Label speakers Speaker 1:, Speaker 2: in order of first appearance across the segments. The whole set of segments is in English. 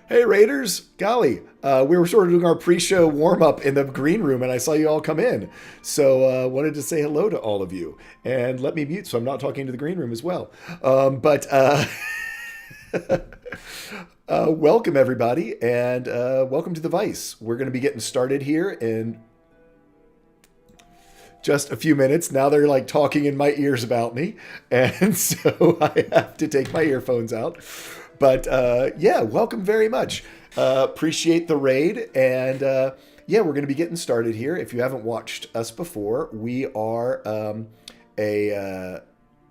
Speaker 1: Hey Raiders, golly, we were sort of doing our pre-show warm-up in the green room, and I saw you all come in. So wanted to say hello to all of you, and let me mute so I'm not talking to the green room as well. But welcome everybody, and welcome to the Vice. We're going to be getting started here in just a few minutes. Now they're like talking in my ears about me, and so I have to take my earphones out. But yeah, welcome very much. Appreciate the raid, and yeah, we're going to be getting started here. If you haven't watched us before, we are a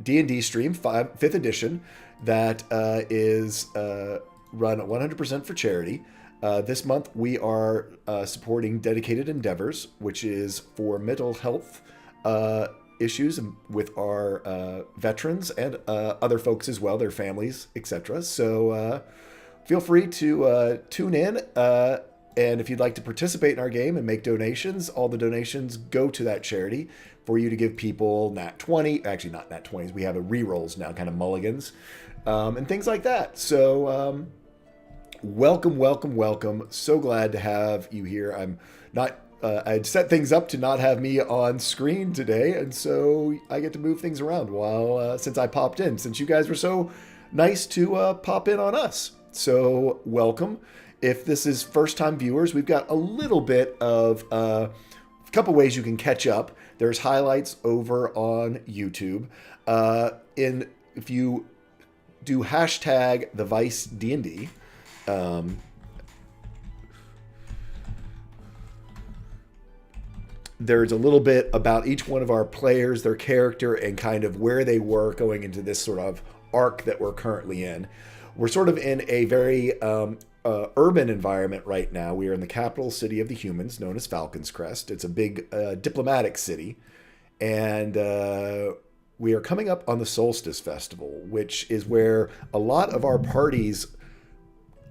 Speaker 1: D&D stream, 5th edition, that is run 100% for charity. This month we are supporting Dedicated Endeavors, which is for mental health issues with our veterans and other folks as well, their families, etc. So feel free to tune in. And if you'd like to participate in our game and make donations, all the donations go to that charity for you to give people nat 20, actually not nat 20s, we have a rerolls now, kind of mulligans, and things like that. So welcome, welcome, welcome. So glad to have you here. I'm not, I'd set things up to not have me on screen today, and so I get to move things around while, since I popped in, since you guys were so nice to pop in on us. So welcome. If this is first-time viewers, we've got a little bit of a couple ways you can catch up. There's highlights over on YouTube. If you do hashtag the Vice D&D, there's a little bit about each one of our players, their character, and kind of where they were going into this sort of arc that we're currently in. We're sort of in a very urban environment right now. We are in the capital city of the humans, known as Falcon's Crest. It's a big diplomatic city, and we are coming up on the Solstice Festival, which is where a lot of our parties'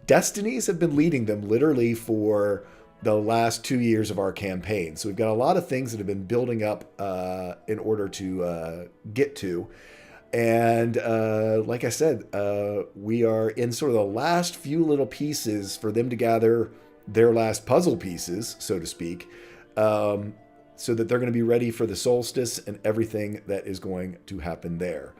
Speaker 1: destinies have been leading them literally for the last 2 years of our campaign. So we've got a lot of things that have been building up in order to get to. And like I said, we are in sort of the last few little pieces for them to gather their last puzzle pieces, so to speak, so that they're going to be ready for the solstice and everything that is going to happen there.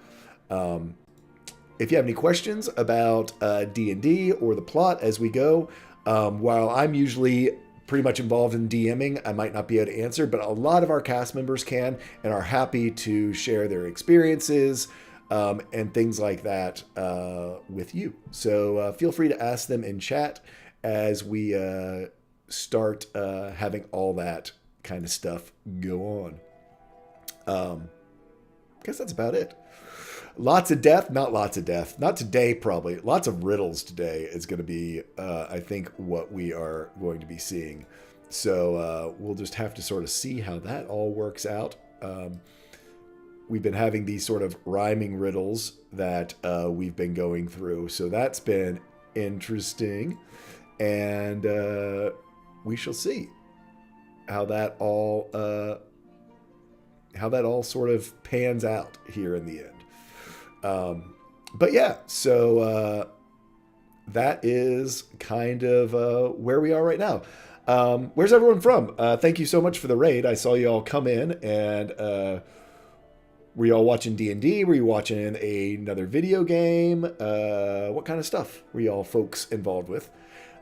Speaker 1: If you have any questions about D&D or the plot as we go, while I'm usually pretty much involved in DMing, I might not be able to answer, but a lot of our cast members can and are happy to share their experiences and things like that with you. So feel free to ask them in chat as we start having all that kind of stuff go on. I guess that's about it. Lots of death, not lots of death. Not today, probably. Lots of riddles today is going to be, I think, what we are going to be seeing. So we'll just have to sort of see how that all works out. We've been having these sort of rhyming riddles that we've been going through. So that's been interesting. And we shall see how that all sort of pans out here in the end. But yeah, so that is kind of where we are right now. Where's everyone from? Thank you so much for the raid. I saw you all come in, and were you all watching D&D? Were you watching another video game? What kind of stuff were you all folks involved with?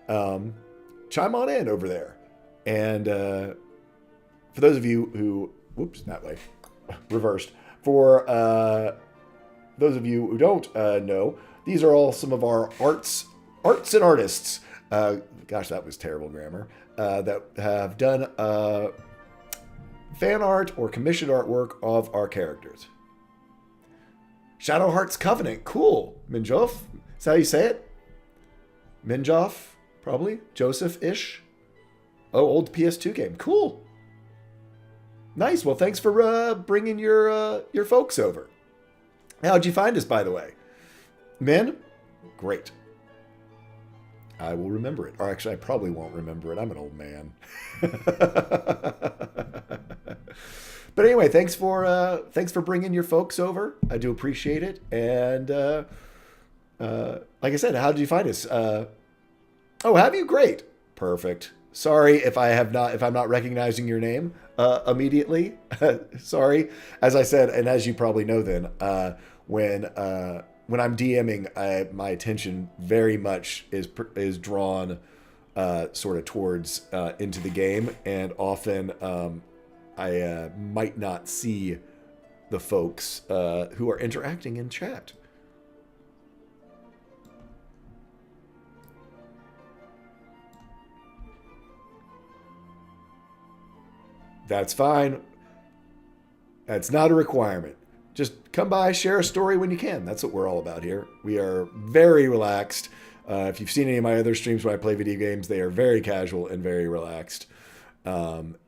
Speaker 1: Chime on in over there. And for those of you who, whoops, that way, reversed. For those of you who don't know, these are all some of our arts and artists. Gosh, that was terrible grammar. That have done fan art or commissioned artwork of our characters. Shadowheart's Covenant, cool. Minjoff, is that how you say it? Minjoff, probably. Joseph-ish. Oh, old PS2 game, cool. Nice. Well, thanks for bringing your folks over. How'd you find us, by the way? Min? Great. I will remember it. Or actually, I probably won't remember it. I'm an old man. But anyway, thanks for bringing your folks over. I do appreciate it. And like I said, how did you find us? Oh, have you? Great. Perfect. Sorry if I'm not recognizing your name immediately. Sorry. As I said, and as you probably know, then when I'm DMing, my attention very much is drawn sort of towards into the game, and often I might not see the folks who are interacting in chat. That's fine. That's not a requirement. Just come by, share a story when you can. That's what we're all about here. We are very relaxed. If you've seen any of my other streams when I play video games, they are very casual and very relaxed. And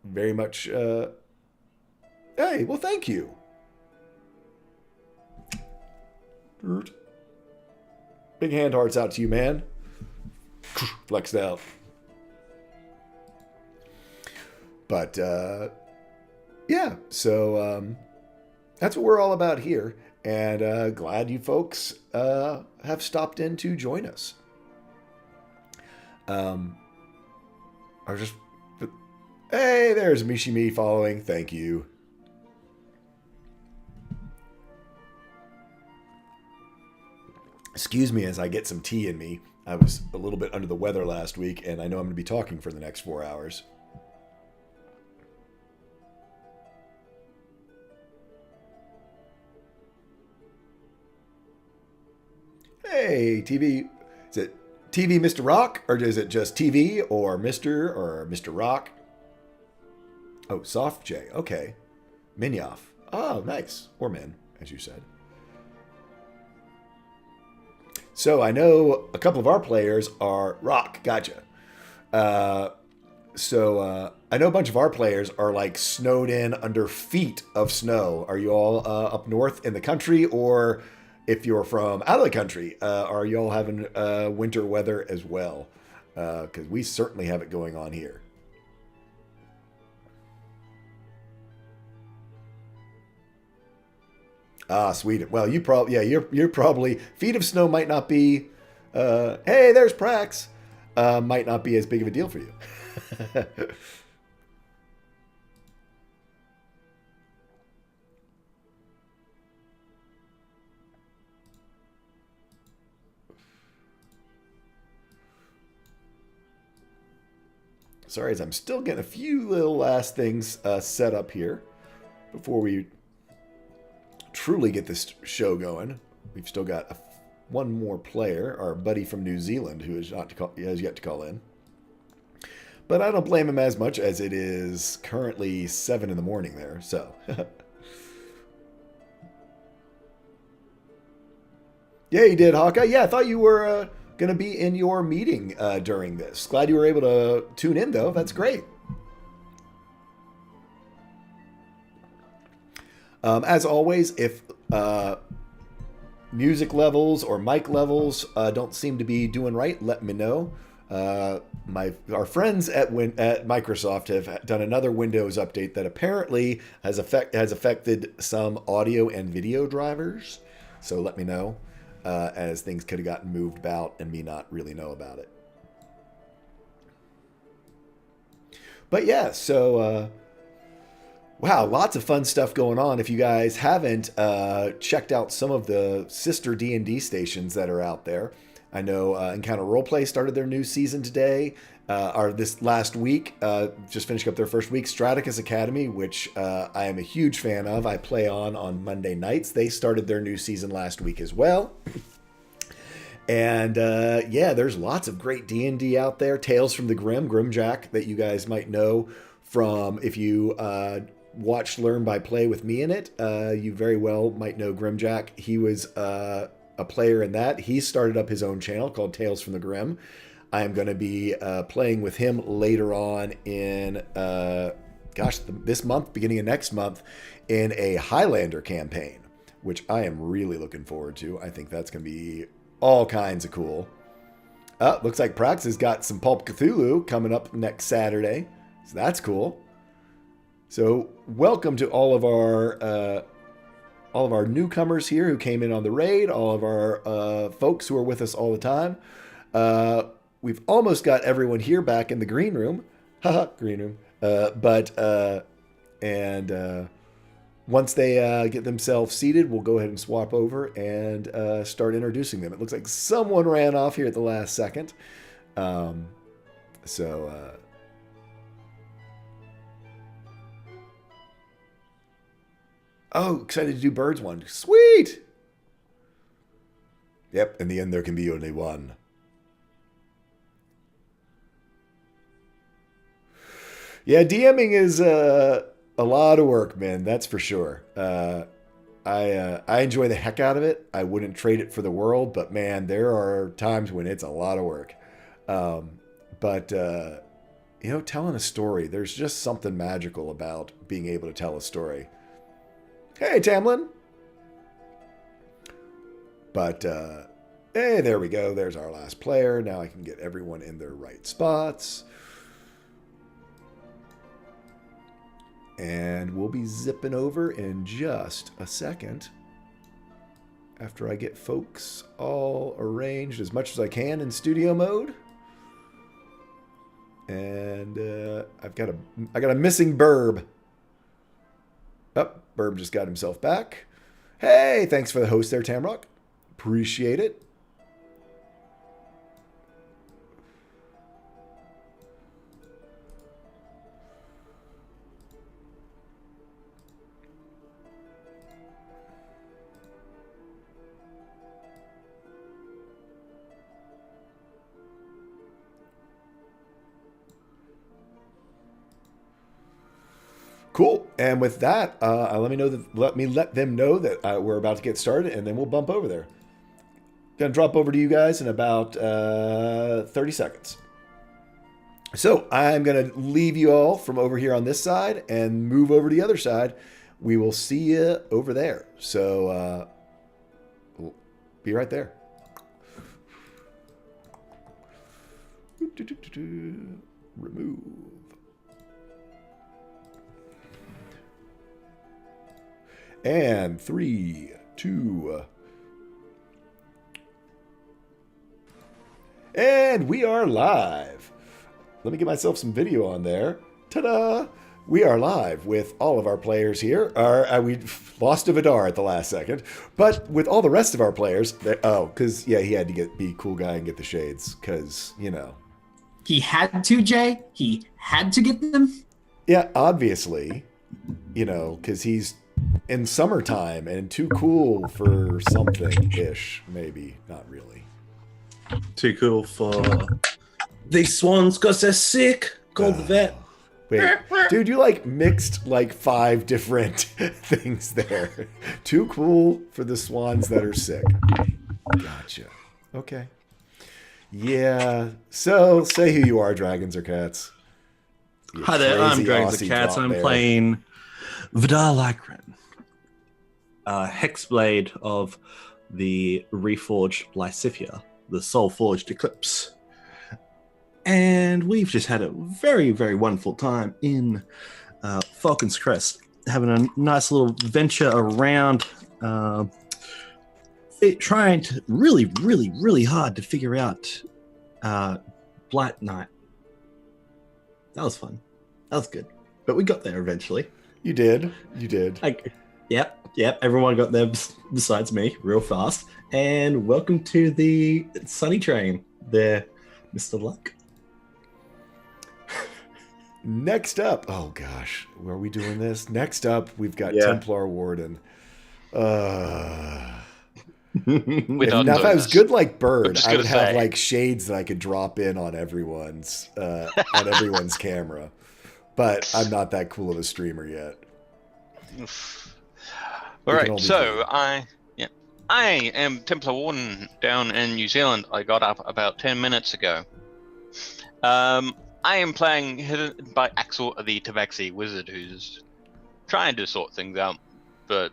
Speaker 1: very much... hey, well, thank you. Big hand hearts out to you, man. Flexed out. But, yeah, so that's what we're all about here. And glad you folks have stopped in to join us. Hey, there's Mishimi following. Thank you. Excuse me as I get some tea in me. I was a little bit under the weather last week, and I know I'm going to be talking for the next 4 hours. Hey, TV. Is it TV Mr. Rock? Or is it just TV or Mr. Rock? Oh, Soft J. Okay. Minyoff. Oh, nice. Or Min, as you said. So I know a couple of our players are Rock. Gotcha. So I know a bunch of our players are like snowed in under feet of snow. Are you all up north in the country, or if you're from out of the country, are you all having winter weather as well? Because we certainly have it going on here. Ah, Sweden. Well, you probably, yeah, you're probably, feet of snow might not be, hey, there's Prax, might not be as big of a deal for you. Sorry, as I'm still getting a few little last things set up here before we truly get this show going. We've still got one more player, our buddy from New Zealand, who has yet to call in. But I don't blame him as much as it is currently 7 in the morning there, so. Yeah, you did, Hawkeye. Yeah, I thought you were going to be in your meeting during this. Glad you were able to tune in, though. That's great. As always, if music levels or mic levels don't seem to be doing right, let me know. Our friends at Microsoft have done another Windows update that apparently has affected some audio and video drivers. So let me know, as things could have gotten moved about and me not really know about it. But yeah, so wow, lots of fun stuff going on. If you guys haven't checked out some of the sister D&D stations that are out there, I know Encounter Roleplay started their new season today, or this last week, just finished up their first week. Straticus Academy, which I am a huge fan of, I play on Monday nights. They started their new season last week as well. And yeah, there's lots of great D&D out there. Tales from the Grimjack, that you guys might know from, if you watched Learn by Play with me in it, you very well might know Grimjack. He was a player in that. He started up his own channel called Tales from the Grim. I am going to be playing with him later on in, this month, beginning of next month, in a Highlander campaign, which I am really looking forward to. I think that's going to be all kinds of cool. Looks like Prax has got some Pulp Cthulhu coming up next Saturday, so that's cool. So welcome to all of our all of our newcomers here who came in on the raid, all of our folks who are with us all the time. We've almost got everyone here back in the green room. Haha, green room. Once they get themselves seated, we'll go ahead and swap over and start introducing them. It looks like someone ran off here at the last second. Oh, excited to do birds one. Sweet! Yep, in the end there can be only one. Yeah, DMing is a lot of work, man. That's for sure. I enjoy the heck out of it. I wouldn't trade it for the world, but man, there are times when it's a lot of work. Telling a story, there's just something magical about being able to tell a story. Hey, Tamlin. Hey, there we go. There's our last player. Now I can get everyone in their right spots. And we'll be zipping over in just a second after I get folks all arranged as much as I can in studio mode. And I got a missing Burb. Oh, Burb just got himself back. Hey, thanks for the host there, Tamrock. Appreciate it. Cool. And with that, let them know that we're about to get started, and then we'll bump over there. Gonna drop over to you guys in about 30 seconds. So I'm gonna leave you all from over here on this side and move over to the other side. We will see you over there. So we'll be right there. Remove. And 3, 2, and we are live. Let me get myself some video on there. Ta-da! We are live with all of our players here. We lost a Vidar at the last second, but with all the rest of our players, because he had to be a cool guy and get the shades, because
Speaker 2: he had to, Jay. He had to get them.
Speaker 1: Yeah, obviously, because he's in summertime and too cool for something-ish, maybe. Not really.
Speaker 3: Too cool for these swans because they're sick. Call the vet.
Speaker 1: Wait, dude, you mixed 5 different things there. Too cool for the swans that are sick. Gotcha. Okay. Yeah. So, say who you are, dragons or cats.
Speaker 3: Hi there, I'm Dragons or Cats. I'm playing Vidar Lycran. Hexblade of the Reforged Lysithia, the Soul Forged Eclipse. And we've just had a very, very wonderful time in Falcon's Crest, having a nice little venture around, trying to really, really, really hard to figure out Blight Night. That was fun. That was good. But we got there eventually.
Speaker 1: You did.
Speaker 3: Yep. Everyone got there besides me real fast. And welcome to the Sunny Train there, Mr. Luck.
Speaker 1: Next up, oh gosh, are we doing this? Next up, we've got Templar Warden. Now, if I was good like Bird, I would have shades that I could drop in on everyone's camera. But I'm not that cool of a streamer yet.
Speaker 4: All right, so I am Templar Warden down in New Zealand. I got up about 10 minutes ago. I am playing Hidden by Axel, the Tabaxi wizard, who's trying to sort things out, but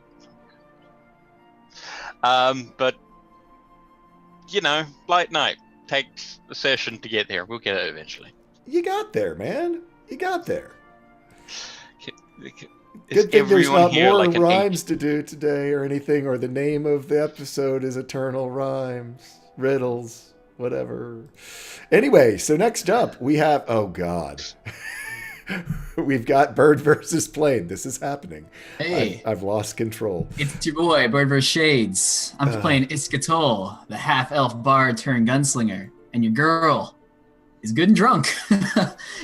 Speaker 4: Blight Night takes a session to get there. We'll get it eventually.
Speaker 1: You got there, man. You got there. Good thing there's
Speaker 4: everyone
Speaker 1: not
Speaker 4: here
Speaker 1: more
Speaker 4: like an
Speaker 1: rhymes to do today or anything, or the name of the episode is Eternal Rhymes, Riddles, whatever. Anyway, so next up we have, oh God. We've got Bird versus Plane. This is happening.
Speaker 2: Hey.
Speaker 1: I've lost control.
Speaker 2: It's your boy, Bird vs. Shades. I'm playing Iskatol, the half-elf bard turned gunslinger. And your girl is good and drunk.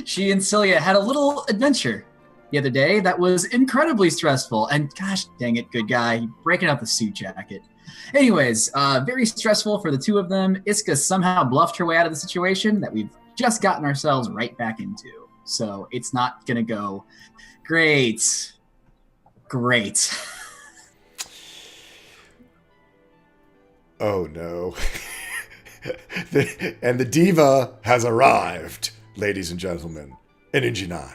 Speaker 2: She and Celia had a little adventure the other day that was incredibly stressful. And gosh dang it, good guy, breaking out the suit jacket. Anyways, very stressful for the two of them. Iska somehow bluffed her way out of the situation that we've just gotten ourselves right back into. So it's not going to go great. Great.
Speaker 1: Oh no. And the diva has arrived, ladies and gentlemen, in Ninja 9.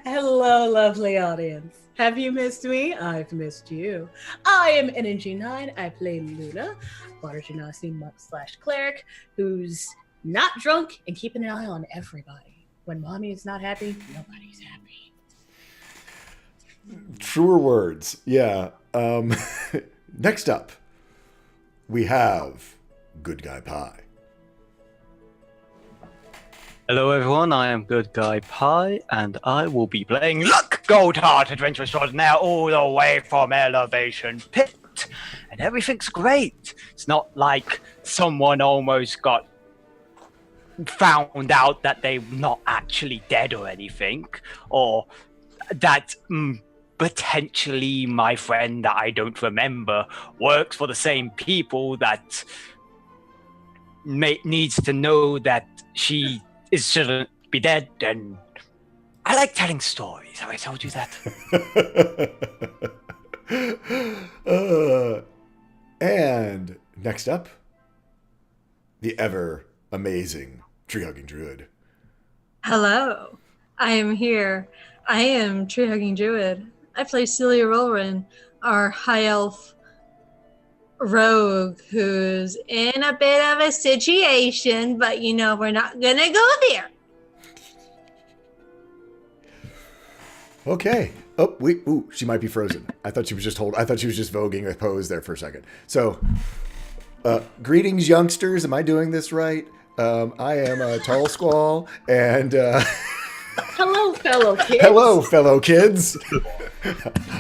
Speaker 5: Hello, lovely audience. Have you missed me? I've missed you. I am Energy 9. I play Luna, Water Genasi monk/cleric, who's not drunk and keeping an eye on everybody. When mommy is not happy, nobody's happy.
Speaker 1: Truer words. Yeah. Next up, we have Good Guy Pie.
Speaker 6: Hello everyone, I am Good Guy Pie, and I will be playing Luck Gold Heart Adventure Extraordinaire all the way from Elevation Pit. And everything's great. It's not like someone almost got found out that they're not actually dead or anything, or that potentially my friend that I don't remember works for the same people that needs to know that she shouldn't be dead. And I like telling stories. Have I told you that?
Speaker 1: And next up, the ever amazing Tree-Hugging Druid.
Speaker 7: Hello, I am here. I am Tree-Hugging Druid. I play Celia Rolrin, our high elf rogue who's in a bit of a situation, but we're not gonna go there.
Speaker 1: Okay. Oh, wait. Ooh, she might be frozen. I thought she was just voguing a pose there for a second. So, greetings, youngsters. Am I doing this right? I am Tall Squall, and
Speaker 5: Hello, fellow kids.
Speaker 1: hello, fellow kids.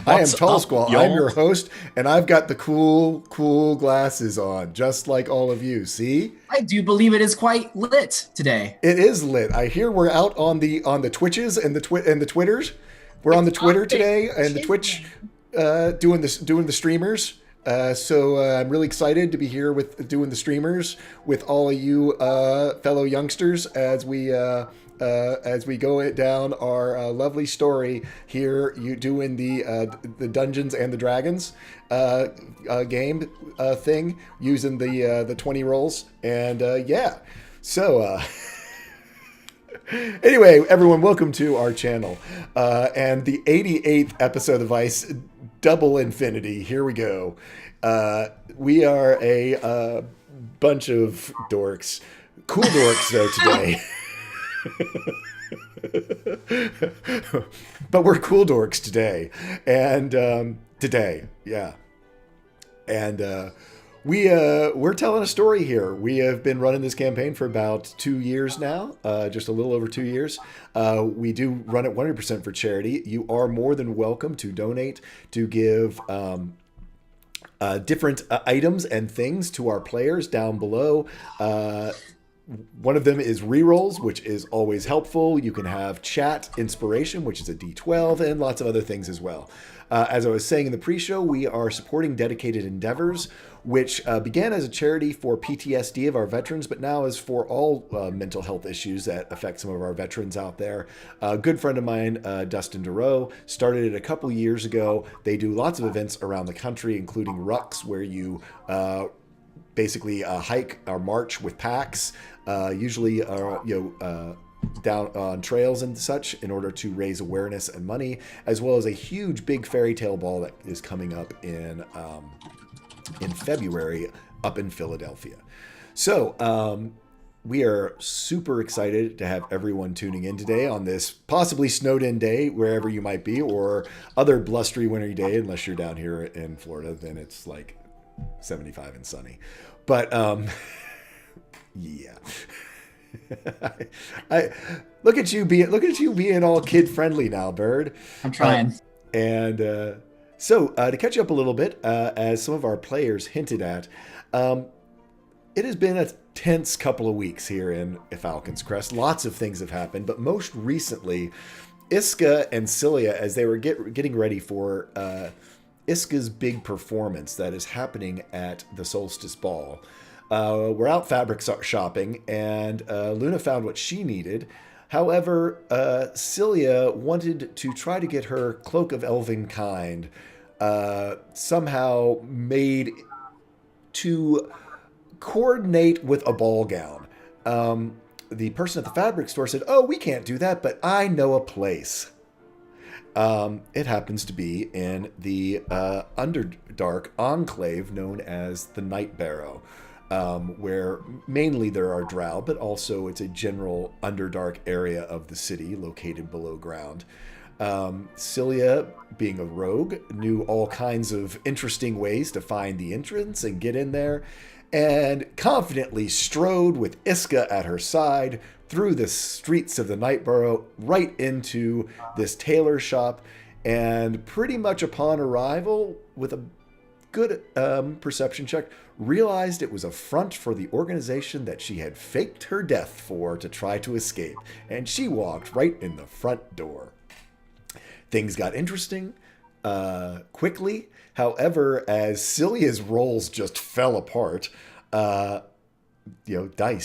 Speaker 1: I am Tall
Speaker 3: up,
Speaker 1: Squall.
Speaker 3: y'all?
Speaker 1: I'm your host, and I've got the cool glasses on, just like all of you. See?
Speaker 2: I do believe it is quite lit today.
Speaker 1: It is lit. I hear we're out on the Twitches and the Twitters. We're on the Twitter today and the Twitch, doing the streamers. So I'm really excited to be here doing the streamers with all of you fellow youngsters as we go down our lovely story here. You doing the Dungeons and the Dragons game thing using the 20 rolls, and yeah. So anyway, everyone, welcome to our channel and the 88th episode of Ice Double Infinity. Here we go. We are a bunch of dorks, cool dorks though today. But we're cool dorks today, and yeah, and we're telling a story here. We have been running this campaign for about 2 years now, just a little over 2 years. We do run it 100% for charity. You are more than welcome to donate, to give different items and things to our players down below. One of them is rerolls, which is always helpful. You can have chat inspiration, which is a D12, and lots of other things as well. As I was saying in the pre-show, we are supporting Dedicated Endeavors, which began as a charity for PTSD of our veterans, but now is for all mental health issues that affect some of our veterans out there. A good friend of mine, Dustin DeRoe, started it a couple years ago. They do lots of events around the country, including rucks, where you basically hike or march with packs, usually down on trails and such, in order to raise awareness and money, as well as a huge big fairy tale ball that is coming up in February up in Philadelphia. So we are super excited to have everyone tuning in today on this possibly snowed in day, wherever you might be, or other blustery wintry day, unless you're down here in Florida, then it's like 75 and sunny. But yeah. I look at you being all kid friendly now, Bird.
Speaker 2: I'm trying.
Speaker 1: So to catch up a little bit, as some of our players hinted at, it has been a tense couple of weeks here in Falcon's Crest. Lots of things have happened, but most recently, Iska and Cilia, as they were getting ready for Iska's big performance that is happening at the Solstice Ball, were out fabric shopping, and Luna found what she needed. However, Cilia wanted to try to get her Cloak of Elven Kind somehow made to coordinate with a ball gown. The person at the fabric store said, "Oh, we can't do that, but I know a place." It happens to be in the Underdark enclave known as the Night Barrow, where mainly there are drow, but also it's a general Underdark area of the city located below ground. Cilia, being a rogue, knew all kinds of interesting ways to find the entrance and get in there, and confidently strode with Iska at her side through the streets of the Nightborough right into this tailor shop, and pretty much upon arrival, with a good perception check, realized it was a front for the organization that she had faked her death for to try to escape, and she walked right in the front door. Things got interesting quickly. However, as Cilia's roles just fell apart, dice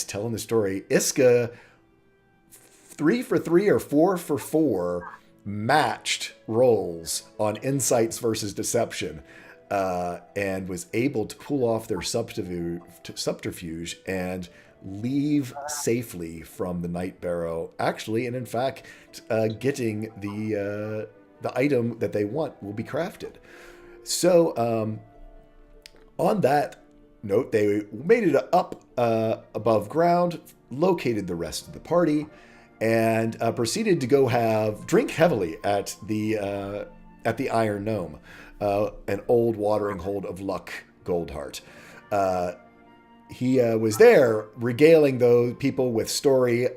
Speaker 1: telling the story, Iska 3 for 3 or 4 for 4 matched rolls on insights versus deception, and was able to pull off their subterfuge and leave safely from the Night Barrow. Actually, and in fact, getting the item that they want will be crafted. So, on that note, they made it up above ground, located the rest of the party, and proceeded to go drink heavily at the Iron Gnome, an old watering hold of Luck Goldheart. He was there regaling those people with stories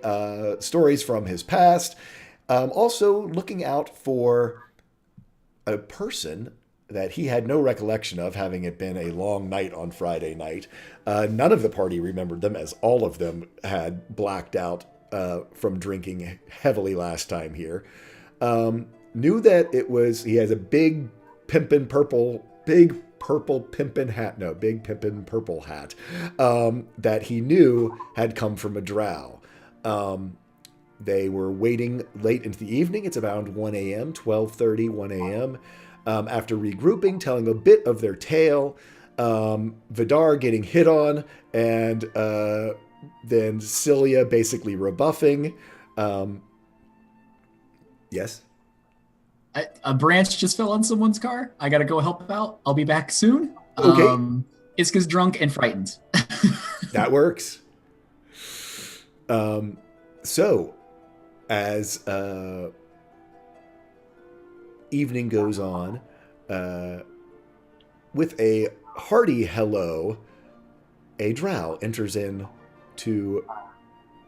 Speaker 1: from his past, also looking out for a person that he had no recollection of, having it been a long night on Friday night. None of the party remembered them, as all of them had blacked out from drinking heavily last time here. Knew that he has a big pimpin' purple hat that he knew had come from a drow. They were waiting late into the evening. It's about 1 a.m., 12:30, 1 a.m. After regrouping, telling a bit of their tale, Vidar getting hit on, and then Cilia basically rebuffing. Yes?
Speaker 2: A branch just fell on someone's car. I gotta go help out. I'll be back soon.
Speaker 1: Okay.
Speaker 2: Iska's drunk and frightened.
Speaker 1: That works. So, as evening goes on, with a hearty hello, a drow enters in to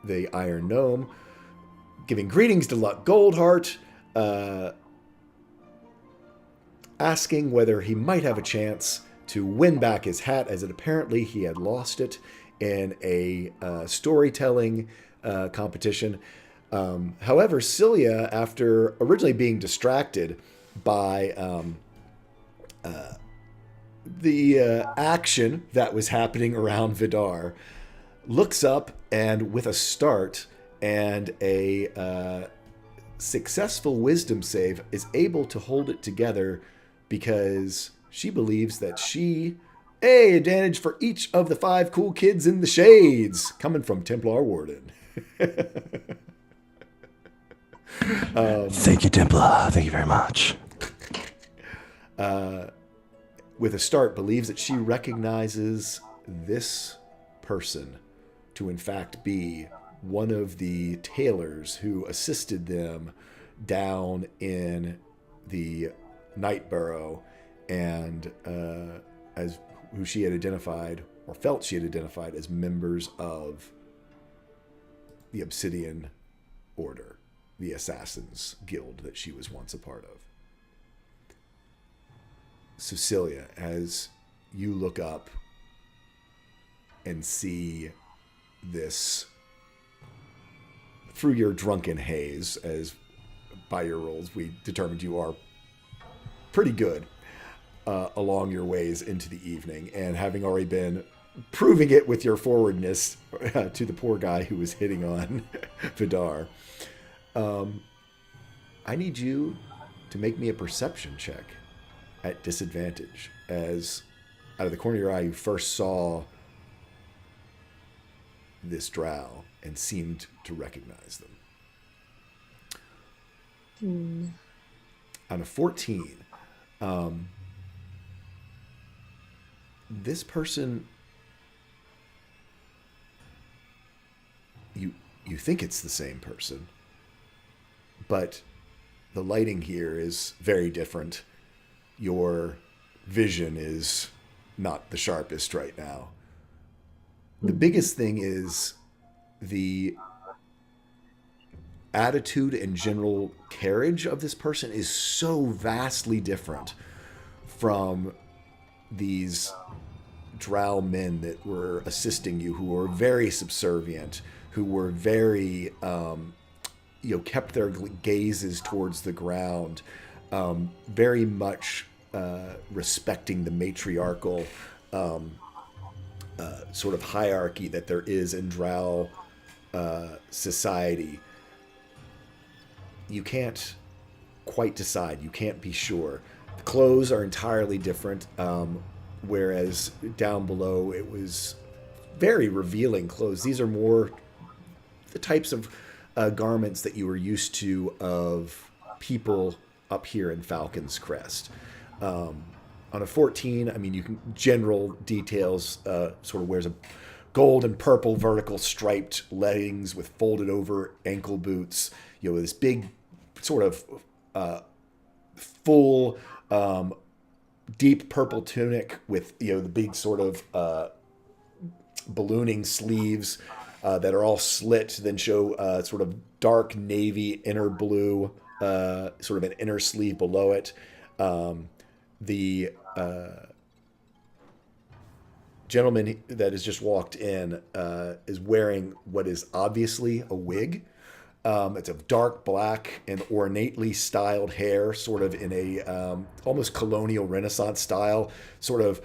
Speaker 1: the Iron Gnome, giving greetings to Luck Goldheart, asking whether he might have a chance to win back his hat, as apparently he had lost it in a storytelling competition. However, Cilia, after originally being distracted by the action that was happening around Vidar, looks up, and with a start and a successful wisdom save, is able to hold it together, because she believes that advantage for each of the 5 cool kids in the shades, coming from Templar Warden.
Speaker 3: Thank you, Templar. Thank you very much.
Speaker 1: With a start, believes that she recognizes this person to in fact be one of the tailors who assisted them down in the Nightborough, and as who she had identified or felt she had identified as members of the Obsidian Order, the Assassins Guild that she was once a part of. Cecilia, as you look up and see this through your drunken haze, as by your rolls we determined you are pretty good along your ways into the evening, and having already been proving it with your forwardness to the poor guy who was hitting on Vidar, I need you to make me a perception check at disadvantage, as out of the corner of your eye you first saw this drow and seemed to recognize them. On a 14, this person, you think it's the same person, but the lighting here is very different. Your vision is not the sharpest right now. The biggest thing is the attitude and general carriage of this person is so vastly different from these drow men that were assisting you, who were very subservient, who were very, kept their gazes towards the ground, very much respecting the matriarchal sort of hierarchy that there is in drow society. You can't quite decide. You can't be sure. The clothes are entirely different, whereas down below it was very revealing clothes. These are more the types of garments that you were used to of people up here in Falcon's Crest. On a 14, I mean, you can general details, sort of wears a gold and purple vertical striped leggings with folded over ankle boots, this big sort of full deep purple tunic with, the big sort of ballooning sleeves that are all slit, then show sort of dark navy inner blue, sort of an inner sleeve below it. The gentleman that has just walked in is wearing what is obviously a wig. It's of dark black and ornately styled hair, sort of in a almost colonial Renaissance style, sort of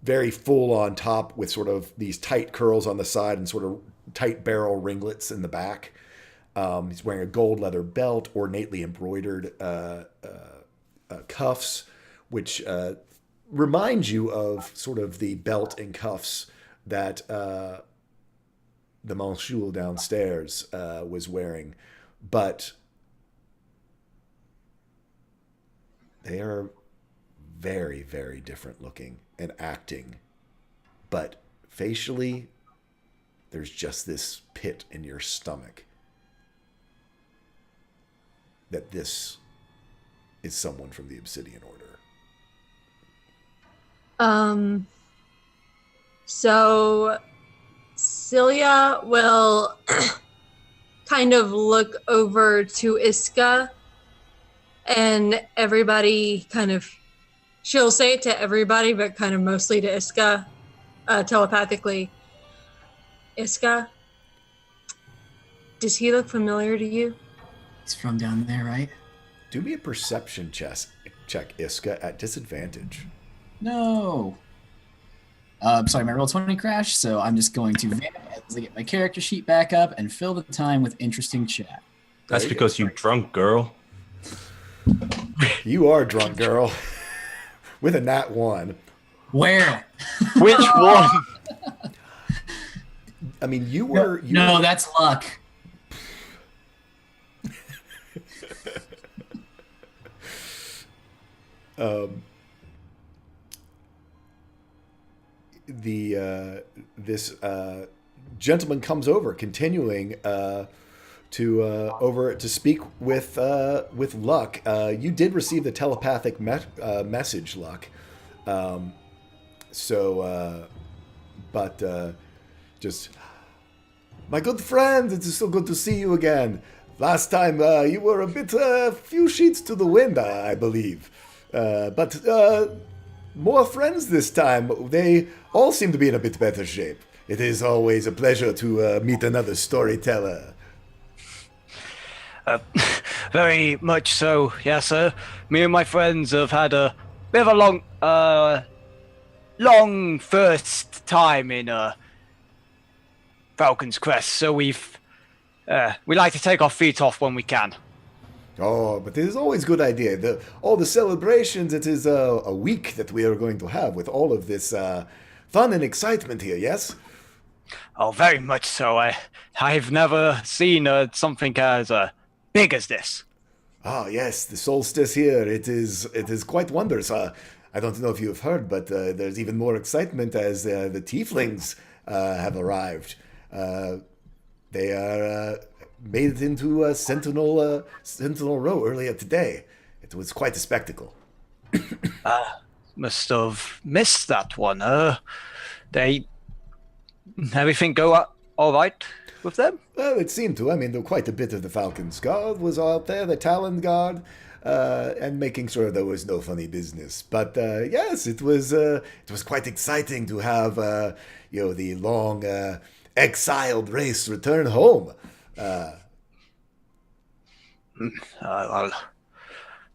Speaker 1: very full on top with sort of these tight curls on the side and sort of tight barrel ringlets in the back. He's wearing a gold leather belt, ornately embroidered cuffs, which reminds you of sort of the belt and cuffs that the Monsieur downstairs was wearing. But they are very, very different looking and acting. But facially, there's just this pit in your stomach that this is someone from the Obsidian Order.
Speaker 7: So Celia will kind of look over to Iska, and everybody she'll say it to everybody, but kind of mostly to Iska, telepathically. Iska, does he look familiar to you?
Speaker 2: He's from down there, right?
Speaker 1: Do me a perception check, Iska, at disadvantage.
Speaker 2: No. Sorry, my roll 20 crashed, so I'm just going to get my character sheet back up and fill the time with interesting chat.
Speaker 3: That's because you drunk, girl.
Speaker 1: You are drunk, girl. With a nat 1.
Speaker 2: Where?
Speaker 6: Which one?
Speaker 1: I mean, you were...
Speaker 2: No, that's luck.
Speaker 1: gentleman comes over, continuing to speak with Luck. You did receive the telepathic message, Luck. Just, my good friend, it is so good to see you again. Last time you were a few sheets to the wind, I believe. But more friends this time. They all seem to be in a bit better shape. It is always a pleasure to meet another storyteller.
Speaker 6: Very much so, yes, sir. Me and my friends have had a bit of a long first time in Falcon's Crest, so we like to take our feet off when we can.
Speaker 1: Oh, but it is always a good idea. All the celebrations, it is a week that we are going to have with all of this fun and excitement here, yes?
Speaker 6: Oh, very much so. I've never seen something as big as this.
Speaker 1: Ah, yes, the solstice here, it is quite wondrous. I don't know if you have heard, but there's even more excitement as the tieflings have arrived. They are made it into Sentinel Row earlier today. It was quite a spectacle.
Speaker 6: Must have missed that one. Everything go all right with them?
Speaker 1: Well, it seemed to. I mean, there were quite a bit of the Falcon's Guard was out there, the Talon Guard, and making sure there was no funny business. But yes, it was quite exciting to have the long exiled race return home.
Speaker 6: I'll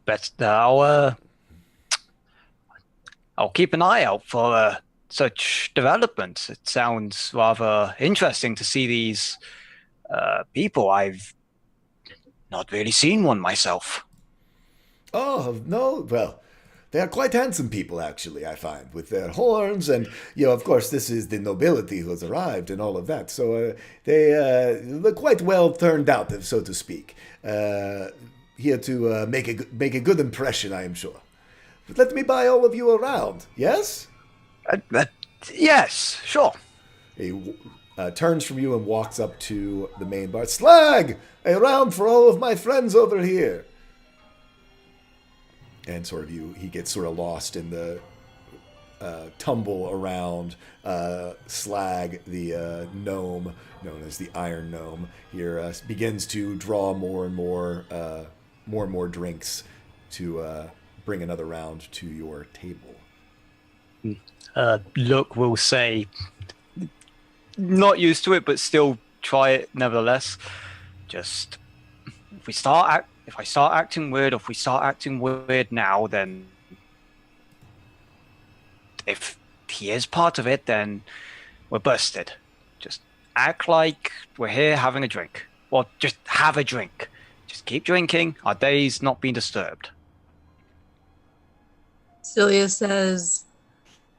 Speaker 6: bet I'll keep an eye out for such developments. It sounds rather interesting to see these people. I've not really seen one myself.
Speaker 1: Oh, no, well, they are quite handsome people, actually, I find, with their horns, and, of course, this is the nobility who has arrived and all of that, so they look quite well turned out, so to speak, here to make a good impression, I am sure. But let me buy all of you around, yes?
Speaker 6: Yes, sure.
Speaker 1: He turns from you and walks up to the main bar. Slag! A round for all of my friends over here. And he gets sort of lost in the tumble around Slag, the gnome, known as the Iron Gnome, here begins to draw more and more drinks to bring another round to your table.
Speaker 6: Look, we'll say, not used to it, but still try it nevertheless. Just if I start acting weird now, then if he is part of it, then we're busted. Just act like we're here having a drink, or just have a drink. Just keep drinking. Our day's not being disturbed.
Speaker 7: Celia says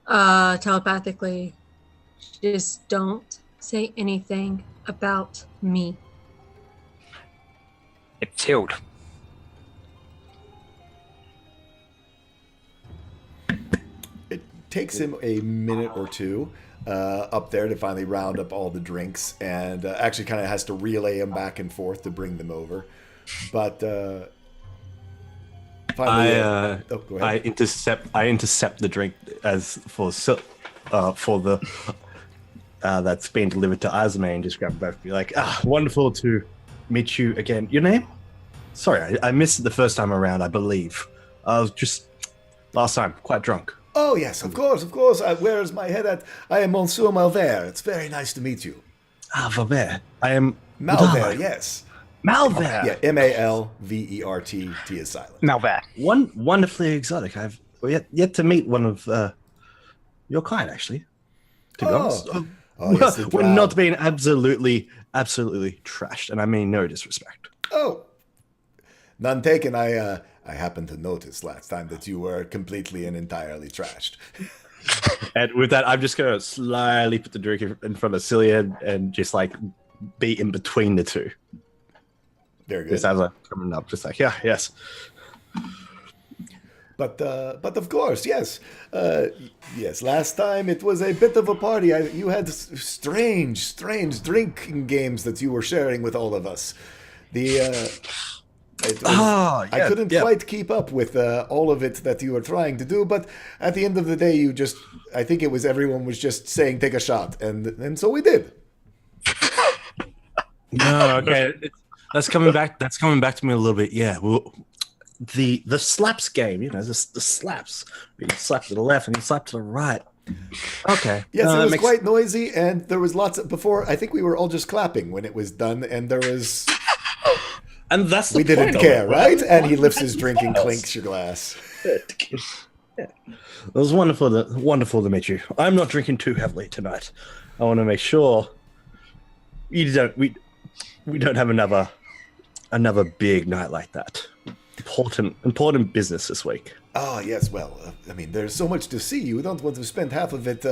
Speaker 7: telepathically, just don't say anything about me.
Speaker 6: It's healed.
Speaker 1: It takes him a minute or two up there to finally round up all the drinks, and actually kind of has to relay them back and forth to bring them over. But finally, go ahead.
Speaker 3: I intercept the drink as for the that's being delivered to Azme, and just grab it back. Be like, wonderful to meet you again. Your name? Sorry, I missed it the first time around, I believe. I was just last time quite drunk.
Speaker 1: Oh yes, of course. Where is my head at? I am Monsieur Malvert. It's very nice to meet you.
Speaker 3: Valvert. I am
Speaker 1: Malvert. Yes.
Speaker 3: Malvert.
Speaker 1: Yeah, Malvert. T is silent.
Speaker 6: Malvert.
Speaker 3: Wonderfully exotic. I've yet to meet one of your kind, actually. To be honest.
Speaker 1: Yes,
Speaker 3: we're not being absolutely trashed, and I mean no disrespect.
Speaker 1: Oh, none taken. I happened to notice last time that you were completely and entirely trashed.
Speaker 3: And with that, I'm just going to slyly put the drink in front of Celia and just like be in between the two.
Speaker 1: Very good.
Speaker 3: Just as I'm coming up, just like, yes.
Speaker 1: But of course, yes, yes. Last time it was a bit of a party. You had strange drinking games that you were sharing with all of us. I couldn't quite keep up with all of it that you were trying to do, but at the end of the day, I think it was everyone was just saying take a shot, and so we did.
Speaker 3: No, okay. That's coming back. That's coming back to me a little bit. Yeah. Well, the slaps game, the slaps. You slap to the left and you slap to the right. Okay.
Speaker 1: Yes, it was quite noisy, and there was lots of before. I think we were all just clapping when it was done, and there was.
Speaker 3: And that's the
Speaker 1: we
Speaker 3: point
Speaker 1: didn't care, right? And he lifts his drink and clinks your glass.
Speaker 3: It was wonderful to meet you. I'm not drinking too heavily tonight. I want to make sure we don't have another big night like that. Important business this week.
Speaker 1: Oh yes, well, I mean, there's so much to see. You don't want to spend half of it,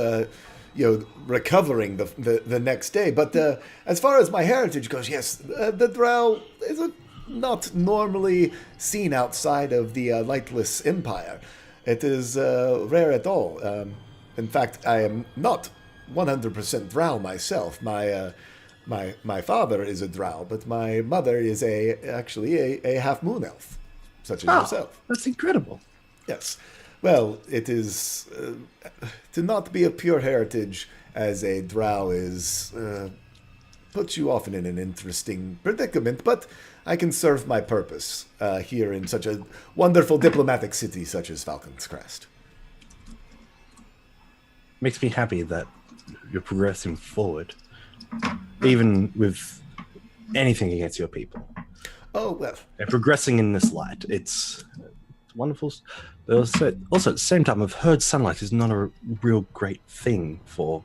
Speaker 1: recovering the next day. But as far as my heritage goes, yes, the drow is not normally seen outside of the Lightless Empire. It is rare at all. In fact, I am not 100% drow myself. My father is a drow, but my mother is actually a half moon elf, such as yourself.
Speaker 3: That's incredible.
Speaker 1: Yes. Well, it is to not be a pure heritage as a drow is puts you often in an interesting predicament, but I can serve my purpose here in such a wonderful diplomatic city such as Falcon's Crest.
Speaker 3: Makes me happy that you're progressing forward, even with anything against your people.
Speaker 1: Oh, well.
Speaker 3: And progressing in this light, it's wonderful. But also, at the same time, I've heard sunlight is not a real great thing for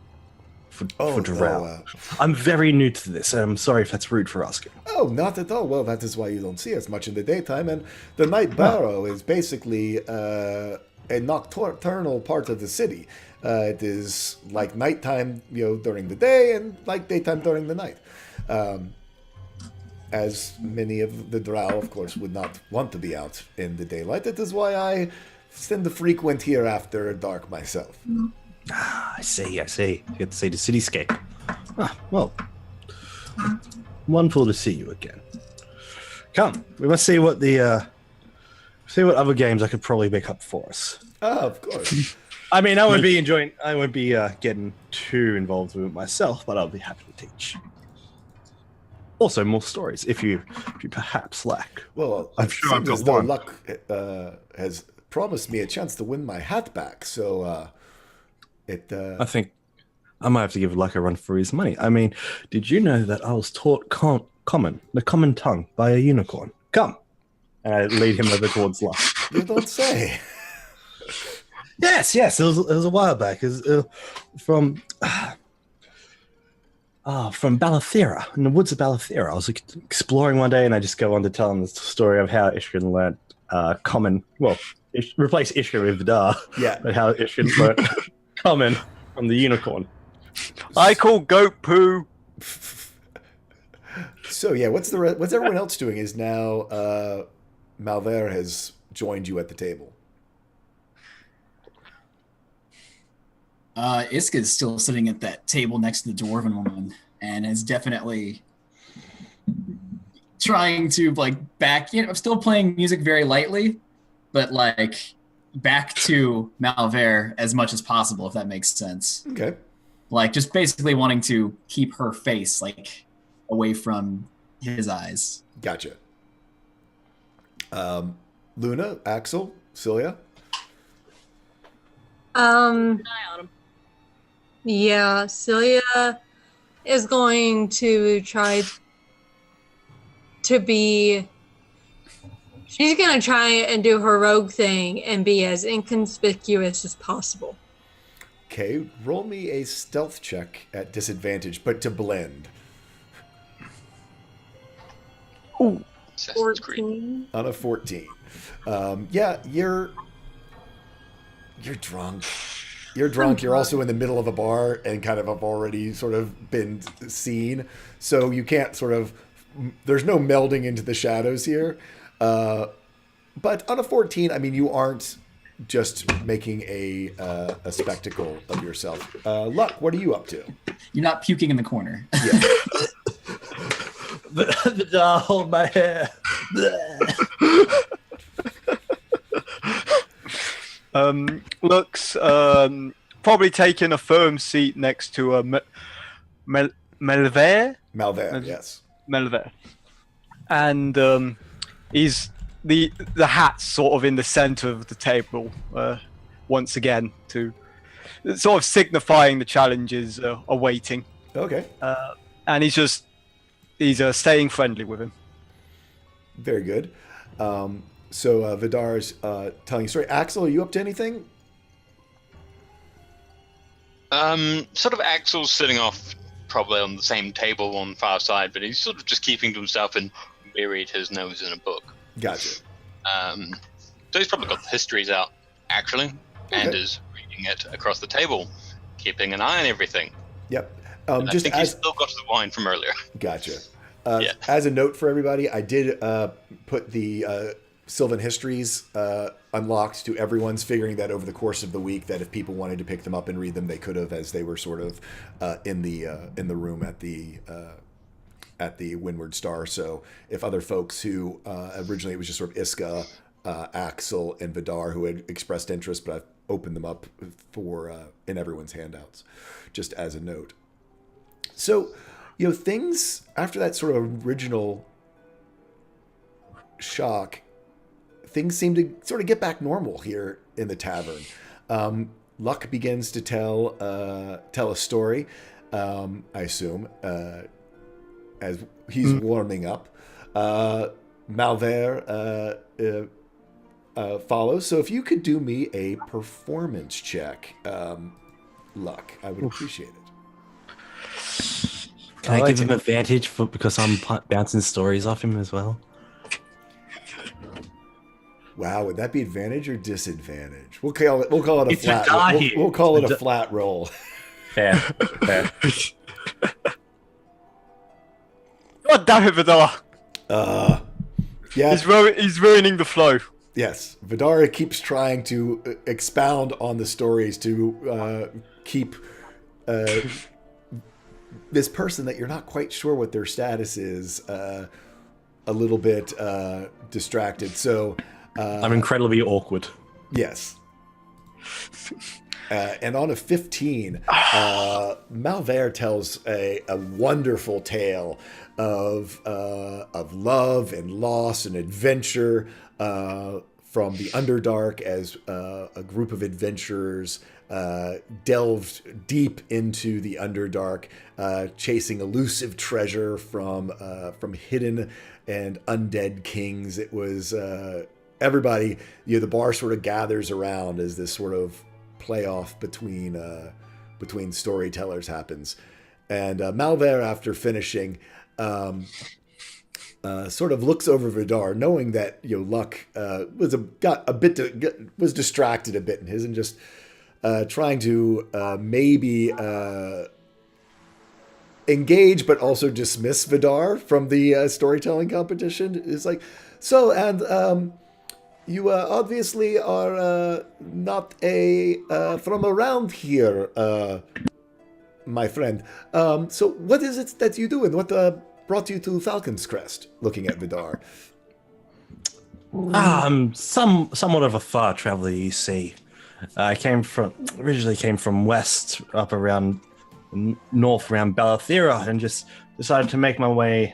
Speaker 3: drow.
Speaker 1: No,
Speaker 3: I'm very new to this, and I'm sorry if that's rude for asking.
Speaker 1: Oh, not at all. Well, that is why you don't see us much in the daytime. And the Night Barrow is basically a nocturnal part of the city. It is like nighttime, during the day, and like daytime during the night. As many of the drow, of course, would not want to be out in the daylight. That is why I tend to frequent here after dark myself.
Speaker 3: I see. You get to see the cityscape. Well, wonderful to see you again. Come, we must see what other games I could probably make up for us.
Speaker 1: Of course.
Speaker 3: I mean, I won't be getting too involved with it myself, but I'll be happy to teach. Also, more stories if you perhaps lack.
Speaker 1: Well,
Speaker 3: I'm sure I've got
Speaker 1: though
Speaker 3: one.
Speaker 1: Luck has promised me a chance to win my hat back, so
Speaker 3: I think I might have to give Luck a run for his money. I mean, did you know that I was taught the common tongue by a unicorn? Come, and I lead him over towards Luck.
Speaker 1: You don't say.
Speaker 3: Yes, it was a while back. It was, from Balathera, in the woods of Balathera. I was exploring one day, and I just go on to tell him the story of how Ishkan learned common. Well, replace Ishkan with Da.
Speaker 1: Yeah.
Speaker 3: But how Ishkan learned common from the unicorn.
Speaker 6: I call goat poo.
Speaker 1: So yeah, what's everyone else doing? Is now Malver has joined you at the table.
Speaker 2: Iska's still sitting at that table next to the dwarven woman and is definitely trying to back. I'm still playing music very lightly, but back to Malver as much as possible, if that makes sense.
Speaker 1: Okay.
Speaker 2: Just basically wanting to keep her face away from his eyes.
Speaker 1: Gotcha. Luna, Axel, Celia.
Speaker 5: Keep an eye on him.
Speaker 7: Yeah, Celia is going to try to be. She's going to try and do her rogue thing and be as inconspicuous as possible.
Speaker 1: Okay, roll me a stealth check at disadvantage, but to blend.
Speaker 7: Ooh,
Speaker 4: Assassin's Creed.
Speaker 7: 14.
Speaker 1: On a 14. Yeah, you're drunk. You're drunk. You're also in the middle of a bar and kind of have already sort of been seen. So you can't there's no melding into the shadows here. But on a 14, I mean, you aren't just making a spectacle of yourself. Luck, what are you up to?
Speaker 2: You're not puking in the corner.
Speaker 1: Yeah.
Speaker 3: Vidar, hold my hair.
Speaker 6: Looks probably taking a firm seat next to a Melver.
Speaker 1: Malver, yes.
Speaker 6: Melver. And he's the hat's sort of in the center of the table once again to sort of signifying the challenges awaiting.
Speaker 1: Okay.
Speaker 6: And he's staying friendly with him.
Speaker 1: Very good. So Vidar's telling a story. Axel, are you up to anything?
Speaker 4: Sort of Axel's sitting off probably on the same table on the far side, but he's sort of just keeping to himself and buried his nose in a book.
Speaker 1: Gotcha.
Speaker 4: So he's probably got the histories out, actually, and is reading it across the table, keeping an eye on everything.
Speaker 1: Yep.
Speaker 4: I think he's still got the wine from earlier.
Speaker 1: Gotcha.
Speaker 4: Yeah.
Speaker 1: As a note for everybody, I did put the Sylvan Histories unlocked to everyone's, figuring that over the course of the week that if people wanted to pick them up and read them, they could have, as they were sort of in the room at the Windward Star. So if other folks who originally it was just sort of Iska, Axel, and Vidar who had expressed interest, but I've opened them up for in everyone's handouts, just as a note. So, things after that sort of original shock, things seem to sort of get back normal here in the tavern. Luck begins to tell a story, I assume, as he's warming up. Malver follows. So if you could do me a performance check, Luck, I would appreciate it.
Speaker 3: Can I give him advantage because I'm bouncing stories off him as well?
Speaker 1: Wow, would that be advantage or disadvantage? We'll call it a
Speaker 3: It's
Speaker 1: flat. We'll call it a flat roll.
Speaker 3: Fair.
Speaker 6: God damn it, Vidar!
Speaker 1: Yeah.
Speaker 6: He's ruining the flow.
Speaker 1: Yes, Vidar keeps trying to expound on the stories to keep this person that you're not quite sure what their status is a little bit distracted. So
Speaker 3: I'm incredibly awkward.
Speaker 1: yes. And on a 15, Malver tells a wonderful tale of love and loss and adventure from the Underdark, as a group of adventurers delved deep into the Underdark, chasing elusive treasure from hidden and undead kings. It was everybody. The bar sort of gathers around as this sort of playoff between storytellers happens, and Malver, after finishing, sort of looks over Vidar, knowing that Luck was distracted a bit in his, and just trying to maybe engage but also dismiss Vidar from the storytelling competition. Is like, so, and you obviously are not from around here, my friend. So what is it that you do, and what brought you to Falcon's Crest? Looking at Vidar.
Speaker 3: I'm somewhat of a far traveler, you see. I originally came from west, up around north, around Balathera, and just decided to make my way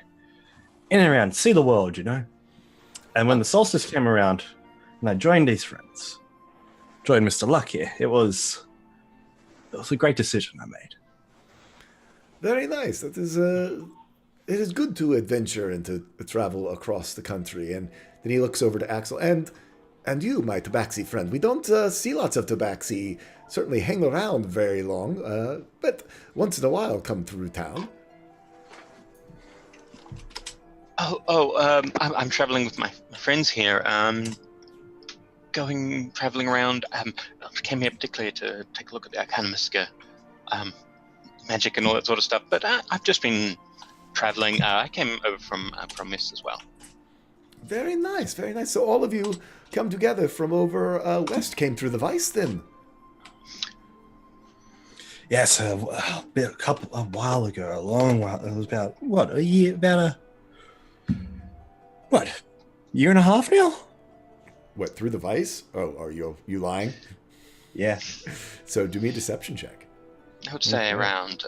Speaker 3: in and around, see the world, And when the solstice came around, and I joined these friends, joined Mr. Luck here, it was a great decision I made.
Speaker 1: Very nice. That is it is good to adventure and to travel across the country. And then he looks over to Axel. And you, my Tabaxi friend. We don't see lots of Tabaxi certainly hang around very long, but once in a while come through town.
Speaker 4: I'm traveling with my friends here. Traveling around. I came here particularly to take a look at the Arcanimisca, magic and all that sort of stuff. But I've just been traveling. I came over from Mist as well.
Speaker 1: Very nice, very nice. So all of you come together from over west, came through the Vice then.
Speaker 3: Yes, a while ago, a long while. It was about a year, year and a half now.
Speaker 1: What, through the Vice? Oh, are you lying?
Speaker 3: Yeah.
Speaker 1: So do me a deception check.
Speaker 4: I would say around,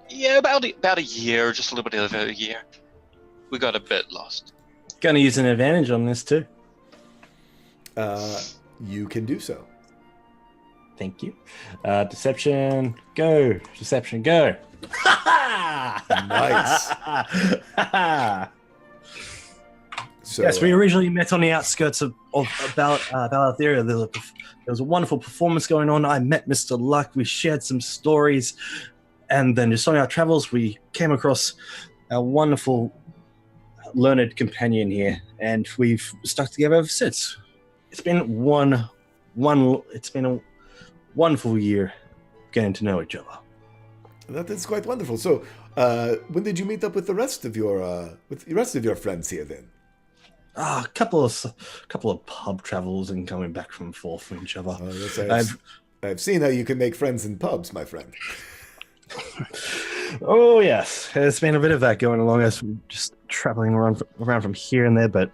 Speaker 4: about a year, just a little bit over a year. We got a bit lost.
Speaker 3: Gonna use an advantage on this too.
Speaker 1: You can do so.
Speaker 3: Thank you. Deception, go. Deception, go.
Speaker 1: Nice. So,
Speaker 3: yes, we originally met on the outskirts of Balatheria. There was a wonderful performance going on. I met Mr. Luck. We shared some stories. And then just on our travels, we came across a wonderful learned companion here. And we've stuck together ever since. It's been it's been a wonderful year getting to know each other.
Speaker 1: That is quite wonderful. So, when did you meet up with the rest of your friends here then?
Speaker 3: A couple of pub travels and coming back and forth from each other.
Speaker 1: Yes, I've seen how you can make friends in pubs, my friend.
Speaker 3: Oh yes, there's been a bit of that going along as we're just traveling around from here and there, but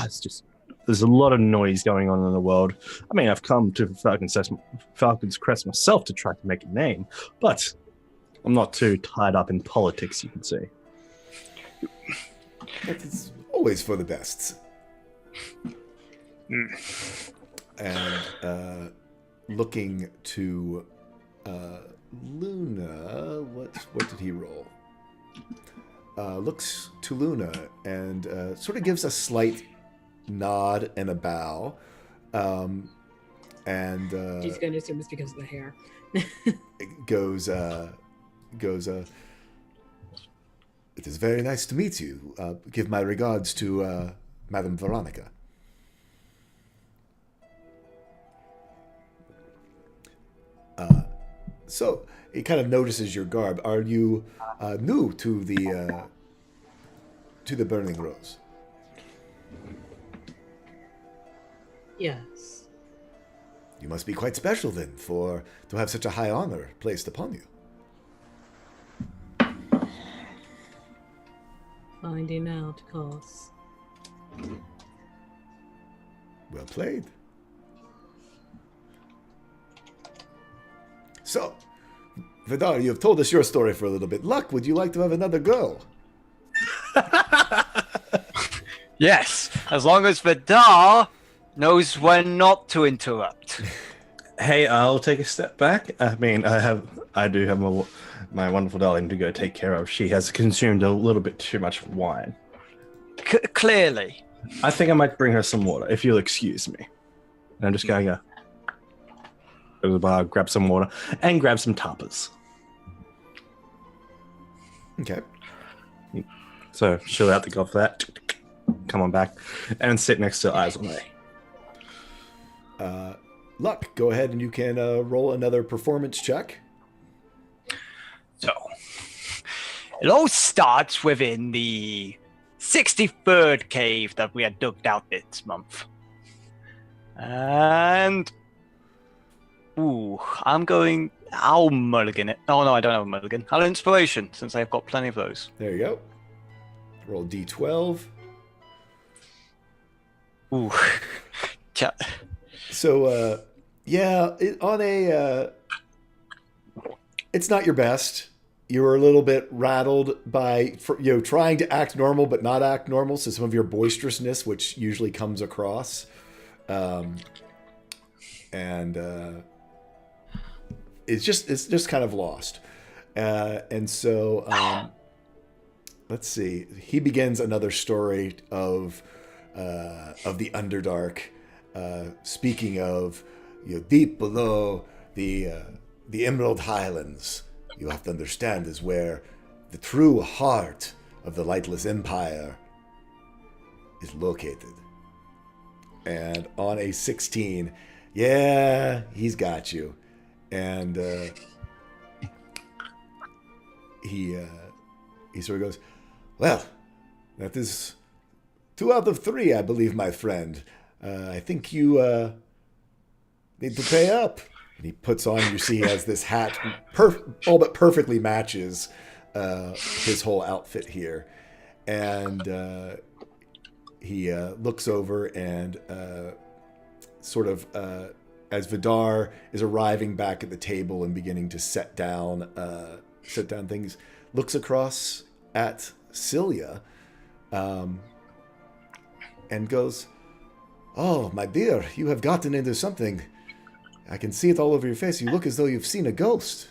Speaker 3: it's just there's a lot of noise going on in the world. I mean, I've come to Falcon's Crest myself to try to make a name, but I'm not too tied up in politics, you can say.
Speaker 1: That is always for the best. And looking to Luna, what did he roll? Looks to Luna and sort of gives a slight nod and a bow. And
Speaker 5: She's going to assume it's because of the hair.
Speaker 1: goes, it is very nice to meet you. Give my regards to Madame Veronica. So he kind of notices your garb. Are you new to the Burning Rose?
Speaker 5: Yes.
Speaker 1: You must be quite special then, to have such a high honor placed upon you.
Speaker 5: Finding out, course.
Speaker 1: Well played. So, Vidar, you have told us your story for a little bit. Luck, would you like to have another go?
Speaker 6: Yes, as long as Vidar knows when not to interrupt.
Speaker 3: Hey, I'll take a step back. I mean, I do have my wonderful darling to go take care of. She has consumed a little bit too much wine.
Speaker 6: Clearly.
Speaker 3: I think I might bring her some water, if you'll excuse me. And I'm just going to go to the bar, grab some water, and grab some tapas.
Speaker 1: Okay.
Speaker 3: So she'll have to go for that. Come on back. And sit next to Eyes on Me.
Speaker 1: Luck, go ahead and you can roll another performance check.
Speaker 6: So, it all starts within the 63rd cave that we had dug out this month. And... I'll mulligan it. Oh no, I don't have a mulligan. I'll inspiration, since I've got plenty of those.
Speaker 1: There you go. Roll D12.
Speaker 6: Ooh.
Speaker 1: So, it's not your best. You were a little bit rattled by, trying to act normal but not act normal. So some of your boisterousness, which usually comes across, it's just kind of lost. And so, let's see. He begins another story of the Underdark. Speaking of, deep below the Emerald Highlands, you have to understand, is where the true heart of the Lightless Empire is located. And on a 16, yeah, he's got you. And he sort of goes, well, that is 2 out of 3, I believe, my friend. I think you need to pay up. And he puts on, you see he has this hat, all but perfectly matches his whole outfit here. And he looks over and sort of, as Vidar is arriving back at the table and beginning to set down things, looks across at Cilia and goes, "Oh, my dear, you have gotten into something. I can see it all over your face. You look as though you've seen a ghost."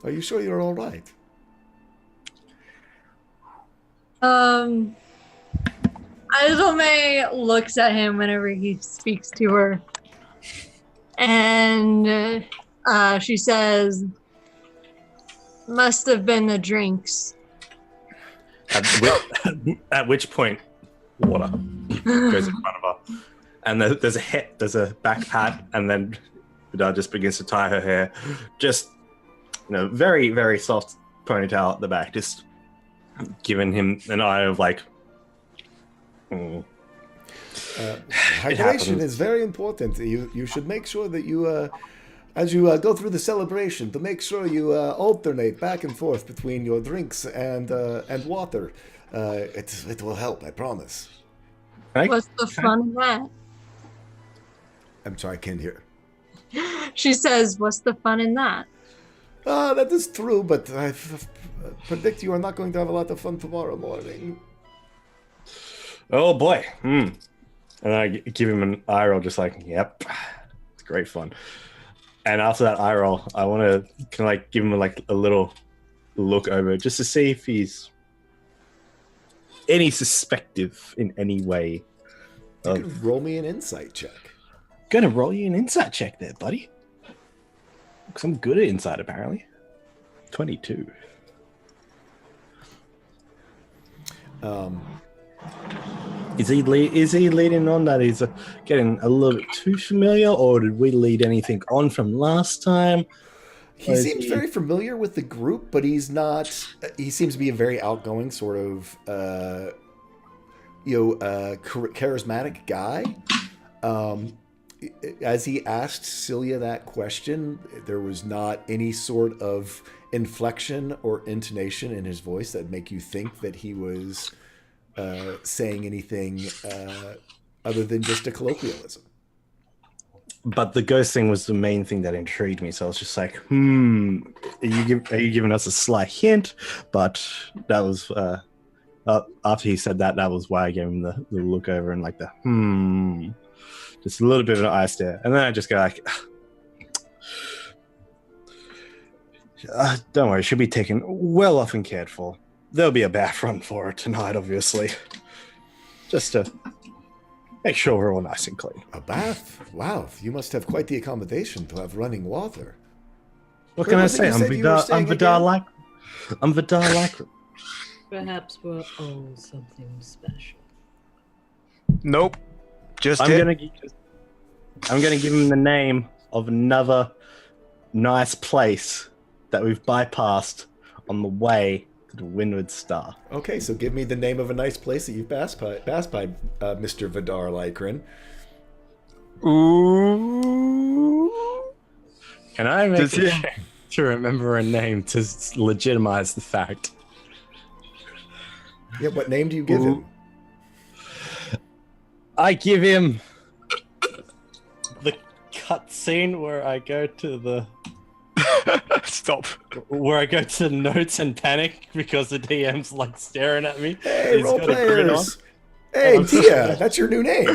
Speaker 1: Are you sure you're all right?
Speaker 7: Isolme looks at him whenever he speaks to her. And she says, "Must have been the drinks."
Speaker 3: At which point, water goes in front of her, and there's a back pat, and then Vidar just begins to tie her hair, just very very soft ponytail at the back, just giving him an eye of like.
Speaker 1: Hydration is very important. You should make sure that you, as you go through the celebration, to make sure you alternate back and forth between your drinks and water. It will help, I promise.
Speaker 7: What's the fun in that?
Speaker 1: I'm sorry, I can't hear.
Speaker 7: She says, "What's the fun in that?"
Speaker 1: That is true, but I predict you are not going to have a lot of fun tomorrow morning.
Speaker 3: Oh boy. And I give him an eye roll, just like, yep, it's great fun. And after that eye roll, I want to give him a little look over just to see if he's any suspective in any way.
Speaker 1: You can roll me an insight check.
Speaker 3: Gonna roll you an insight check there, buddy. Because I'm good at insight, apparently. 22. Is he leading on that he's getting a little bit too familiar, or did we lead anything on from last time?
Speaker 1: He seems very familiar with the group, but he's not. He seems to be a very outgoing sort of, charismatic guy. As he asked Cilia that question, there was not any sort of inflection or intonation in his voice that make you think that he was saying anything other than just a colloquialism.
Speaker 3: But the ghost thing was the main thing that intrigued me, so I was just like, are you giving us a slight hint? But that was after he said that was why I gave him the look over and like the just a little bit of an eye stare, and then I just go like, don't worry, she'll be taken well off and cared for. There'll be a bath run for her tonight, obviously, just to make sure we're all nice and clean.
Speaker 1: A bath? Wow, you must have quite the accommodation to have running water.
Speaker 3: What can I say? I'm Vidar Lycra.
Speaker 5: Perhaps we're all something special.
Speaker 6: Nope. Just
Speaker 3: I'm gonna give him the name of another nice place that we've bypassed on the way to the Windward Star.
Speaker 1: Okay, so give me the name of a nice place that you've passed by Mr. Vidar Lycran.
Speaker 6: Ooh.
Speaker 3: Can I make a check to remember a name to legitimize the fact?
Speaker 1: Yeah, what name do you give him?
Speaker 3: I give him the cutscene where I go to the
Speaker 6: Stop.
Speaker 3: Where I go to notes and panic because the DM's like staring at me.
Speaker 1: Hey, role players! Hey, Tia, that's your new name.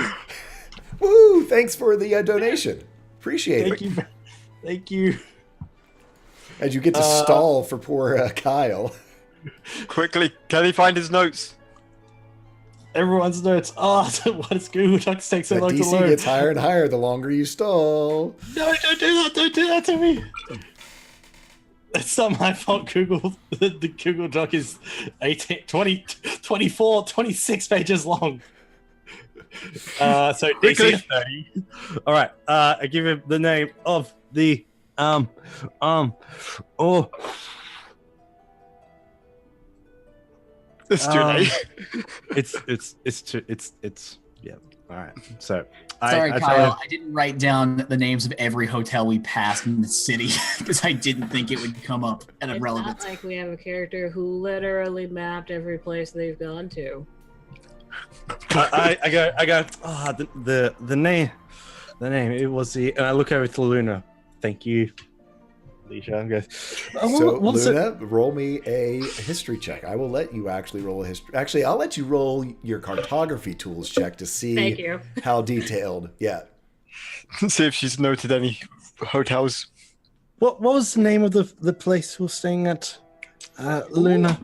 Speaker 1: Woo! Thanks for the donation. Appreciate it.
Speaker 3: Thank you.
Speaker 1: As you get to stall for poor Kyle.
Speaker 6: Quickly, can he find his notes?
Speaker 3: Everyone's notes. Oh, what does Google Docs take so
Speaker 1: That
Speaker 3: long to
Speaker 1: DC
Speaker 3: load?
Speaker 1: gets higher and higher the longer you stall.
Speaker 3: No, don't do that. Don't do that to me. It's not my fault. The Google Doc is 18, 20, 24, 26 pages long. So DC is 30. All right. I give him the name of the
Speaker 6: It's too late.
Speaker 3: It's yeah. All right. So
Speaker 2: Sorry,
Speaker 3: I
Speaker 2: Kyle. I didn't write down the names of every hotel we passed in the city because I didn't think it would come up at a
Speaker 5: It's
Speaker 2: relevant.
Speaker 5: not like we have a character who literally mapped every place they've gone to.
Speaker 3: I go. Ah, the name. It was the. And I look over to Luna. Thank you, Alicia. I go.
Speaker 1: So,
Speaker 3: What's
Speaker 1: Luna, roll me a history check. I will let you actually roll a history. Actually, I'll let you roll your cartography tools check to see
Speaker 5: Thank you.
Speaker 1: how detailed. Yeah.
Speaker 6: See if she's noted any hotels.
Speaker 3: What was the name of the place we're staying at, Luna?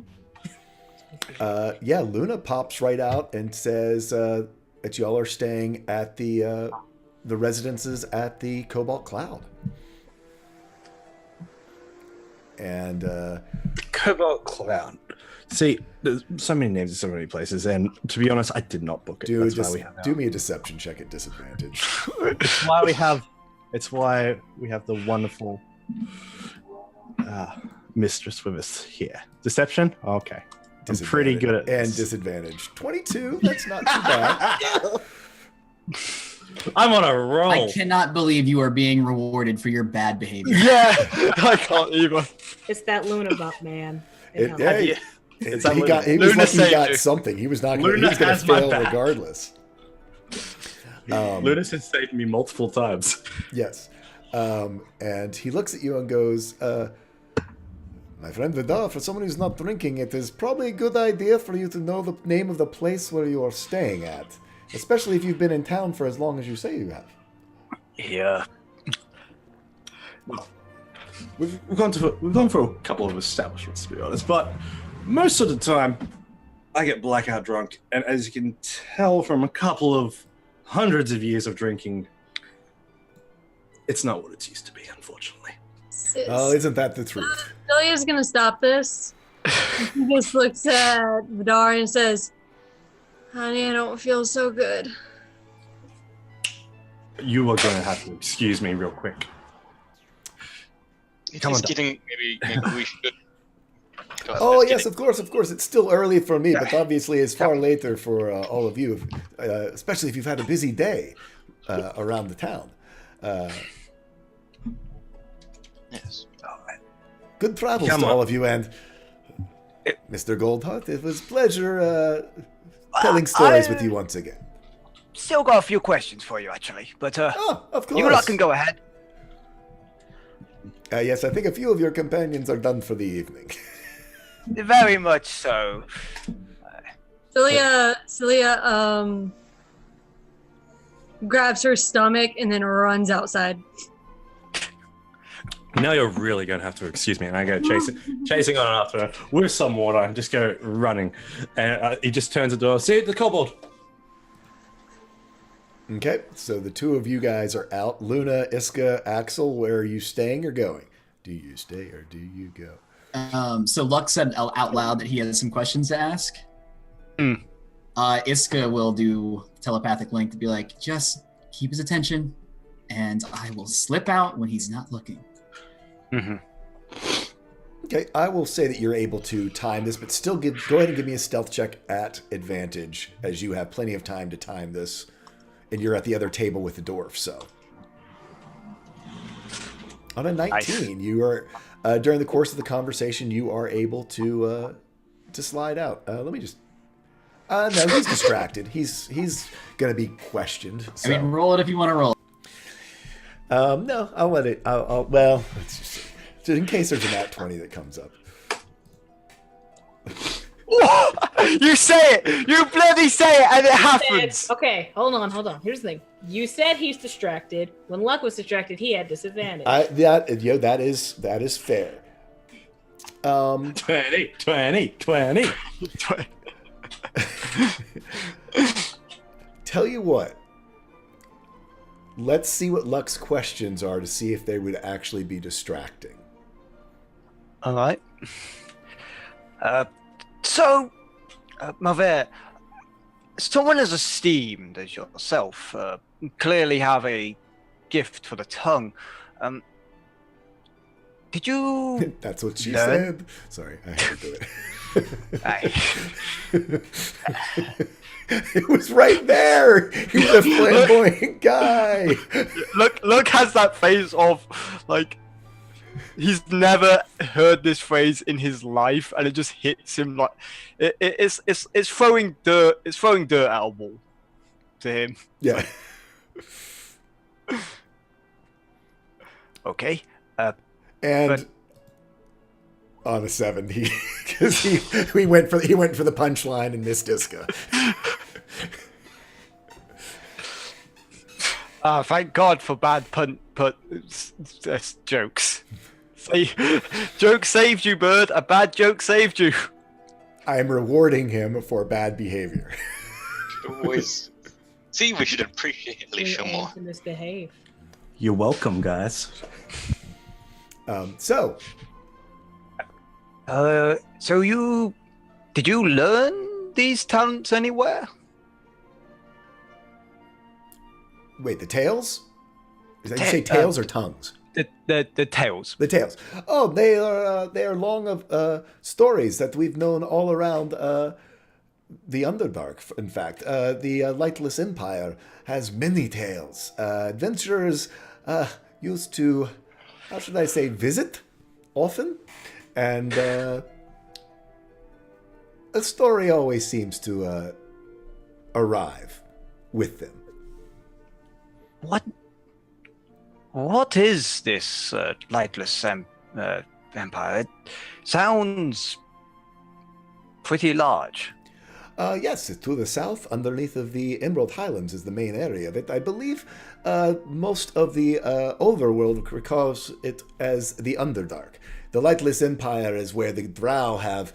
Speaker 1: Yeah, Luna pops right out and says that y'all are staying at the residences at the Cobalt Cloud. And
Speaker 3: Cobalt Cloud. See, there's so many names in so many places, and to be honest, I did not book it.
Speaker 1: do
Speaker 3: That's
Speaker 1: me a deception check at disadvantage.
Speaker 3: It's why we have. It's why we have the wonderful mistress with us here. Deception. Okay. I'm pretty good at
Speaker 1: and
Speaker 3: this.
Speaker 1: disadvantage. 22. That's not too bad.
Speaker 3: I'm on a roll.
Speaker 2: I cannot believe you are being rewarded for your bad behavior.
Speaker 6: Yeah, I can't either.
Speaker 5: It's that Luna buff, man.
Speaker 1: It, hey,
Speaker 3: It's
Speaker 1: he
Speaker 3: that
Speaker 1: got. He
Speaker 3: Luna.
Speaker 1: was
Speaker 6: Luna
Speaker 1: lucky he
Speaker 6: saved
Speaker 1: got
Speaker 6: you.
Speaker 1: something. He was not. He
Speaker 3: Luna
Speaker 1: was going to
Speaker 3: has my
Speaker 1: fail
Speaker 3: back.
Speaker 1: regardless.
Speaker 3: Luna has saved me multiple times.
Speaker 1: Yes. And he looks at you and goes, my friend Vidal, for someone who's not drinking, it is probably a good idea for you to know the name of the place where you are staying at, especially if you've been in town for as long as you say you have.
Speaker 6: Yeah.
Speaker 3: We've gone for a couple of establishments, to be honest, but most of the time I get blackout drunk, and as you can tell from a couple of hundreds of years of drinking, it's not what it used to be, unfortunately.
Speaker 1: Oh, isn't that the truth?
Speaker 7: Celia's gonna stop this. He just looks at Vidar and says, "Honey, I don't feel so good."
Speaker 3: You are going to have to excuse me real quick.
Speaker 4: It
Speaker 3: Come
Speaker 4: is
Speaker 3: on,
Speaker 4: getting maybe we should. God,
Speaker 1: Oh,
Speaker 4: it's
Speaker 1: yes,
Speaker 4: getting-
Speaker 1: of course. It's still early for me, but obviously it's far later for all of you, especially if you've had a busy day around the town.
Speaker 4: Yes.
Speaker 1: Good travels
Speaker 3: Come
Speaker 1: to
Speaker 3: on.
Speaker 1: all of you, and Mr. Goldheart, it was a pleasure telling stories with you once again.
Speaker 6: Still got a few questions for you, actually, but
Speaker 1: Oh, of course.
Speaker 6: you lot can go ahead.
Speaker 1: Yes, I think a few of your companions are done for the evening.
Speaker 6: Very much so.
Speaker 7: Celia grabs her stomach and then runs outside.
Speaker 3: Now you're really going to have to excuse me, and I go chasing on after her with some water and just go running. And he just turns the door. See the kobold.
Speaker 1: Okay, so the two of you guys are out. Luna, Iska, Axel, where are you staying or going? Do you stay or do you go?
Speaker 2: So Lux said out loud that he has some questions to ask.
Speaker 6: Mm.
Speaker 2: Iska will do telepathic link to be like, just keep his attention, and I will slip out when he's not looking.
Speaker 6: Mm-hmm.
Speaker 1: Okay, I will say that you're able to time this, but still go ahead and give me a stealth check at advantage, as you have plenty of time to time this, and you're at the other table with the dwarf. So, on a 19,
Speaker 6: Nice.
Speaker 1: you are during the course of the conversation, you are able to slide out. Let me just. No, he's distracted. He's gonna be questioned. So.
Speaker 2: I mean, roll it if you want to roll.
Speaker 1: No, I'll let it. Well, let's just see. So in case there's a nat 20 that comes up.
Speaker 6: You say it! You bloody say it, and it happens!
Speaker 5: Okay, hold on. Here's the thing. You said he's distracted. When Luck was distracted, he had disadvantage.
Speaker 1: That is fair.
Speaker 3: 20.
Speaker 1: Tell you what. Let's see what Luck's questions are to see if they would actually be distracting.
Speaker 6: All right. So, Mavir, someone as esteemed as yourself clearly have a gift for the tongue. Did you?
Speaker 1: That's what she
Speaker 6: Learn?
Speaker 1: said. Sorry, I had to do it. It was right there. He was a flamboyant guy.
Speaker 6: Look has that face of like he's never heard this phrase in his life, and it just hits him like it's throwing dirt. It's throwing dirt at a wall to him.
Speaker 1: Yeah.
Speaker 6: Okay.
Speaker 1: And
Speaker 6: But-
Speaker 1: on a 7, he went for the punchline and missed Iska.
Speaker 6: Thank God for bad jokes. Joke saved you, bird. A bad joke saved you.
Speaker 1: I am rewarding him for bad behavior.
Speaker 4: Always. See, we should appreciate Alicia more.
Speaker 5: To misbehave.
Speaker 3: You're welcome, guys.
Speaker 1: So
Speaker 6: So did you learn these talents anywhere?
Speaker 1: wait, the tails? Did you say tails or tongues?
Speaker 6: The tails.
Speaker 1: The tales. Oh, they are long of stories that we've known all around the Underdark. In fact, the Lightless Empire has many tales. Adventurers used to, how should I say, visit often, and a story always seems to arrive with them.
Speaker 6: What is this lightless empire? It sounds pretty large.
Speaker 1: Yes, to the south, underneath of the Emerald Highlands is the main area of it. I believe most of the overworld recalls it as the Underdark. The Lightless Empire is where the Drow have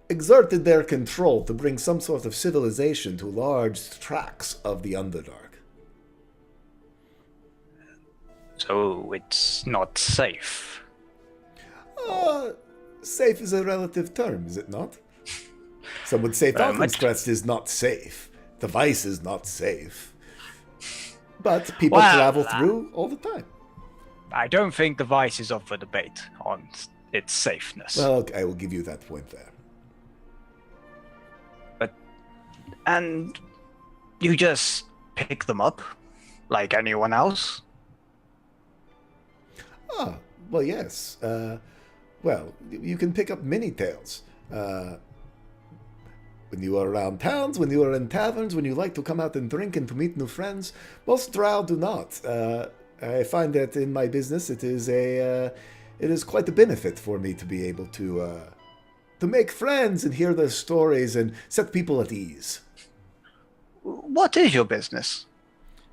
Speaker 1: exerted their control to bring some sort of civilization to large tracts of the Underdark.
Speaker 6: So it's not safe.
Speaker 1: Safe is a relative term, is it not? Some would say Falcon's Crest is not safe. The Vice is not safe. But people travel through all the time.
Speaker 6: I don't think the Vice is up for debate on its safeness.
Speaker 1: Well, okay, I will give you that point there.
Speaker 6: And you just pick them up like anyone else?
Speaker 1: Ah, well, yes. Well, you can pick up many tales. When you are around towns, when you are in taverns, when you like to come out and drink and to meet new friends. Most drow do not. I find that in my business, it is quite a benefit for me to be able to make friends and hear their stories and set people at ease.
Speaker 6: What is your business?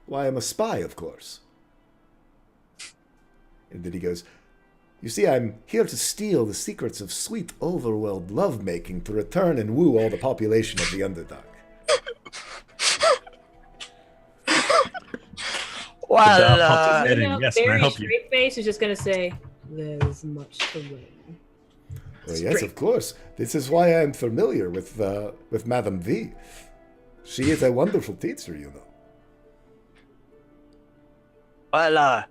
Speaker 1: Why, I'm a spy, of course. And then he goes, you see, I'm here to steal the secrets of sweet overworld lovemaking to return and woo all the population of the Underdark.
Speaker 6: Well,
Speaker 3: Yes, can I
Speaker 5: very
Speaker 3: help you?
Speaker 5: straight face is just gonna say, "There's much to learn."
Speaker 1: Well, yes, of course. This is why I'm familiar with Madame V. She is a wonderful teacher, you know.
Speaker 6: well,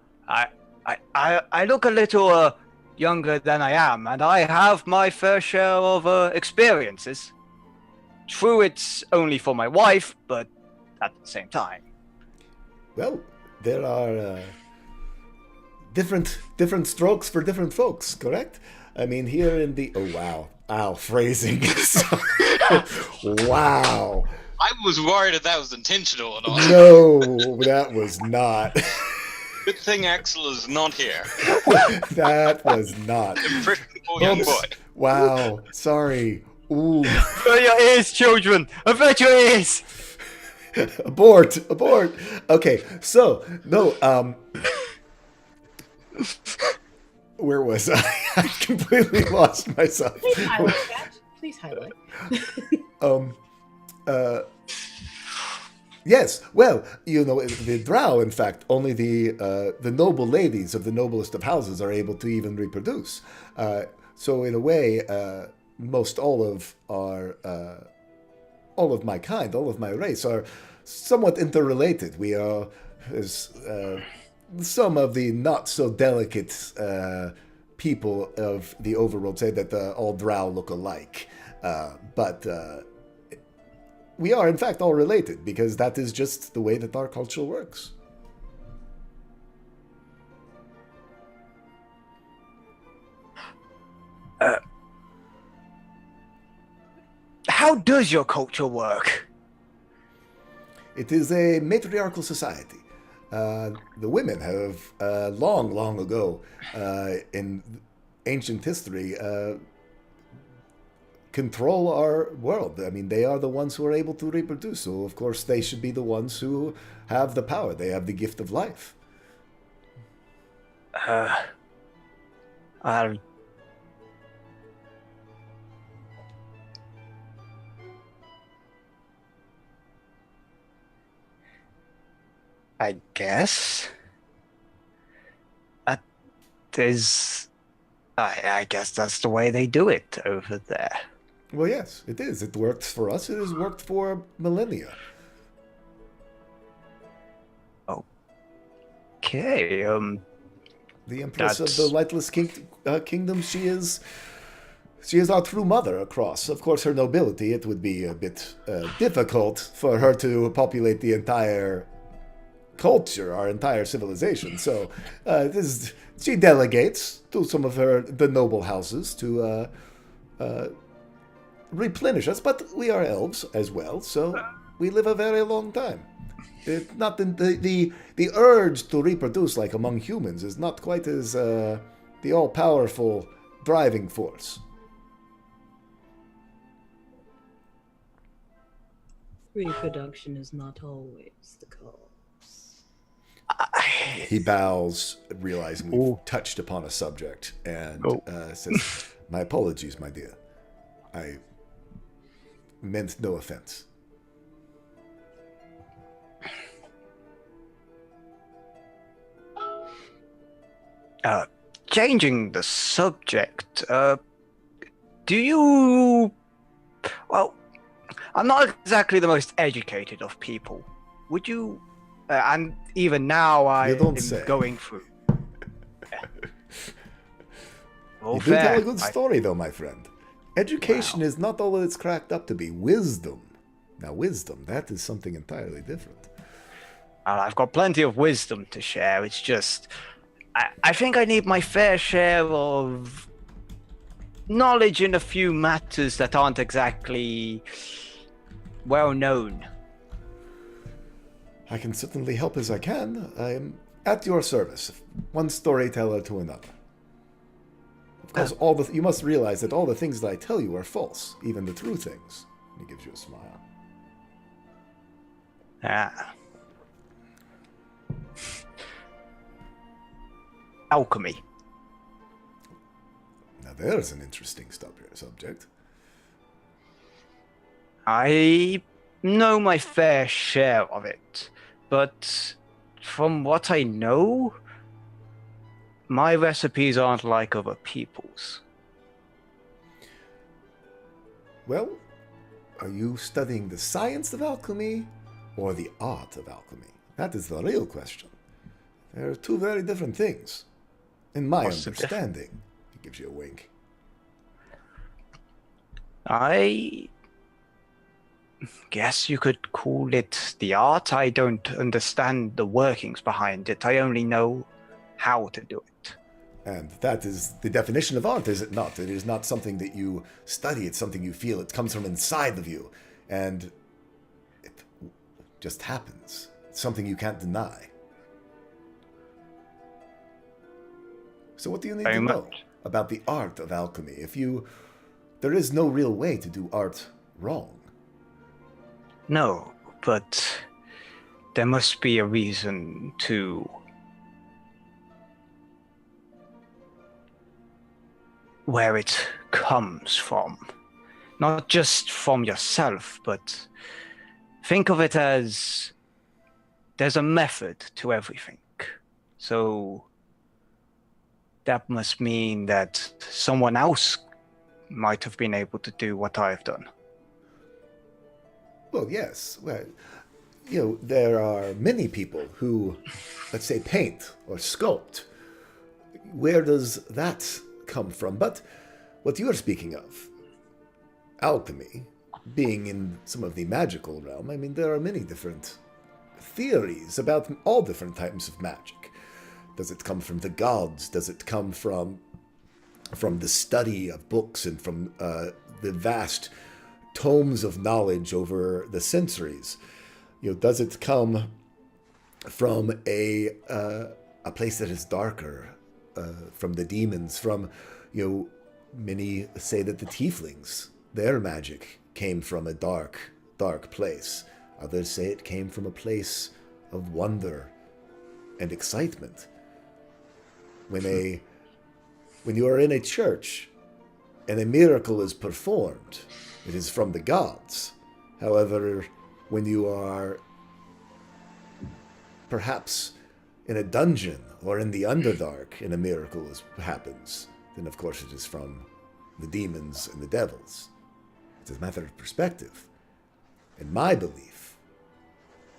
Speaker 6: I look a little younger than I am, and I have my fair share of experiences. True, it's only for my wife, but at the same time.
Speaker 1: Well, there are different strokes for different folks, correct? I mean, here in the phrasing. Wow.
Speaker 4: I was worried if that was intentional or not.
Speaker 1: No, that was not.
Speaker 4: Good thing Axel is not here.
Speaker 1: That was not.
Speaker 4: Impressionable young
Speaker 1: Oops.
Speaker 4: boy.
Speaker 1: Wow. Sorry. Ooh.
Speaker 6: Avert your ears, children! Avert your ears!
Speaker 1: Abort. Okay, so no. Where was I? I completely lost myself.
Speaker 5: Please highlight that. Please highlight.
Speaker 1: Yes, well, you know, the drow, in fact, only the noble ladies of the noblest of houses are able to even reproduce. So in a way, most all of my kind, all of my race, are somewhat interrelated. We are some of the not so delicate people of the overworld say that all drow look alike. But we are, in fact, all related, because that is just the way that our culture works.
Speaker 6: How does your culture work?
Speaker 1: It is a matriarchal society. The women have long, long ago, in ancient history, control our world. I mean, they are the ones who are able to reproduce. So, of course, they should be the ones who have the power. They have the gift of life.
Speaker 6: I'll... I guess. That is... I guess that's the way they do it over there.
Speaker 1: Well, yes, it is. It works for us. It has worked for millennia.
Speaker 6: Okay,
Speaker 1: The Empress
Speaker 6: That's-
Speaker 1: of the Lightless Kingdom, she is our true mother across. Of course, her nobility, it would be a bit difficult for her to populate the entire culture, our entire civilization. So she delegates to some of the noble houses to replenish us. But we are elves as well, so we live a very long time. Not the urge to reproduce like among humans is not quite as the all-powerful driving force.
Speaker 5: Reproduction is not always the cause.
Speaker 1: He bows, realizing we've
Speaker 6: Ooh.
Speaker 1: touched upon a subject, and
Speaker 6: Oh.
Speaker 1: says, "My apologies, my dear. I meant no offense."
Speaker 6: Changing the subject, do you... Well, I'm not exactly the most educated of people. Would you... and even now I
Speaker 1: You don't
Speaker 6: am
Speaker 1: say.
Speaker 6: going through... Oh,
Speaker 1: You do tell
Speaker 6: fair.
Speaker 1: a good story, though, my friend. Education is not all that it's cracked up to be. Wisdom. Now, wisdom, that is something entirely different.
Speaker 6: I've got plenty of wisdom to share. It's just... I think I need my fair share of knowledge in a few matters that aren't exactly well known.
Speaker 1: I can certainly help as I can. I am at your service, one storyteller to another. Of course, you must realize that all the things that I tell you are false, even the true things. He gives you a smile.
Speaker 6: Ah. Alchemy.
Speaker 1: Now there's an interesting subject.
Speaker 6: I know my fair share of it, but from what I know, my recipes aren't like other people's.
Speaker 1: Well, are you studying the science of alchemy or the art of alchemy? That is the real question. There are two very different things, in my
Speaker 6: What's the
Speaker 1: understanding. He gives you a wink.
Speaker 6: I guess you could call it the art. I don't understand the workings behind it. I only know how to do it.
Speaker 1: And that is the definition of art, is it not? It is not something that you study, it's something you feel. It comes from inside of you. And it just happens. It's something you can't deny. So what do you need
Speaker 6: Very
Speaker 1: to know
Speaker 6: much.
Speaker 1: about the art of alchemy? There is no real way to do art wrong.
Speaker 6: No, but there must be a reason to where it comes from. Not just from yourself, but think of it as there's a method to everything. So that must mean that someone else might have been able to do what I've done.
Speaker 1: Well, yes. Well, there are many people who, let's say, paint or sculpt. Where does that come from. But what you are speaking of, alchemy, being in some of the magical realm, I mean, there are many different theories about all different types of magic. Does it come from the gods? Does it come from the study of books and from the vast tomes of knowledge over the centuries? Does it come from a place that is darker, from the demons, from, many say that the tieflings, their magic came from a dark, dark place. Others say it came from a place of wonder and excitement. When you are in a church and a miracle is performed, it is from the gods. However, when you are perhaps in a dungeon or in the Underdark and a miracle happens, then of course it is from the demons and the devils. It's a matter of perspective. In my belief,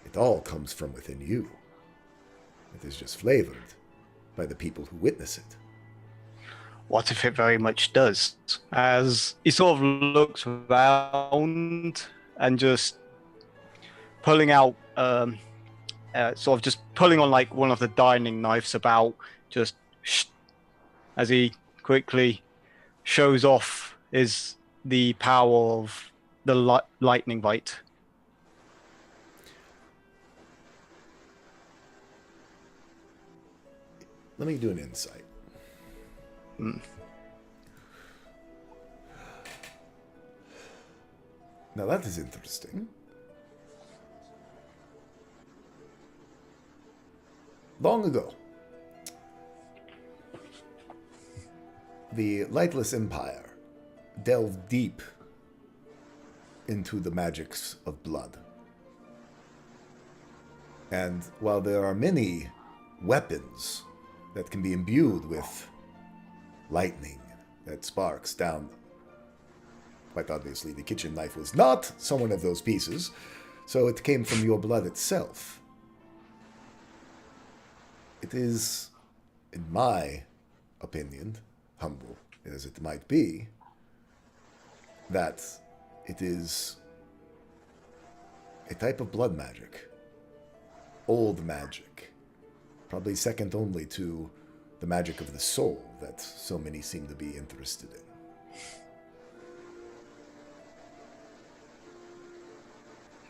Speaker 1: it all comes from within you. It is just flavored by the people who witness it.
Speaker 6: What if it very much does? As he sort of looks around and just pulling out, sort of just pulling on like one of the dining knives about, just as he quickly shows off the power of the lightning bite.
Speaker 1: Let me do an insight. Now that is interesting. Long ago, the Lightless Empire delved deep into the magics of blood. And while there are many weapons that can be imbued with lightning that sparks down, quite obviously the kitchen knife was not one of those pieces, so it came from your blood itself. It is, in my opinion, humble as it might be, that it is a type of blood magic. Old magic. Probably second only to the magic of the soul that so many seem to be interested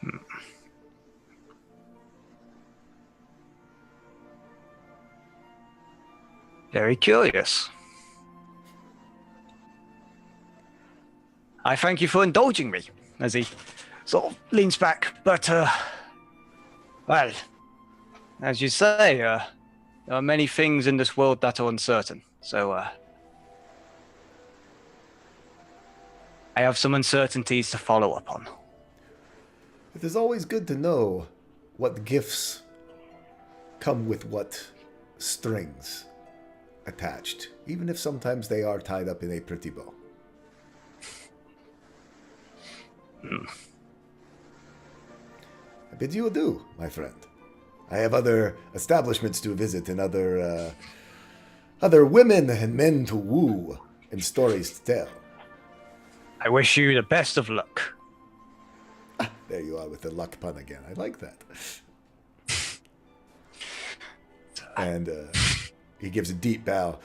Speaker 1: in.
Speaker 6: Very curious. I thank you for indulging me, as he sort of leans back. But, well, as you say, there are many things in this world that are uncertain. So, I have some uncertainties to follow up on.
Speaker 1: It is always good to know what gifts come with what strings attached, even if sometimes they are tied up in a pretty bow. I bid you adieu, my friend. I have other establishments to visit and other women and men to woo and stories to tell.
Speaker 6: I wish you the best of luck.
Speaker 1: There you are with the luck pun again. I like that. And he gives a deep bow.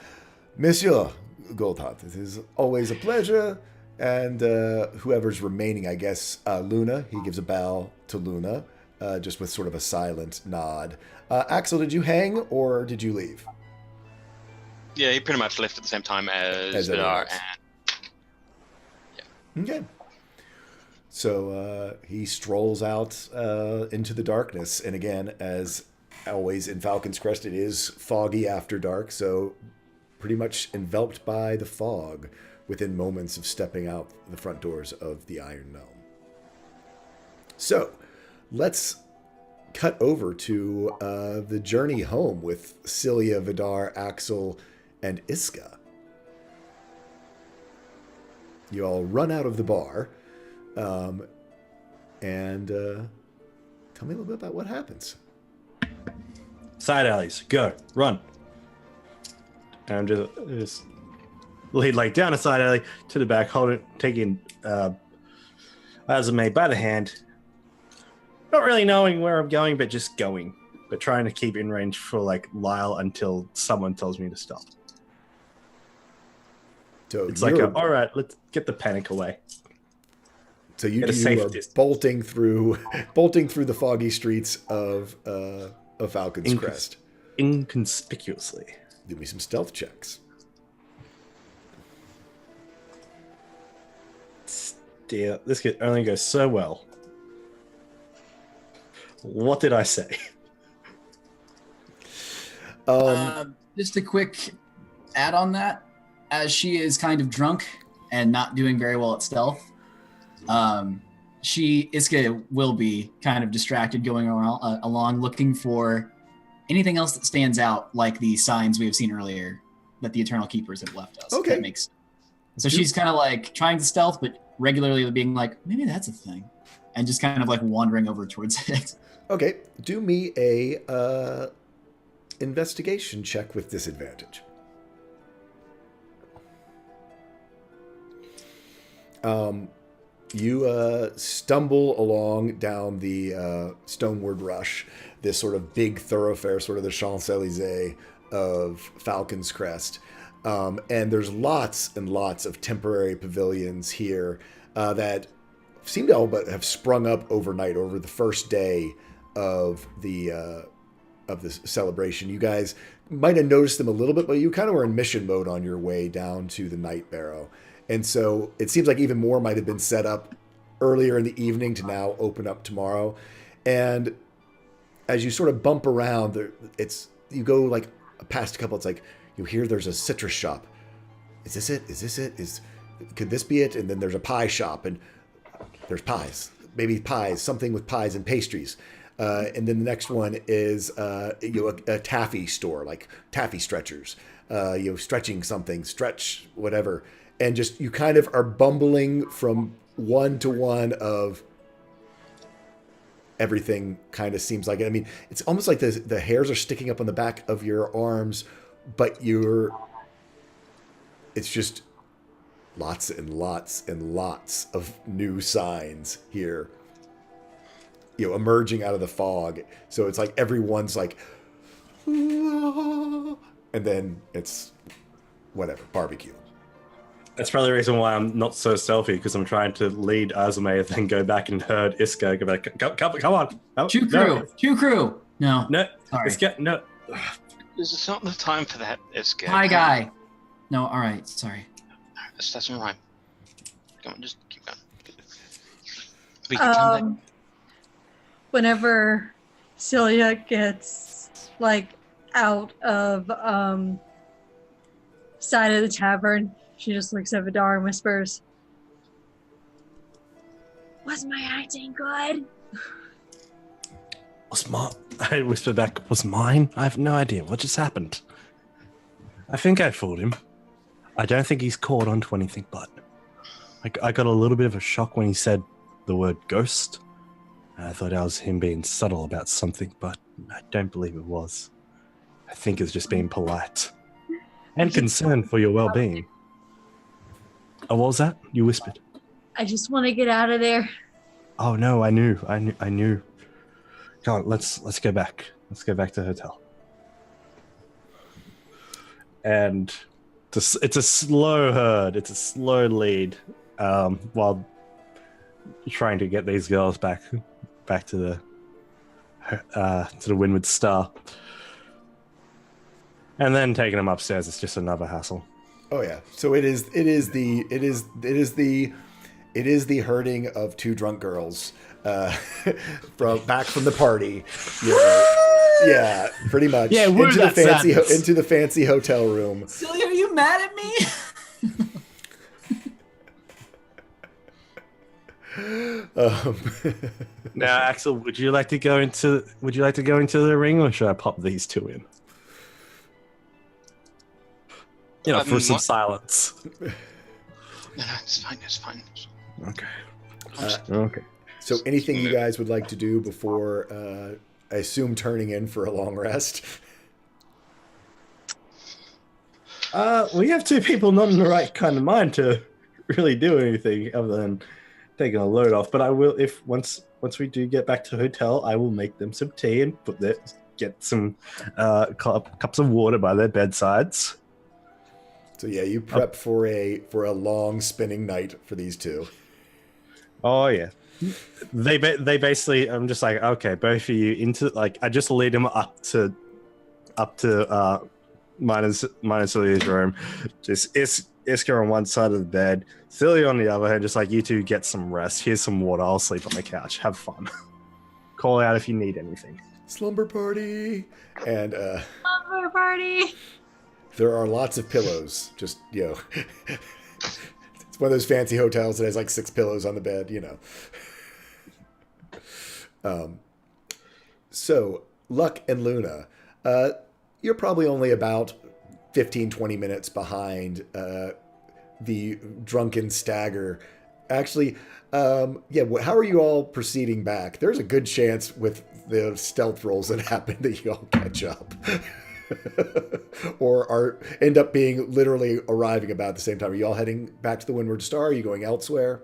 Speaker 1: Monsieur Goldheart, it is always a pleasure. And whoever's remaining, I guess, Luna, he gives a bow to Luna, just with sort of a silent nod. Axel, did you hang or did you leave?
Speaker 4: Yeah, he pretty much left at the same time as Vidar.
Speaker 1: Okay. So he strolls out into the darkness. And again, as always in Falcon's Crest, it is foggy after dark. So pretty much enveloped by the fog within moments of stepping out the front doors of the Iron Gnome. So let's cut over to the journey home with Cilia, Vidar, Axel, and Iska. You all run out of the bar, and tell me a little bit about what happens.
Speaker 3: Side alleys, go, run. And I'm just lead like down a side alley to the back, taking Azame by the hand. Not really knowing where I'm going, but just going. But trying to keep in range for like Lyle until someone tells me to stop.
Speaker 1: So
Speaker 3: It's like, all right, let's get the panic away.
Speaker 1: So you
Speaker 3: At a
Speaker 1: two
Speaker 3: safe
Speaker 1: are
Speaker 3: distance.
Speaker 1: bolting through the foggy streets of Falcon's Crest.
Speaker 3: Inconspicuously.
Speaker 1: Give me some stealth checks.
Speaker 3: Dear, this could only go so well. What did I say?
Speaker 2: Just a quick add on that. As she is kind of drunk and not doing very well at stealth, Iska will be kind of distracted going along looking for anything else that stands out, like the signs we have seen earlier that the Eternal Keepers have left us.
Speaker 1: Okay.
Speaker 2: That makes so she's kind of like trying to stealth, but regularly being like, maybe that's a thing, and just kind of like wandering over towards it.
Speaker 1: Okay, do me a investigation check with disadvantage. You stumble along down the Stoneward Rush, this sort of big thoroughfare, sort of the Champs-Élysées of Falcon's Crest. And there's lots and lots of temporary pavilions here that seem to all but have sprung up overnight, over the first day of the celebration. You guys might have noticed them a little bit, but you kind of were in mission mode on your way down to the Night Barrow. And so it seems like even more might have been set up earlier in the evening to now open up tomorrow. And as you sort of bump around, you go like past a couple, it's like you hear there's a citrus shop. Is this it? Is this it? Could this be it? And then there's a pie shop, and there's pies, maybe pies, something with pies and pastries. And then the next one is a taffy store, like taffy stretchers, stretching something, stretch whatever. And just you kind of are bumbling from one to one of everything. Kind of seems like it. I mean, it's almost like the hairs are sticking up on the back of your arms, but it's just lots and lots and lots of new signs here, emerging out of the fog. So it's like everyone's like, and then it's whatever, barbecue.
Speaker 3: That's probably the reason why I'm not so stealthy, because I'm trying to lead Azame and then go back and herd Iska. Go back. Come on. Oh,
Speaker 2: Two crew. No. Sorry.
Speaker 3: Iska, no.
Speaker 4: This is not the time for that, Iska.
Speaker 2: Hi, guy. No, all right. Sorry.
Speaker 4: That's all right. Come on, just keep going. We can come back.
Speaker 7: Whenever Celia gets like out of side of the tavern, she just looks at Vidar and whispers, "Was my acting good?"
Speaker 3: I whispered back, was mine? I have no idea. What just happened? I think I fooled him. I don't think he's caught on to anything, but I got a little bit of a shock when he said the word ghost. I thought that was him being subtle about something, but I don't believe it was. I think it's just being polite and concerned for your well-being. Oh, what was that? You whispered.
Speaker 7: I just want to get out of there.
Speaker 3: Oh no, I knew. Come on, let's go back. Let's go back to the hotel. And it's a slow herd. It's a slow lead, while trying to get these girls back to the Windward Star, and then taking them upstairs. It's just another hassle.
Speaker 1: Oh yeah. So it is the herding of two drunk girls from the party. Yeah, pretty much.
Speaker 2: Yeah,
Speaker 1: into the fancy hotel room.
Speaker 2: Celia, are you mad at me?
Speaker 3: Now, Axel, would you like to go into the ring, or should I pop these two in? For some silence.
Speaker 4: No, it's fine. It's fine.
Speaker 3: Okay. Okay.
Speaker 1: So anything you guys would like to do before, I assume, turning in for a long rest?
Speaker 3: We have two people not in the right kind of mind to really do anything other than taking a load off. But I will, if once we do get back to the hotel, I will make them some tea and get some cups of water by their bedsides.
Speaker 1: So yeah, you prep for a long spinning night for these two.
Speaker 3: Oh yeah, they basically. I'm just like, okay, both of you into like. I just lead them up to minus Celia's room. Just Iska on one side of the bed, Celia on the other, and just like, you two get some rest. Here's some water. I'll sleep on the couch. Have fun. Call out if you need anything.
Speaker 1: Slumber party, and
Speaker 7: Slumber party.
Speaker 1: there are lots of pillows. Just it's one of those fancy hotels that has like 6 pillows on the bed. So Luck and Luna, you're probably only about 15-20 minutes behind the drunken stagger. Actually, how are you all proceeding back? There's a good chance with the stealth rolls that happen that you all catch up. Or end up being literally arriving about at the same time. Are you all heading back to the Windward Star? Are you going elsewhere?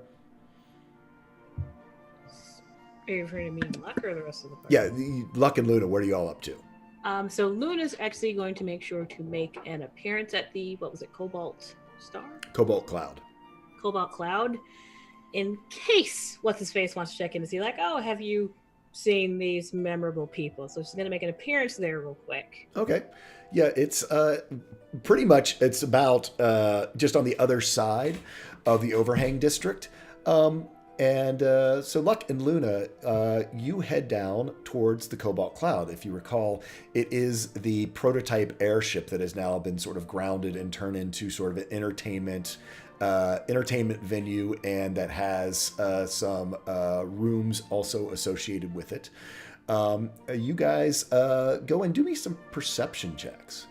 Speaker 5: Are you referring to me and Luck or the rest of the party?
Speaker 1: Yeah, Luck and Luna, what are you all up to?
Speaker 5: So Luna's actually going to make sure to make an appearance at the, Cobalt Star?
Speaker 1: Cobalt Cloud.
Speaker 5: Cobalt Cloud, in case What's-His-Face wants to check in to see, like, oh, have you seen these memorable people? So she's going to make an appearance there real quick.
Speaker 1: Okay. Yeah, it's pretty much, it's about just on the other side of the overhang district. So Luck and Luna, you head down towards the Cobalt Cloud. If you recall, it is the prototype airship that has now been sort of grounded and turned into sort of an entertainment venue, and that has some rooms also associated with it. You guys go and do me some perception checks.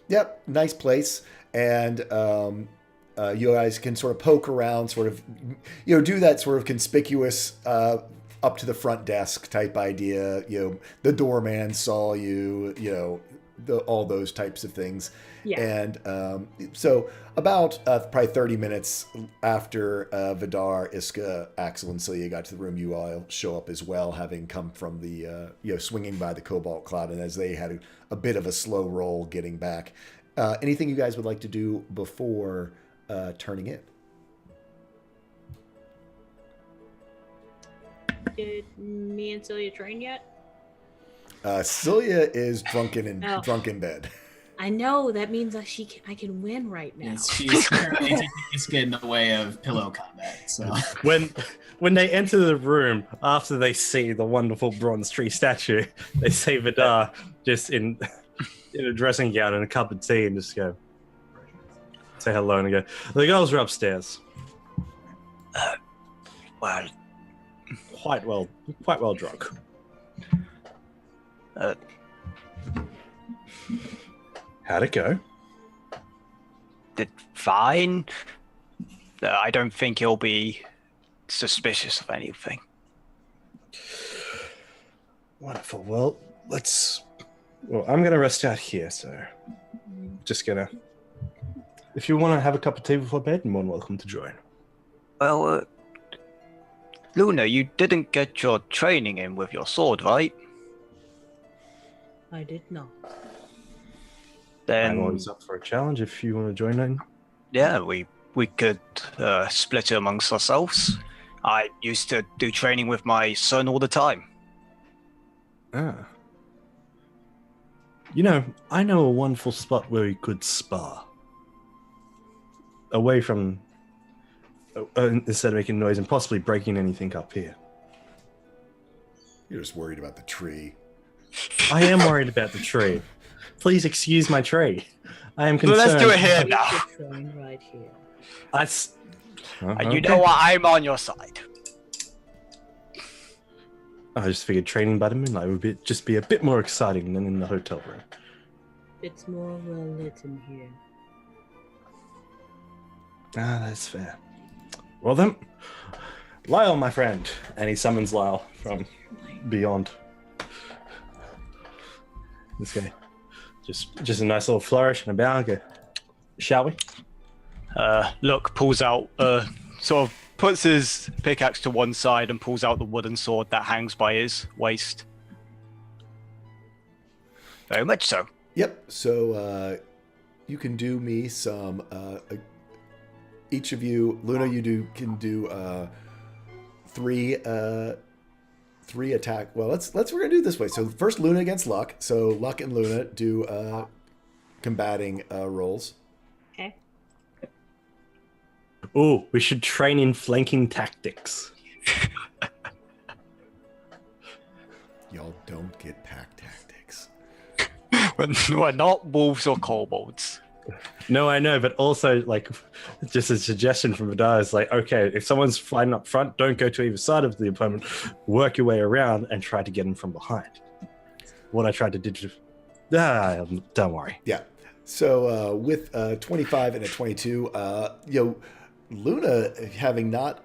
Speaker 1: Yep, nice place. And you guys can sort of poke around, sort of, do that sort of conspicuous up to the front desk type idea. The doorman saw you, all those types of things.
Speaker 5: Yeah.
Speaker 1: And so about probably 30 minutes after Vidar, Iska, Axel, and Celia got to the room, you all show up as well, having come from the, swinging by the Cobalt Cloud. And as they had a bit of a slow roll getting back. Anything you guys would like to do before turning in?
Speaker 5: Did me and Celia train yet?
Speaker 1: Celia is drunk in bed.
Speaker 5: I know, that means I can win right now.
Speaker 2: Yes, she's currently taking Iska in the way of pillow combat. So
Speaker 3: When they enter the room, after they see the wonderful bronze tree statue, they see Vidar just in a dressing gown and a cup of tea, and just go say hello and go, the girls are upstairs.
Speaker 6: Well,
Speaker 3: Quite well drunk. How'd it go?
Speaker 6: did fine. I don't think he'll be suspicious of anything.
Speaker 3: Wonderful. Well, I'm going to rest out here, so just going to... If you want to have a cup of tea before bed, you're more than welcome to join.
Speaker 6: Well, Luna, you didn't get your training in with your sword, right?
Speaker 5: I did not.
Speaker 6: Then
Speaker 3: I'm always up for a challenge if you want to join in.
Speaker 6: yeah, we could split it amongst ourselves. I used to do training with my son all the time.
Speaker 3: Ah. You know, I know a wonderful spot where we could spar. Away from... instead of making noise and possibly breaking anything up here.
Speaker 1: You're just worried about the tree.
Speaker 3: I am worried about the tree. Please excuse my tree. I am concerned.
Speaker 6: Well, let's do it here now.
Speaker 5: Train right here.
Speaker 6: And you know what? I'm on your side.
Speaker 3: I just figured training by the moonlight would just be a bit more exciting than in the hotel room.
Speaker 5: It's more well lit in here.
Speaker 3: Ah, that's fair. Well then, Lyle, my friend. And he summons Lyle from beyond. This guy, just a nice little flourish and a bow. And go, shall we?
Speaker 6: Look, pulls out, sort of puts his pickaxe to one side and pulls out the wooden sword that hangs by his waist. Very much so.
Speaker 1: Yep. So you can do me some. Each of you, Luna, can do 3 attack. Well, we're gonna do it this way. So first, Luna against Luck. So Luck and Luna do combating rolls.
Speaker 5: Okay.
Speaker 3: Ooh, we should train in flanking tactics.
Speaker 1: Y'all don't get pack tactics.
Speaker 6: We're not wolves or kobolds.
Speaker 3: No, I know, but also, like, just a suggestion from Vidar is like, okay, if someone's fighting up front, don't go to either side of the opponent. Work your way around and try to get them from behind. What I tried to do. Don't worry.
Speaker 1: Yeah. So with 25 and a 22, Luna, having not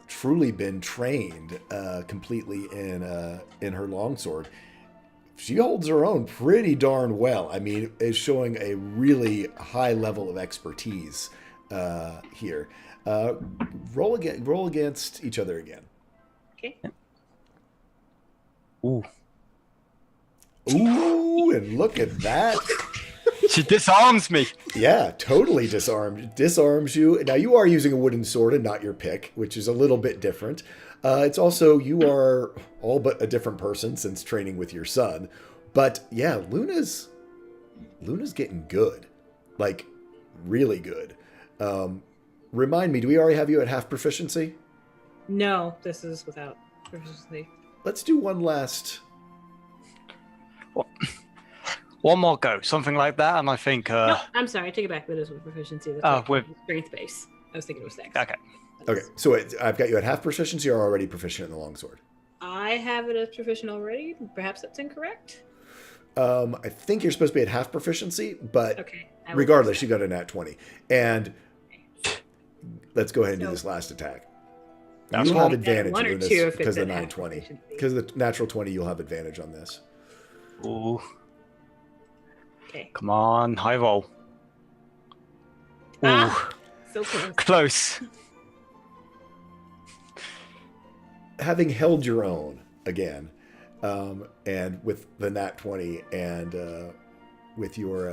Speaker 1: truly been trained completely in her longsword, she holds her own pretty darn well. I mean, is showing a really high level of expertise here. Roll against each other again.
Speaker 5: Okay.
Speaker 6: Ooh.
Speaker 1: Ooh, and look at that.
Speaker 6: She disarms me.
Speaker 1: Yeah, totally disarms you. Now, you are using a wooden sword and not your pick, which is a little bit different. It's also, you are all but a different person since training with your son. But yeah, Luna's getting good. Like, really good. Remind me, do we already have you at half proficiency?
Speaker 5: No, this is without proficiency.
Speaker 1: Let's do one last...
Speaker 6: One more go, something like that, and I think...
Speaker 5: No, I'm sorry, I take it back. That is with proficiency. That's
Speaker 6: with
Speaker 5: strength base. I was thinking it was dex.
Speaker 6: Okay.
Speaker 1: Okay, so I've got you at half proficiency, or already proficient in the longsword?
Speaker 5: I have it as proficient already. Perhaps that's incorrect.
Speaker 1: I think you're supposed to be at half proficiency, but
Speaker 5: Okay.
Speaker 1: regardless, you got a nat 20. And let's go ahead and do this last attack.
Speaker 6: That's
Speaker 1: You'll have
Speaker 6: one.
Speaker 1: advantage
Speaker 5: One or
Speaker 1: in this
Speaker 5: two if
Speaker 1: because
Speaker 5: it's
Speaker 1: of the
Speaker 5: at half
Speaker 1: 920.
Speaker 5: proficiency.
Speaker 1: Because of the natural 20, you'll have advantage on this.
Speaker 6: Ooh.
Speaker 5: Okay.
Speaker 6: Come on, high roll. Ooh.
Speaker 5: Ah, so close.
Speaker 6: Close.
Speaker 1: Having held your own again, and with the nat 20 and with your...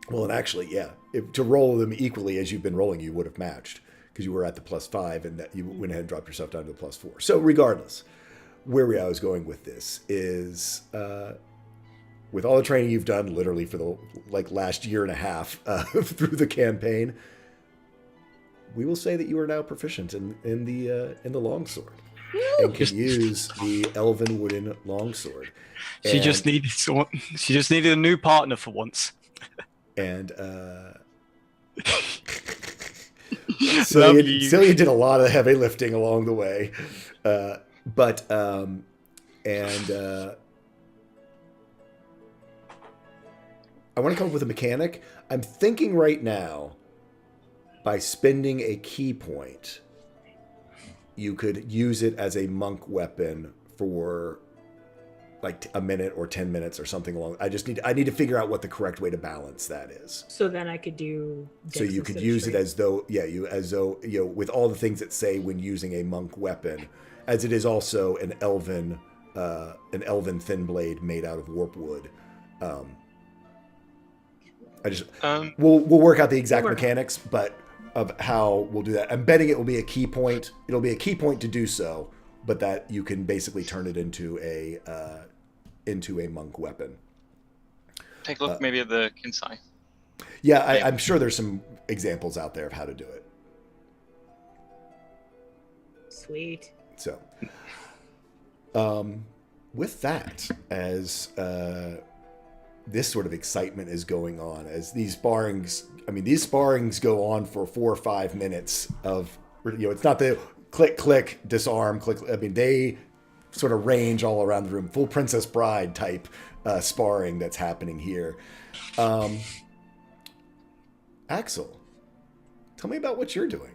Speaker 1: well, and actually, yeah, to roll them equally as you've been rolling, you would have matched because you were at the +5 and that you went ahead and dropped yourself down to the +4. So regardless, where I was going with this is... with all the training you've done, literally for the last year and a half through the campaign, we will say that you are now proficient in the longsword and can use the elven wooden longsword.
Speaker 6: She just needed someone. She just needed a new partner for once.
Speaker 1: And Celia did a lot of heavy lifting along the way, I want to come up with a mechanic. I'm thinking right now, by spending a key point, you could use it as a monk weapon for like a minute or 10 minutes or something along. I need to figure out what the correct way to balance that is.
Speaker 5: So then I could do.
Speaker 1: So you could use it as though, with all the things that say when using a monk weapon, as it is also an elven thin blade made out of warp wood. We'll work out the exact mechanics, but of how we'll do that. I'm betting it will be a key point. It'll be a key point to do so, but that you can basically turn it into a monk weapon.
Speaker 4: Take a look maybe at the Kinsai.
Speaker 1: Yeah, I'm sure there's some examples out there of how to do it.
Speaker 5: Sweet.
Speaker 1: So, with that, as this sort of excitement is going on, as these sparrings go on for 4 or 5 minutes of, it's not the click, click, disarm, click. I mean, they sort of range all around the room, full Princess Bride type sparring that's happening here. Axel, tell me about what you're doing.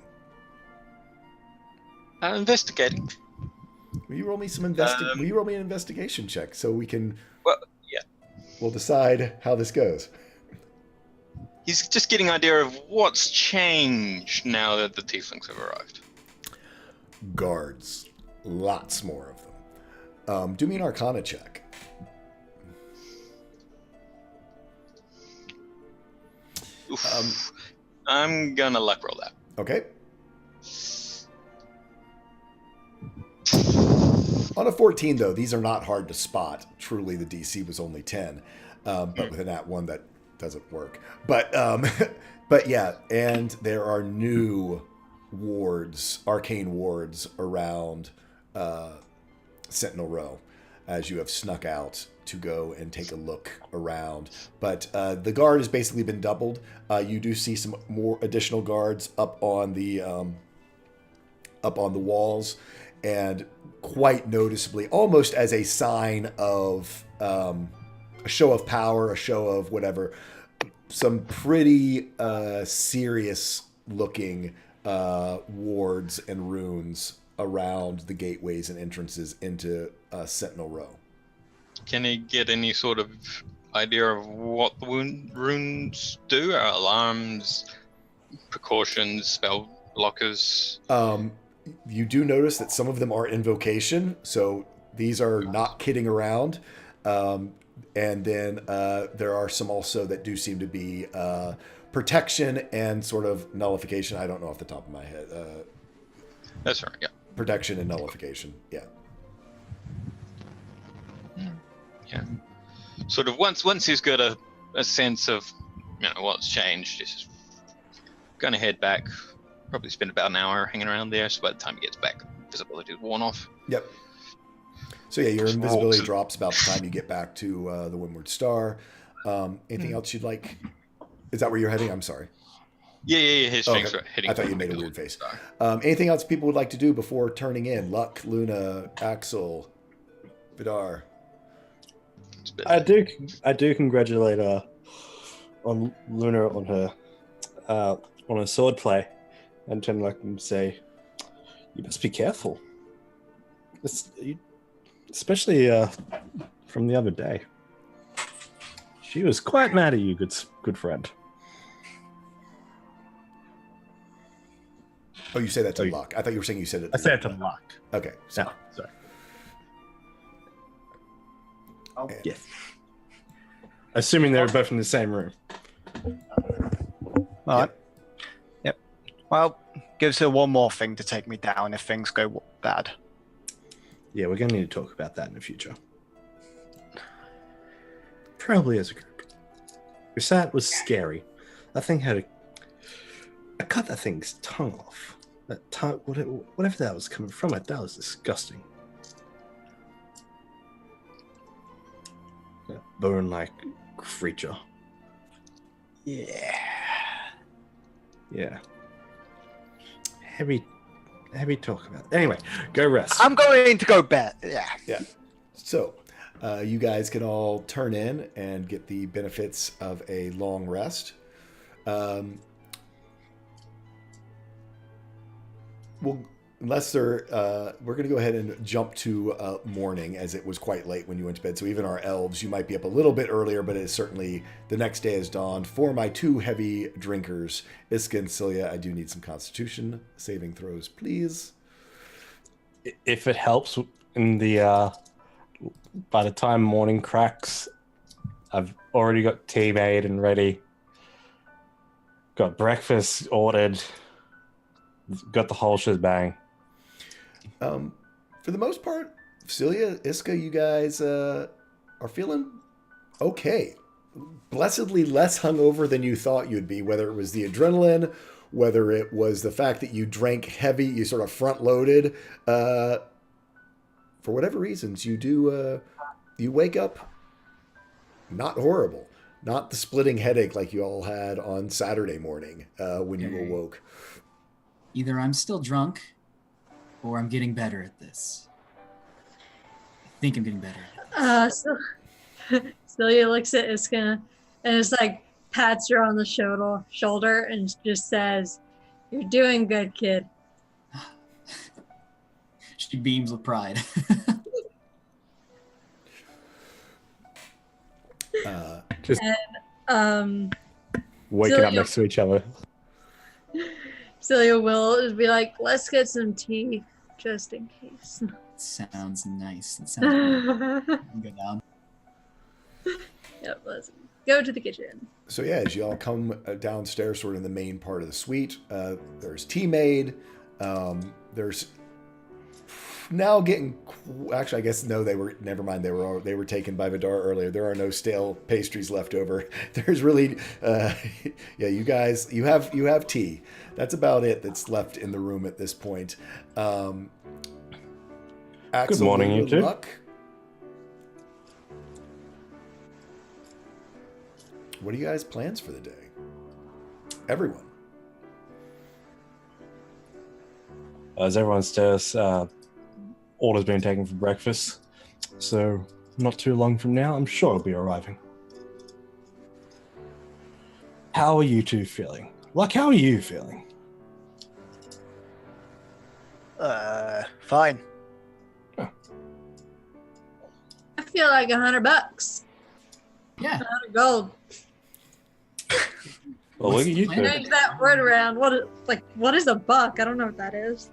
Speaker 4: Investigating.
Speaker 1: Will you roll me will you roll me an investigation check so we can?
Speaker 4: Well, yeah.
Speaker 1: We'll decide how this goes.
Speaker 4: He's just getting an idea of what's changed now that the tieflings have arrived.
Speaker 1: Guards, lots more of them. Do me an Arcana check.
Speaker 4: Oof. I'm gonna luck roll that.
Speaker 1: Okay. On a 14, though, these are not hard to spot. Truly, the DC was only 10, but with a nat 1, that doesn't work. But but yeah, and there are new wards, arcane wards around Sentinel Row, as you have snuck out to go and take a look around. But the guard has basically been doubled. You do see some more additional guards up on the walls, and quite noticeably, almost as a sign of a show of power, a show of whatever, some pretty serious looking wards and runes around the gateways and entrances into Sentinel Row.
Speaker 4: Can he get any sort of idea of what the runes do? Alarms, precautions, spell blockers?
Speaker 1: You do notice that some of them are invocation, so these are not kidding around. And then there are some also that do seem to be protection and sort of nullification. I don't know off the top of my head.
Speaker 4: That's right, yeah.
Speaker 1: Protection and nullification, yeah.
Speaker 4: Yeah. Sort of once he's got a sense of what's changed, he's gonna head back. Probably spend about an hour hanging around there, so by the time he gets back, visibility is worn off.
Speaker 1: Yep. So yeah, your invisibility drops about the time you get back to the Windward Star. Anything else you'd like? Is that where you're heading? I'm sorry.
Speaker 4: Yeah. His things are heading.
Speaker 1: I thought you made a weird face. Anything else people would like to do before turning in? Luck, Luna, Axel, Vidar.
Speaker 3: I do congratulate on Luna on her sword play, and turn like and say, "You must be careful, especially from the other day. She was quite mad at you, good friend."
Speaker 1: Oh, you say that to Luck. I thought you were saying you said it.
Speaker 3: I said it to Luck.
Speaker 1: Okay.
Speaker 3: No, sorry.
Speaker 2: Oh.
Speaker 3: Yes. Assuming they were both in the same room.
Speaker 6: All right. Yep. Well, gives her one more thing to take me down if things go bad.
Speaker 3: Yeah, we're going to need to talk about that in the future. Probably as a group. Rasat was scary. That thing had I cut that thing's tongue off. That tongue, whatever that was coming from it, that was disgusting. That bone-like creature. Yeah. Heavy talk about it. Anyway, go rest.
Speaker 6: I'm going to go bed.
Speaker 1: Yeah. So, you guys can all turn in and get the benefits of a long rest. Well, unless we're going to go ahead and jump to morning, as it was quite late when you went to bed. So even our elves, you might be up a little bit earlier, but it's certainly the next day has dawned. For my two heavy drinkers, Iska and Cilia, I do need some Constitution saving throws, please.
Speaker 3: If it helps, in the by the time morning cracks, I've already got tea made and ready. Got breakfast ordered. Got the whole shebang.
Speaker 1: For the most part, Cilia, Iska, you guys are feeling okay. Blessedly less hungover than you thought you'd be, whether it was the adrenaline, whether it was the fact that you drank heavy, you sort of front-loaded. For whatever reasons, you wake up not horrible. Not the splitting headache like you all had on Saturday morning when you awoke.
Speaker 2: Either I'm still drunk, or I'm getting better at this. I think I'm getting better at this.
Speaker 7: So Celia looks at Iska and just like pats her on the shoulder and just says, "You're doing good, kid."
Speaker 2: She beams with pride.
Speaker 8: Just
Speaker 7: Um,
Speaker 8: waking up
Speaker 7: Celia-
Speaker 8: next to each other.
Speaker 7: Celia will just be like, let's get some tea, just in case.
Speaker 2: Sounds nice. That sounds good. Go down.
Speaker 7: Yep, let's go to the kitchen.
Speaker 1: So yeah, as y'all come downstairs, sort of in the main part of the suite, there's tea made. There's now getting. Actually, I guess no. They were never mind. They were taken by Vidar earlier. There are no stale pastries left over. There's really, yeah. You guys, you have tea. That's about it that's left in the room at this point. Axel,
Speaker 8: Good morning, you two.
Speaker 1: Luck. What are you guys' plans for the day? Everyone.
Speaker 8: As everyone stares, order's been taken for breakfast, so not too long from now, I'm sure it'll be arriving. How are you two feeling? Like, how are you feeling?
Speaker 6: Fine.
Speaker 7: I feel like $100.
Speaker 2: Yeah.
Speaker 7: 100 gold.
Speaker 8: Well, look at you two.
Speaker 7: Change that word around. What is a buck? I don't know what that is.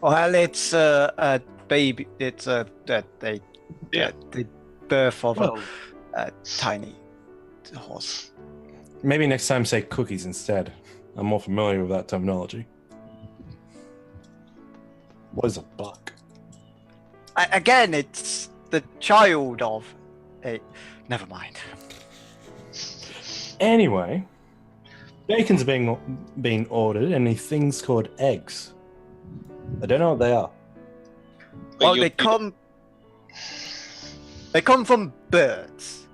Speaker 6: Well, it's a baby. It's the birth of a tiny horse.
Speaker 8: Maybe next time say cookies instead. I'm more familiar with that terminology. What is a buck?
Speaker 6: Again, it's the child of a. Never mind.
Speaker 8: Anyway, bacon's being ordered, and these things called eggs. I don't know what they are.
Speaker 6: Well, they come from birds.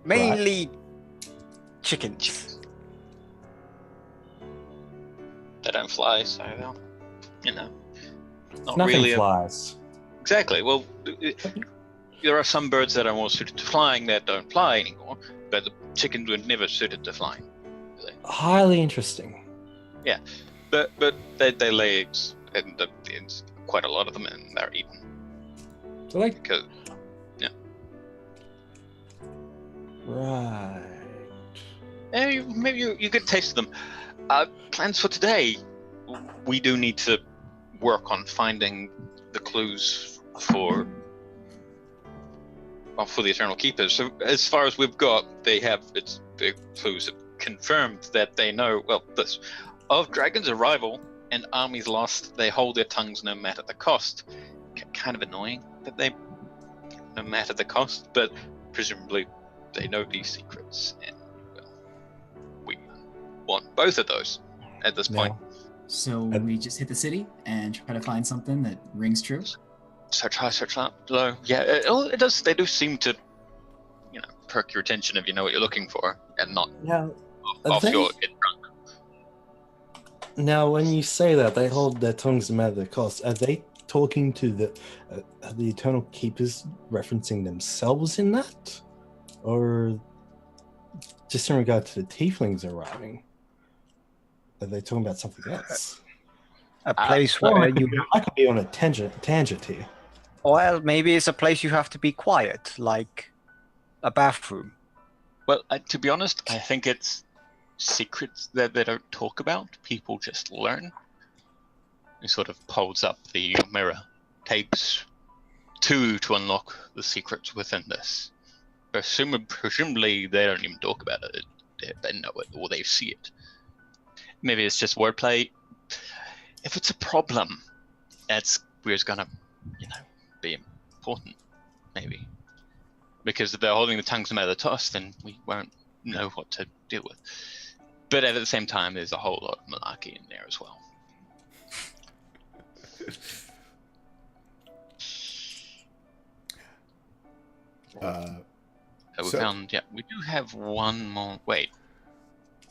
Speaker 6: Mainly chickens.
Speaker 4: They don't fly, so they'll, not
Speaker 8: Nothing
Speaker 4: really.
Speaker 8: flies.
Speaker 4: Exactly. Well, there are some birds that are more suited to flying that don't fly anymore, but the chickens were never suited to flying.
Speaker 8: Highly interesting.
Speaker 4: But they lay eggs, and it's quite a lot of them, and they're eaten.
Speaker 8: So like,
Speaker 4: Because,
Speaker 8: right.
Speaker 4: maybe you could taste them. Plans for today. We do need to work on finding the clues for the Eternal Keepers. So as far as we've got, the clues have confirmed that they know, this of Dragon's arrival and armies lost, they hold their tongues no matter the cost. Kind of annoying that they, no matter the cost, but presumably they know these secrets, and we want both of those at this point.
Speaker 2: So we just hit the city and try to find something that rings true.
Speaker 4: Search high, search low. Yeah, it does. They do seem to, perk your attention if you know what you're looking for, and not off your head drunk.
Speaker 8: Now, when you say that they hold their tongues no matter the cost, are they talking to the Eternal Keepers, referencing themselves in that, or just in regard to the Tieflings arriving? Are they talking about something else?
Speaker 6: A place where you.
Speaker 8: I could be on a tangent here.
Speaker 6: Well, maybe it's a place you have to be quiet, like a bathroom.
Speaker 4: Well, to be honest, I think it's secrets that they don't talk about. People just learn. He sort of holds up the mirror. Takes two to unlock the secrets within this. Presumably, they don't even talk about it. They know it or they see it. Maybe it's just wordplay. If it's a problem, we're gonna, be important, maybe. Because if they're holding the tongues no matter the toss, then we won't know what to deal with. But at the same time, there's a whole lot of malarkey in there as well. We found, we do have one more. Wait,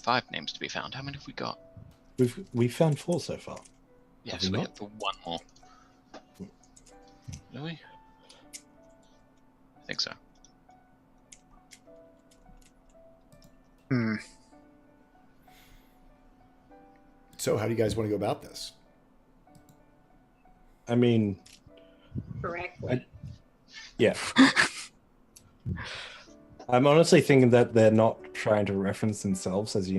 Speaker 4: 5 names to be found. How many have we got?
Speaker 8: We've found 4 so far.
Speaker 4: Yes, we have one more. Really? I think so.
Speaker 1: So how do you guys want to go about this?
Speaker 8: I mean,
Speaker 5: Correctly.
Speaker 8: yeah. I'm honestly thinking that they're not trying to reference themselves as the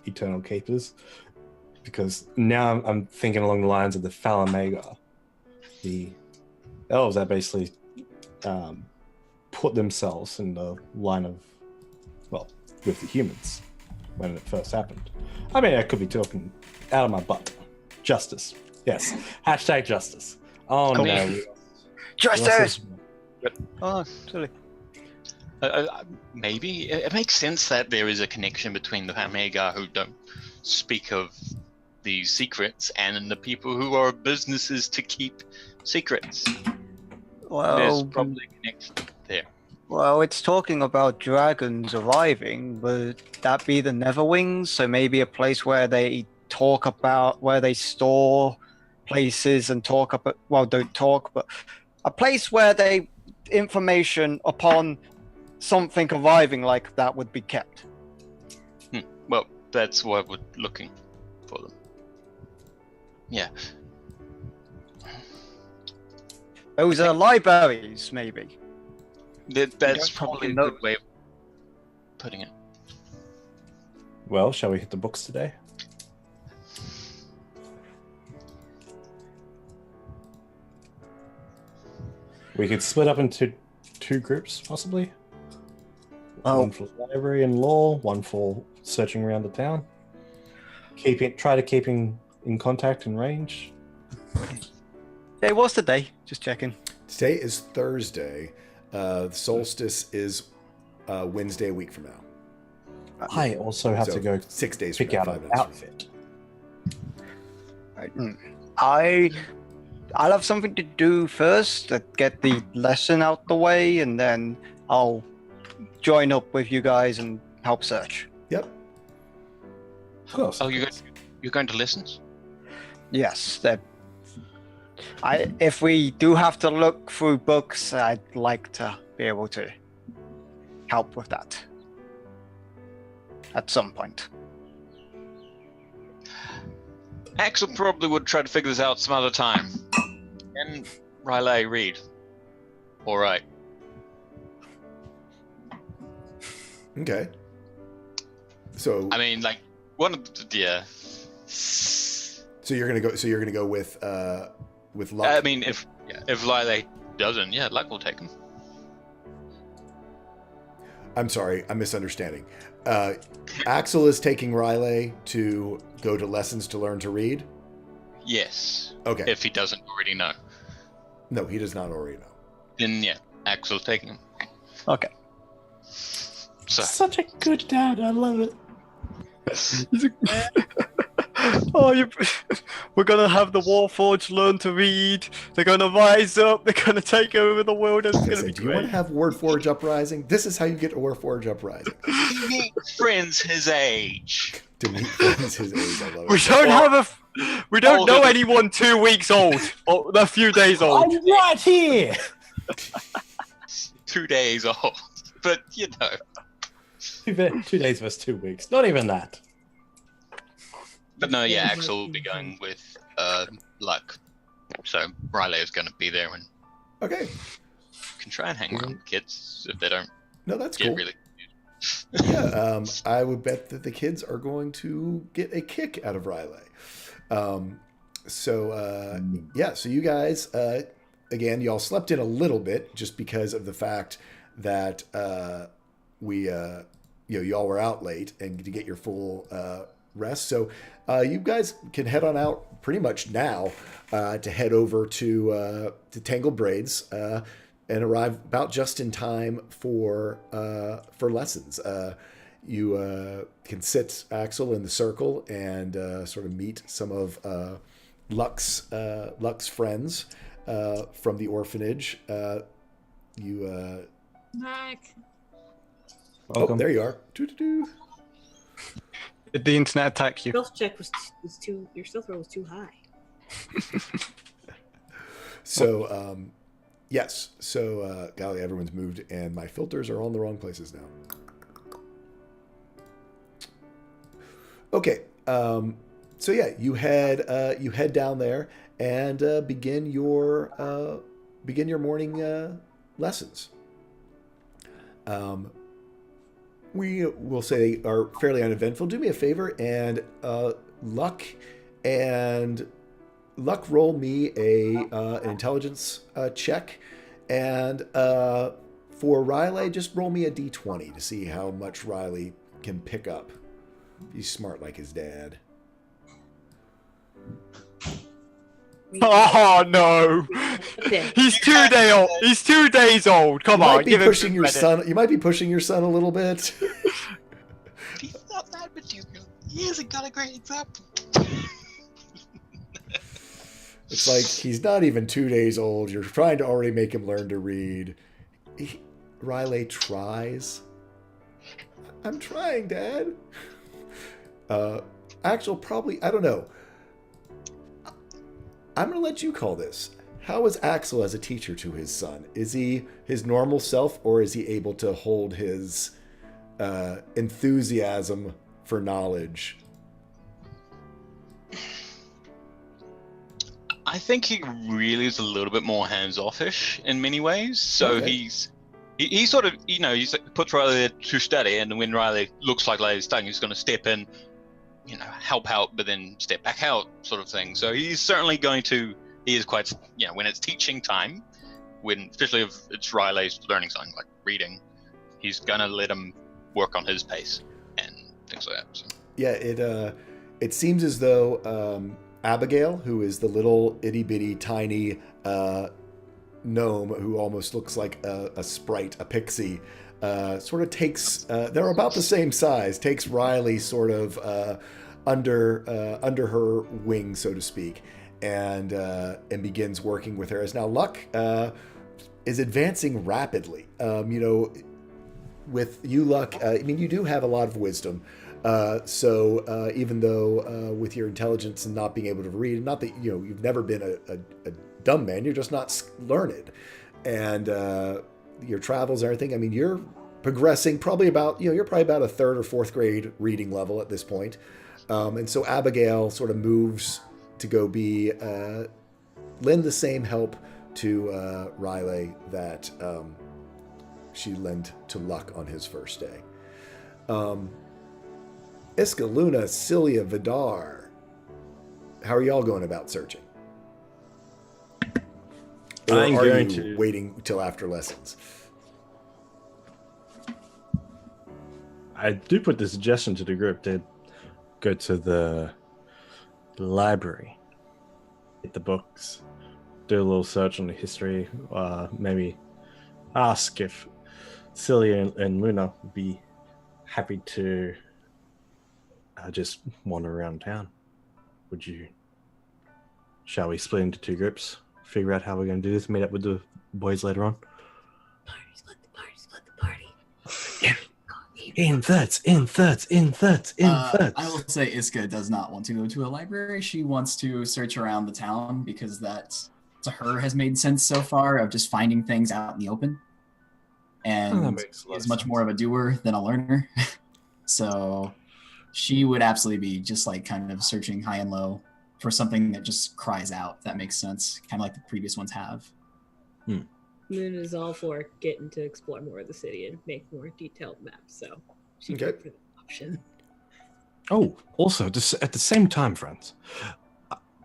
Speaker 8: eternal keepers, because now I'm thinking along the lines of the Falamega, the elves that basically put themselves in the line of, well, with the humans when it first happened. I mean, I could be talking out of my butt. Justice, yes. Hashtag justice. Oh
Speaker 6: Cool.
Speaker 8: no,
Speaker 6: Justice! Oh, silly.
Speaker 4: Maybe it makes sense that there is a connection between the Hamega who don't speak of these secrets and the people who are businesses to keep secrets. There's
Speaker 6: Well,
Speaker 4: probably a connection there.
Speaker 6: well, it's talking about dragons arriving. Would that be the Netherwings? So maybe a place where they talk about, where they store places and talk about, well, don't talk, but a place where they information upon something arriving like that would be kept.
Speaker 4: Well, that's what we're looking for them. Yeah.
Speaker 6: Those are libraries, maybe.
Speaker 4: That's
Speaker 6: don't
Speaker 4: probably a
Speaker 6: know.
Speaker 4: good way of putting it.
Speaker 8: well, shall we hit the books today? We could split up into 2 groups, possibly.
Speaker 6: Oh.
Speaker 8: One for library and law, one for searching around the town. Try to keep in contact and range.
Speaker 6: Yeah, what's the day? Just checking.
Speaker 1: Today is Thursday. The solstice is Wednesday a week from now.
Speaker 8: I also have
Speaker 1: So
Speaker 8: to go
Speaker 1: 6 days
Speaker 8: pick
Speaker 1: from now,
Speaker 8: out
Speaker 1: 5
Speaker 8: an
Speaker 1: minutes from now.
Speaker 8: outfit.
Speaker 6: I'll have something to do first to get the lesson out the way, and then I'll join up with you guys and help search.
Speaker 1: Yep.
Speaker 8: Of course.
Speaker 4: Oh, you're going to lessons?
Speaker 6: Yes, if we do have to look through books, I'd like to be able to help with that at some point.
Speaker 4: Axel probably would try to figure this out some other time. And Riley read. All right.
Speaker 1: Okay. So
Speaker 4: I mean, like one of the, yeah.
Speaker 1: so you're gonna go with luck.
Speaker 4: I mean, if Riley doesn't, yeah, luck will take him.
Speaker 1: I'm sorry, I'm misunderstanding. Axel is taking Riley to go to lessons to learn to read.
Speaker 4: Yes.
Speaker 1: Okay.
Speaker 4: If he doesn't already know,
Speaker 1: No, he does not already know.
Speaker 4: then yeah, Axel's taking him.
Speaker 6: Okay.
Speaker 4: So
Speaker 8: Such a good dad. I love it.
Speaker 6: We're gonna have the Warforged learn to read. They're gonna rise up. They're gonna take over the world. It's gonna be
Speaker 1: Do you want to
Speaker 6: great.
Speaker 1: have Wordforge Uprising? This is how you get a Wordforge Uprising.
Speaker 4: he meets friends his age.
Speaker 1: To meet friends his age. I love
Speaker 6: We
Speaker 1: it.
Speaker 6: don't we don't
Speaker 4: Older
Speaker 6: know
Speaker 4: than-
Speaker 6: anyone 2 weeks old or a few days old.
Speaker 8: I'm right here.
Speaker 4: 2 days old. But you know.
Speaker 8: 2 days versus 2 weeks. Not even that.
Speaker 4: But no, yeah, Axel will be going with luck. So Riley is going to be there and
Speaker 1: Okay.
Speaker 4: can try and hang around with kids if they don't
Speaker 1: No, that's
Speaker 4: get
Speaker 1: cool.
Speaker 4: really.
Speaker 1: Yeah, I would bet that the kids are going to get a kick out of Riley. So you guys, again, y'all slept in a little bit just because of the fact that y'all were out late and to get your full rest. So you guys can head on out pretty much now to head over to Tangled Braids and arrive about just in time for lessons. You can sit Axel in the circle and sort of meet some of Luck's friends from the orphanage.
Speaker 7: Mac.
Speaker 8: Welcome.
Speaker 1: There you are. Doo-doo-doo.
Speaker 6: Did the internet attack you?
Speaker 5: Stealth check was too. Your stealth roll was too high.
Speaker 1: So, yes. So, golly, everyone's moved, and my filters are all in the wrong places now. Okay. So yeah, you head down there and begin your morning lessons. We will say they are fairly uneventful. Do me a favor and luck roll me an intelligence check, and for Riley, just roll me a d20 to see how much Riley can pick up. He's smart like his dad.
Speaker 6: Oh no! He's 2 day old. He's 2 days old. Come on, give him some credit.
Speaker 1: You might be pushing your son a little bit.
Speaker 4: He's not that material. He hasn't got a great example.
Speaker 1: It's like he's not even 2 days old. You're trying to already make him learn to read. Riley tries. I'm trying, Dad. Axel probably, I don't know. I'm going to let you call this. How is Axel as a teacher to his son? Is he his normal self, or is he able to hold his enthusiasm for knowledge?
Speaker 4: I think he really is a little bit more hands-offish in many ways. So
Speaker 1: Okay.
Speaker 4: he sort of, he's like, puts Riley there to study, and when Riley looks like Riley's studying, he's going to step in, help out, but then step back out, sort of thing. So he's certainly going to. He is quite, when it's teaching time, especially if it's Riley's learning something like reading, he's gonna let him work on his pace and things like that. So.
Speaker 1: Yeah, it seems as though Abigail, who is the little itty bitty tiny gnome who almost looks like a sprite, a pixie, sort of takes. They're about the same size. Takes Riley sort of under her wing, so to speak, and begins working with her. As now Luck is advancing rapidly. With you, Luck, you do have a lot of wisdom. So even though with your intelligence and not being able to read, not that you've never been a dumb man, you're just not learned, and your travels and everything. You're progressing probably about you're probably about a third or fourth grade reading level at this point, and so Abigail sort of moves to go be lend the same help to Riley that she lent to Luck on his first day. Iska, Luna, Celia, Vidar, how are y'all going about searching? Or
Speaker 3: I'm
Speaker 1: are
Speaker 3: going
Speaker 1: you
Speaker 3: to
Speaker 1: waiting till after lessons?
Speaker 3: I do put the suggestion to the group to go to the library, get the books, do a little search on the history, maybe ask if Celia and Luna would be happy to just wander around town. Shall we split into two groups, figure out how we're going to do this, meet up with the boys later on?
Speaker 5: Split the party.
Speaker 3: Yeah. In thirds.
Speaker 2: I will say Iska does not want to go to a library. She wants to search around the town because that, to her, has made sense so far of just finding things out in the open. And is much more of a doer than a learner. So she would absolutely be just like kind of searching high and low for something that just cries out, if that makes sense. Kind of like the previous ones have.
Speaker 5: Moon is all for getting to explore more of the city and make more detailed maps, so she's good for the option.
Speaker 3: Oh, also, just at the same time, friends,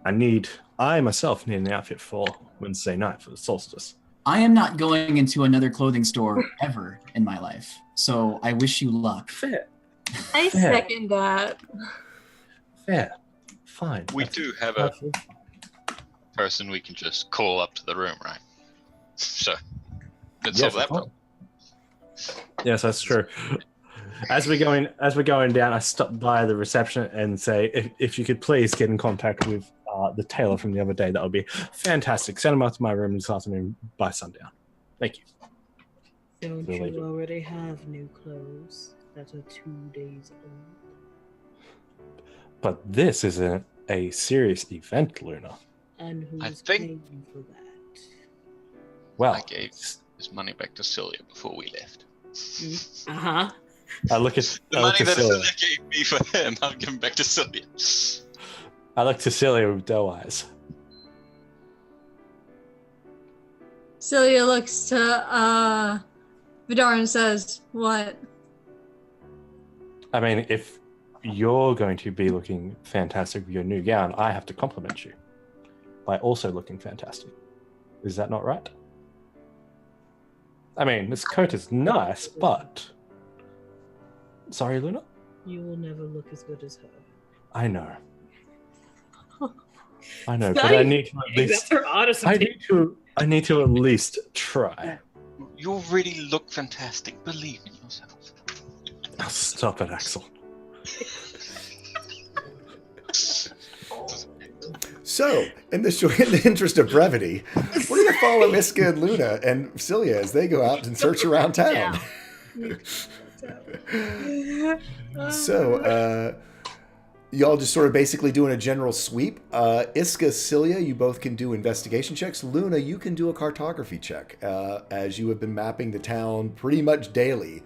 Speaker 3: I myself need an outfit for Wednesday night for the solstice.
Speaker 2: I am not going into another clothing store ever in my life, so I wish you luck.
Speaker 3: Fair.
Speaker 7: I second that.
Speaker 3: Fair. Fine.
Speaker 4: We do have a person we can just call up to the room, right? So let's solve that problem.
Speaker 3: Yes, that's true. As we're going down, I stop by the reception and say, if you could please get in contact with the tailor from the other day, that would be fantastic. Send him out to my room this afternoon by sundown. Thank you.
Speaker 5: Don't you already have new clothes that are 2 days old?
Speaker 3: But this isn't a serious event, Luna.
Speaker 5: And who's
Speaker 4: paying
Speaker 5: for that?
Speaker 3: Well,
Speaker 4: I gave his money back to Celia before we left.
Speaker 5: Uh-huh.
Speaker 3: I look at
Speaker 4: The money that
Speaker 3: Celia.
Speaker 4: Celia gave me for him, I'll give him back to Celia.
Speaker 8: I look to Celia with doe eyes.
Speaker 7: Celia looks to Vidar and says, "What?"
Speaker 8: I mean, if you're going to be looking fantastic with your new gown, I have to compliment you by also looking fantastic. Is that not right? I mean, this coat is nice, but... Sorry, Luna?
Speaker 5: You will never look as good as her.
Speaker 8: I know. I know,
Speaker 5: Not
Speaker 8: but I
Speaker 5: even
Speaker 8: need to at
Speaker 5: That's
Speaker 8: least...
Speaker 5: her honest
Speaker 8: I
Speaker 5: opinion.
Speaker 8: need to at least try.
Speaker 4: You really look fantastic. Believe in yourself.
Speaker 8: Oh, stop it, Axel.
Speaker 1: So, in the interest of brevity, we're going to follow Iska and Luna and Celia as they go out and search around town. So, y'all just sort of basically doing a general sweep. Iska, Celia, you both can do investigation checks. Luna, you can do a cartography check, as you have been mapping the town pretty much daily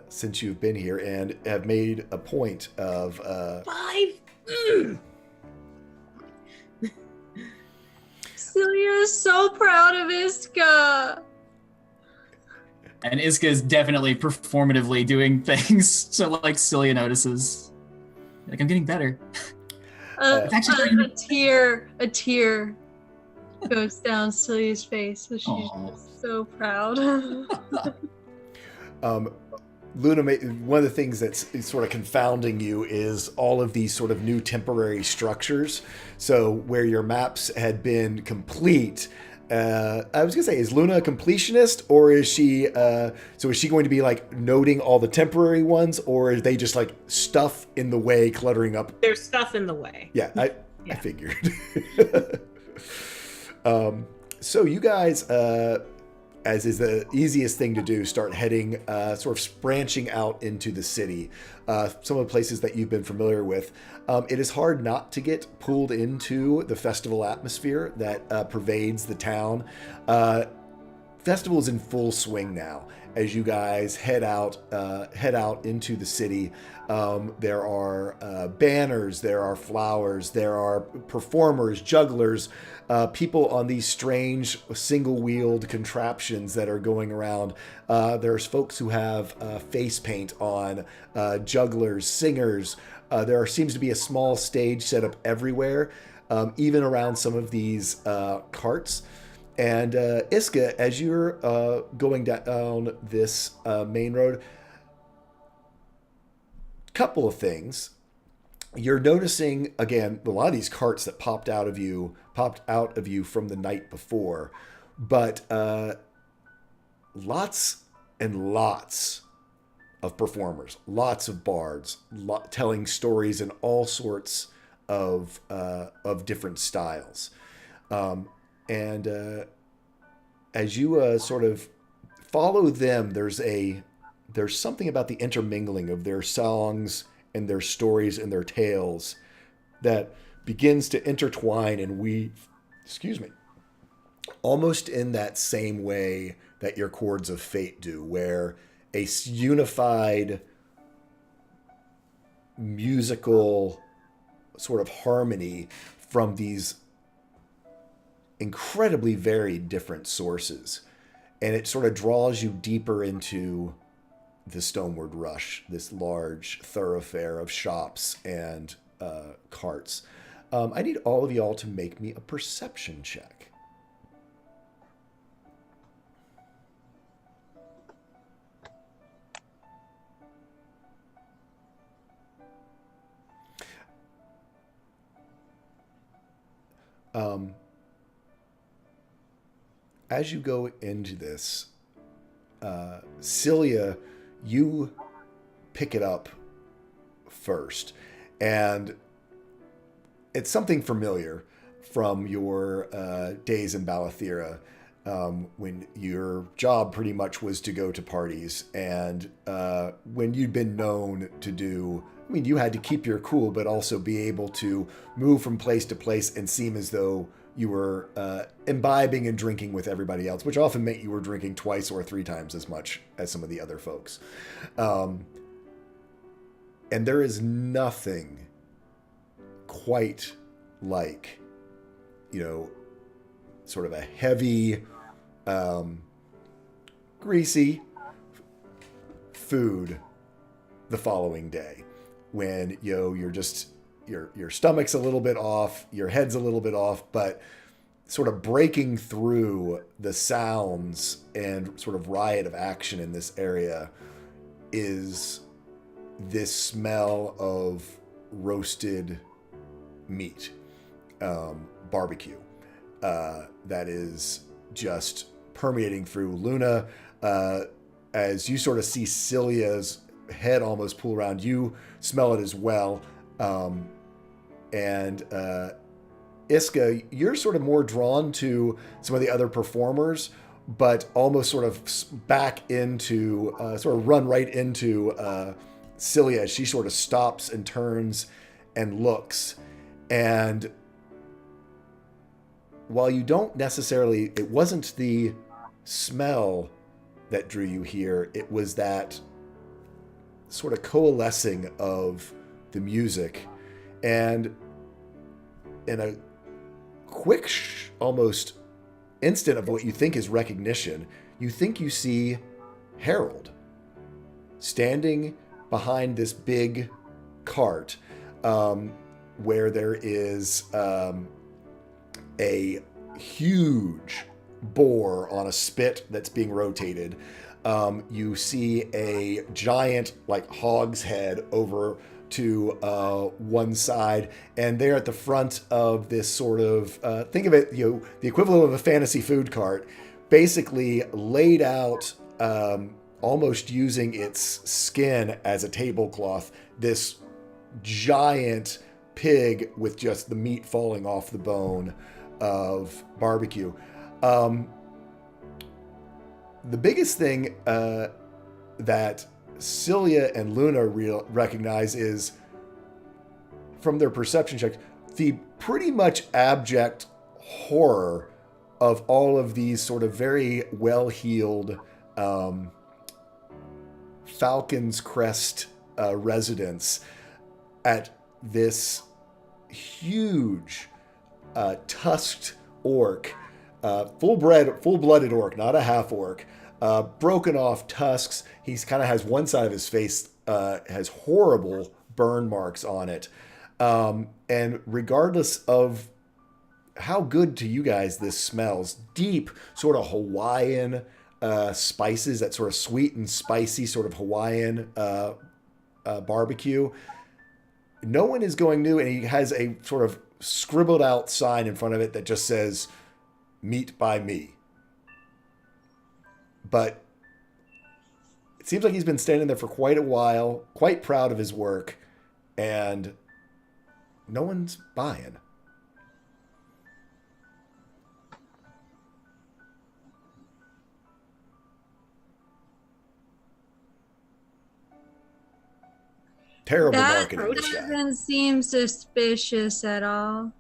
Speaker 1: since you've been here and have made a point of...
Speaker 5: 5.
Speaker 7: Celia is so proud of Iska.
Speaker 2: And Iska is definitely performatively doing things, so like Celia notices. Like, I'm getting better.
Speaker 7: A tear goes down Celia's face. So she's just so proud.
Speaker 1: Luna, one of the things that's sort of confounding you is all of these sort of new temporary structures. So where your maps had been complete, I was gonna say, is Luna a completionist, or is she? So is she going to be like noting all the temporary ones, or are they just like stuff in the way, cluttering up?
Speaker 5: There's stuff in the way.
Speaker 1: Yeah, I figured. So you guys, as is the easiest thing to do, start heading, sort of branching out into the city. Some of the places that you've been familiar with. It is hard not to get pulled into the festival atmosphere that pervades the town. Festival is in full swing now. As you guys head out into the city, there are banners, there are flowers, there are performers, jugglers, people on these strange single-wheeled contraptions that are going around. There's folks who have face paint on, jugglers, singers. There seems to be a small stage set up everywhere, even around some of these carts. And Iska, as you're going down this main road, couple of things. You're noticing, again, a lot of these carts that popped out of you from the night before, but lots and lots of performers, lots of bards, telling stories in all sorts of different styles. And as you sort of follow them, there's something about the intermingling of their songs and their stories and their tales that begins to intertwine and weave, almost in that same way that your chords of fate do, where a unified musical sort of harmony from these incredibly varied different sources, and it sort of draws you deeper into the Stoneward Rush, this large thoroughfare of shops and carts. I need all of y'all to make me a perception check. As you go into this, Celia, you pick it up first, and it's something familiar from your days in Balathira, when your job pretty much was to go to parties, and when you'd been known to do, I mean, you had to keep your cool, but also be able to move from place to place and seem as though you were imbibing and drinking with everybody else, which often meant you were drinking twice or 3 times as much as some of the other folks. And there is nothing quite like, sort of a heavy, greasy food the following day, when you're just your stomach's a little bit off, your head's a little bit off, but sort of breaking through the sounds and sort of riot of action in this area is this smell of roasted meat, barbecue, that is just permeating through. Luna, as you sort of see Celia's head almost pull around, you smell it as well. And Iska, you're sort of more drawn to some of the other performers, but almost sort of back into, sort of run right into Celia as she sort of stops and turns and looks. And while you don't necessarily, it wasn't the smell that drew you here, it was that sort of coalescing of the music. And in a quick, almost instant of what you think is recognition, you think you see Harold standing behind this big cart, where there is a huge boar on a spit that's being rotated. You see a giant, like, hog's head over to one side, and there at the front of this sort of, think of it, the equivalent of a fantasy food cart, basically laid out, almost using its skin as a tablecloth, this giant pig with just the meat falling off the bone of barbecue. The biggest thing that Celia and Luna recognize is, from their perception checks, the pretty much abject horror of all of these sort of very well-heeled Falcon's Crest residents at this huge tusked orc, full-blooded orc, not a half orc, broken off tusks. He's kind of has one side of his face has horrible burn marks on it. And regardless of how good to you guys this smells, deep sort of Hawaiian spices, that sort of sweet and spicy sort of Hawaiian barbecue. No one is going new, and he has a sort of scribbled out sign in front of it that just says, "Meat by me." But it seems like he's been standing there for quite a while, quite proud of his work, and no one's buying. Terrible
Speaker 7: That
Speaker 1: marketing, this guy.
Speaker 7: doesn't seem suspicious at all.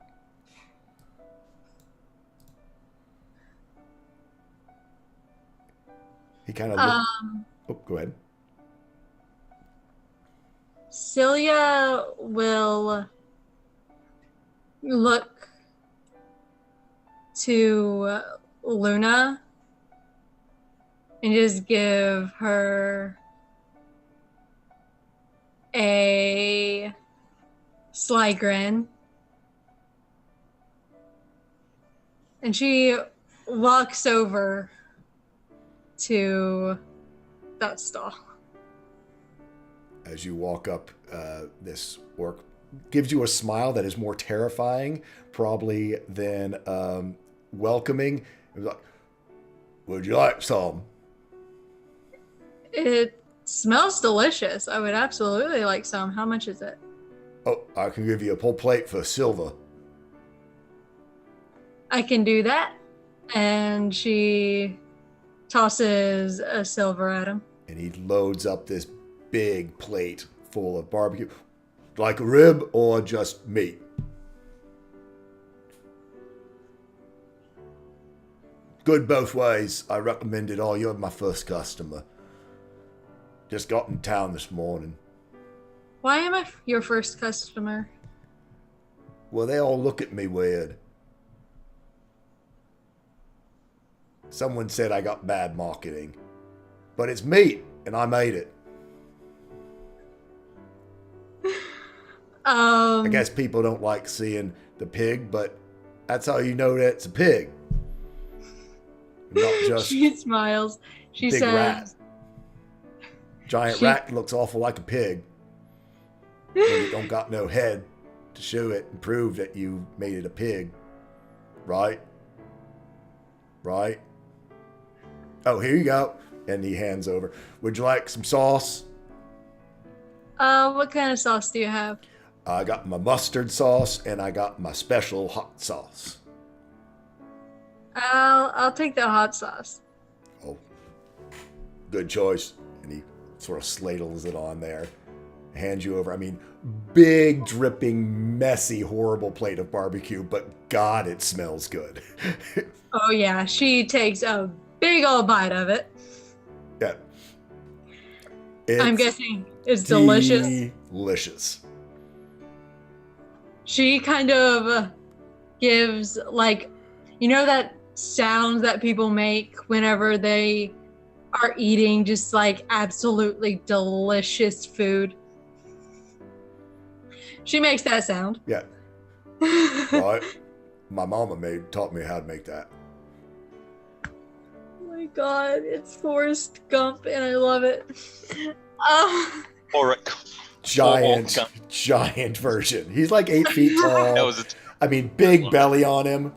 Speaker 1: He kind of go ahead.
Speaker 7: Celia will look to Luna and just give her a sly grin. And she walks over to that stall.
Speaker 1: As you walk up, this orc gives you a smile that is more terrifying, probably, than welcoming. It was like, "Would you like some?"
Speaker 7: It smells delicious. I would absolutely like some. How much is it?
Speaker 1: "Oh, I can give you a full plate for silver."
Speaker 7: I can do that. And she tosses a silver at him.
Speaker 1: And he loads up this big plate full of barbecue. "Like a rib or just meat?" "Good both ways. I recommend it all. You're my first customer. Just got in town this morning."
Speaker 7: Why am I your first customer?
Speaker 1: Well, they all look at me weird. Someone said I got bad marketing. But it's meat, and I made it. I guess people don't like seeing the pig, but that's how you know that it's a pig. Not just
Speaker 7: She smiles. She
Speaker 1: big
Speaker 7: says,
Speaker 1: rat. Giant rat looks awful like a pig. But it don't got no head to show it and prove that you made it a pig. Right? Right? Oh, here you go. And he hands over. Would you like some sauce?
Speaker 7: what kind of sauce do you have?
Speaker 1: I got my mustard sauce and I got my special hot sauce.
Speaker 7: I'll take the hot sauce.
Speaker 1: Oh, good choice. And he sort of sladles it on there. Hands you over. I mean, big, dripping, messy, horrible plate of barbecue, but God, it smells good.
Speaker 7: Oh yeah, she takes a big old bite of it.
Speaker 1: Yeah.
Speaker 7: I'm guessing it's delicious.
Speaker 1: Delicious.
Speaker 7: She kind of gives, like, you know that sound that people make whenever they are eating just like absolutely delicious food? She makes that sound.
Speaker 1: Yeah. Right. My mama taught me how to make that.
Speaker 7: Oh my god, it's Forrest Gump and I love it.
Speaker 4: Or
Speaker 1: Giant version. He's like 8 feet tall.
Speaker 4: that was
Speaker 1: I mean, big belly on him.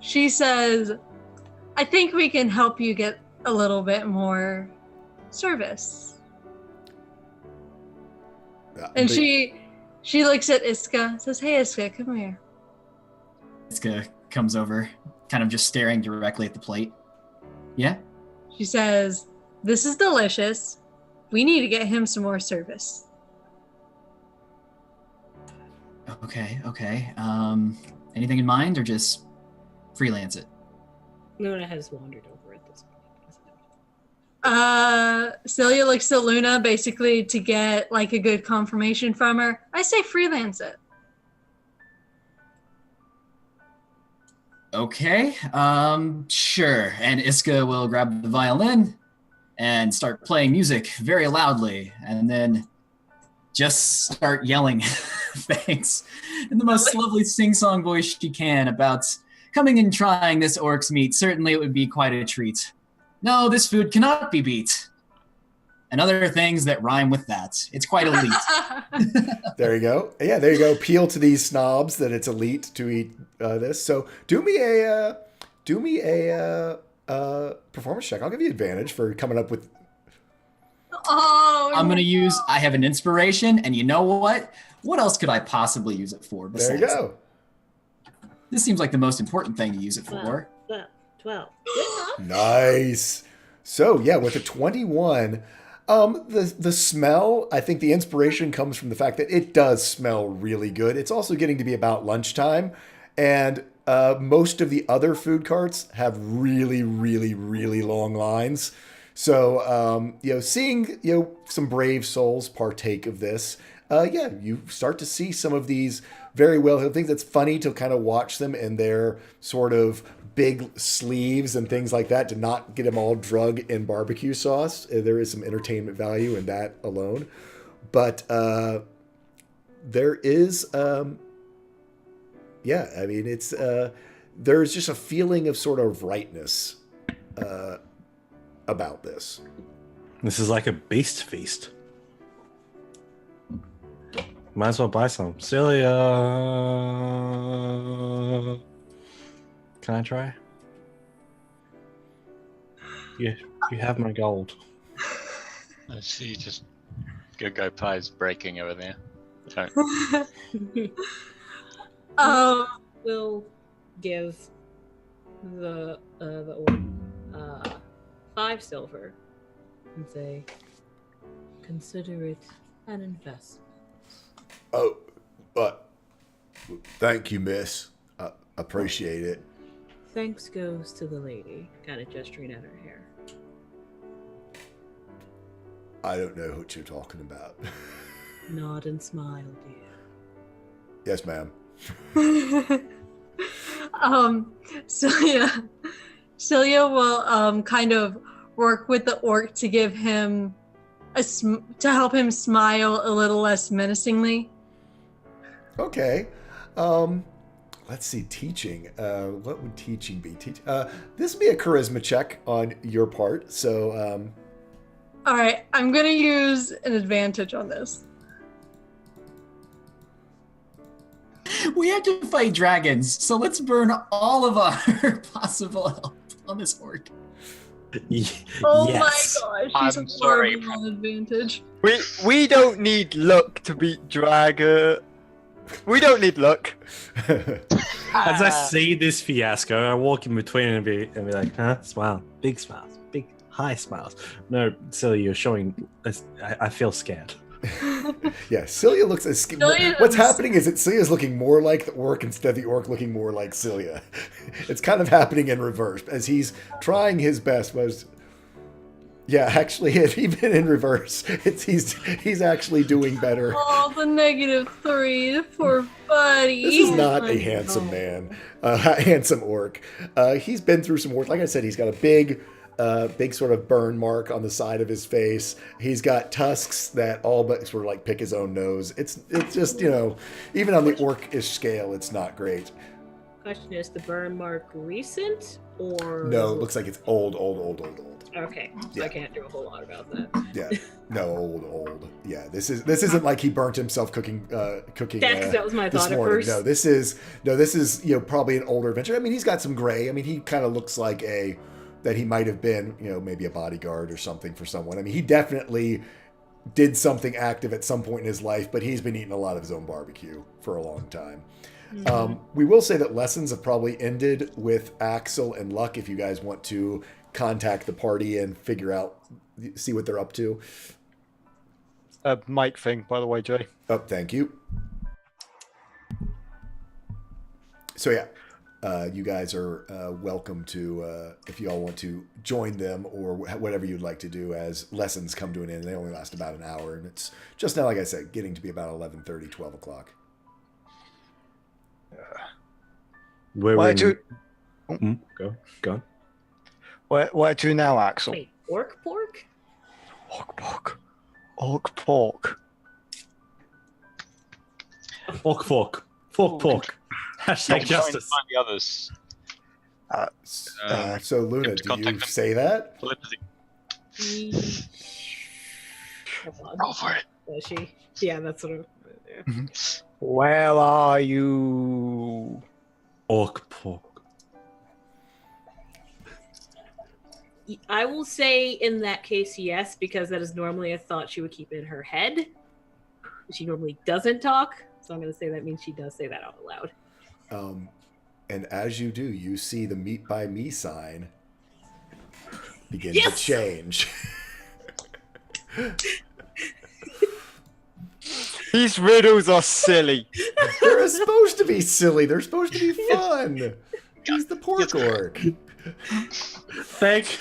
Speaker 7: She says, I think we can help you get a little bit more service. And she looks at Iska, says, hey Iska, come here.
Speaker 2: Iska comes over, kind of just staring directly at the plate. Yeah?
Speaker 7: She says, this is delicious. We need to get him some more service.
Speaker 2: Okay. Anything in mind or just freelance it?
Speaker 5: Luna has wandered over at this point.
Speaker 7: Celia looks at Luna basically to get like a good confirmation from her. I say freelance it.
Speaker 2: Okay, sure. And Iska will grab the violin and start playing music very loudly, and then just start yelling things in the most lovely sing-song voice she can about coming and trying this orc's meat. Certainly it would be quite a treat. No, this food cannot be beat. And other things that rhyme with that. It's quite elite.
Speaker 1: There you go. Yeah, there you go. Appeal to these snobs that it's elite to eat this. So do me a performance check. I'll give you advantage for coming up with.
Speaker 7: Oh,
Speaker 2: I'm gonna use. I have an inspiration, and you know what? What else could I possibly use it for?
Speaker 1: There you go.
Speaker 2: This seems like the most important thing to use it for.
Speaker 5: 12.
Speaker 1: Nice. So yeah, with a 21, the smell, I think the inspiration comes from the fact that it does smell really good. It's also getting to be about lunchtime, and most of the other food carts have really, really, really long lines. So seeing some brave souls partake of this, you start to see some of these very well-heeled things. It's funny to kind of watch them in their sort of big sleeves and things like that to not get them all drug in barbecue sauce. There is some entertainment value in that alone. But there is, it's there's just a feeling of sort of rightness about this.
Speaker 8: This is like a beast feast. Might as well buy some. Celia, can I try? You have my gold.
Speaker 4: I see, just go pies breaking over there.
Speaker 5: We'll give the orc 5 silver and say, consider it an investment.
Speaker 1: Oh, but thank you, miss. I appreciate it.
Speaker 5: Thanks goes to the lady, kind of gesturing at her hair.
Speaker 1: I don't know what you're talking about.
Speaker 5: Nod and smile,
Speaker 1: Yes, ma'am.
Speaker 7: Celia will kind of work with the orc to give him to help him smile a little less menacingly.
Speaker 1: Okay. Let's see, teaching. What would teaching be? This would be a charisma check on your part. So,
Speaker 7: All right, I'm gonna use an advantage on this.
Speaker 2: We have to fight dragons, so let's burn all of our possible health on this orc.
Speaker 7: Oh
Speaker 8: Yes.
Speaker 7: my gosh,
Speaker 4: I'm
Speaker 7: she's
Speaker 4: sorry.
Speaker 7: horrible on advantage.
Speaker 6: We don't need luck to beat Draga. We don't need luck.
Speaker 8: As I see this fiasco, I walk in between and be like, huh? Smile. Big smiles. Big, high smiles. No, Silly, you're showing. I feel scared.
Speaker 1: yeah, Celia looks as
Speaker 7: Celia
Speaker 1: what's
Speaker 7: is-
Speaker 1: happening is that Celia's looking more like the orc instead of the orc looking more like Celia. It's kind of happening in reverse as he's trying his best. Yeah, actually, even in reverse, he's actually doing better.
Speaker 7: Oh, the -3, poor buddy.
Speaker 1: This is not
Speaker 5: my
Speaker 1: a handsome
Speaker 5: God.
Speaker 1: man, handsome orc. He's been through some work. Like I said, he's got a big sort of burn mark on the side of his face. He's got tusks that all but sort of like pick his own nose. It's just, even on the orcish scale, it's not great.
Speaker 5: Question is the burn mark recent or
Speaker 1: No, it looks like it's old.
Speaker 5: Okay, so
Speaker 1: Yeah.
Speaker 5: I can't do a whole lot about that.
Speaker 1: Yeah, no, old. Yeah, this isn't like he burnt himself cooking.
Speaker 5: That was my
Speaker 1: This
Speaker 5: thought at
Speaker 1: morning.
Speaker 5: first.
Speaker 1: No, this is probably an older adventure. I mean, he's got some gray. I mean, he kind of looks like that he might have been, maybe a bodyguard or something for someone. I mean, he definitely did something active at some point in his life, but he's been eating a lot of his own barbecue for a long time. We will say that lessons have probably ended with Axel and Luck. If you guys want to contact the party and see what they're up to.
Speaker 6: Mic thing, by the way, Jay.
Speaker 1: Oh, thank you. So yeah, you guys are welcome to, if you all want to join them or whatever you'd like to do as lessons come to an end. They only last about an hour, and it's just now, like I said, getting to be about 11:30, 12 o'clock.
Speaker 6: Why do
Speaker 8: Go on.
Speaker 6: What do now, Axel?
Speaker 5: Wait, orc pork?
Speaker 6: Orc pork.
Speaker 8: Fork. Hashtag
Speaker 4: Trying to
Speaker 8: justice.
Speaker 4: find the others.
Speaker 1: So Luna,
Speaker 4: to
Speaker 1: do
Speaker 4: contact
Speaker 1: you
Speaker 4: them.
Speaker 1: say that?
Speaker 4: Telepathy.
Speaker 5: Hold on.
Speaker 4: Roll for it.
Speaker 5: Was she? Yeah, that's what I'm.
Speaker 6: Where are you?
Speaker 8: Orc pork.
Speaker 5: I will say in that case, yes, because that is normally a thought she would keep in her head. She normally doesn't talk, so I'm going to say that means she does say that out loud.
Speaker 1: And as you do, you see the meat by me sign begin to
Speaker 5: Yes!
Speaker 1: change.
Speaker 6: These riddles are silly.
Speaker 1: They're supposed to be silly. They're supposed to be fun. He's the pork orc.
Speaker 8: Thank.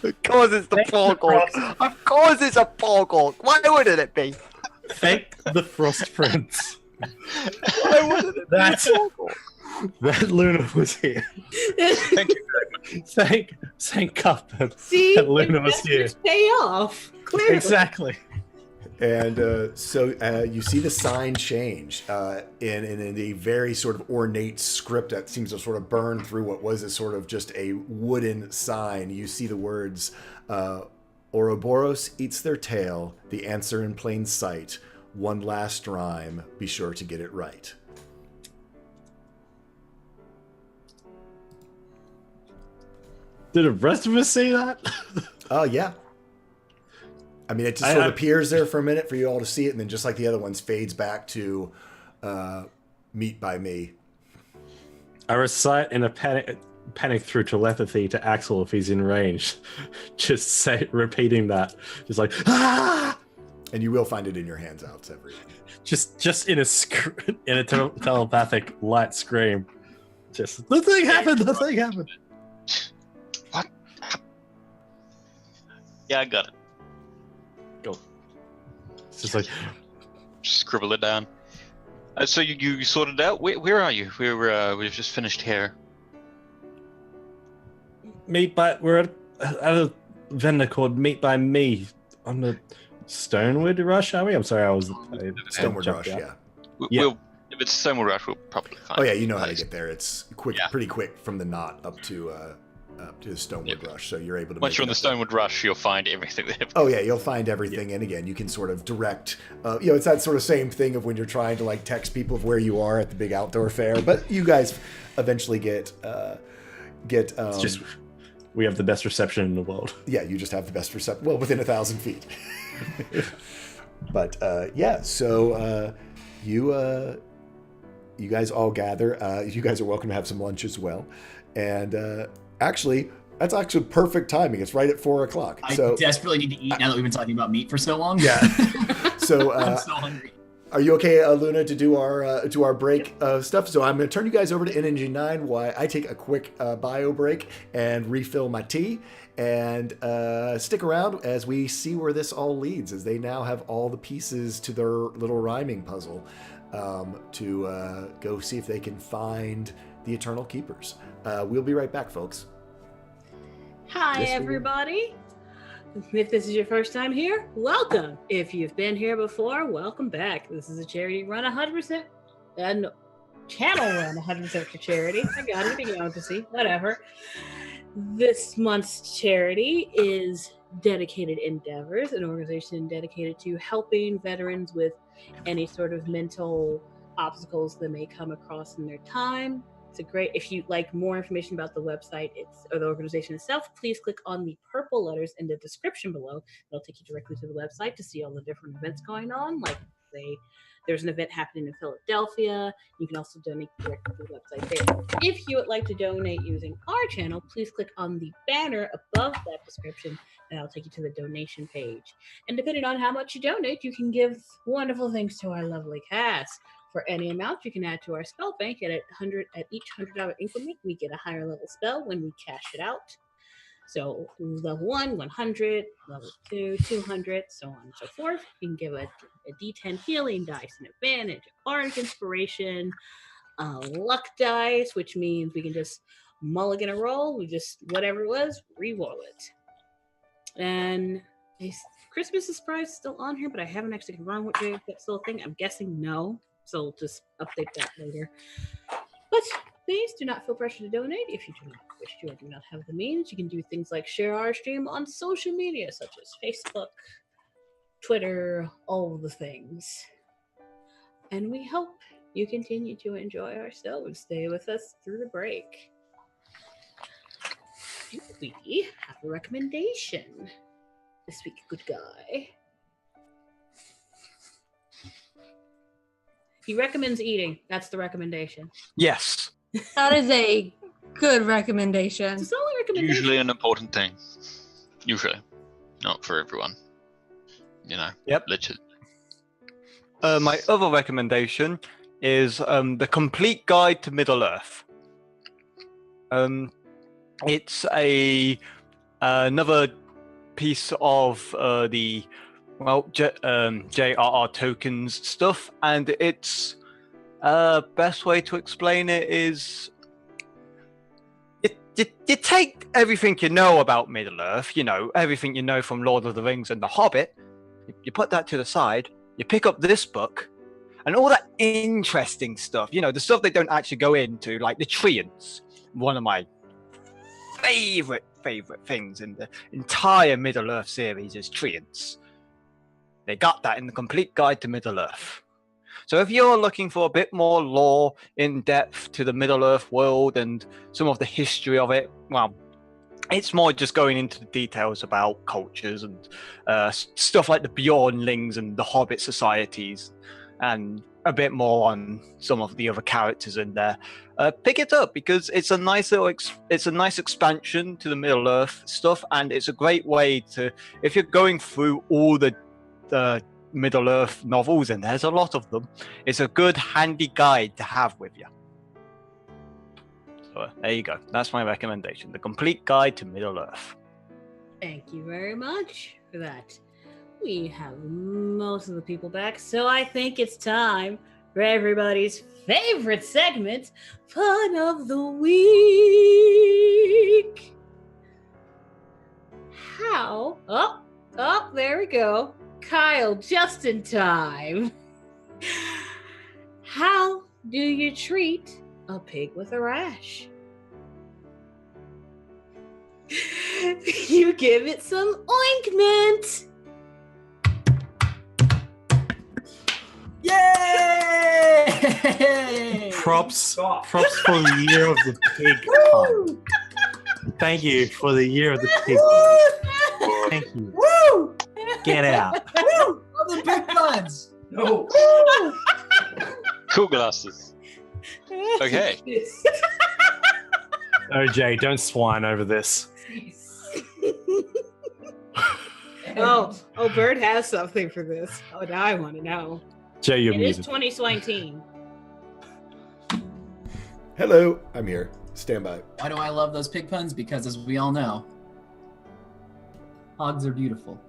Speaker 6: Of course it's the pork orc. Of course it's a pork orc. Why wouldn't it be?
Speaker 8: Thank the Frost Prince
Speaker 6: Why wouldn't it be
Speaker 8: that
Speaker 6: pork orc?
Speaker 8: Luna was here.
Speaker 4: Thank you very much.
Speaker 8: Thank Cuthbert
Speaker 5: See,
Speaker 8: that Luna was here.
Speaker 5: investments pay off. Clearly.
Speaker 8: Exactly.
Speaker 1: And so you see the sign change in a very sort of ornate script that seems to sort of burn through what was a sort of just a wooden sign. You see the words, Ouroboros eats their tail, the answer in plain sight. One last rhyme, be sure to get it right.
Speaker 8: Did the rest of us say that?
Speaker 1: Oh, yeah. I mean, it just sort of appears there for a minute for you all to see it, and then just like the other ones, fades back to meat by me.
Speaker 8: I recite in a panic through telepathy to Axel if he's in range. Just repeating that. Just like, ah!
Speaker 1: And you will find it in your hands out, every.
Speaker 8: Just in a telepathic light scream. Just, the thing happened!
Speaker 4: What? Yeah, I got it.
Speaker 8: Go. It's just like,
Speaker 4: scribble it down. So you sorted it out? Where are you? We've just finished here.
Speaker 8: We're at a vendor called Meat by Me on the Stonewood Rush, are we? I'm sorry, I
Speaker 1: Stonewood
Speaker 8: jumped
Speaker 1: Rush,
Speaker 8: out.
Speaker 1: yeah.
Speaker 8: Yeah.
Speaker 4: We'll, if it's Stonewood Rush, we'll probably find
Speaker 1: Oh yeah,
Speaker 4: it.
Speaker 1: you know how to get there. It's quick,
Speaker 4: Yeah.
Speaker 1: pretty quick from the knot up to the Stonewood Rush. So you're able to.
Speaker 4: Once
Speaker 1: make
Speaker 4: you're
Speaker 1: it
Speaker 4: on the
Speaker 1: up there.
Speaker 4: Stonewood Rush, you'll find everything there.
Speaker 1: Oh yeah, you'll find everything, and again, you can sort of direct. It's that sort of same thing of when you're trying to like text people of where you are at the big outdoor fair. But you guys eventually get.
Speaker 8: It's just we have the best reception in the world.
Speaker 1: Yeah, you just have the best reception. Well, within 1,000 feet. But yeah, so you guys all gather. You guys are welcome to have some lunch as well, and actually. That's actually perfect timing. It's right at 4 o'clock.
Speaker 2: I
Speaker 1: So
Speaker 2: desperately need to eat now that we've been talking about meat for so long.
Speaker 1: yeah. So
Speaker 2: I'm so hungry.
Speaker 1: are you okay, Luna, to do our break stuff? So I'm going to turn you guys over to NNG9 while I take a quick bio break and refill my tea. And stick around as we see where this all leads, as they now have all the pieces to their little rhyming puzzle to go see if they can find the Eternal Keepers. We'll be right back, folks.
Speaker 5: Hi,
Speaker 8: Yes, we will.
Speaker 5: everybody. If this is your first time here, welcome. If you've been here before, welcome back. This is a charity run 100%, and channel run 100% for charity. I got it. You know, to see whatever. This month's charity is Dedicated Endeavors, an organization dedicated to helping veterans with any sort of mental obstacles that may come across in their time. It's a great, if you'd like more information about the website or the organization itself, please click on the purple letters in the description below. It'll take you directly to the website to see all the different events going on. Like there's an event happening in Philadelphia. You can also donate directly to the website there. If you would like to donate using our channel, please click on the banner above that description and I'll take you to the donation page. And depending on how much you donate, you can give wonderful things to our lovely cast. For any amount, you can add to our spell bank, and at each $100 increment, we get a higher level spell when we cash it out. So level 1, 100, level 2, 200, so on and so forth. You can give a D10 healing dice, an advantage, a bardic inspiration, a luck dice, which means we can just mulligan a roll. We just, whatever it was, re-roll it. And Christmas surprise is still on here, but I haven't actually confirmed what day that's still a thing. I'm guessing no. So I'll just update that later. But please do not feel pressure to donate if you do not wish to or do not have the means. You can do things like share our stream on social media such as Facebook, Twitter, all the things. And we hope you continue to enjoy our show and stay with us through the break. We have a recommendation this week, good guy. He recommends eating. That's the recommendation.
Speaker 6: Yes.
Speaker 7: That is a good recommendation.
Speaker 5: It's the only recommendation.
Speaker 4: Usually an important thing. Usually. Not for everyone. You know.
Speaker 6: Yep.
Speaker 4: Literally.
Speaker 6: My other recommendation is The Complete Guide to Middle-earth. It's another piece of the J.R.R. Tolkien's stuff, and its best way to explain it is you take everything you know about Middle-earth, everything you know from Lord of the Rings and The Hobbit, you put that to the side, you pick up this book, and all that interesting stuff, the stuff they don't actually go into, like the treants, one of my favorite things in the entire Middle-earth series is treants. They got that in The Complete Guide to Middle-earth. So if you're looking for a bit more lore in depth to the Middle-earth world and some of the history of it, well, it's more just going into the details about cultures and stuff like the Bjornlings and the Hobbit societies, and a bit more on some of the other characters in there. Pick it up because it's a nice expansion to the Middle-earth stuff, and it's a great way to, if you're going through all the Middle-earth novels, and there's a lot of them, it's a good handy guide to have with you. So there you go. That's my recommendation. The Complete Guide to Middle-earth.
Speaker 5: Thank you very much for that. we have most of the people back, so I think it's time for everybody's favorite segment, Fun of the Week. How? Oh, there we go. Kyle, just in time. How do you treat a pig with a rash? You give it some ointment.
Speaker 2: Yay!
Speaker 8: Props for the year of the pig pun. Thank you for the year of the pig pun. Thank you.
Speaker 2: Woo!
Speaker 8: Get out.
Speaker 2: Woo! All the big puns.
Speaker 8: No.
Speaker 4: Cool glasses. Okay.
Speaker 8: OJ, don't swine over this.
Speaker 5: Oh, Bird has something for this. Oh, now I want to know.
Speaker 8: Jay, you're
Speaker 5: It is
Speaker 8: muted.
Speaker 5: 2019.
Speaker 1: Hello, I'm here. Stand by.
Speaker 2: Why do I love those pig puns? Because as we all know, hogs are beautiful.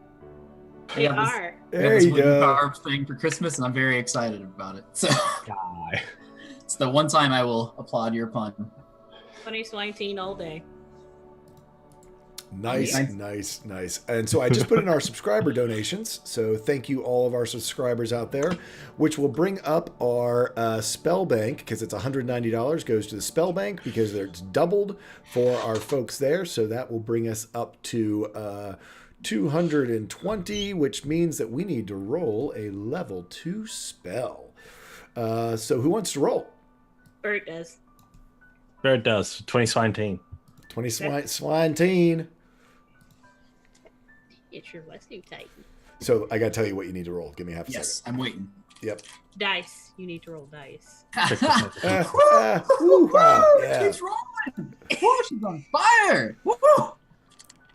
Speaker 5: They
Speaker 2: have this-
Speaker 5: are.
Speaker 2: we have
Speaker 1: There
Speaker 2: this
Speaker 1: you
Speaker 2: wooden
Speaker 1: go.
Speaker 2: carved thing for Christmas, and I'm very excited about it. So
Speaker 8: Die.
Speaker 2: it's the one time I will applaud your pun.
Speaker 5: 2019 all day.
Speaker 1: Nice,
Speaker 2: Nice.
Speaker 1: nice. And so I just put in our subscriber donations. So thank you all of our subscribers out there, which will bring up our spell bank because it's $190 goes to the spell bank because it's doubled for our folks there. So that will bring us up to 220, which means that we need to roll a level 2 spell. So who wants to roll?
Speaker 5: Bird does.
Speaker 8: Bird does. 2019.
Speaker 1: 20 swine teen.
Speaker 5: It's your Wesley Titan.
Speaker 1: So I got to tell you what you need to roll. Give me half a
Speaker 2: Yes, I'm waiting.
Speaker 1: second. Yep.
Speaker 5: Dice. You need to roll dice.
Speaker 1: Woo, wow, yeah.
Speaker 2: Keeps rolling. Woo, she's on fire. Woo.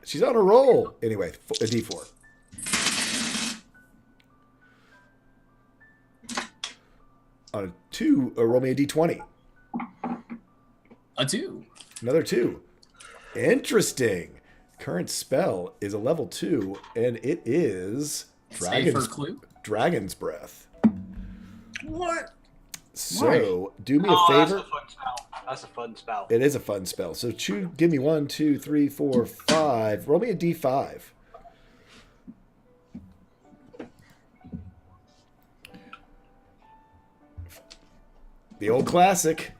Speaker 1: She's on a roll. Anyway, a D4. On a 2, roll me a D20.
Speaker 2: A 2.
Speaker 1: Another 2. Interesting. Current spell is a level 2, and it is
Speaker 2: Stay for a clue.
Speaker 1: Dragon's Breath.
Speaker 2: What?
Speaker 1: So, do me a
Speaker 6: Oh,
Speaker 1: favor.
Speaker 6: that's a fun spell. That's a fun spell.
Speaker 1: It is a fun spell. So, give me 1, 2, 3, 4, 5. Roll me a D5. The old classic.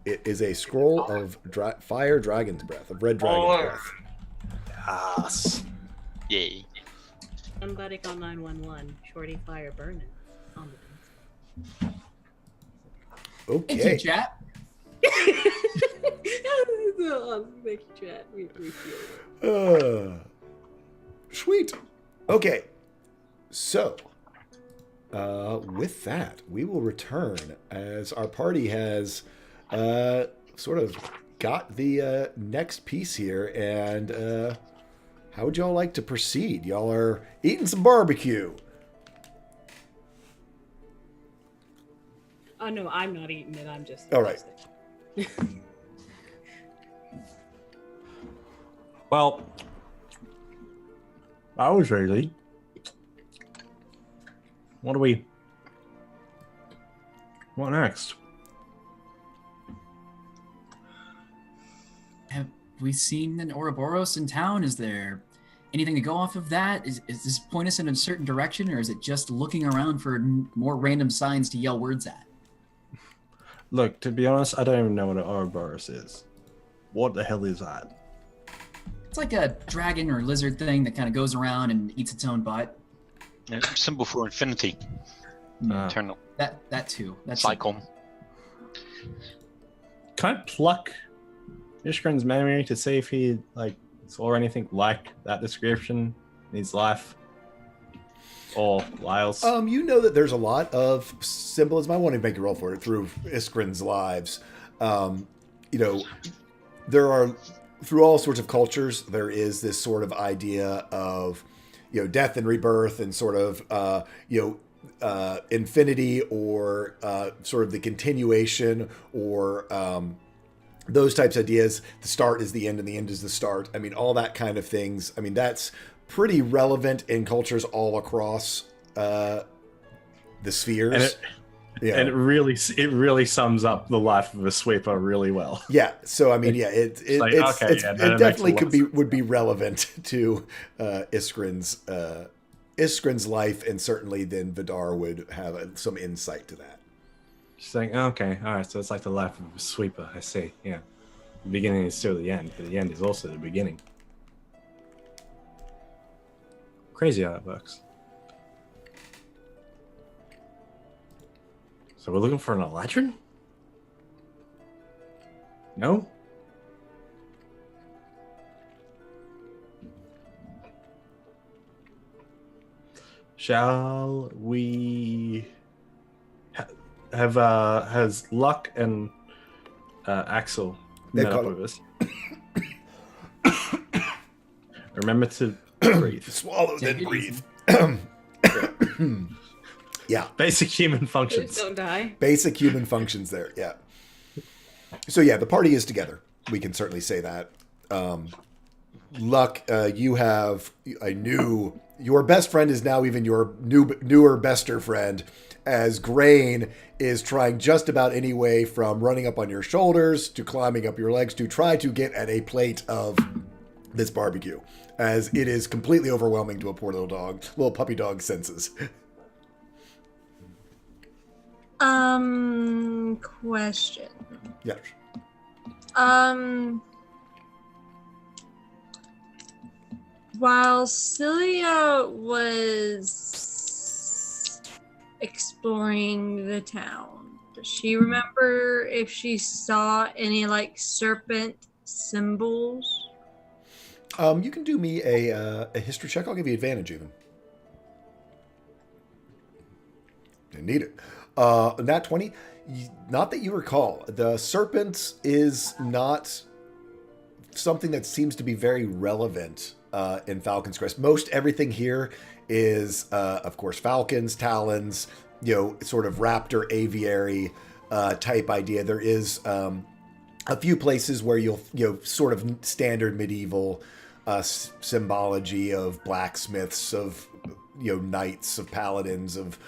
Speaker 1: It is a scroll of fire dragon's breath, of red dragon's breath.
Speaker 8: Yes.
Speaker 4: Yay.
Speaker 5: Somebody call 911. Shorty fire burning. On the
Speaker 2: Thank you,
Speaker 1: Okay.
Speaker 2: chat.
Speaker 5: Thank you, chat. We feel it.
Speaker 1: Sweet. Okay. So, with that, we will return as our party has sort of got the next piece here. And how would y'all like to proceed? Y'all are eating some barbecue.
Speaker 5: Oh, no, I'm not eating it. I'm just.
Speaker 1: All right.
Speaker 8: Well, I was ready. What next?
Speaker 2: Have we seen an Ouroboros in town? Is there anything to go off of that? Is this point us in a certain direction, or is it just looking around for more random signs to yell words at?
Speaker 8: Look, to be honest, I don't even know what an Ouroboros is. What the hell is that?
Speaker 2: It's like a dragon or lizard thing that kind of goes around and eats its own butt.
Speaker 4: Yeah, symbol for infinity.
Speaker 8: Ah.
Speaker 4: Eternal
Speaker 2: That too. That's
Speaker 4: cycle.
Speaker 8: Can I pluck Ishgrin's memory to see if he saw anything like that description in his life? Or Lyle's?
Speaker 1: You know that there's a lot of symbolism. I want to make a roll for it through Iskrin's lives. There are, through all sorts of cultures, there is this sort of idea of, death and rebirth and sort of, infinity or sort of the continuation or those types of ideas. The start is the end and the end is the start. I mean, all that kind of things. I mean, that's pretty relevant in cultures all across the spheres.
Speaker 3: And and it really sums up the life of a sweeper really well.
Speaker 1: Yeah, so I mean, it definitely would be relevant to Iskrin's life, and certainly then Vidar would have some insight to that.
Speaker 3: Just saying, okay, all right, so it's like the life of a sweeper. I see. Yeah, the beginning is still the end, but the end is also the beginning. Crazy how it works. So we're looking for an Eladrin? No? Shall we has Luck and Axel met up with us? Remember to breathe.
Speaker 1: Swallow, then breathe. Yeah.
Speaker 3: Basic human functions.
Speaker 5: Please don't die.
Speaker 1: Basic human functions there, yeah. So yeah, the party is together. We can certainly say that. Luck, you have your best friend is now even your newer bester friend, as Grain is trying just about any way from running up on your shoulders to climbing up your legs to try to get at a plate of this barbecue, as it is completely overwhelming to a poor little puppy dog senses.
Speaker 7: Question.
Speaker 1: Yeah.
Speaker 7: While Celia was exploring the town, does she remember if she saw any like serpent symbols?
Speaker 1: You can do me a history check. I'll give you advantage even. Didn't need it. Nat 20. Not that you recall. The serpent is not something that seems to be very relevant in Falcon's Crest. Most everything here is, of course, falcons, talons, sort of raptor aviary type idea. There is a few places where you'll, sort of standard medieval symbology of blacksmiths, of, knights, of paladins, of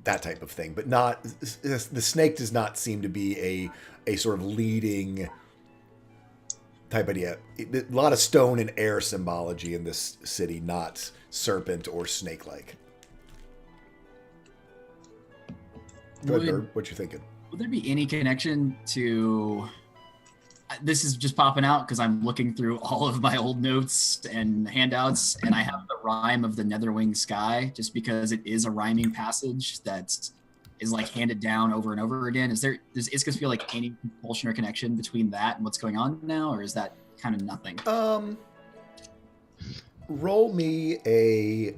Speaker 1: that type of thing, but not the snake does not seem to be a sort of leading type idea. A lot of stone and air symbology in this city, not serpent or snake-like. Go ahead, Bird. What you thinking?
Speaker 2: Would there be any connection to... This is just popping out because I'm looking through all of my old notes and handouts, and I have the rhyme of the Netherwing Sky, just because it is a rhyming passage that is like handed down over and over again. Does Iscus feel like any compulsion or connection between that and what's going on now, or is that kind of nothing?
Speaker 1: Roll me a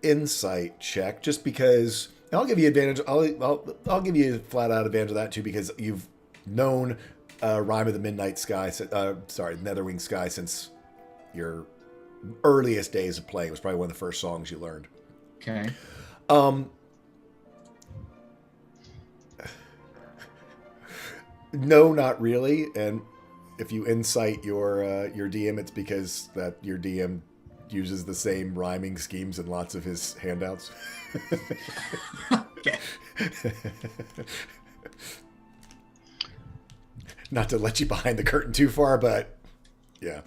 Speaker 1: insight check, just because I'll give you advantage. I'll give you a flat out advantage of that too, because you've known Rhyme of the Midnight Sky, Netherwing Sky, since your earliest days of playing. It was probably one of the first songs you learned.
Speaker 2: Okay.
Speaker 1: No, not really. And if you insight your DM, it's because that your DM uses the same rhyming schemes in lots of his handouts.
Speaker 2: Okay.
Speaker 1: Not to let you behind the curtain too far, but yeah,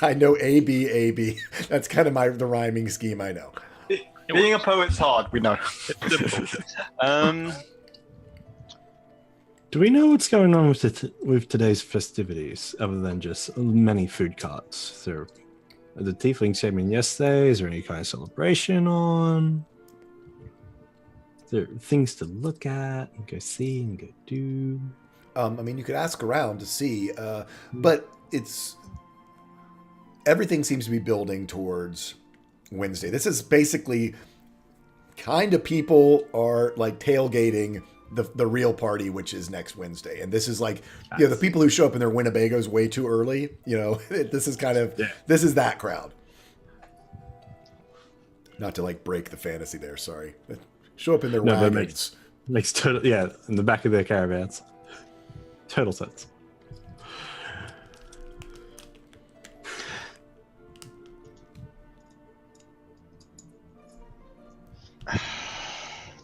Speaker 1: I know A B. That's kind of the rhyming scheme I know.
Speaker 6: Being a poet's hard, we know.
Speaker 3: Do we know what's going on with today's festivities, other than just many food carts? There, the tieflings came in yesterday. Is there any kind of celebration on? Is there things to look at and go see and go do?
Speaker 1: I mean, you could ask around to see, but everything seems to be building towards Wednesday. This is basically kind of people are like tailgating the real party, which is next Wednesday. And this is like, the people who show up in their Winnebagos way too early, this is kind of, this is that crowd. Not to like break the fantasy there, sorry. Show up in their wagons.
Speaker 3: Makes total, in the back of their caravans. Total sense.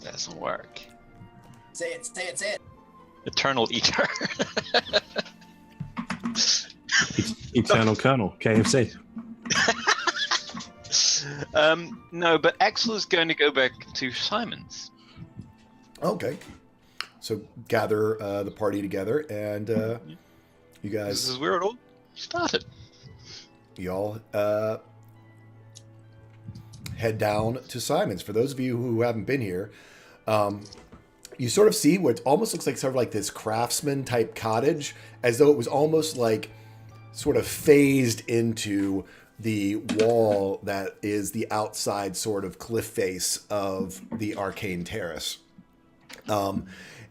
Speaker 4: Doesn't work.
Speaker 2: Say it, say it, say it.
Speaker 4: Eternal Eater.
Speaker 3: Eternal Colonel, KFC.
Speaker 4: No, but Axel is going to go back to Simon's.
Speaker 1: Okay. So gather the party together, and you
Speaker 4: This
Speaker 1: guys,
Speaker 4: is where it all started.
Speaker 1: y'all head down to Simon's. For those of you who haven't been here, you sort of see what almost looks like sort of like this craftsman type cottage, as though it was almost like sort of phased into the wall that is the outside sort of cliff face of the arcane terrace.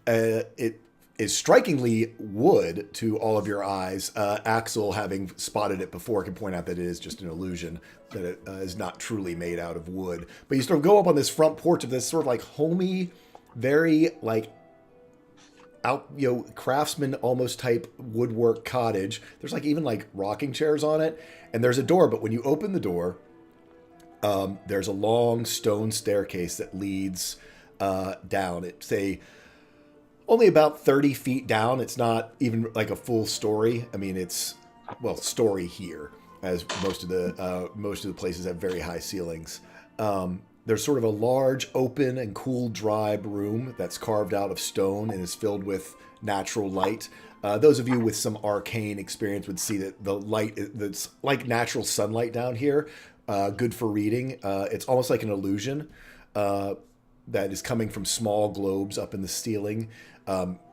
Speaker 1: It is strikingly wood to all of your eyes. Axel, having spotted it before, can point out that it is just an illusion, that it is not truly made out of wood. But you sort of go up on this front porch of this sort of like homey, very like craftsman almost type woodwork cottage. There's like even like rocking chairs on it, and there's a door. But when you open the door, there's a long stone staircase that leads down. It's only about 30 feet down. It's not even like a full story. I mean, it's story here, as most of the places have very high ceilings. There's sort of a large, open and cool, dry room that's carved out of stone and is filled with natural light. Those of you with some arcane experience would see that the light that's like natural sunlight down here, good for reading. It's almost like an illusion that is coming from small globes up in the ceiling.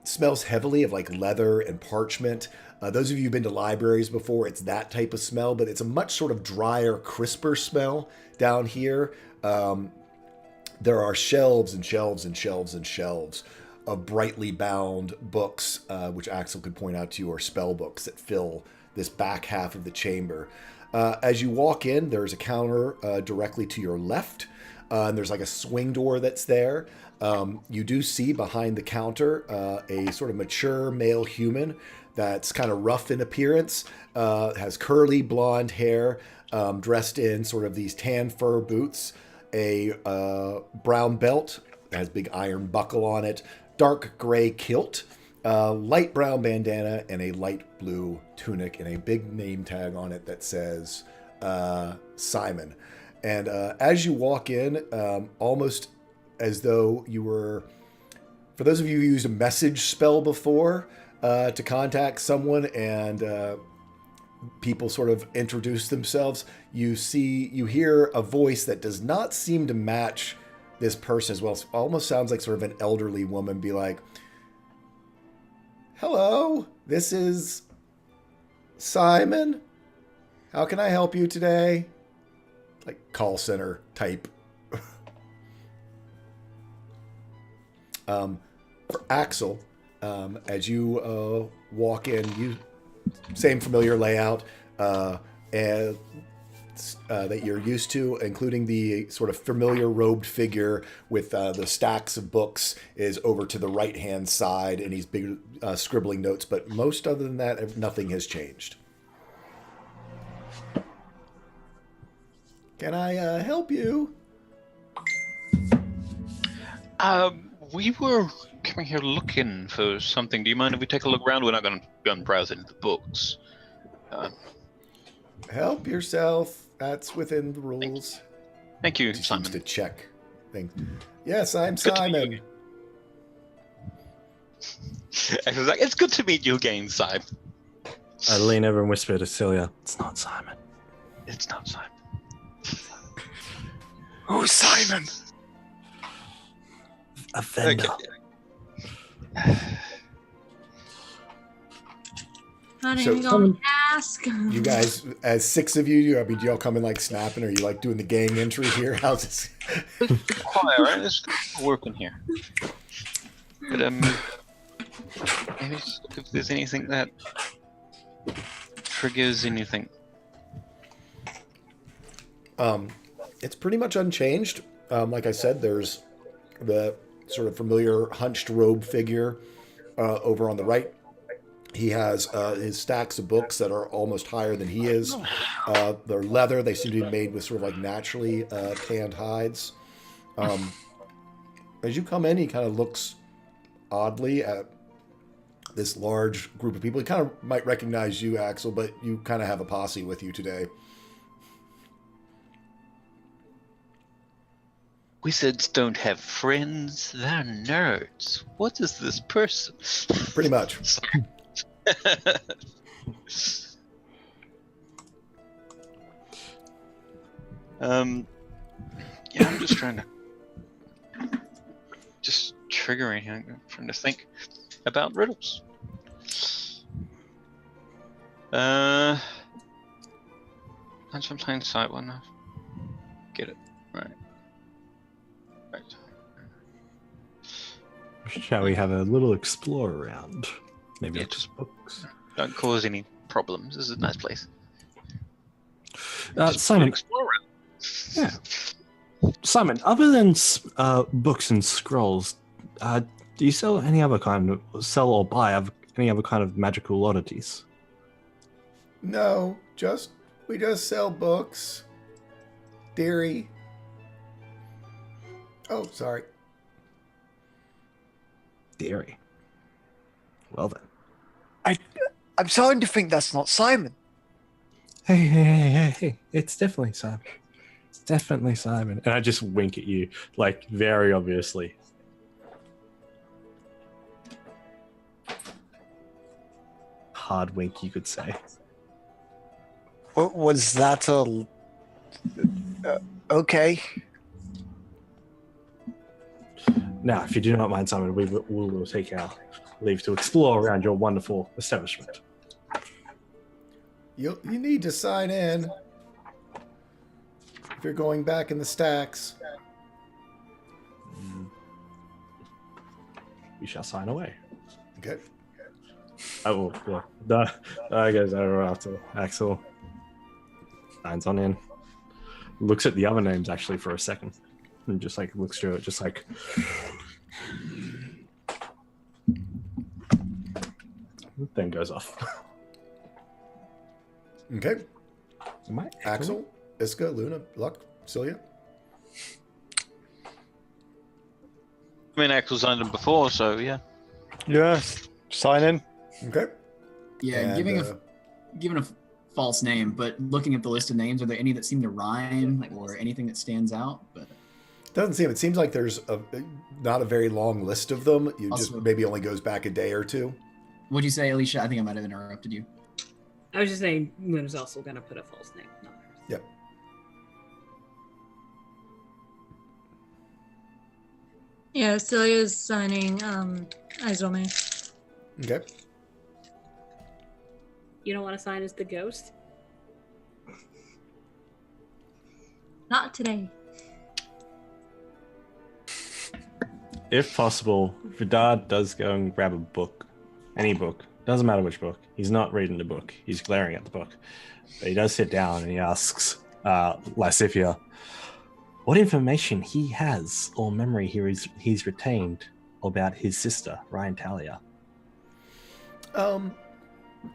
Speaker 1: Smells heavily of like leather and parchment. Those of you who've been to libraries before, it's that type of smell, but it's a much sort of drier, crisper smell down here. There are shelves and shelves and shelves and shelves of brightly bound books, which Axel could point out to you, are spell books that fill this back half of the chamber. As you walk in, there's a counter directly to your left, and there's like a swing door that's there. You do see behind the counter a sort of mature male human that's kind of rough in appearance, has curly blonde hair, dressed in sort of these tan fur boots, a brown belt that has a big iron buckle on it, dark gray kilt, light brown bandana, and a light blue tunic, and a big name tag on it that says Simon. And as you walk in, almost as though you were, for those of you who used a message spell before to contact someone, and people sort of introduce themselves, you hear a voice that does not seem to match this person as well. It almost sounds like sort of an elderly woman be like, "Hello, this is Simon. How can I help you today?" Like call center type. For Axel, as you walk in, same familiar layout and that you're used to, including the sort of familiar robed figure with the stacks of books is over to the right-hand side, and he's big scribbling notes. But most other than that, nothing has changed. Can I help you?
Speaker 4: We were coming here looking for something. Do you mind if we take a look around? We're not going to browse into the books.
Speaker 1: Help yourself. That's within the rules.
Speaker 4: Thank you,
Speaker 1: She
Speaker 4: Simon.
Speaker 1: seems to check things. Yes, I'm
Speaker 4: Good to meet
Speaker 1: Simon.
Speaker 4: you. I was like, it's good to meet you again, Simon.
Speaker 8: I lean over and whisper to Celia, "It's not Simon."
Speaker 4: It's not Simon.
Speaker 6: Oh, Simon!
Speaker 8: A vendor.
Speaker 7: I
Speaker 1: So-
Speaker 7: didn't go and ask.
Speaker 1: You guys, as six of you, I mean, do y'all come in like snapping? Are you like doing the gang entry here? How's this?
Speaker 4: Quiet, right? Let's work in here. But maybe if there's anything that triggers anything.
Speaker 1: It's pretty much unchanged. Like I said, there's the sort of familiar hunched robe figure over on the right. He has his stacks of books that are almost higher than he is. They're leather. They seem to be made with sort of like naturally tanned hides. as you come in, he kind of looks oddly at this large group of people. He kind of might recognize you, Axel, but you kind of have a posse with you today.
Speaker 4: Wizards don't have friends, they're nerds. What is this person?
Speaker 1: Pretty much.
Speaker 4: Sorry. Yeah, I'm just trying to triggering. I'm trying to think about riddles. That's from plain sight one. Get it right.
Speaker 3: Shall we have a little explore around? Maybe
Speaker 4: Yeah,
Speaker 3: it's just books.
Speaker 4: Don't cause any problems. This is a nice place.
Speaker 3: Simon,
Speaker 4: Explore around.
Speaker 3: yeah. Simon, other than books and scrolls, do you sell any other or buy any other kind of magical oddities?
Speaker 1: No, we just sell books. Theory. Oh, sorry.
Speaker 3: Theory. Well then.
Speaker 6: I'm starting to think that's not Simon.
Speaker 3: Hey. It's definitely Simon. It's definitely Simon. And I just wink at you, like, very obviously. Hard wink, you could say.
Speaker 6: What was that? Okay.
Speaker 3: Now, if you do not mind, Simon, we will take our leave to explore around your wonderful establishment.
Speaker 1: You need to sign in if you're going back in the stacks.
Speaker 3: We shall sign away.
Speaker 1: Okay.
Speaker 3: I will. Yeah. I goes over after Axel. Signs on in. Looks at the other names actually for a second. And just like looks through it, just like. Then goes off.
Speaker 1: Okay.
Speaker 3: Am I
Speaker 1: Axel, Iska, Luna, Luck, Celia.
Speaker 4: I mean, Axel's signed them before, so yeah.
Speaker 6: Yes. Sign in.
Speaker 1: Okay.
Speaker 2: Yeah,
Speaker 1: And,
Speaker 2: giving a false name, but looking at the list of names, are there any that seem to rhyme or anything that stands out? But
Speaker 1: doesn't seem. It seems like there's not a very long list of them. You
Speaker 2: Also-
Speaker 1: just maybe only goes back a day or two.
Speaker 2: what'd you say, Alicia? I think I might have interrupted you.
Speaker 5: I was just saying Luna's also going to put a false name. Not hers.
Speaker 1: Yep.
Speaker 7: Yeah, Celia's signing eyes on me.
Speaker 1: Okay.
Speaker 5: You don't want to sign as the ghost?
Speaker 7: Not today.
Speaker 3: If possible, Vidar does go and grab a book. Any book. Doesn't matter which book. He's not reading the book. He's glaring at the book. But he does sit down and he asks Lysithia what information he has or memory he's retained about his sister, Ryan Talia.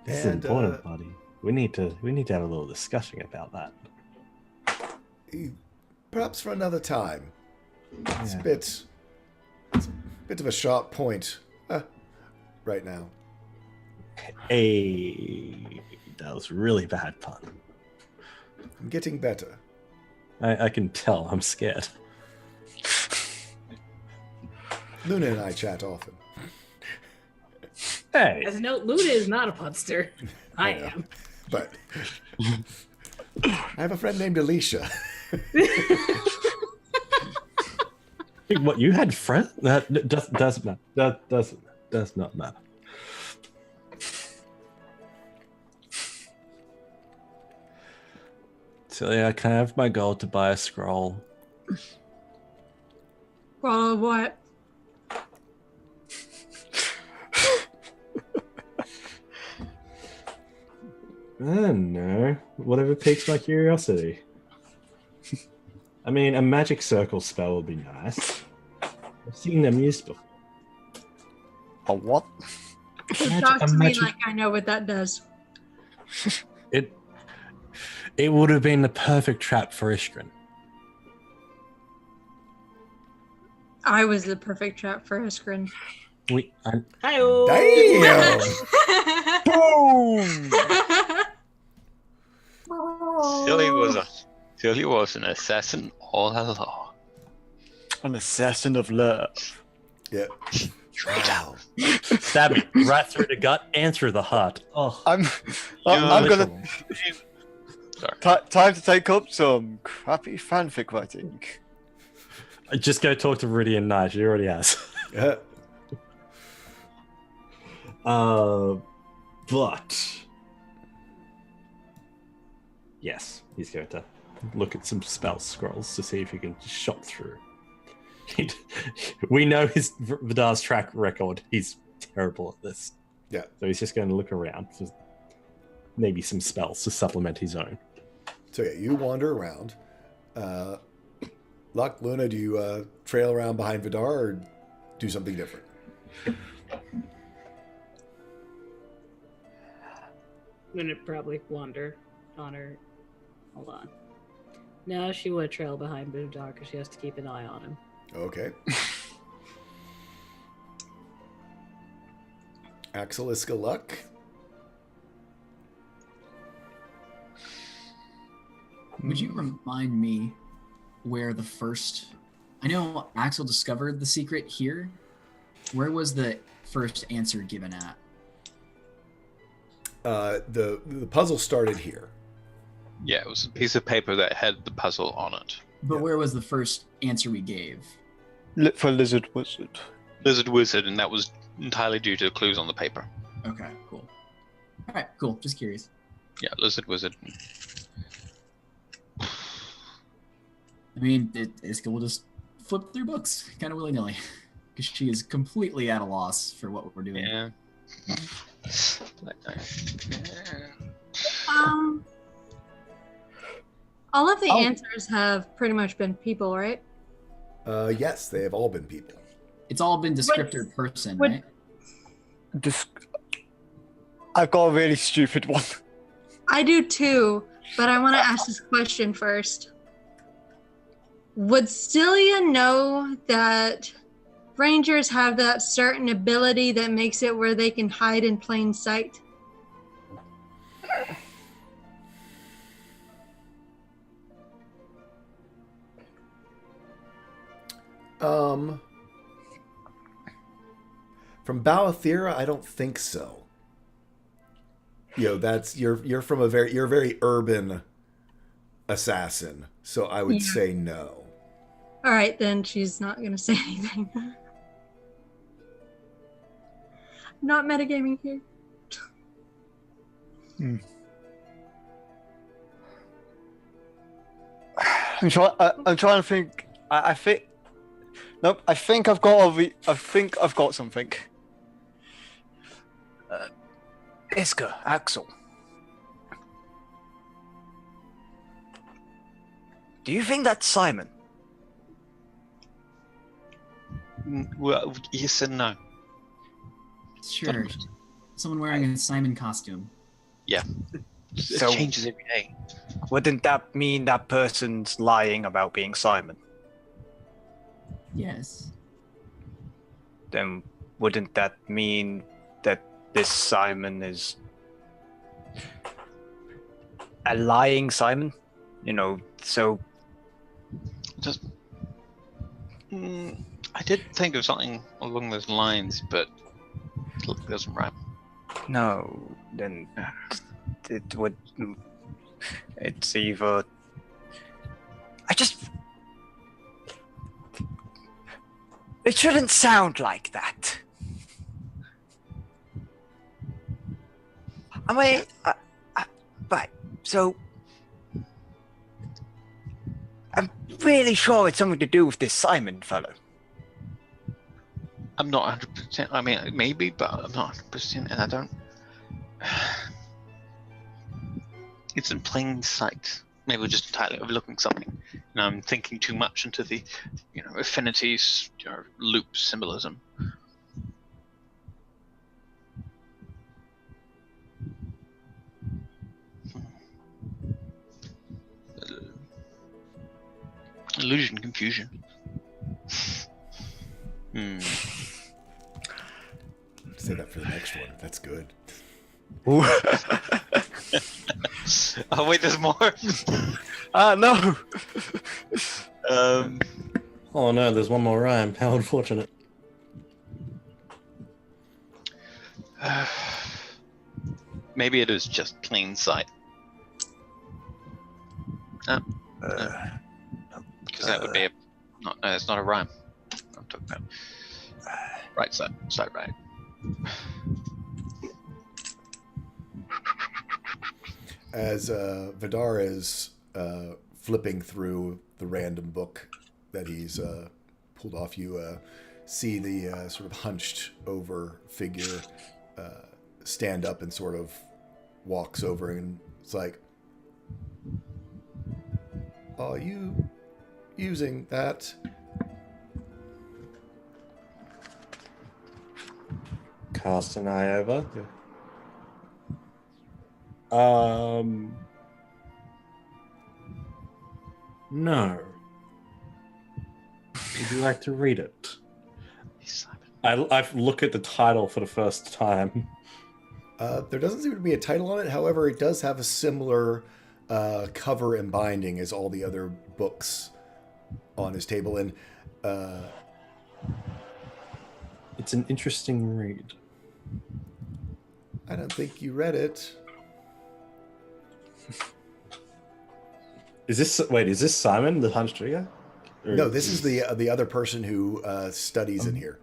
Speaker 3: This is important, buddy. We need to have a little discussion about that.
Speaker 1: Perhaps for another time. It's
Speaker 3: Yeah.
Speaker 1: a bit of a sharp point right now.
Speaker 3: Hey, that was really bad pun.
Speaker 1: I'm getting better.
Speaker 3: I can tell. I'm scared.
Speaker 1: Luna and I chat often.
Speaker 3: Hey,
Speaker 5: As a note, Luna is not a punster. I
Speaker 1: know.
Speaker 5: am.
Speaker 1: But I have a friend named Alicia.
Speaker 3: what you had friends? That doesn't matter. That does not matter. So yeah, can I have my gold to buy a scroll?
Speaker 7: Well, what?
Speaker 3: I don't know. Whatever piques my curiosity. I mean, a magic circle spell would be nice. I've seen them used before.
Speaker 6: A what?
Speaker 7: Talk to me like I know what that does.
Speaker 3: It would have been the perfect trap for Ishgrin.
Speaker 7: I was the perfect trap for Iskrin.
Speaker 5: Hi-oh.
Speaker 1: Damn!
Speaker 6: Boom!
Speaker 4: Silly was an assassin all along.
Speaker 6: An assassin of love.
Speaker 1: Yeah. Wow.
Speaker 8: Stab me right through the gut and through the heart. Oh,
Speaker 6: I'm gonna.
Speaker 8: literal.
Speaker 4: Sorry.
Speaker 6: Time to take up some crappy fanfic writing.
Speaker 8: Just go talk to Viridian Knight. She already has.
Speaker 1: Yeah.
Speaker 8: But yes, he's going to look at some spell scrolls to see if he can shop through. We know his Vidar's track record. He's terrible at this.
Speaker 1: Yeah.
Speaker 8: So he's just going to look around for maybe some spells to supplement his own.
Speaker 1: So yeah, you wander around. Luck, Luna, do you trail around behind Vidar or do something different?
Speaker 5: I'm gonna probably wander on her. Hold on. No, she would trail behind Budar because she has to keep an eye on him.
Speaker 1: Okay. Axel Iska Luck.
Speaker 2: Would you remind me where the first... I know Axel discovered the secret here. Where was the first answer given at?
Speaker 1: The puzzle started here.
Speaker 4: Yeah, it was a piece of paper that had the puzzle on it.
Speaker 2: But where was the first answer we gave?
Speaker 6: For Lizard Wizard.
Speaker 4: Lizard Wizard, and that was entirely due to clues on the paper.
Speaker 2: Okay, cool. All right, cool. Just curious.
Speaker 4: Yeah, Lizard Wizard.
Speaker 2: I mean, Iska will just flip through books kind of willy-nilly because she is completely at a loss for what we're doing.
Speaker 4: Yeah.
Speaker 7: All of the
Speaker 2: Oh.
Speaker 7: answers have pretty much been people, right?
Speaker 1: Yes, they have all been people.
Speaker 2: It's all been descriptor person,
Speaker 7: would-
Speaker 2: right?
Speaker 6: I've got a really stupid one.
Speaker 7: I do too, but I want to ask this question first. Would Celia know that Rangers have that certain ability that makes it where they can hide in plain sight?
Speaker 1: From Balathira, I don't think so. You know, that's you're from you're a very urban assassin, so I would say no.
Speaker 7: All right, then she's not going to say anything. Not metagaming here.
Speaker 6: I'm trying to think. I think. Nope. I think I've got. I think I've got something. Iska, Axel. Do you think that's Simon?
Speaker 4: Well, yes and no.
Speaker 2: Sure. Someone wearing a Simon costume.
Speaker 4: It
Speaker 6: So-
Speaker 4: changes every day.
Speaker 6: Wouldn't that mean that person's lying about being Simon?
Speaker 2: Yes.
Speaker 6: Then wouldn't that mean that this Simon is a lying Simon? You know, so
Speaker 4: Just, I did think of something along those lines, but it doesn't rhyme.
Speaker 6: no, then it would. It's either. It shouldn't sound like that. Right, so. I'm really sure it's something to do with this Simon fellow.
Speaker 4: I'm not 100%. I mean, maybe, but I'm not 100%, and I don't. It's in plain sight. Maybe we're just entirely overlooking something, and I'm thinking too much into the, affinities or loop symbolism. Illusion, confusion. Hmm.
Speaker 1: Say that for the next one. That's good.
Speaker 6: Ooh.
Speaker 4: Oh wait, there's more.
Speaker 6: No.
Speaker 8: Oh no, there's one more rhyme. How unfortunate.
Speaker 4: Maybe it is just plain sight. Because that would be no, it's not a rhyme. I'm talking about right side, right.
Speaker 1: As Vidar is flipping through the random book that he's pulled off, you see the sort of hunched over figure stand up and sort of walks over, and it's like, are you using that?
Speaker 8: Cast an eye over. No. Would you like to read it? I look at the title for the first time.
Speaker 1: There doesn't seem to be a title on it. However, it does have a similar cover and binding as all the other books on his table. And
Speaker 8: It's an interesting read.
Speaker 1: I don't think you read it.
Speaker 8: Is this Simon, the Hunch Trigger? Or
Speaker 1: No, this is the other person who studies in here.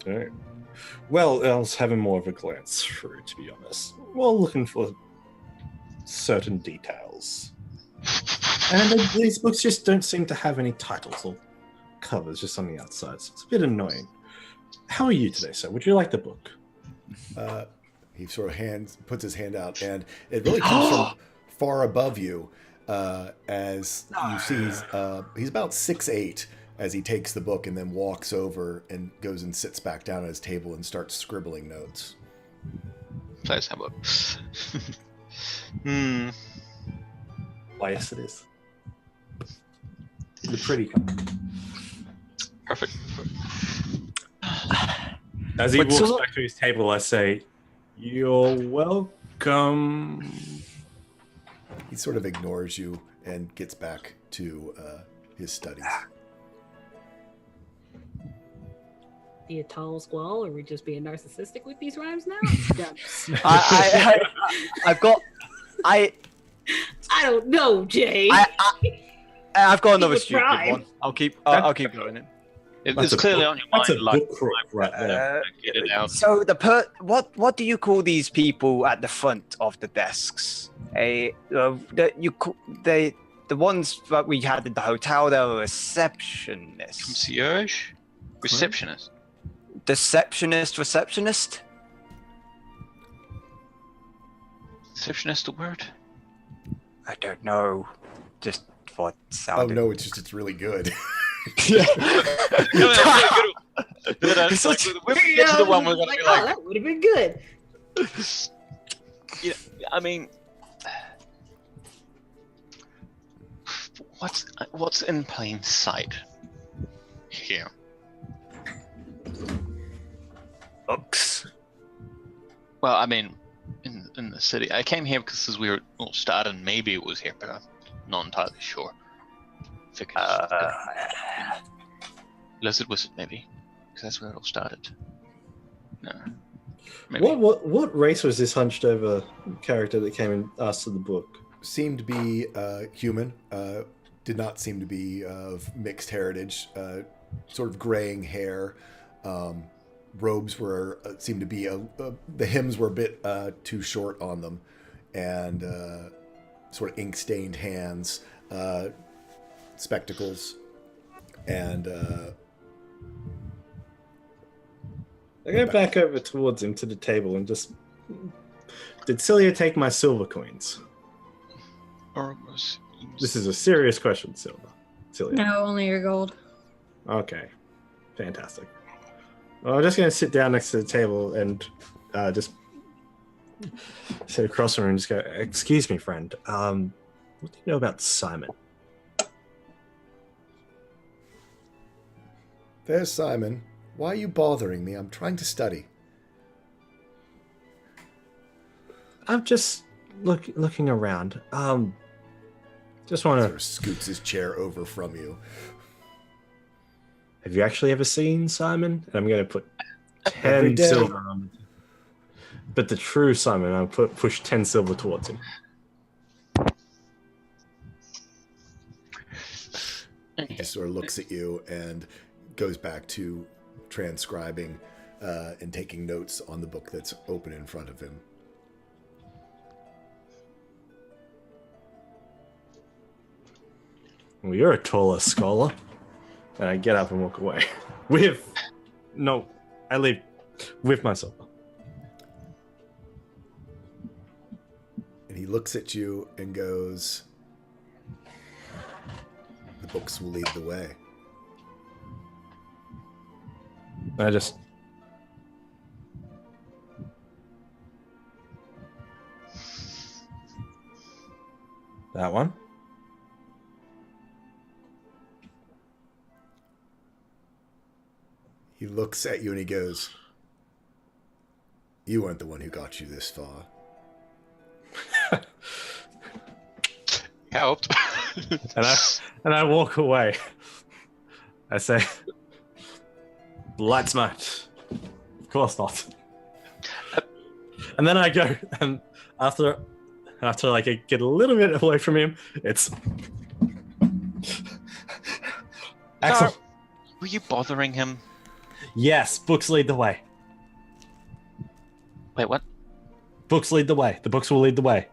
Speaker 8: All right. Well, I was having more of a glance through, to be honest. Well, looking for certain details. And these books just don't seem to have any titles or covers, just on the outside. So it's a bit annoying. How are you today, sir? Would you like the book?
Speaker 1: He sort of puts his hand out, and it really comes from far above you. As you see, he's about 6'8", as he takes the book and then walks over and goes and sits back down at his table and starts scribbling notes.
Speaker 4: Player's handbook.
Speaker 8: Why, yes, it is. The pretty cover.
Speaker 4: Perfect.
Speaker 8: As he
Speaker 6: But
Speaker 8: walks
Speaker 6: so-
Speaker 8: back to his table, I say, "You're welcome."
Speaker 1: He sort of ignores you and gets back to his studies.
Speaker 5: Be a tall squall, or are we just being narcissistic with these rhymes now?
Speaker 6: I've got I
Speaker 5: don't know, Jay.
Speaker 6: I've got another
Speaker 5: Keep it
Speaker 6: stupid
Speaker 5: prime.
Speaker 6: one. I'll keep going in.
Speaker 4: It's clearly on your mind.
Speaker 8: That's a
Speaker 4: Like,
Speaker 8: book crook right there.
Speaker 4: get it out.
Speaker 6: So what do you call these people at the front of the desks? The ones that we had in the hotel. They were receptionists.
Speaker 4: Concierge? Receptionist.
Speaker 6: Receptionist.
Speaker 4: Receptionist a word?
Speaker 6: I don't know. Just what
Speaker 1: Oh
Speaker 6: sounded.
Speaker 1: no, it's really good.
Speaker 4: Get to the one we're gonna be like,
Speaker 5: that would have been good.
Speaker 4: yeah, I mean, what's in plain sight here?
Speaker 6: Books.
Speaker 4: Well, I mean, in the city. I came here because as we were all starting, maybe it was here, but I'm not entirely sure. Figured Lizard Wizard, maybe, because that's where it all started. No. Maybe.
Speaker 8: What race was this hunched over character that came and asked for the book?
Speaker 1: Seemed to be human. Did not seem to be of mixed heritage. Sort of graying hair. Robes were seemed to be the hems were a bit too short on them, and sort of ink stained hands, spectacles, and
Speaker 8: I go back over towards him to the table and just. Did Celia take my silver coins? This is a serious question, Celia.
Speaker 7: No, only your gold.
Speaker 8: Okay, fantastic. Well, I'm just going to sit down next to the table and just sit across from him and just go, "Excuse me, friend. What do you know about Simon?"
Speaker 1: There's Simon. Why are you bothering me? I'm trying to study.
Speaker 3: I'm just looking around. Just want
Speaker 1: Sort
Speaker 3: to.
Speaker 1: of scoots his chair over from you.
Speaker 3: Have you actually ever seen Simon? And I'm going to put
Speaker 1: Every
Speaker 3: 10
Speaker 1: day.
Speaker 3: silver on it. But the true Simon, I'll push 10 silver towards him.
Speaker 1: He just sort of looks at you and goes back to transcribing and taking notes on the book that's open in front of him.
Speaker 3: Well, you're a taller scholar. And I get up and walk away. I leave with my silver.
Speaker 1: And he looks at you and goes, the books will lead the way.
Speaker 3: I just. That one?
Speaker 1: He looks at you and he goes, you weren't the one who got you this far.
Speaker 4: Helped.
Speaker 3: And I walk away. I say, light smart. Of course not. And then I go, and after like I get a little bit away from him, it's Axel.
Speaker 4: Were you bothering him?
Speaker 3: Yes, books lead the way.
Speaker 4: Wait, what?
Speaker 3: Books lead the way. The books will lead the way.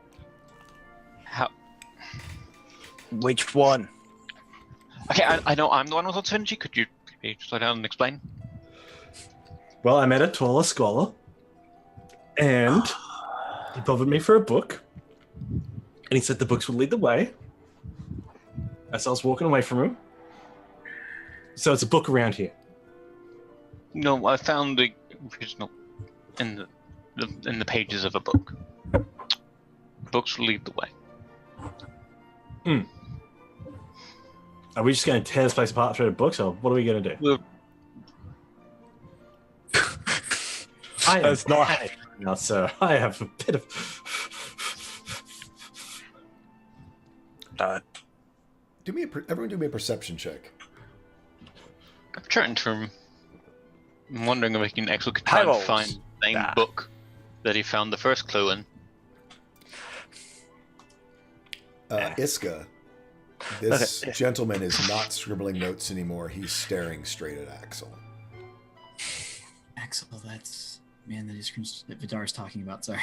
Speaker 4: How?
Speaker 6: Which one?
Speaker 4: Okay, I know I'm the one with uncertainty. Could you slow down and explain?
Speaker 3: Well, I met a taller scholar, and he bothered me for a book, and he said the books would lead the way. As I was walking away from him. So it's a book around here.
Speaker 4: No, I found the original in the pages of a book. Books will lead the way.
Speaker 3: Are we just going to tear this place apart through the books, or what are we going to do?
Speaker 4: Well,
Speaker 3: That's not right now, sir. I have a bit of.
Speaker 1: Everyone do me a perception check.
Speaker 4: I'm trying to. I'm wondering if Axel could try and
Speaker 6: Pebbles.
Speaker 4: find the same book that he found the first clue in.
Speaker 1: Iska, this gentleman is not scribbling notes anymore. He's staring straight at Axel.
Speaker 2: Axel, that's man that Vidar's talking about. Sorry.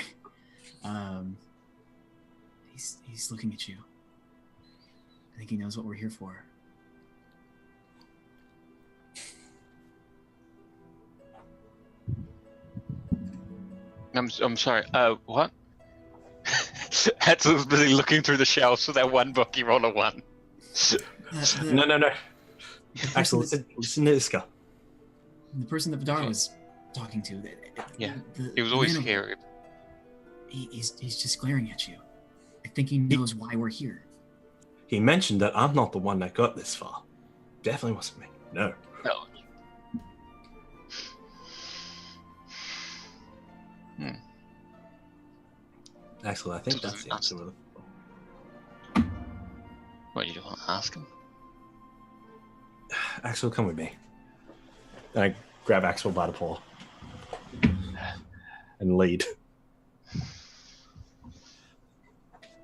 Speaker 2: He's looking at you. I think he knows what we're here for.
Speaker 4: I'm sorry. What? Axel's busy looking through the shelves for that one book. He rolled a 1.
Speaker 3: No. Axel, listen to Iska.
Speaker 2: The person that Vidar was talking to.
Speaker 4: Yeah, he was always
Speaker 2: man,
Speaker 4: here.
Speaker 2: He's just glaring at you. I think he knows why we're here.
Speaker 3: He mentioned that I'm not the one that got this far. Definitely wasn't me. No.
Speaker 4: No.
Speaker 3: Axel, I think that's the answer.
Speaker 4: What, you don't want to ask him?
Speaker 3: Axel, come with me. And I grab Axel by the paw and lead.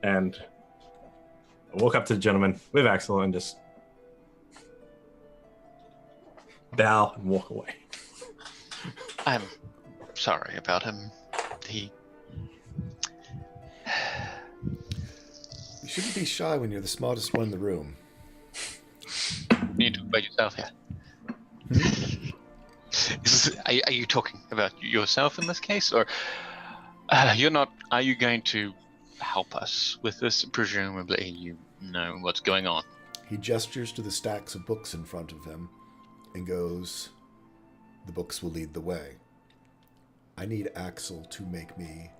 Speaker 3: And I walk up to the gentleman with Axel and just bow and walk away.
Speaker 4: I'm sorry about him.
Speaker 1: You shouldn't be shy when you're the smartest one in the room.
Speaker 4: You talk about yourself here. Are you talking about yourself in this case, or you're not? Are you going to help us with this? Presumably, you know what's going on.
Speaker 1: He gestures to the stacks of books in front of him and goes, "The books will lead the way. I need Axel to make me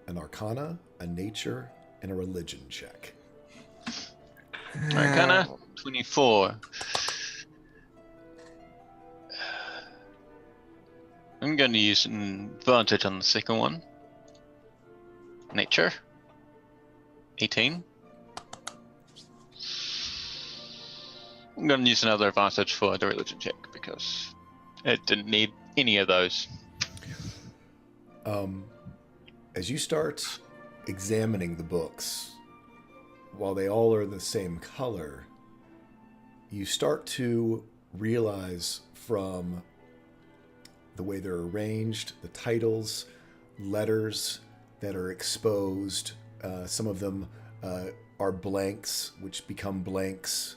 Speaker 1: an Arcana, a Nature, and a Religion check."
Speaker 4: Arcana 24. I'm going to use an advantage on the second one. Nature. 18. I'm going to use another advantage for the religion check because it didn't need any of those.
Speaker 1: As you start examining the books, while they all are the same color, you start to realize from the way they're arranged, the titles, letters that are exposed, some of them are blanks, which become blanks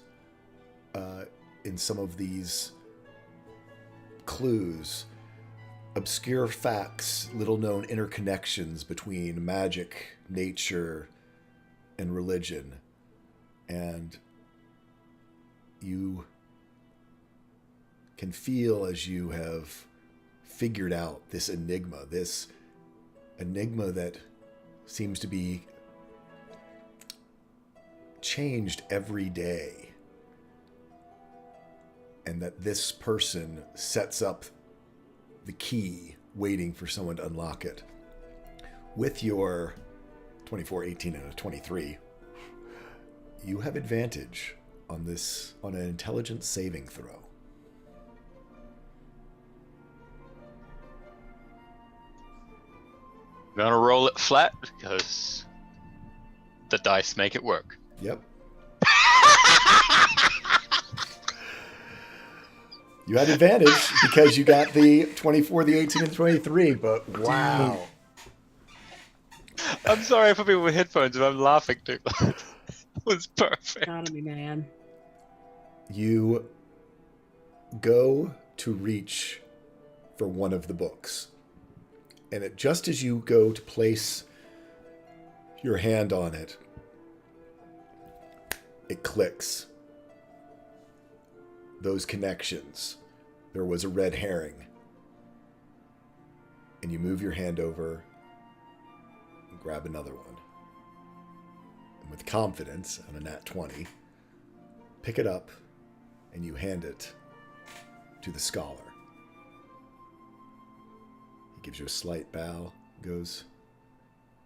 Speaker 1: in some of these clues, obscure facts, little known interconnections between magic, nature, and religion. And you can feel as you have figured out this enigma that seems to be changed every day, and that this person sets up the key waiting for someone to unlock it. With your 24, 18, and a 23, you have advantage on an intelligence saving throw.
Speaker 4: I'm gonna roll it flat because the dice make it work.
Speaker 1: Yep. You had advantage because you got the 24, the 18, and 23, but wow.
Speaker 4: I'm sorry for people with headphones if I'm laughing too loud. It was perfect.
Speaker 5: Gotta be, man.
Speaker 1: You go to reach for one of the books. And just as you go to place your hand on it, it clicks. Those connections. There was a red herring. And you move your hand over and grab another one. And with confidence, on a nat 20, pick it up and you hand it to the scholar. He gives you a slight bow, goes,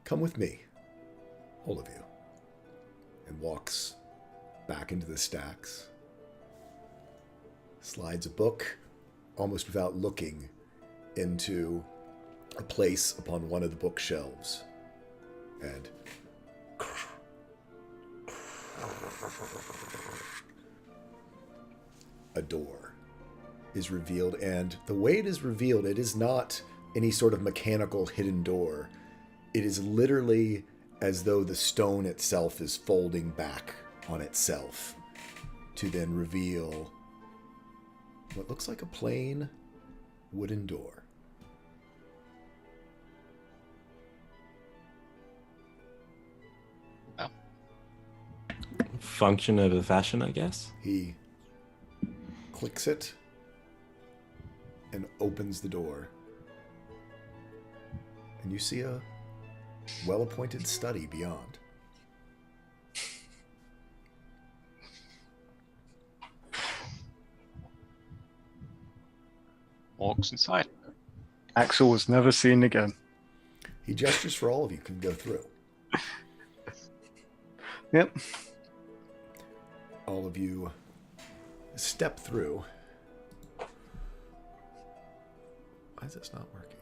Speaker 1: "Come with me, all of you," and walks back into the stacks. Slides a book, almost without looking, into a place upon one of the bookshelves. And a door is revealed. And the way it is revealed, it is not any sort of mechanical hidden door. It is literally as though the stone itself is folding back on itself to then reveal what looks like a plain wooden door.
Speaker 4: Oh.
Speaker 8: Function over fashion, I guess.
Speaker 1: He clicks it and opens the door. And you see a well-appointed study beyond.
Speaker 4: Walks inside.
Speaker 6: Axel was never seen again.
Speaker 1: He gestures for all of you can go through.
Speaker 6: Yep.
Speaker 1: All of you step through. Why is this not working?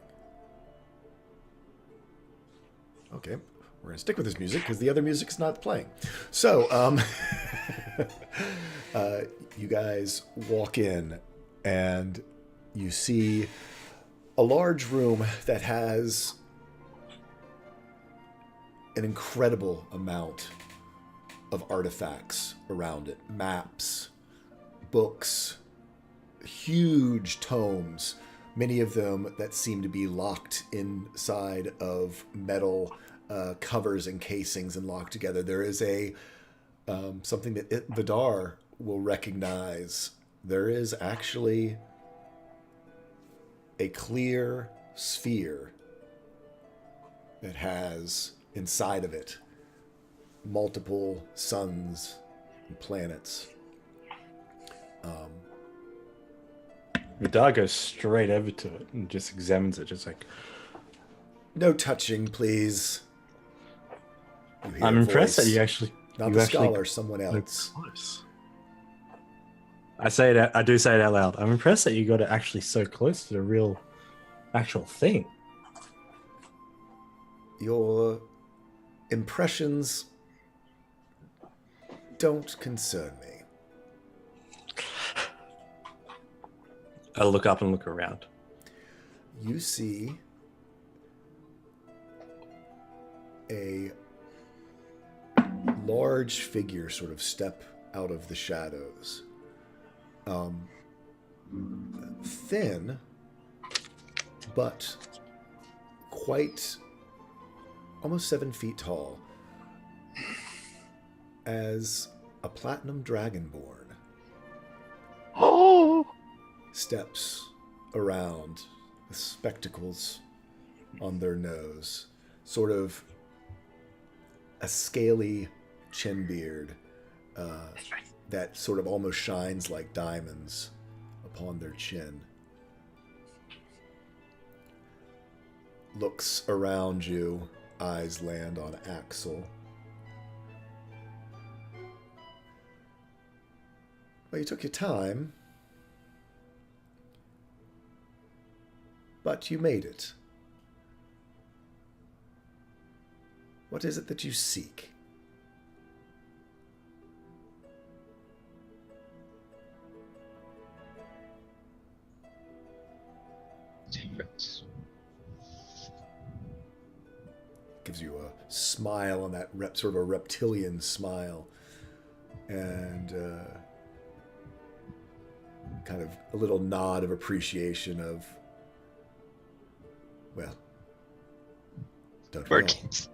Speaker 1: Okay, we're gonna stick with this music because the other music's not playing. So, you guys walk in and you see a large room that has an incredible amount of artifacts around it. Maps, books, huge tomes, many of them that seem to be locked inside of metal covers and casings and locked together. There is a something that Vidar will recognize. There is actually a clear sphere that has inside of it multiple suns and planets.
Speaker 8: Vidar goes straight over to it and just examines it, just like,
Speaker 1: No touching, please. You hear
Speaker 8: I'm
Speaker 1: a
Speaker 8: impressed that
Speaker 1: voice.
Speaker 8: you actually.
Speaker 1: Not
Speaker 8: you
Speaker 1: the
Speaker 8: actually
Speaker 1: scholar, someone
Speaker 8: go
Speaker 1: else.
Speaker 8: close. I say it. I do say it out loud. I'm impressed that you got it actually so close to the real, actual thing.
Speaker 1: Your impressions don't concern me.
Speaker 8: I look up and look around.
Speaker 1: You see a large figure sort of step out of the shadows. Thin, but quite almost 7 feet tall, as a platinum dragonborn steps around with spectacles on their nose, sort of a scaly chin beard that sort of almost shines like diamonds upon their chin. Looks around you, eyes land on Axel. Well, you took your time, but you made it. What is it that you seek?
Speaker 4: Secrets.
Speaker 1: Gives you a smile on that sort of a reptilian smile, and kind of a little nod of appreciation of, well, don't we all?
Speaker 4: Workings.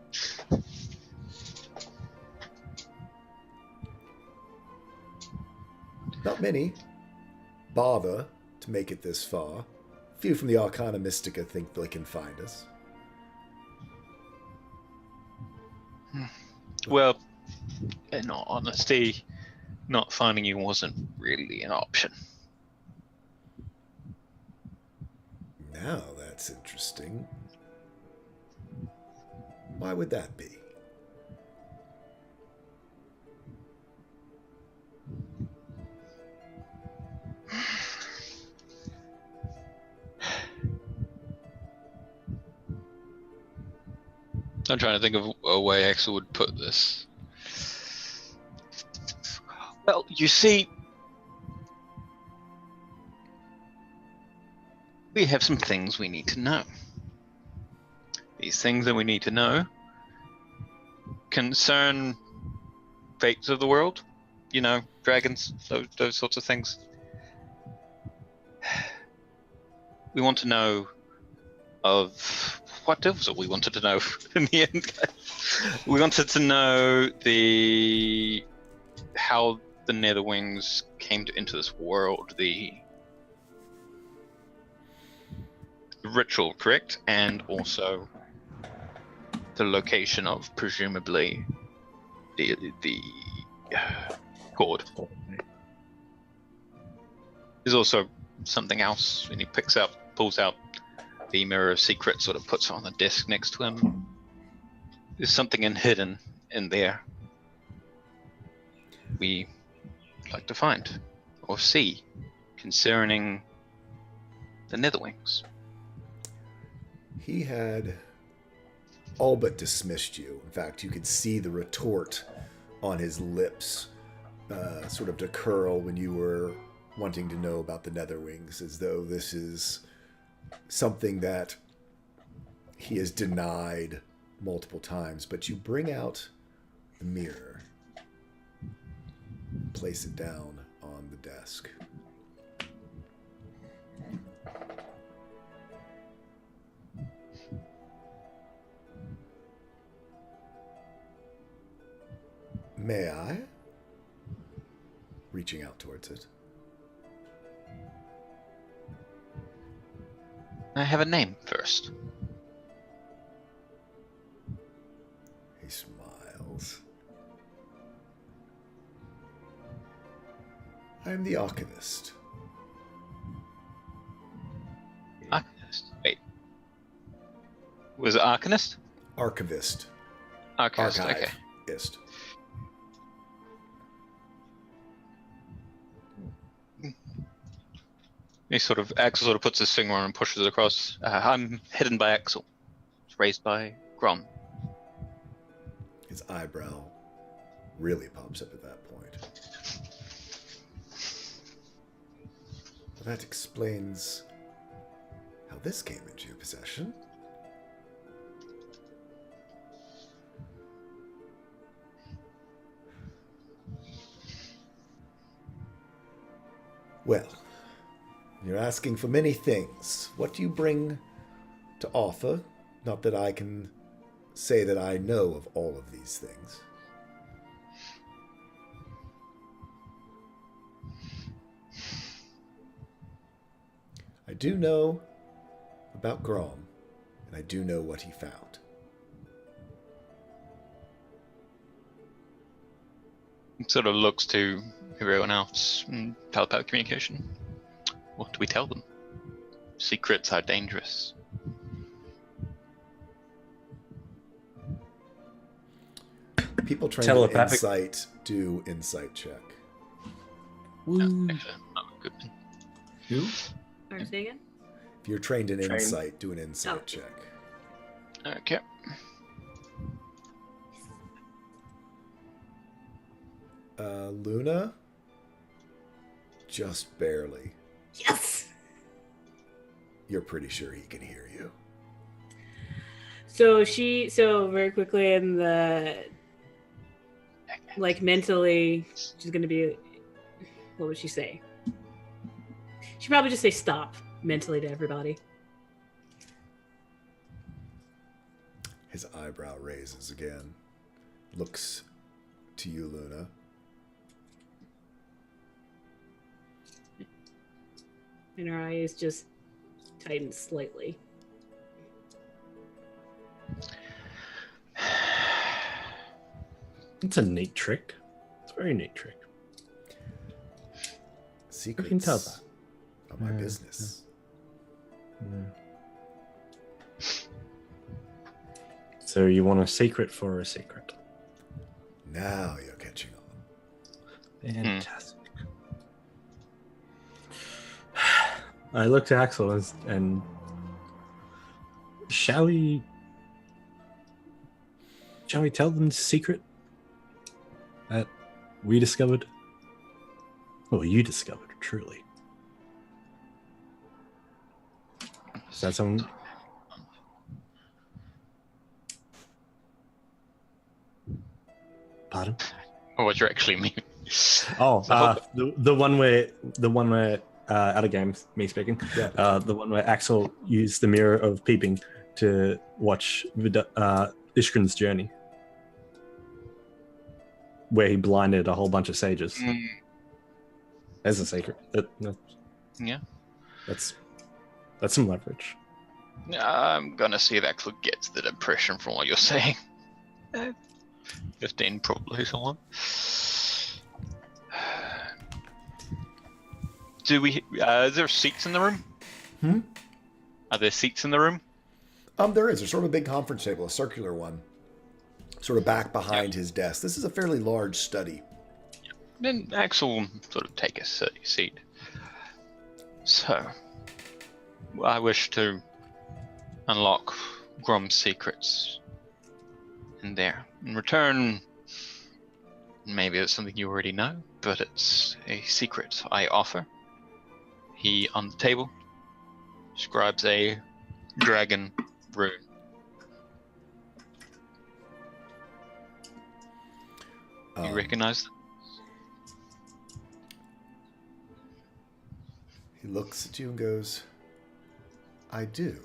Speaker 1: Not many bother to make it this far. Few from the Arcana Mystica think they can find us.
Speaker 4: Well, in all honesty, not finding you wasn't really an option.
Speaker 1: Now that's interesting. Why would that be?
Speaker 4: I'm trying to think of a way Axel would put this. Well, you see, we have some things we need to know. These things that we need to know concern fates of the world, you know, dragons, those sorts of things. We want to know of what else we wanted to know in the end. We wanted to know how the Netherwings came into this world, the ritual, correct? And also the location of presumably the cord. There's also something else, and he pulls out the Mirror of Secrets, sort of puts it on the desk next to him. There's something hidden in there we like to find or see concerning the Netherwings.
Speaker 1: He had all but dismissed you. In fact, you could see the retort on his lips sort of to curl when you were wanting to know about the Netherwings, as though this is something that he has denied multiple times. But you bring out the mirror, place it down on the desk. May I? Reaching out towards it.
Speaker 4: I have a name first.
Speaker 1: He smiles. I am the Archivist.
Speaker 4: Arcanist. Wait. Was it Arcanist?
Speaker 1: Archivist.
Speaker 4: Archivist, okay.
Speaker 1: Archivist.
Speaker 4: Axel sort of puts his finger on and pushes it across. I'm hidden by Axel. It's raised by Grom.
Speaker 1: His eyebrow really pops up at that point. Well, that explains how this came into your possession. Well, you're asking for many things. What do you bring to offer? Not that I can say that I know of all of these things. I do know about Grom, and I do know what he found.
Speaker 4: Sort of looks to everyone else in telepathic communication. What do we tell them? Secrets are dangerous.
Speaker 1: People trained in insight do insight check.
Speaker 8: Woo.
Speaker 4: Actually, I'm a good one.
Speaker 8: Who?
Speaker 5: Sorry, say again?
Speaker 1: If you're trained in
Speaker 8: Trained.
Speaker 1: insight, do an insight
Speaker 5: Oh.
Speaker 1: check.
Speaker 4: Okay.
Speaker 1: Luna? Just barely.
Speaker 5: Yes!
Speaker 1: You're pretty sure he can hear you.
Speaker 5: So very quickly in the, like, mentally, she's gonna be, what would she say? She'd probably just say stop mentally to everybody.
Speaker 1: His eyebrow raises again. Looks to you, Luna.
Speaker 5: And her eyes just tighten slightly.
Speaker 8: It's a neat trick. It's a very neat trick.
Speaker 1: Secrets
Speaker 8: can tell that.
Speaker 1: are my
Speaker 8: Yeah,
Speaker 1: business.
Speaker 8: So you want a secret for a secret?
Speaker 1: Now you're catching on.
Speaker 8: Fantastic. I looked to Axel and shall we tell them the secret that we discovered? Well, you discovered, truly. Is that something? Pardon?
Speaker 4: Or what you actually mean?
Speaker 8: Oh,
Speaker 4: So-
Speaker 8: the one where out of game, me speaking.
Speaker 1: Yeah.
Speaker 8: The one where Axel used the mirror of peeping to watch Ishkrin's journey, where he blinded a whole bunch of sages. There's a secret.
Speaker 4: Yeah.
Speaker 8: That's some leverage.
Speaker 4: I'm gonna see if Axel gets the impression from what you're saying. 15 probably someone. Do we? Is there seats in the room? Are there seats in the room?
Speaker 1: There is. There's sort of a big conference table, a circular one, sort of back behind his desk. This is a fairly large study.
Speaker 4: Then Axel will sort of take a seat. So, I wish to unlock Grom's secrets in there. In return, maybe it's something you already know, but it's a secret I offer. He, on the table, describes a dragon rune. You recognize them?
Speaker 1: He looks at you and goes, I do.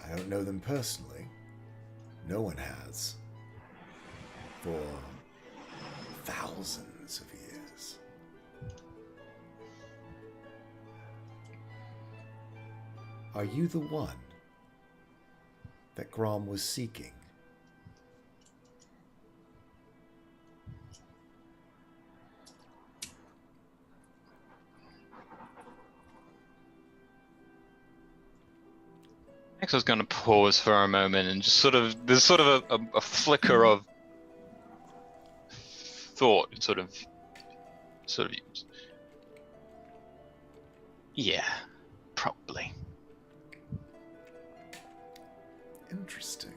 Speaker 1: I don't know them personally. No one has. For thousands of years. Are you the one that Grom was seeking?
Speaker 4: Axel's going to pause for a moment and just there's sort of a flicker of thought, sort of. Yeah, probably.
Speaker 1: Interesting.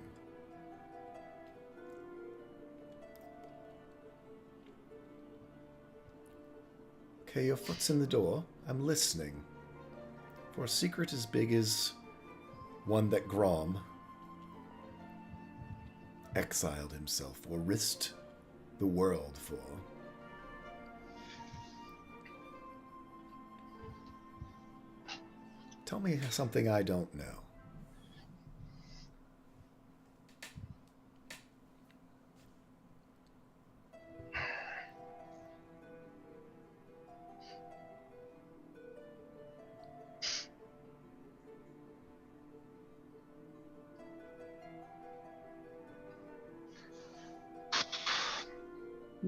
Speaker 1: Okay, your foot's in the door. I'm listening. For a secret as big as one that Grom exiled himself or risked the world for. Tell me something I don't know.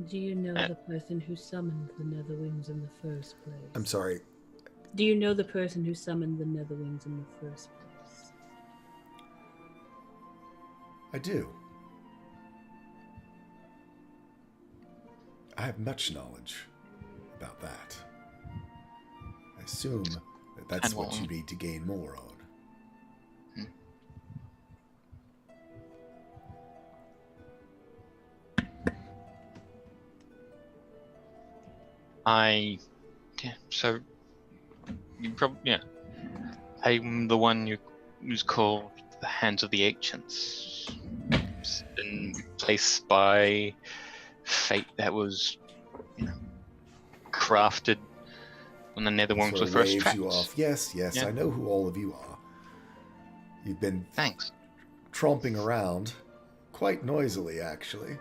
Speaker 5: Do you know the person who summoned the Netherwings in the first place?
Speaker 1: I'm sorry.
Speaker 5: Do you know the person who summoned the Netherwings in the first place?
Speaker 1: I do. I have much knowledge about that. I assume that that's
Speaker 4: And
Speaker 1: what
Speaker 4: what?
Speaker 1: you need to gain more on.
Speaker 4: So you probably I'm the one who's called the Hands of the Ancients. It's been placed by fate that was, crafted when the Netherworms
Speaker 1: Sort
Speaker 4: were
Speaker 1: of
Speaker 4: first
Speaker 1: waves
Speaker 4: trapped.
Speaker 1: you off. Yes,
Speaker 4: Yeah.
Speaker 1: I know who all of you are. You've been
Speaker 4: Thanks.
Speaker 1: tromping around quite noisily, actually.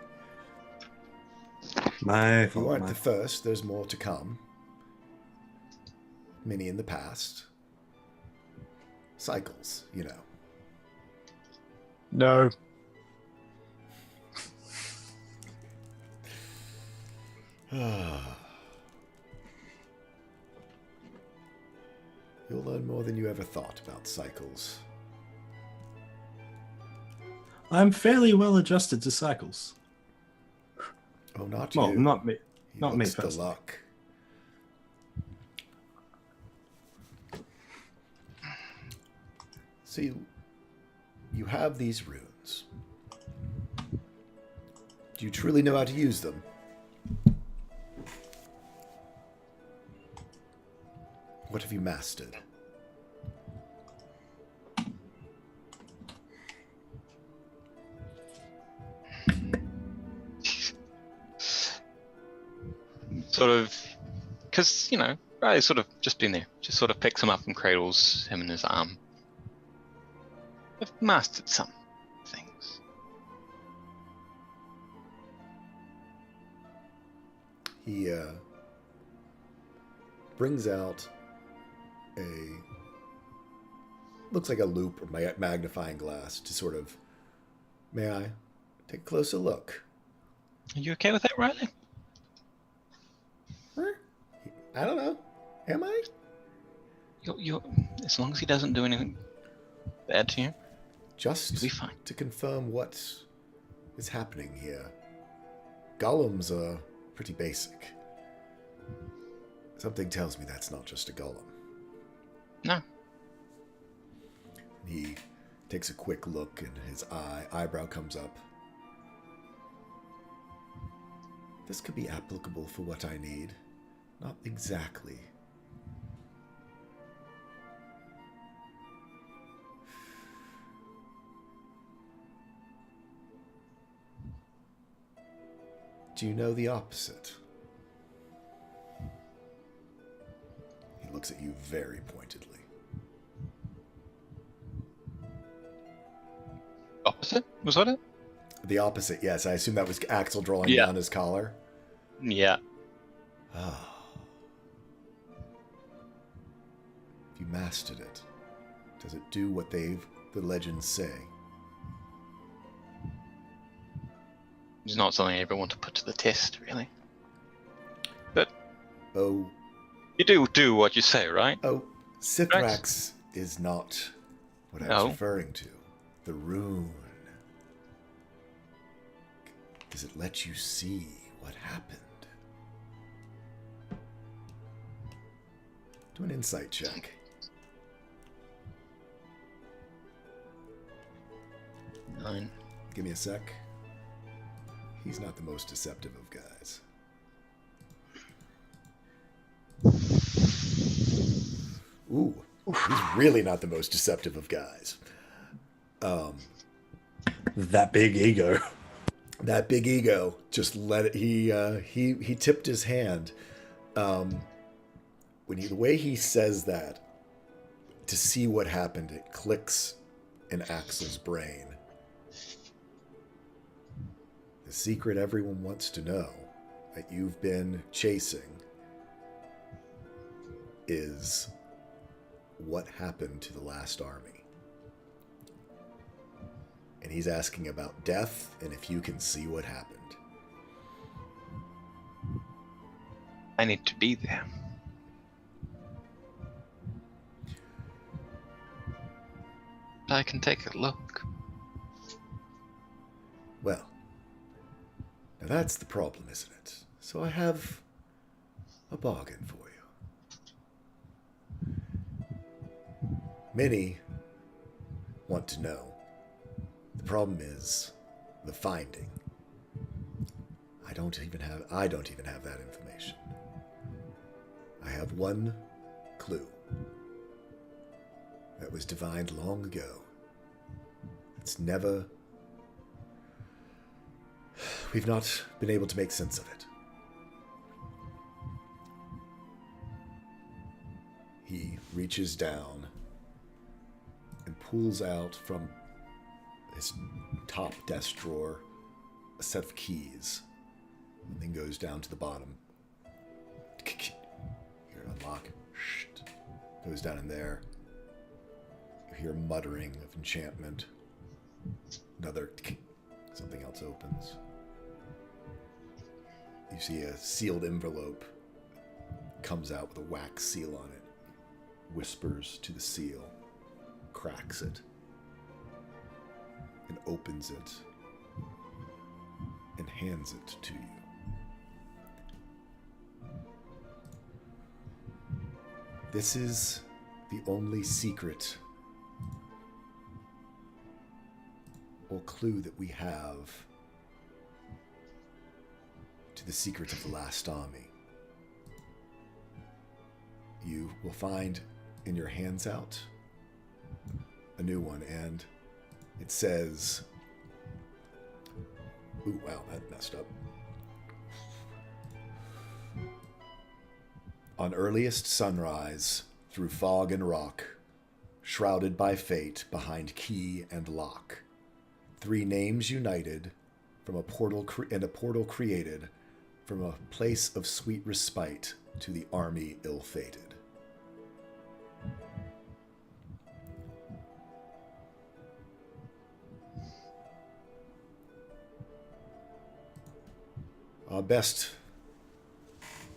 Speaker 3: My
Speaker 1: You
Speaker 3: fault.
Speaker 1: weren't the first. There's more to come. Many in the past. Cycles, you know.
Speaker 6: No.
Speaker 1: You'll learn more than you ever thought about cycles.
Speaker 3: I'm fairly well adjusted to cycles.
Speaker 1: Oh, not
Speaker 3: Well,
Speaker 1: you.
Speaker 3: not me.
Speaker 1: He
Speaker 3: Not me
Speaker 1: looks the
Speaker 3: personally.
Speaker 1: luck. See, you have these runes. Do you truly know how to use them? What have you mastered?
Speaker 4: Sort of, because Riley's sort of just been there, just sort of picks him up and cradles him in his arm. I've mastered some things.
Speaker 1: He brings out looks like a loop or magnifying glass to sort of, may I take a closer look?
Speaker 4: Are you okay with that, Riley?
Speaker 1: I don't know. Am I?
Speaker 4: You're as long as he doesn't do anything bad to you,
Speaker 1: Just
Speaker 4: you'll be fine.
Speaker 1: to confirm what is happening here. Golems are pretty basic. Something tells me that's not just a golem.
Speaker 4: No.
Speaker 1: He takes a quick look and his eyebrow comes up. This could be applicable for what I need. Not exactly. Do you know the opposite? He looks at you very pointedly.
Speaker 4: Opposite? Was that it?
Speaker 1: The opposite, yes. I assume that was Axel drawing
Speaker 4: Yeah.
Speaker 1: down his collar.
Speaker 4: Yeah.
Speaker 1: Ah. If you mastered it, does it do what the legends say?
Speaker 4: It's not something I ever want to put to the test, really. But
Speaker 1: Oh,
Speaker 4: you do what you say, right?
Speaker 1: Sithrax is not what I was
Speaker 4: Oh.
Speaker 1: referring to. The rune. Does it let you see what happened? Do an insight check.
Speaker 4: 9.
Speaker 1: Give me a sec. He's not the most deceptive of guys. Ooh, he's really not the most deceptive of guys.
Speaker 8: That big ego.
Speaker 1: That big ego just let it. He tipped his hand. The way he says that, to see what happened, it clicks in Axel's brain. The secret everyone wants to know that you've been chasing is what happened to the last army. And he's asking about death and if you can see what happened.
Speaker 4: I need to be there. But I can take a look.
Speaker 1: Well, now that's the problem, isn't it? So I have a bargain for you. Many want to know. The problem is the finding. I don't even have that information. I have one clue that was divined long ago. We've not been able to make sense of it. He reaches down and pulls out from his top desk drawer a set of keys, and then goes down to the bottom. You hear an unlock. Goes down in there. You hear muttering of enchantment. Another. Something else opens. You see a sealed envelope. Comes out with a wax seal on it. Whispers to the seal. Cracks it. And opens it. And hands it to you. This is the only secret or clue that we have to the secret of the last army. You will find in your hands out a new one, and it says, ooh, wow, that messed up. On earliest sunrise, through fog and rock, shrouded by fate behind key and lock, 3 names united from a portal and a portal created from a place of sweet respite to the army ill-fated. Our best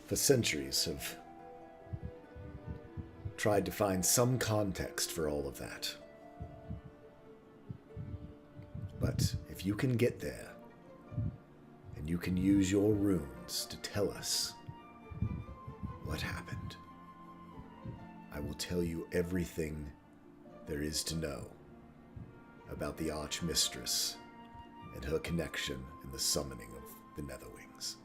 Speaker 1: for centuries have tried to find some context for all of that. But if you can get there, and you can use your runes to tell us what happened, I will tell you everything there is to know about the Archmistress and her connection in the summoning of the Netherwings.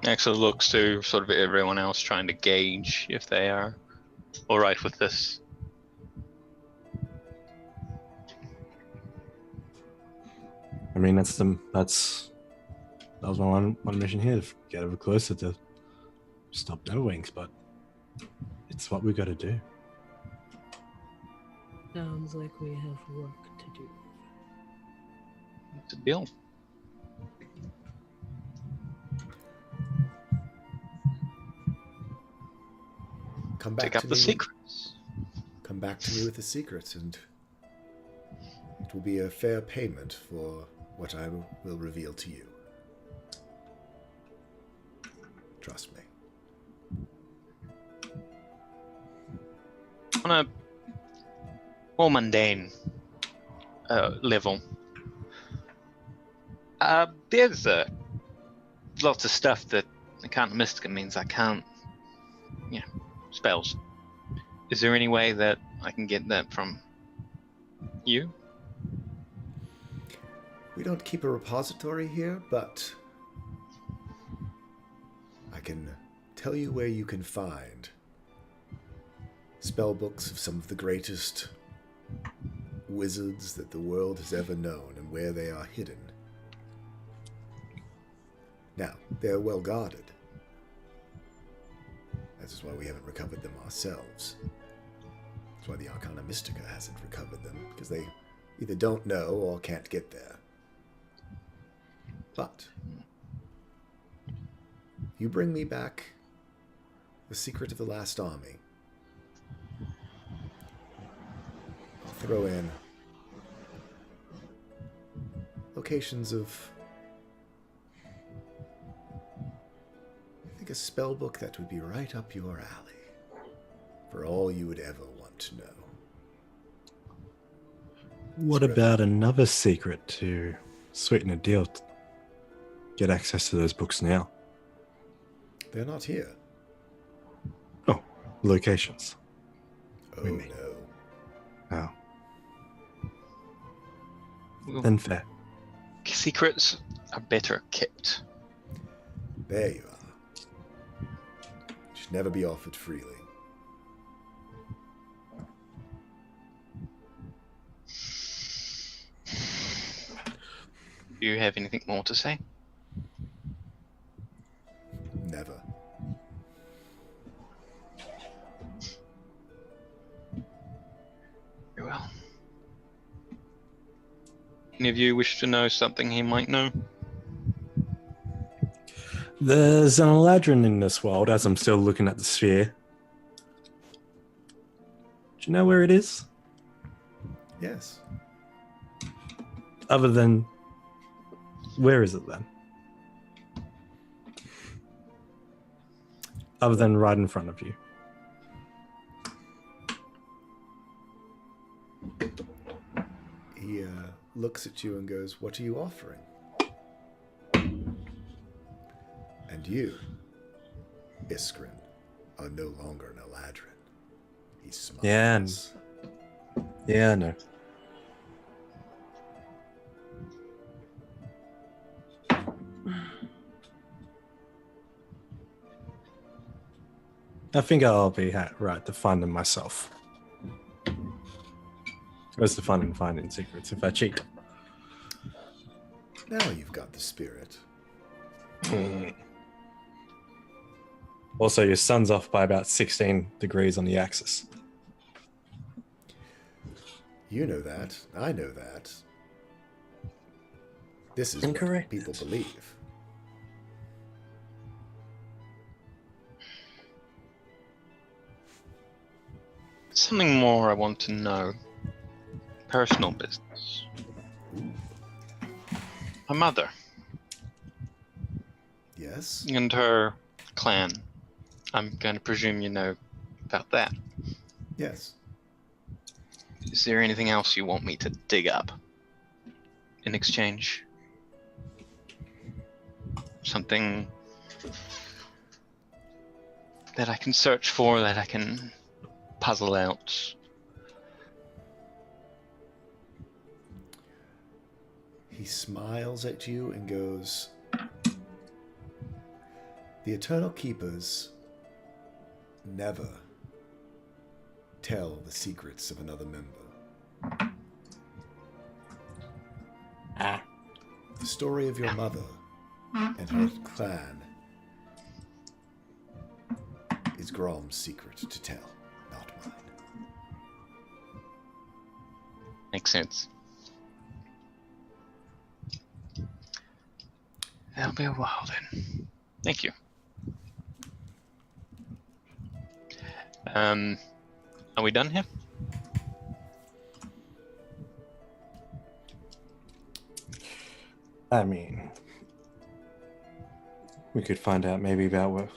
Speaker 4: Axel looks to sort of everyone else, trying to gauge if they are all right with this.
Speaker 8: I mean, that was my one mission here, to get over closer to stop Netherwings, but it's what we got to do.
Speaker 5: Sounds like we have work to do.
Speaker 4: It's a deal.
Speaker 1: Come back
Speaker 4: Take up
Speaker 1: to
Speaker 4: the
Speaker 1: me.
Speaker 4: secrets.
Speaker 1: Come back to me with the secrets, and it will be a fair payment for what I will reveal to you. Trust me.
Speaker 4: On a more mundane level, there's lots of stuff that Arcana Mystica means I can't, spells. Is there any way that I can get that from you?
Speaker 1: We don't keep a repository here, but I can tell you where you can find spell books of some of the greatest wizards that the world has ever known and where they are hidden. Now, they're well guarded. That is why we haven't recovered them ourselves. That's why the Arcana Mystica hasn't recovered them, because they either don't know or can't get there. But you bring me back the secret of the last army. I'll throw in locations of, I think, a spell book that would be right up your alley for all you would ever want to know.
Speaker 8: What about another secret to sweeten a deal? Get access to those books now.
Speaker 1: They're not here.
Speaker 8: Oh, locations.
Speaker 1: Oh,
Speaker 8: We mean-
Speaker 1: no.
Speaker 8: Oh, then fair.
Speaker 4: Secrets are better kept.
Speaker 1: There you are. Should never be offered freely.
Speaker 4: Do you have anything more to say?
Speaker 1: Never.
Speaker 4: Very well. Any of you wish to know something he might know?
Speaker 8: There's an Eladrin in this world, as I'm still looking at the sphere. Do you know where it is?
Speaker 1: Yes.
Speaker 8: Other than... Where is it then? Other than right in front of you.
Speaker 1: He looks at you and goes, "What are you offering?" And you, Iskrin, are no longer an Eladrin. He smiles.
Speaker 8: Yeah, I know. I think I'll be right to find them myself. Where's the fun in finding secrets if I cheat?
Speaker 1: Now you've got the spirit.
Speaker 8: Also, your sun's off by about 16 degrees on the axis.
Speaker 1: You know that. I know that. This is
Speaker 8: Incorrect.
Speaker 1: what people believe.
Speaker 4: Something more I want to know. Personal business. My mother
Speaker 1: Yes?
Speaker 4: and her clan. I'm going to presume you know about that.
Speaker 1: Yes.
Speaker 4: Is there anything else you want me to dig up in exchange? Something that I can search for, that I can puzzle out?
Speaker 1: He smiles at you and goes, "The Eternal Keepers never tell the secrets of another member. The story of your mother and her clan is Grom's secret to tell, not mine."
Speaker 4: Makes sense. That'll be a while then. Thank you. Are we done here?
Speaker 8: I mean, we could find out maybe about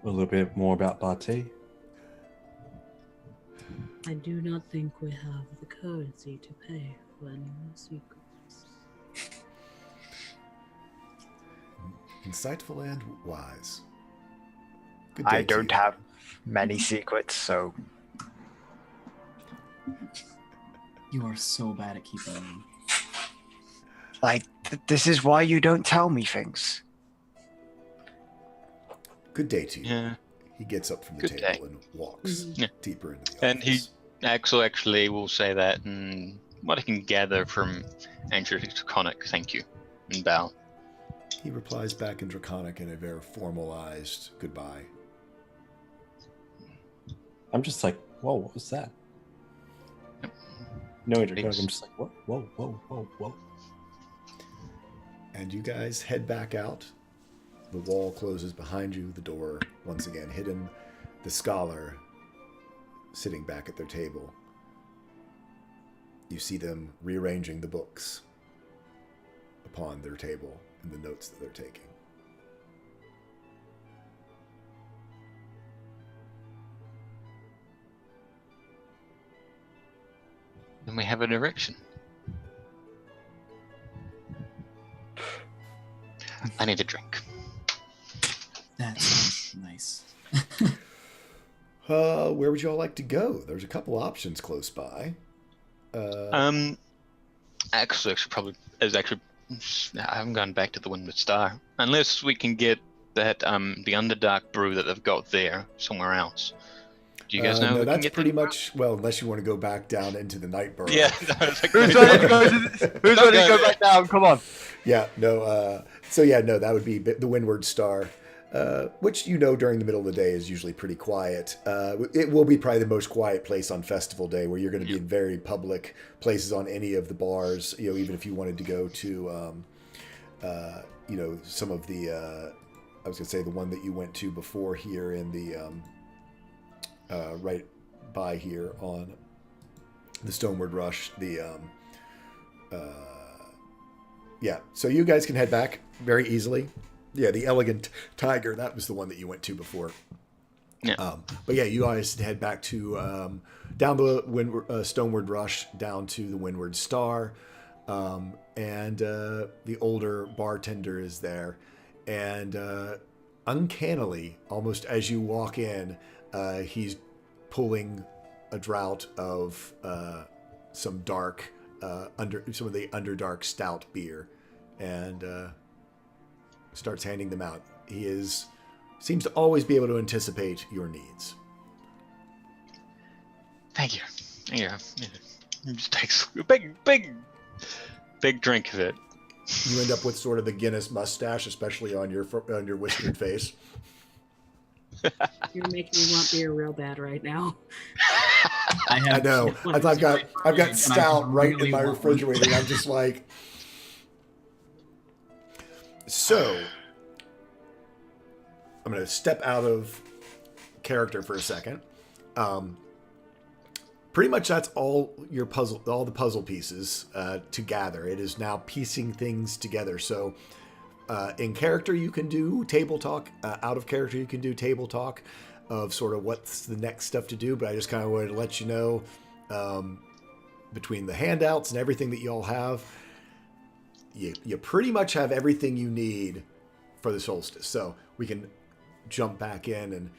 Speaker 8: a little bit more about Barty.
Speaker 5: I do not think we have the currency to pay for any more secrets.
Speaker 1: Insightful and wise. Good day
Speaker 6: I
Speaker 1: to
Speaker 6: don't
Speaker 1: you.
Speaker 6: have many secrets, so
Speaker 2: You are so bad at keeping them.
Speaker 6: like this is why you don't tell me things.
Speaker 1: Good day to you.
Speaker 4: Yeah.
Speaker 1: He gets up from the
Speaker 4: Good
Speaker 1: table
Speaker 4: day.
Speaker 1: and walks
Speaker 4: Yeah.
Speaker 1: deeper into the
Speaker 4: And he
Speaker 1: office.
Speaker 4: Axel actually will say that, and what I can gather from ancient Draconic, thank you, and bow.
Speaker 1: He replies back in Draconic in a very formalized goodbye.
Speaker 8: I'm just like, whoa, what was that? No, I'm
Speaker 4: Thanks.
Speaker 8: just like, whoa, whoa, whoa, whoa, whoa.
Speaker 1: And you guys head back out. The wall closes behind you, the door once again hidden. The scholar sitting back at their table. You see them rearranging the books upon their table and the notes that they're taking.
Speaker 4: Then we have an erection. I need a drink.
Speaker 2: That's nice.
Speaker 1: Where would you all like to go? There's a couple options close by.
Speaker 4: Axel actually I haven't gone back to the Windward Star unless we can get that the Underdark brew that they've got there somewhere else. Do you guys know?
Speaker 1: No,
Speaker 4: we can
Speaker 1: that's
Speaker 4: get
Speaker 1: pretty
Speaker 4: that?
Speaker 1: much, well, unless you want to go back down into the Nightborough.
Speaker 4: Yeah. No, it's like,
Speaker 6: Who's
Speaker 4: no,
Speaker 6: ready to go? Who's ready to go back down? Come on.
Speaker 1: Yeah, no, so yeah, no, that would be the Windward Star, which, you know, during the middle of the day is usually pretty quiet. It will be probably the most quiet place on festival day, where you're going to be in very public places on any of the bars, you know, even if you wanted to go to, you know, some of the, I was going to say the one that you went to before here in the, right by here on the Stoneward Rush, yeah, so you guys can head back very easily. Yeah, the Elegant Tiger, that was the one that you went to before.
Speaker 4: Yeah.
Speaker 1: But yeah, you guys head back to down the Stoneward Rush, down to the Windward Star, and the older bartender is there. And uncannily, almost as you walk in, he's pulling a draught of some dark, some of the Underdark stout beer, and starts handing them out. He seems to always be able to anticipate your needs.
Speaker 4: Thank you. Yeah. He just takes a big drink of it.
Speaker 1: You end up with sort of the Guinness mustache, especially on your whiskered face.
Speaker 5: You're making me want beer real bad right now.
Speaker 1: I know. I've got stout right in my refrigerator. And I'm just like, so I'm going to step out of character for a second. Pretty much that's all your puzzle, all the puzzle pieces to gather. It is now piecing things together. So in character, you can do table talk. Out of character, you can do table talk of sort of what's the next stuff to do. But I just kind of wanted to let you know, between the handouts and everything that you all have, you pretty much have everything you need for the solstice. So we can jump back in, and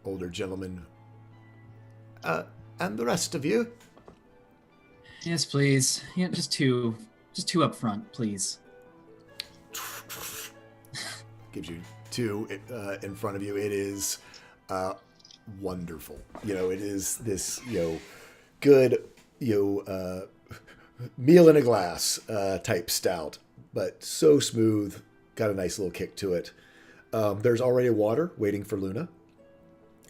Speaker 1: older gentleman, and the rest of you.
Speaker 2: Yes, please. Yeah, just two up front, please.
Speaker 1: Gives you two in front of you. It is wonderful. You know, it is this, good, meal in a glass type stout, but so smooth. Got a nice little kick to it. There's already water waiting for Luna.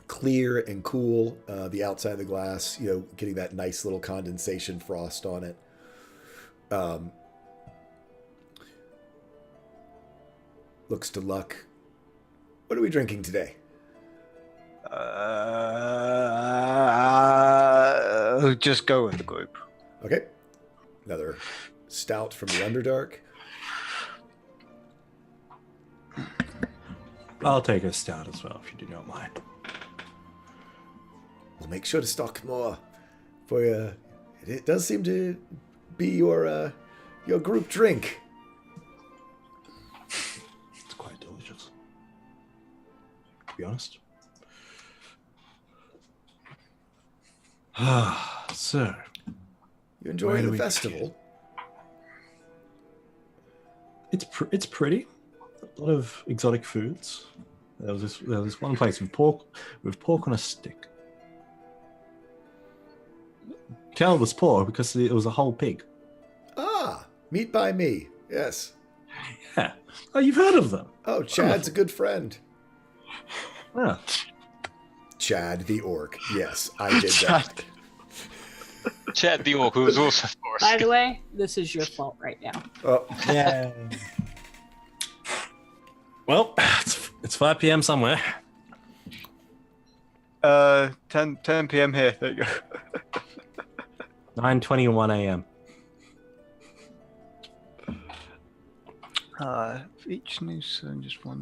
Speaker 1: Clear and cool. The outside of the glass, getting that nice little condensation frost on it. Looks to Luck. What are we drinking today?
Speaker 6: Just go with the group.
Speaker 1: Okay. Another stout from the Underdark.
Speaker 3: I'll take a stout as well, if you do not mind.
Speaker 1: We'll make sure to stock more for you. It does seem to be your group drink.
Speaker 3: It's quite delicious, to be honest. So,
Speaker 1: You enjoying
Speaker 3: Where do
Speaker 1: the
Speaker 3: we
Speaker 1: festival?
Speaker 3: it's pretty. A lot of exotic foods. There was this one place with pork on a stick. Tell it was pork because it was a whole pig.
Speaker 1: Ah, meat by me. Yes.
Speaker 3: Yeah. Oh, you've heard of them?
Speaker 1: Oh, Chad's a good friend.
Speaker 3: Yeah.
Speaker 1: Chad the orc. Yes, I did that.
Speaker 4: Chad the Orc, who was also forced.
Speaker 5: By the way, this is your fault right now.
Speaker 1: Oh,
Speaker 8: Yeah.
Speaker 3: Well, it's 5 p.m. somewhere.
Speaker 6: 10 p.m. here. There you go.
Speaker 3: 9:21 a.m.
Speaker 6: Each new son just one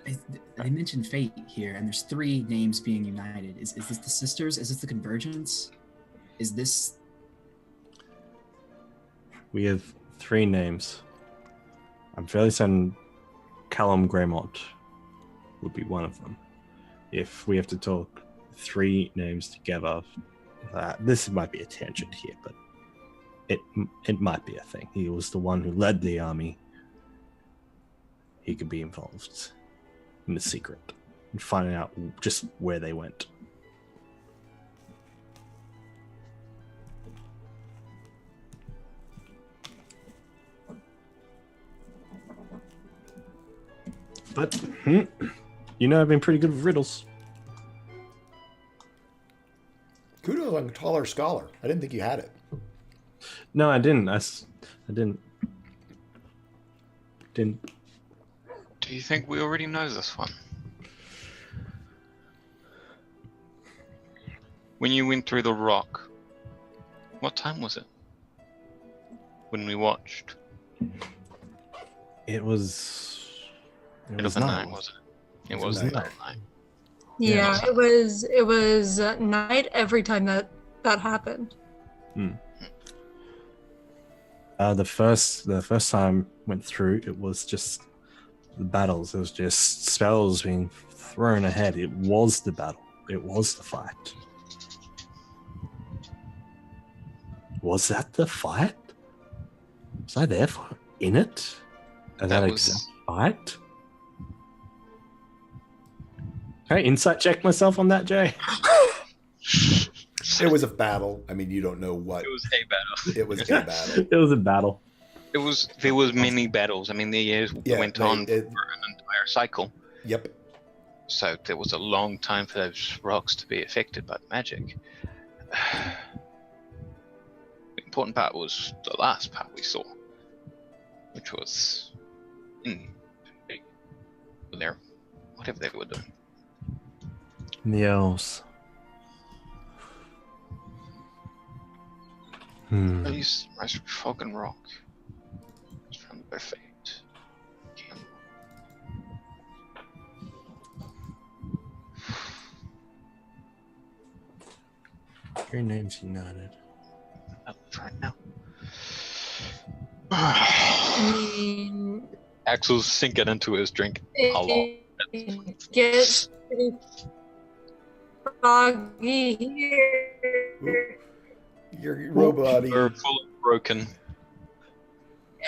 Speaker 6: day.
Speaker 2: They mentioned fate here, and there's 3 names being united. Is this the sisters? Is this the convergence? Is this?
Speaker 3: We have 3 names. I'm fairly certain Callum Greymont would be one of them. If we have to talk 3 names together, this might be a tangent here, but it might be a thing. He was the one who led the army. He could be involved in the secret and finding out just where they went. But you know, I've been pretty good with riddles.
Speaker 1: kudos on Taller Scholar. I didn't think you had it.
Speaker 3: No, I didn't. I didn't. Didn't.
Speaker 4: Do you think we already know this one? When you went through the rock, what time was it? When we watched?
Speaker 3: It was. It
Speaker 4: Middle
Speaker 3: was
Speaker 4: of the
Speaker 3: night.
Speaker 4: night, was it? It
Speaker 1: was
Speaker 4: was
Speaker 1: night.
Speaker 4: middle of the night.
Speaker 7: Yeah, it was night every time that happened.
Speaker 3: The first time went through, it was just the battles. It was just spells being thrown ahead. It was the battle. It was the fight. Was that the fight? Was I there in it? At that
Speaker 4: was-
Speaker 3: exact fight? Can I insight check myself on that, Jay?
Speaker 1: It was a battle. I mean, you don't know what.
Speaker 4: It was a battle.
Speaker 1: It was a battle.
Speaker 3: It was a battle.
Speaker 4: There was many battles. I mean, the years
Speaker 1: Yeah,
Speaker 4: went
Speaker 1: they-
Speaker 4: on for
Speaker 1: it-
Speaker 4: an entire cycle.
Speaker 1: Yep.
Speaker 4: So there was a long time for those rocks to be affected by the magic. The important part was the last part we saw, which was in there, whatever they were doing.
Speaker 3: The elves.
Speaker 4: These most fucking rock. It's from their fate.
Speaker 3: Your name's united.
Speaker 4: I'll try now.
Speaker 7: I mean,
Speaker 4: Axel's sinking into his drink a lot.
Speaker 7: it gets pretty foggy here.
Speaker 1: Your robot.
Speaker 4: We're full of broken.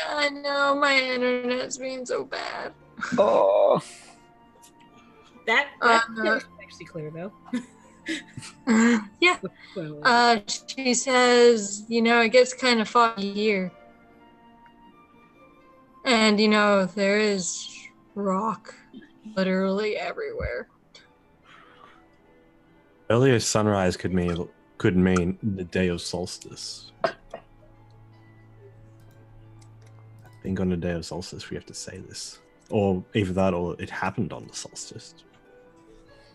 Speaker 7: I know my internet's being so bad.
Speaker 6: Oh.
Speaker 5: That
Speaker 7: Uh,
Speaker 5: was actually clear though.
Speaker 7: Yeah.
Speaker 5: Well,
Speaker 7: She says, it gets kind of foggy here. And, there is rock literally everywhere.
Speaker 3: Earlier sunrise could mean the day of solstice. I think on the day of solstice we have to say this. Or either that or it happened on the solstice.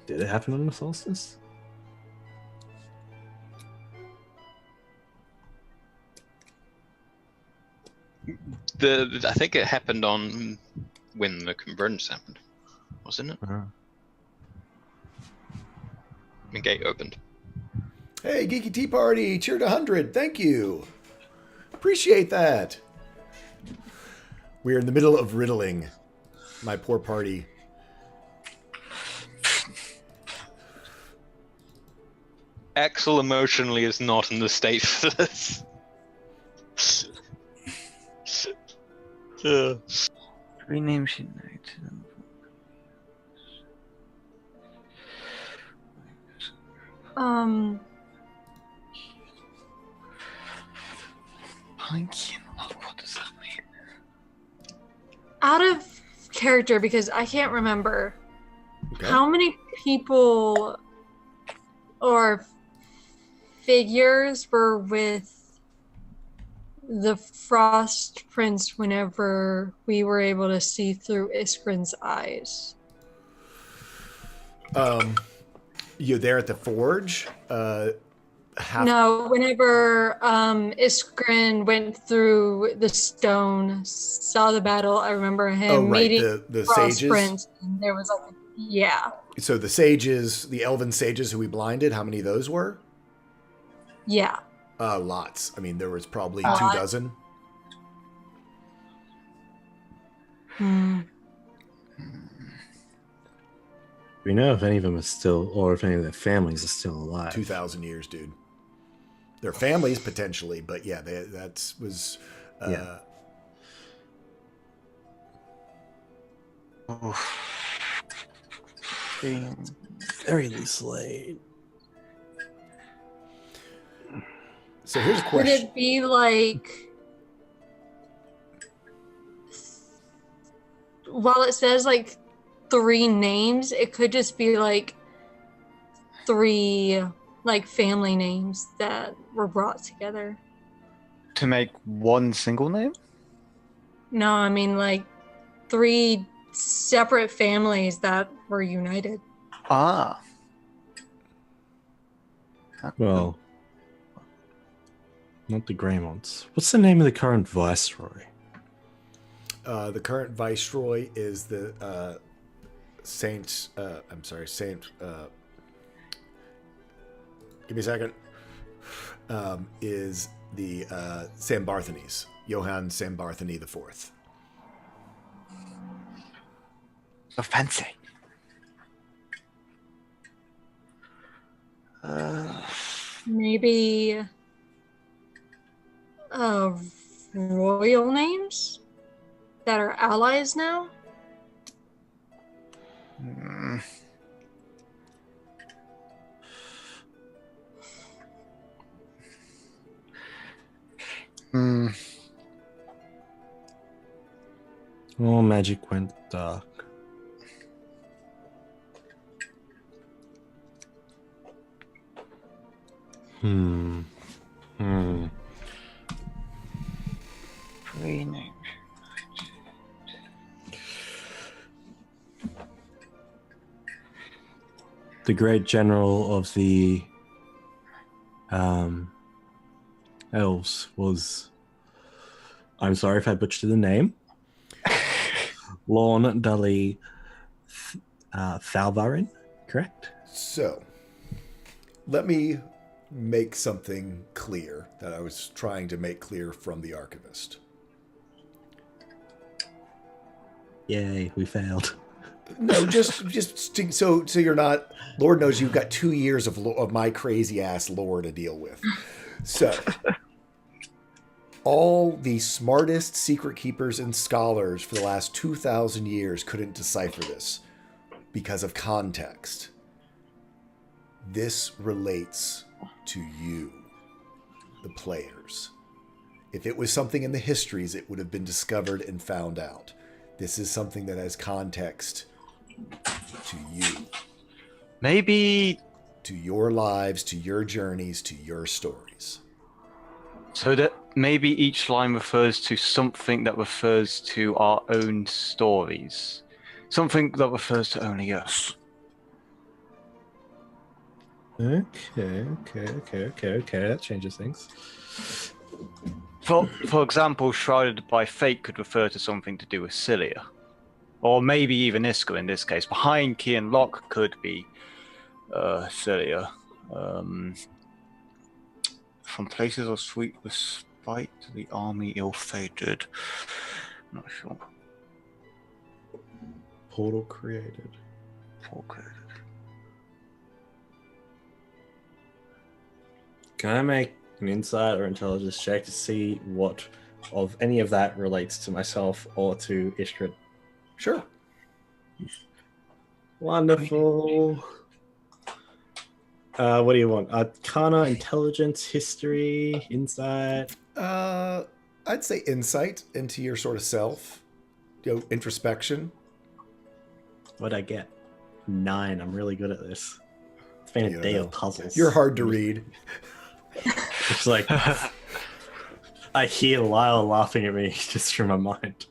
Speaker 3: Did it happen on the solstice?
Speaker 4: I think it happened on when the convergence happened, wasn't it?
Speaker 3: Uh-huh.
Speaker 4: The gate opened.
Speaker 1: Hey, Geeky Tea Party, cheered 100. Thank you. Appreciate that. We're in the middle of riddling. My poor party.
Speaker 4: Axel emotionally is not in the state for this.
Speaker 6: Rename she noted. What does that mean?
Speaker 7: Out of character, because I can't remember
Speaker 1: Okay.
Speaker 7: how many people or figures were with the Frost Prince whenever we were able to see through Iskrin's eyes.
Speaker 1: You there at the forge?
Speaker 7: No, whenever Iskrin went through the stone, saw the battle, I remember him
Speaker 1: Oh, right,
Speaker 7: meeting
Speaker 1: the
Speaker 7: Frost
Speaker 1: sages?
Speaker 7: Prince, and there was like, yeah,
Speaker 1: So the sages, the elven sages who we blinded, how many of those were?
Speaker 7: yeah.
Speaker 1: Lots. I mean, there was probably
Speaker 7: A
Speaker 1: 2
Speaker 7: lot.
Speaker 1: dozen.
Speaker 7: Hmm.
Speaker 3: We know if any of them are still, or if any of their families are still alive.
Speaker 1: 2,000 years, dude. Their families potentially, but yeah, that was.
Speaker 3: Yeah.
Speaker 8: Very loosely.
Speaker 1: So here's a
Speaker 7: Could
Speaker 1: question.
Speaker 7: it be like, while it says like 3 names, it could just be like 3 like family names that were brought together.
Speaker 6: To make one single name?
Speaker 7: No, I mean like 3 separate families that were united.
Speaker 6: Ah.
Speaker 3: Well, not the Greymonts. What's the name of the current viceroy?
Speaker 1: The current viceroy is the Saint. I'm sorry, Saint. Give me a second. Is the Sambarthanes, Johann Sambarthany IV.
Speaker 6: So fancy.
Speaker 7: Maybe royal names that are allies now?
Speaker 3: Oh, magic went dark.
Speaker 6: Rename.
Speaker 3: The great general of the elves was, I'm sorry if I butchered the name, Lorn Dully Thalvarin, correct?
Speaker 1: So, let me make something clear that I was trying to make clear from the archivist.
Speaker 3: Yay, we failed.
Speaker 1: No, so you're not. Lord knows you've got 2 years of my crazy ass lore to deal with. So, all the smartest secret keepers and scholars for the last 2,000 years couldn't decipher this because of context. This relates to you, the players. If it was something in the histories, it would have been discovered and found out. This is something that has context to you,
Speaker 6: Maybe
Speaker 1: to your lives, to your journeys, to your stories.
Speaker 6: so that maybe each line refers to something that refers to our own stories. Something that refers to only us.
Speaker 3: Okay. That changes things.
Speaker 6: For example, Shrouded by Fate could refer to something to do with Cilia. Or maybe even Iska in this case. Behind Key and Lock could be Celia. From places of sweet respite to the army ill-fated. Not sure.
Speaker 3: Portal created.
Speaker 6: Okay.
Speaker 3: Can I make an insight or intelligence check to see what of any of that relates to myself or to Ishrid?
Speaker 1: Sure.
Speaker 3: Wonderful. What do you want? Arcana, intelligence, history, insight?
Speaker 1: I'd say insight into your sort of self, introspection.
Speaker 3: What'd I get? 9. I'm really good at this. It's been a day of puzzles.
Speaker 1: You're hard to read.
Speaker 3: It's like I hear Lyle laughing at me just from my mind.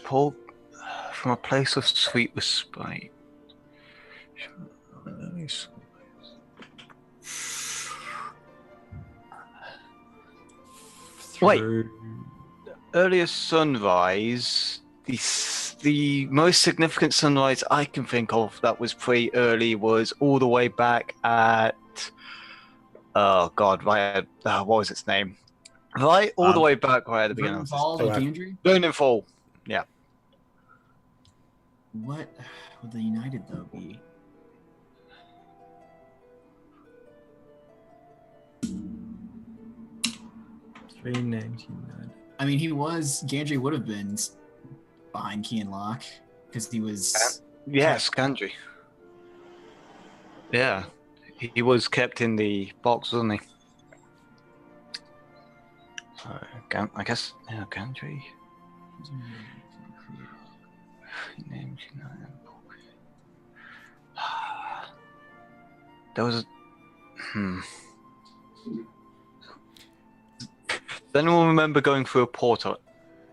Speaker 6: Paul, from a place of sweet respite. Wait. Earliest sunrise. The most significant sunrise I can think of that was pretty early was all the way back at oh god, right what was its name? Right, all the way back right at the beginning.
Speaker 2: Falls with Gandry?
Speaker 6: Burning Fall. Yeah.
Speaker 2: What would the United though be? I mean, Gandry would have been behind Key and Lock because he was.
Speaker 6: Yes, Gandry. Yeah, he was kept in the box, wasn't he? So, I guess, yeah, Gandry. There was Does anyone remember going through a portal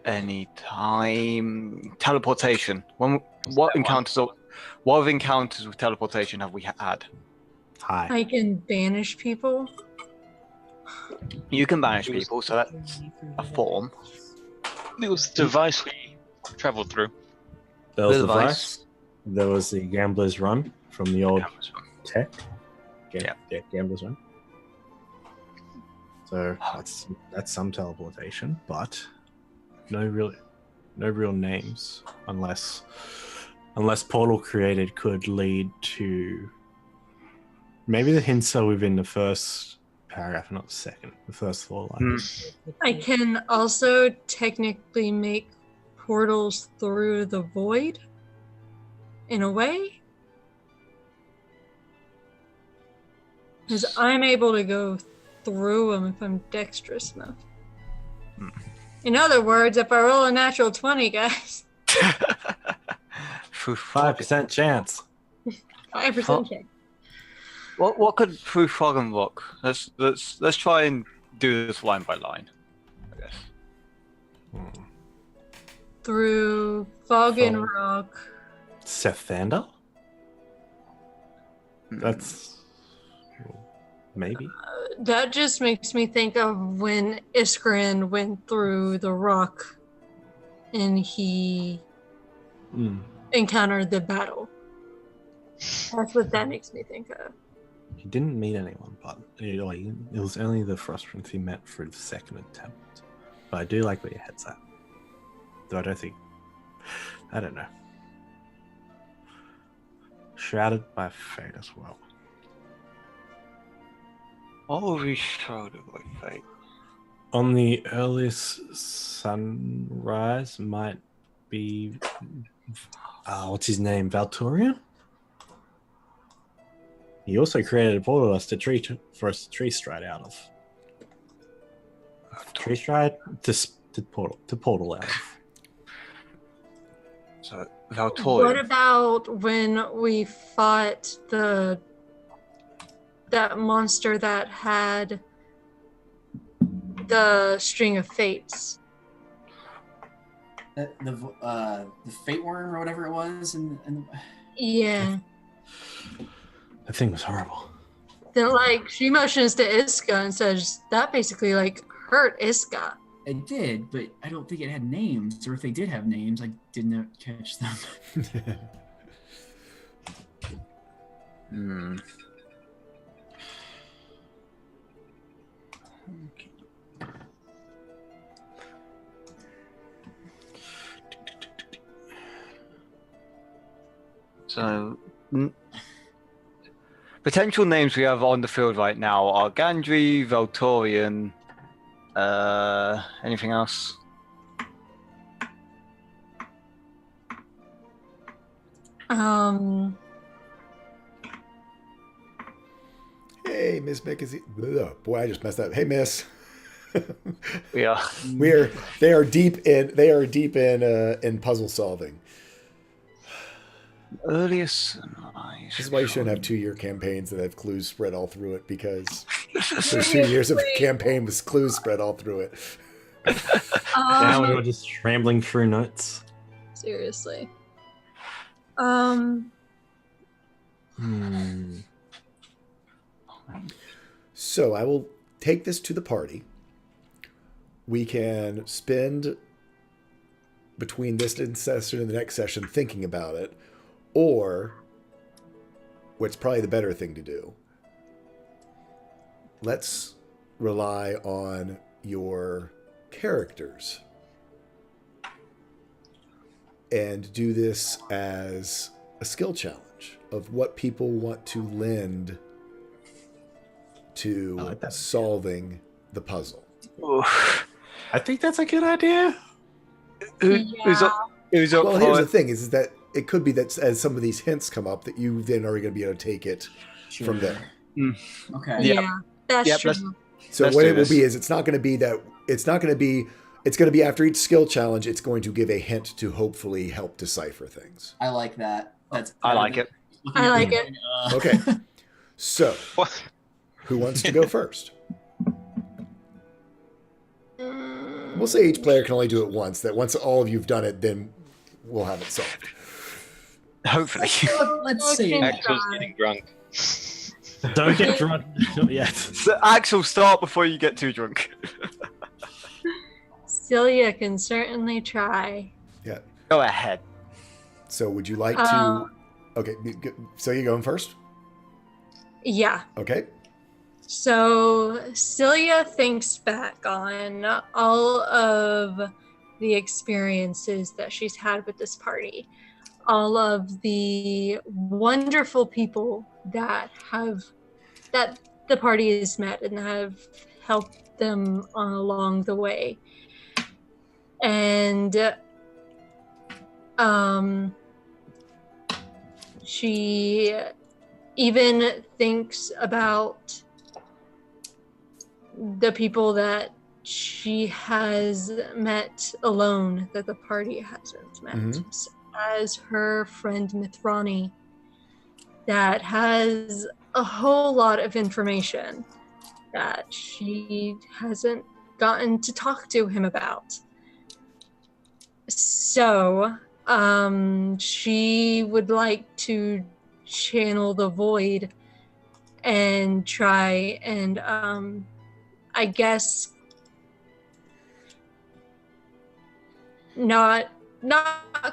Speaker 6: any time? Teleportation. What encounters with teleportation have we had?
Speaker 3: Hi.
Speaker 7: I can banish people.
Speaker 6: You can banish people, so that's a form.
Speaker 4: It was the device we traveled through.
Speaker 3: There was
Speaker 6: The
Speaker 3: the
Speaker 6: device.
Speaker 3: device. There was the Gambler's Run from the old tech. Yeah, Gambler's Run. So that's some teleportation, but no real names unless portal created could lead to maybe the hints are within the first paragraph, not the second, the first 4 lines.
Speaker 7: I can also technically make portals through the void in a way. Because I'm able to go through them if I'm dexterous enough. In other words, if I roll a natural 20, guys.
Speaker 3: 5% chance.
Speaker 7: 5% chance.
Speaker 6: What could through fog and rock? Let's try and do this line by line, I guess.
Speaker 7: Through fog and rock.
Speaker 3: Sethander? That's maybe.
Speaker 7: That just makes me think of when Iskrin went through the rock and he encountered the battle. That's what that makes me think of.
Speaker 3: He didn't meet anyone, but it was only the Frostprince he met through the second attempt. But I do like where your head's at. Though I don't know. Shrouded by fate as well.
Speaker 6: Always shrouded by fate.
Speaker 3: On the earliest sunrise might be what's his name? Valtorian? He also created a portal for us to tree stride out of. Tree stride to portal out of.
Speaker 6: So Valtorian.
Speaker 7: What about when we fought that monster that had the string of fates?
Speaker 2: The fate worm or whatever it was,
Speaker 7: Yeah.
Speaker 3: That thing was horrible.
Speaker 7: Then she motions to Iska and says that basically hurt Iska.
Speaker 2: It did, but I don't think it had names. Or if they did have names, I did not catch them.
Speaker 6: Hmm. So, potential names we have on the field right now are Gandry, Voltorian. Anything else?
Speaker 1: Hey, Miss Mickey. Boy, I just messed up. Hey, Miss.
Speaker 6: Yeah.
Speaker 1: They are deep in puzzle solving.
Speaker 6: Earliest.
Speaker 1: This is why you shouldn't have 2-year campaigns that have clues spread all through it, because there's 2 years of campaign with clues spread all through it.
Speaker 8: Now we're just scrambling through notes.
Speaker 7: Seriously.
Speaker 1: So I will take this to the party. We can spend between this session and the next session thinking about it, or what's probably the better thing to do, let's rely on your characters and do this as a skill challenge of what people want to lend to solving the puzzle.
Speaker 8: I think that's a good idea.
Speaker 6: Who's up
Speaker 1: Well,
Speaker 6: for
Speaker 1: here's
Speaker 6: it?
Speaker 1: the thing: is that it could be that as some of these hints come up, that you then are going to be able to take it from there.
Speaker 2: Okay.
Speaker 7: Yeah, that's
Speaker 6: Yep,
Speaker 7: true.
Speaker 1: So
Speaker 6: Let's
Speaker 1: what
Speaker 6: do
Speaker 1: it will
Speaker 6: this.
Speaker 1: be is it's not going to be that it's not going to be. It's going to be after each skill challenge. It's going to give a hint to hopefully help decipher things.
Speaker 2: I like that. That's.
Speaker 6: I like it.
Speaker 7: I like it.
Speaker 1: Okay. So
Speaker 4: What?
Speaker 1: who wants to go first? We'll say each player can only do it once. That once all of you've done it, then we'll have it solved.
Speaker 6: Hopefully.
Speaker 2: Let's see.
Speaker 7: Okay.
Speaker 4: Axel's getting drunk.
Speaker 8: Don't get drunk. Not yet.
Speaker 6: So, Axel, start before you get too drunk.
Speaker 7: Celia can certainly try.
Speaker 1: Yeah.
Speaker 6: Go ahead.
Speaker 1: So would you like to?
Speaker 7: Um,
Speaker 1: Okay. So you going first?
Speaker 7: Yeah.
Speaker 1: Okay.
Speaker 7: So Celia thinks back on all of the experiences that she's had with this party, all of the wonderful people that the party has met and have helped them along the way. And she even thinks about the people that she has met alone that the party hasn't met.
Speaker 1: Mhm.
Speaker 7: So as her friend Mithrani, that has a whole lot of information that she hasn't gotten to talk to him about. So she would like to channel the void and try and I guess not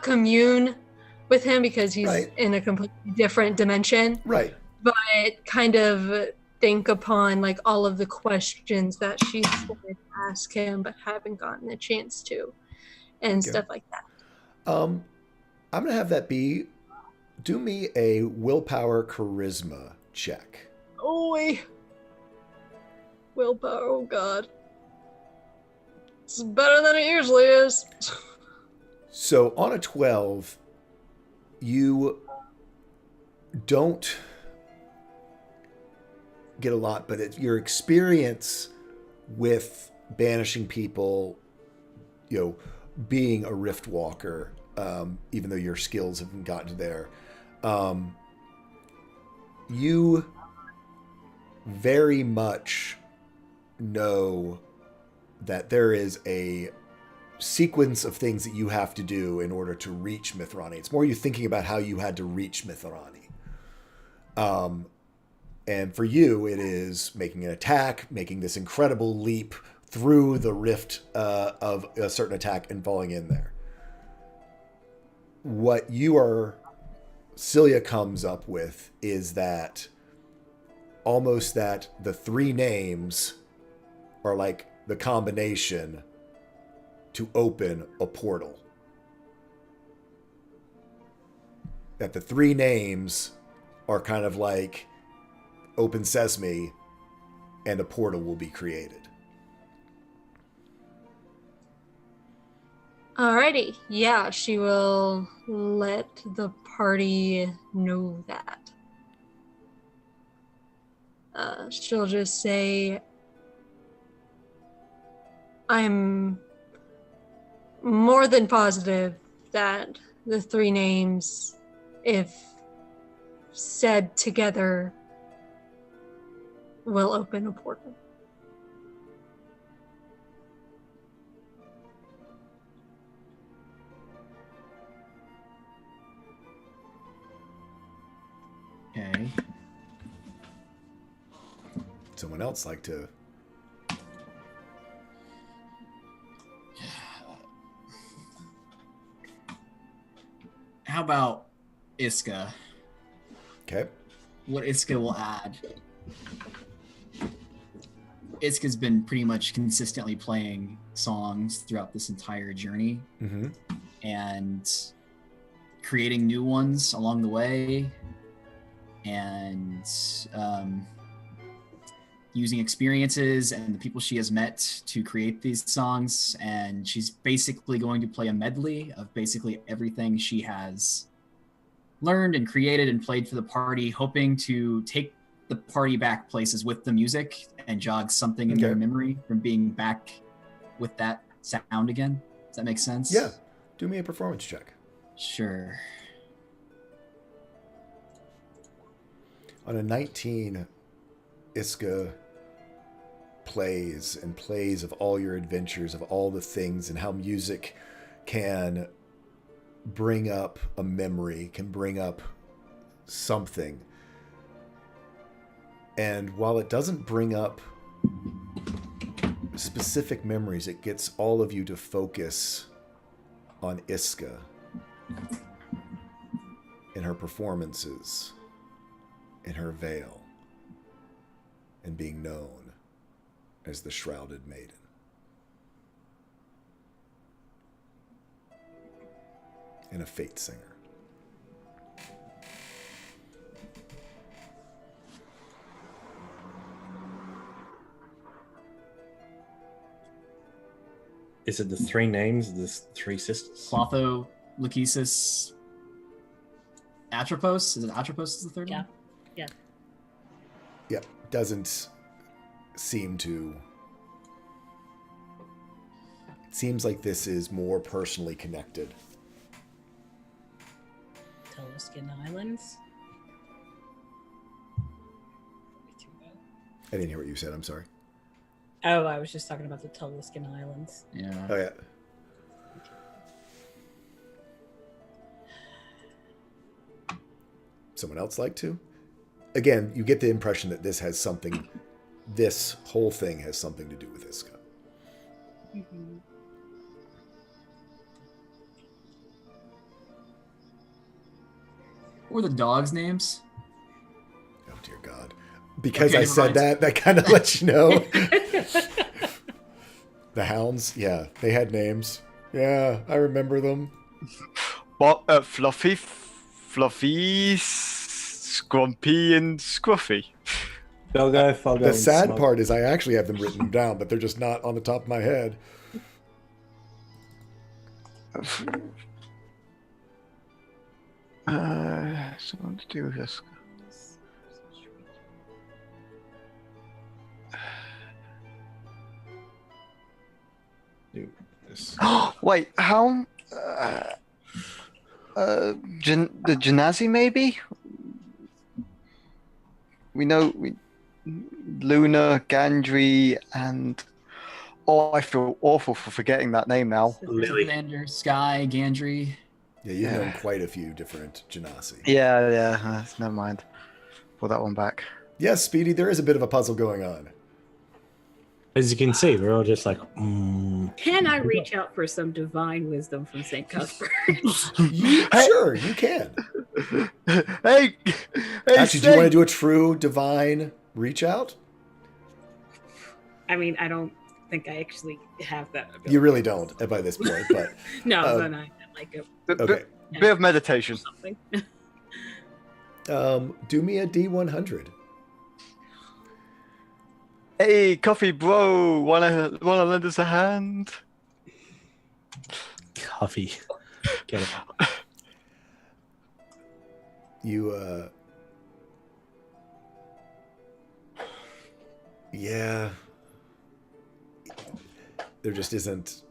Speaker 7: commune with him because he's
Speaker 1: Right.
Speaker 7: in a completely different dimension,
Speaker 1: Right.
Speaker 7: but kind of think upon like all of the questions that she's wanted to ask him but haven't gotten a chance to, and
Speaker 1: Okay.
Speaker 7: stuff like that.
Speaker 1: I'm gonna have that be. Do me a willpower charisma check.
Speaker 7: Oi. Willpower, oh god. It's better than it usually is.
Speaker 1: So on a 12, you don't get a lot, but your experience with banishing people, being a rift walker, even though your skills haven't gotten to there, you very much know that there is a sequence of things that you have to do in order to reach Mithrani. It's more you thinking about how you had to reach Mithrani. And for you, it is making an attack, making this incredible leap through the rift of a certain attack and falling in there. What Cilia comes up with is that almost that the three names are like the combination to open a portal. That the three names are kind of like open sesame and a portal will be created.
Speaker 7: Alrighty. Yeah, she will let the party know that. She'll just say, I'm more than positive that the three names, if said together, will open a portal.
Speaker 2: Okay.
Speaker 1: Someone else like to...
Speaker 2: How about Iska?
Speaker 1: Okay.
Speaker 2: What Iska will add. Iska's been pretty much consistently playing songs throughout this entire journey
Speaker 1: Mm-hmm.
Speaker 2: and creating new ones along the way, and using experiences and the people she has met to create these songs. And she's basically going to play a medley of basically everything she has learned and created and played for the party, hoping to take the party back places with the music and jog something in their memory from being back with that sound again. Does that make sense?
Speaker 1: Yeah. Do me a performance check.
Speaker 2: Sure.
Speaker 1: On a 19, Iska plays and plays of all your adventures, of all the things, and how music can bring up a memory, can bring up something. And while it doesn't bring up specific memories, it gets all of you to focus on Iska in her performances, in her veil, and being known as the Shrouded Maiden. And a Fate Singer.
Speaker 8: Is it the three names, the three sisters?
Speaker 2: Clotho, Lachesis, Atropos? Is it Atropos is the third one?
Speaker 5: Yeah.
Speaker 1: Yeah, doesn't seem to... It seems like this is more personally connected.
Speaker 5: Teleskin Islands.
Speaker 1: I didn't hear what you said, I'm sorry.
Speaker 5: Oh, I was just talking about the Teleskin Islands.
Speaker 2: Yeah.
Speaker 1: Oh, yeah. Someone else like to? Again, you get the impression that this whole thing has something to do with Iska.
Speaker 5: Mm-hmm.
Speaker 2: What were the dogs' names?
Speaker 1: Oh, dear God. Because
Speaker 2: Okay,
Speaker 1: I said
Speaker 2: never
Speaker 1: that kind of lets you know. The hounds, yeah, they had names. Yeah, I remember them.
Speaker 6: Fluffy, Scrumpy, and Scruffy.
Speaker 8: Fargo,
Speaker 1: The sad part is I actually have them written down, but they're just not on the top of my head.
Speaker 6: Something to do with this. Wait, how? The Genasi maybe? We know Luna, Gandry, and I feel awful for forgetting that name now.
Speaker 3: Lily.
Speaker 2: Xander, Sky, Gandry.
Speaker 1: Yeah, you've known quite a few different Genasi.
Speaker 6: Yeah. Never mind. Pull that one back.
Speaker 1: Yes, Speedy, there is a bit of a puzzle going on.
Speaker 8: As you can see, we're all just like,
Speaker 5: Can I reach out for some divine wisdom from St. Cuthbert?
Speaker 1: Sure, you can.
Speaker 6: Hey,
Speaker 1: Actually, do you want to do a true divine reach out?
Speaker 5: I mean, I don't think I actually have that ability.
Speaker 1: You really don't by this point, but
Speaker 5: No, then I like it.
Speaker 1: okay.
Speaker 6: Bit of meditation.
Speaker 5: Something.
Speaker 1: Do me a D100.
Speaker 6: Hey, coffee bro, wanna lend us a hand?
Speaker 8: coffee. Get it.
Speaker 1: You, yeah. There just isn't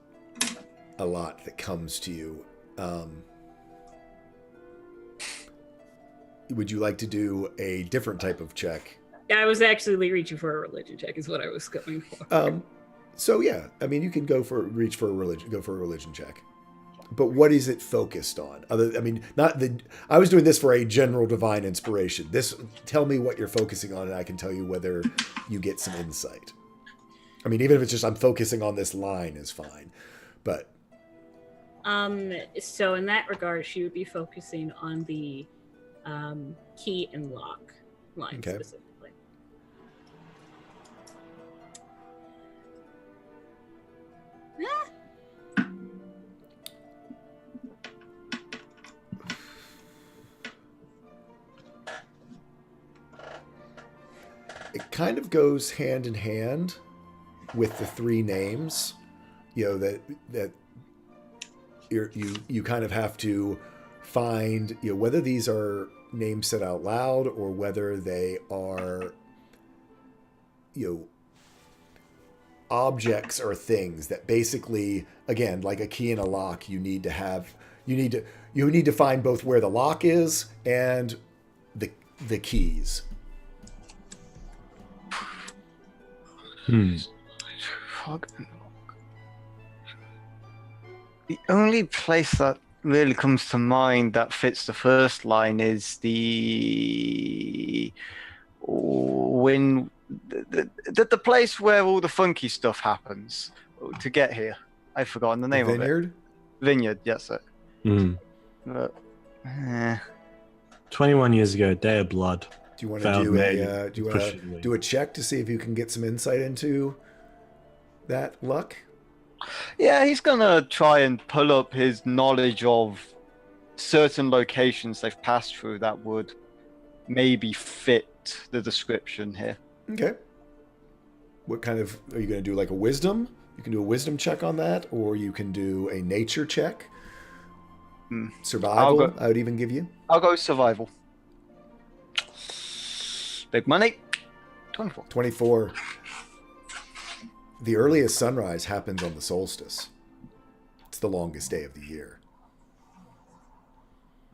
Speaker 1: a lot that comes to you. Would you like to do a different type of check?
Speaker 5: I was actually reaching for a religion check, is what I was going for.
Speaker 1: So yeah, I mean, you can go for a religion check. But what is it focused on? I was doing this for a general divine inspiration. Tell me what you're focusing on, and I can tell you whether you get some insight. I mean, even if it's just I'm focusing on this line is fine, but.
Speaker 5: So in that regard, she would be focusing on the key and lock line specifically.
Speaker 1: It kind of goes hand in hand with the three names, that you kind of have to find, whether these are names said out loud or whether they are, objects or things that basically, again, like a key and a lock, you need to find both where the lock is and the keys.
Speaker 6: The only place that really comes to mind that fits the first line is the place where all the funky stuff happens to get here. I've forgotten the name of it. Vineyard, yes, sir.
Speaker 8: 21 years ago, Day of Blood.
Speaker 1: Do you want to do a check to see if you can get some insight into that luck?
Speaker 6: Yeah, he's gonna try and pull up his knowledge of certain locations they've passed through that would maybe fit the description here.
Speaker 1: Okay. What kind of, are you going to do like a wisdom? You can do a wisdom check on that, or you can do a nature check. Survival, I would even give you.
Speaker 6: I'll go survival. Big money. 24.
Speaker 1: 24. The earliest sunrise happens on the solstice. It's the longest day of the year.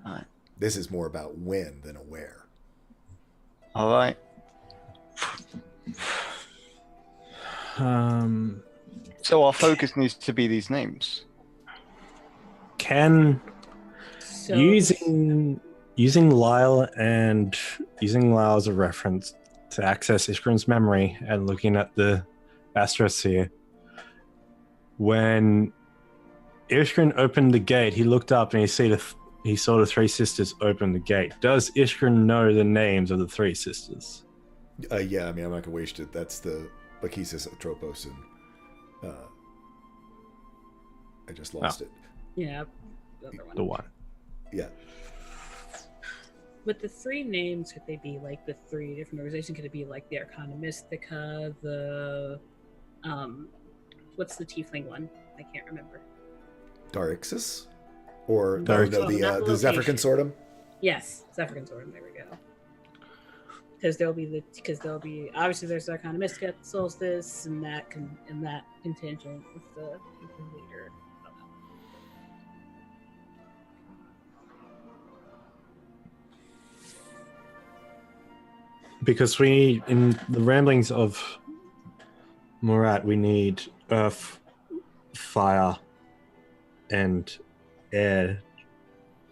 Speaker 6: All right.
Speaker 1: This is more about when than a where.
Speaker 6: All right. So our focus needs to be these names.
Speaker 8: Using Lyle and using Lyle as a reference to access Ishgrin's memory and looking at the astrosphere, when Ishgrin opened the gate, he looked up and he saw the three sisters open the gate. Does Ishgrin know the names of the three sisters?
Speaker 1: Yeah, I mean, I'm not gonna waste it. That's the Lachesis, Atropos, and I just lost it.
Speaker 5: Yeah, the other one.
Speaker 8: The one.
Speaker 1: Yeah.
Speaker 5: With the three names, could they be like the three different organizations? Could it be like the Arcana Mystica, the what's the tiefling one? I can't remember.
Speaker 1: Darixis? Or
Speaker 5: the
Speaker 1: Zephyr Consortium?
Speaker 5: Yes, Zephyr Consortium, there we go. Because there'll be obviously there's Arcana Mystica, Solstice, and that contingent with the leader.
Speaker 8: Because in the ramblings of Murat, we need earth, fire, and air.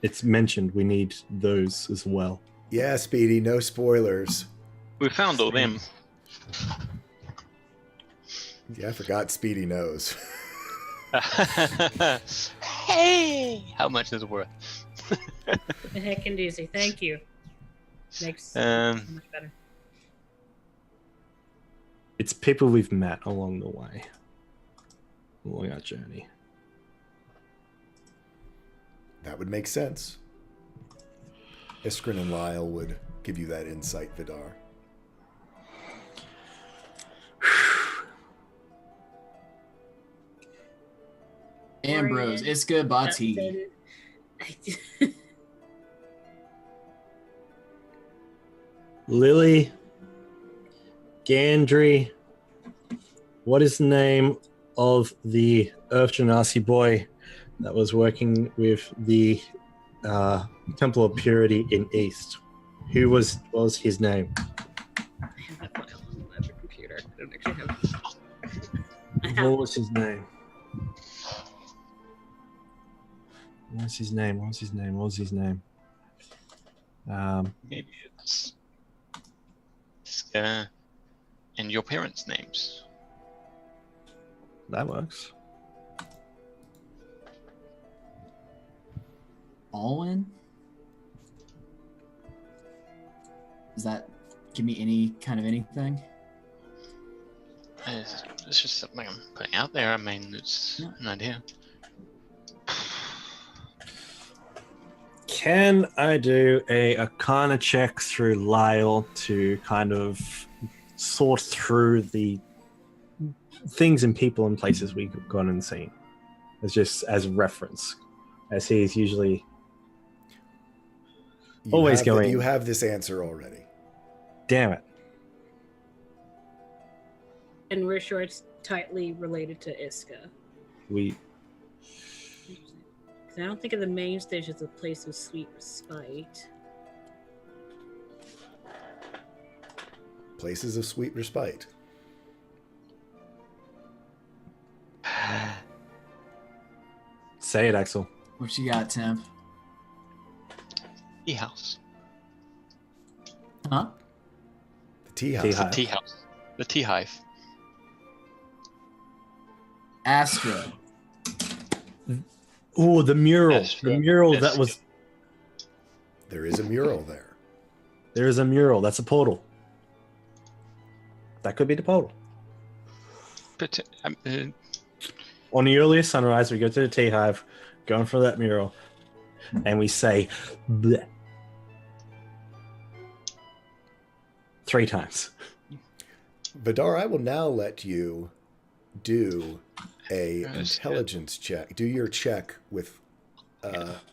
Speaker 8: It's mentioned we need those as well.
Speaker 1: Yeah, Speedy, no spoilers.
Speaker 4: We found all them.
Speaker 1: Yeah, I forgot Speedy knows.
Speaker 4: Hey, how much is it worth?
Speaker 5: The heck and doozy. Thank you. Makes so much better.
Speaker 8: It's people we've met along the way, along our journey.
Speaker 1: That would make sense. Iskrin and Lyle would give you that insight, Vidar.
Speaker 2: Ambrose, Iska, Bati.
Speaker 8: Lily, Gandry, what is the name of the Earth Genasi boy that was working with the Temple of Purity in East? Who was his name?
Speaker 5: I have that file on the computer. I don't actually have.
Speaker 8: What was his name? What's his name? What's his name? What's his name?
Speaker 4: Maybe it's and your parents' names.
Speaker 8: That works.
Speaker 2: Alwyn? Does that give me any kind of anything?
Speaker 4: It's just something I'm putting out there. I mean, it's an idea.
Speaker 8: Can I do a Arcana check through Lyle to kind of sort through the things and people and places we've gone and seen? As just as reference, as he's usually always going.
Speaker 1: You have this answer already.
Speaker 8: Damn it.
Speaker 5: And we're sure it's tightly related to Iska.
Speaker 8: We
Speaker 5: I don't think of the main stage as a place of sweet respite.
Speaker 1: Places of sweet respite.
Speaker 8: say it, Axel.
Speaker 2: What you got, Temp?
Speaker 4: Tea house.
Speaker 2: Huh?
Speaker 1: The tea house.
Speaker 8: Tea
Speaker 4: The
Speaker 8: hive.
Speaker 4: tea house. The tea hive.
Speaker 2: Astra.
Speaker 8: Oh, the mural.
Speaker 4: Astra.
Speaker 8: The mural
Speaker 4: Astra.
Speaker 8: that was.
Speaker 1: There is a mural there.
Speaker 8: There is a mural. That's a portal. That could be the portal.
Speaker 4: But,
Speaker 8: On the earliest sunrise, we go to the tea hive, go in front of that mural, and we say, bleh. 3 times.
Speaker 1: Vidar, I will now let you do a
Speaker 4: Yes.
Speaker 1: intelligence check. Do your check with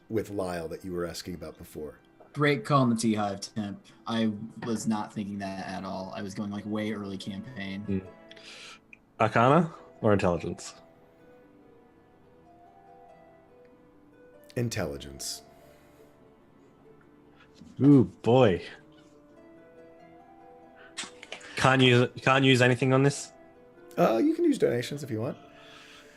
Speaker 1: Lyle that you were asking about before.
Speaker 2: Great call on the Tea Hive, Temp. I was not thinking that at all. I was going like way early campaign.
Speaker 8: Arcana or intelligence?
Speaker 1: Intelligence.
Speaker 8: Ooh, boy. Can't use anything on this.
Speaker 1: You can use donations if you want.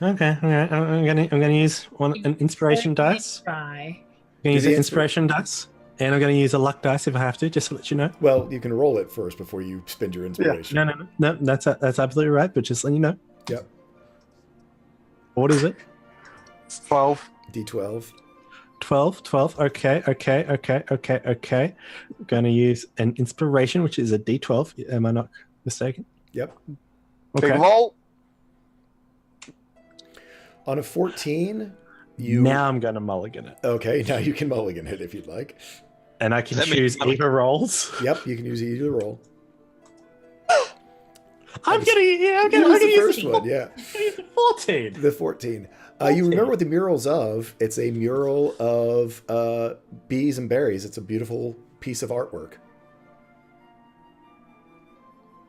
Speaker 8: Okay. I'm gonna use an inspiration dice.
Speaker 5: Try.
Speaker 8: I'm gonna use
Speaker 1: the
Speaker 8: an inspiration dice, and I'm gonna use a luck dice if I have to, just to let you know.
Speaker 1: Well, you can roll it first before you spend your inspiration.
Speaker 8: No. That's absolutely right. But just letting you know.
Speaker 1: Yep.
Speaker 8: What is it?
Speaker 6: 12.
Speaker 1: D12.
Speaker 8: 12. Okay. Gonna use an inspiration, which is a D12. Am I not mistaken?
Speaker 1: Yep.
Speaker 6: Big
Speaker 8: Okay.
Speaker 6: roll.
Speaker 1: On a 14, you...
Speaker 8: Now I'm gonna mulligan it,
Speaker 1: Okay, now you can mulligan it if you'd like.
Speaker 8: and I can
Speaker 4: That means
Speaker 8: choose
Speaker 4: mulligan.
Speaker 8: either rolls.
Speaker 1: Yep, you can use either roll.
Speaker 8: I'm gonna
Speaker 1: Use the
Speaker 8: use
Speaker 1: first one, yeah.
Speaker 8: 14.
Speaker 1: The 14. You remember what the mural's of. It's a mural of bees and berries. It's a beautiful piece of artwork.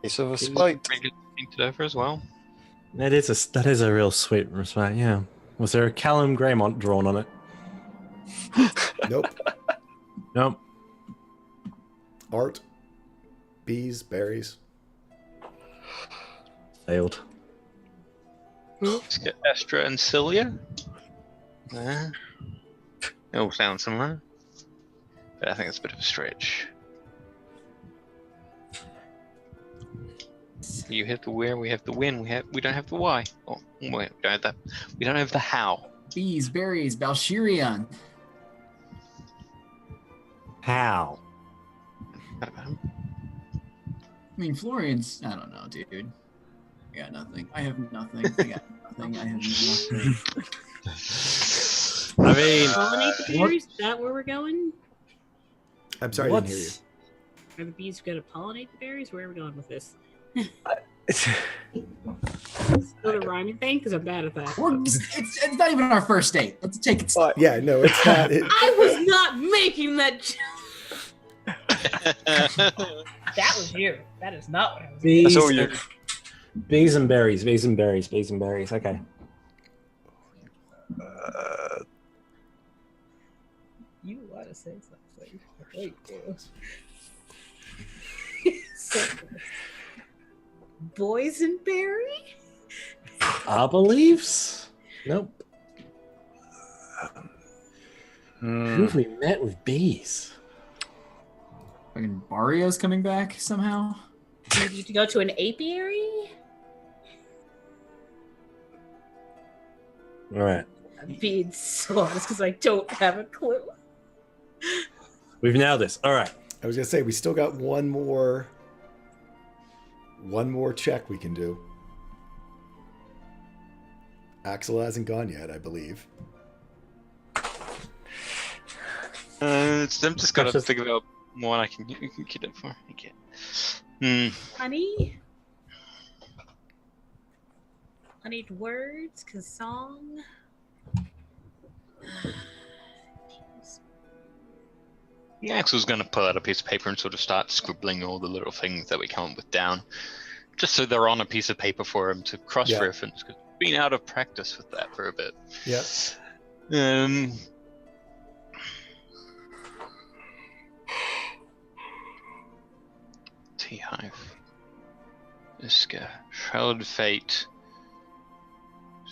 Speaker 6: Piece of a spite.
Speaker 4: painted over as well.
Speaker 8: That is a real sweet respect. Yeah. Was there a Callum Greymont drawn on it?
Speaker 1: Nope.
Speaker 8: Nope.
Speaker 1: Art, bees, berries.
Speaker 8: Failed.
Speaker 4: Let's get Astra and Cilia. It all sounds similar. But I think it's a bit of a stretch. You have the where, we have the when, we don't have the why. Oh, wait, we don't have the how.
Speaker 2: Bees, berries, Balshirion.
Speaker 3: How?
Speaker 4: I
Speaker 2: I mean, Florian's. I don't know, dude. I got nothing. I have nothing. I got nothing. I have nothing.
Speaker 3: I mean,
Speaker 5: Pollinate the berries? Is that where we're going?
Speaker 1: I'm sorry, I didn't hear you.
Speaker 5: Are the bees going to pollinate the berries? Where are we going with this? Still the rhyming thing? Because I'm bad at that.
Speaker 2: It's not even our first date. Let's take it.
Speaker 1: Yeah, no, it's not.
Speaker 5: I was not making that joke. That was you. That is not what I was
Speaker 8: Bees,
Speaker 6: That's all you.
Speaker 8: bees and berries, bees and berries, bees and berries. Okay.
Speaker 5: You want to say something. Wait, so, boysenberry?
Speaker 8: Arbor leaves? Nope. Who have we met with bees?
Speaker 2: Fucking Barrio's coming back somehow.
Speaker 5: Do you need to go to an apiary?
Speaker 8: All right.
Speaker 5: I'm being so honest because I don't have a clue.
Speaker 8: We've nailed this. All right.
Speaker 1: I was gonna say we still got one more check we can do. Axel hasn't gone yet, I believe.
Speaker 4: I'm just gotta think about one I can get it for. Okay.
Speaker 5: Honey? Honeyed words, cause song.
Speaker 4: Yeah, Axel's gonna pull out a piece of paper and sort of start scribbling all the little things that we come up with down, just so they're on a piece of paper for him to cross-reference. Because we've been out of practice with that for a bit.
Speaker 1: Yeah.
Speaker 4: Tea hive. Iska. Shroud fate.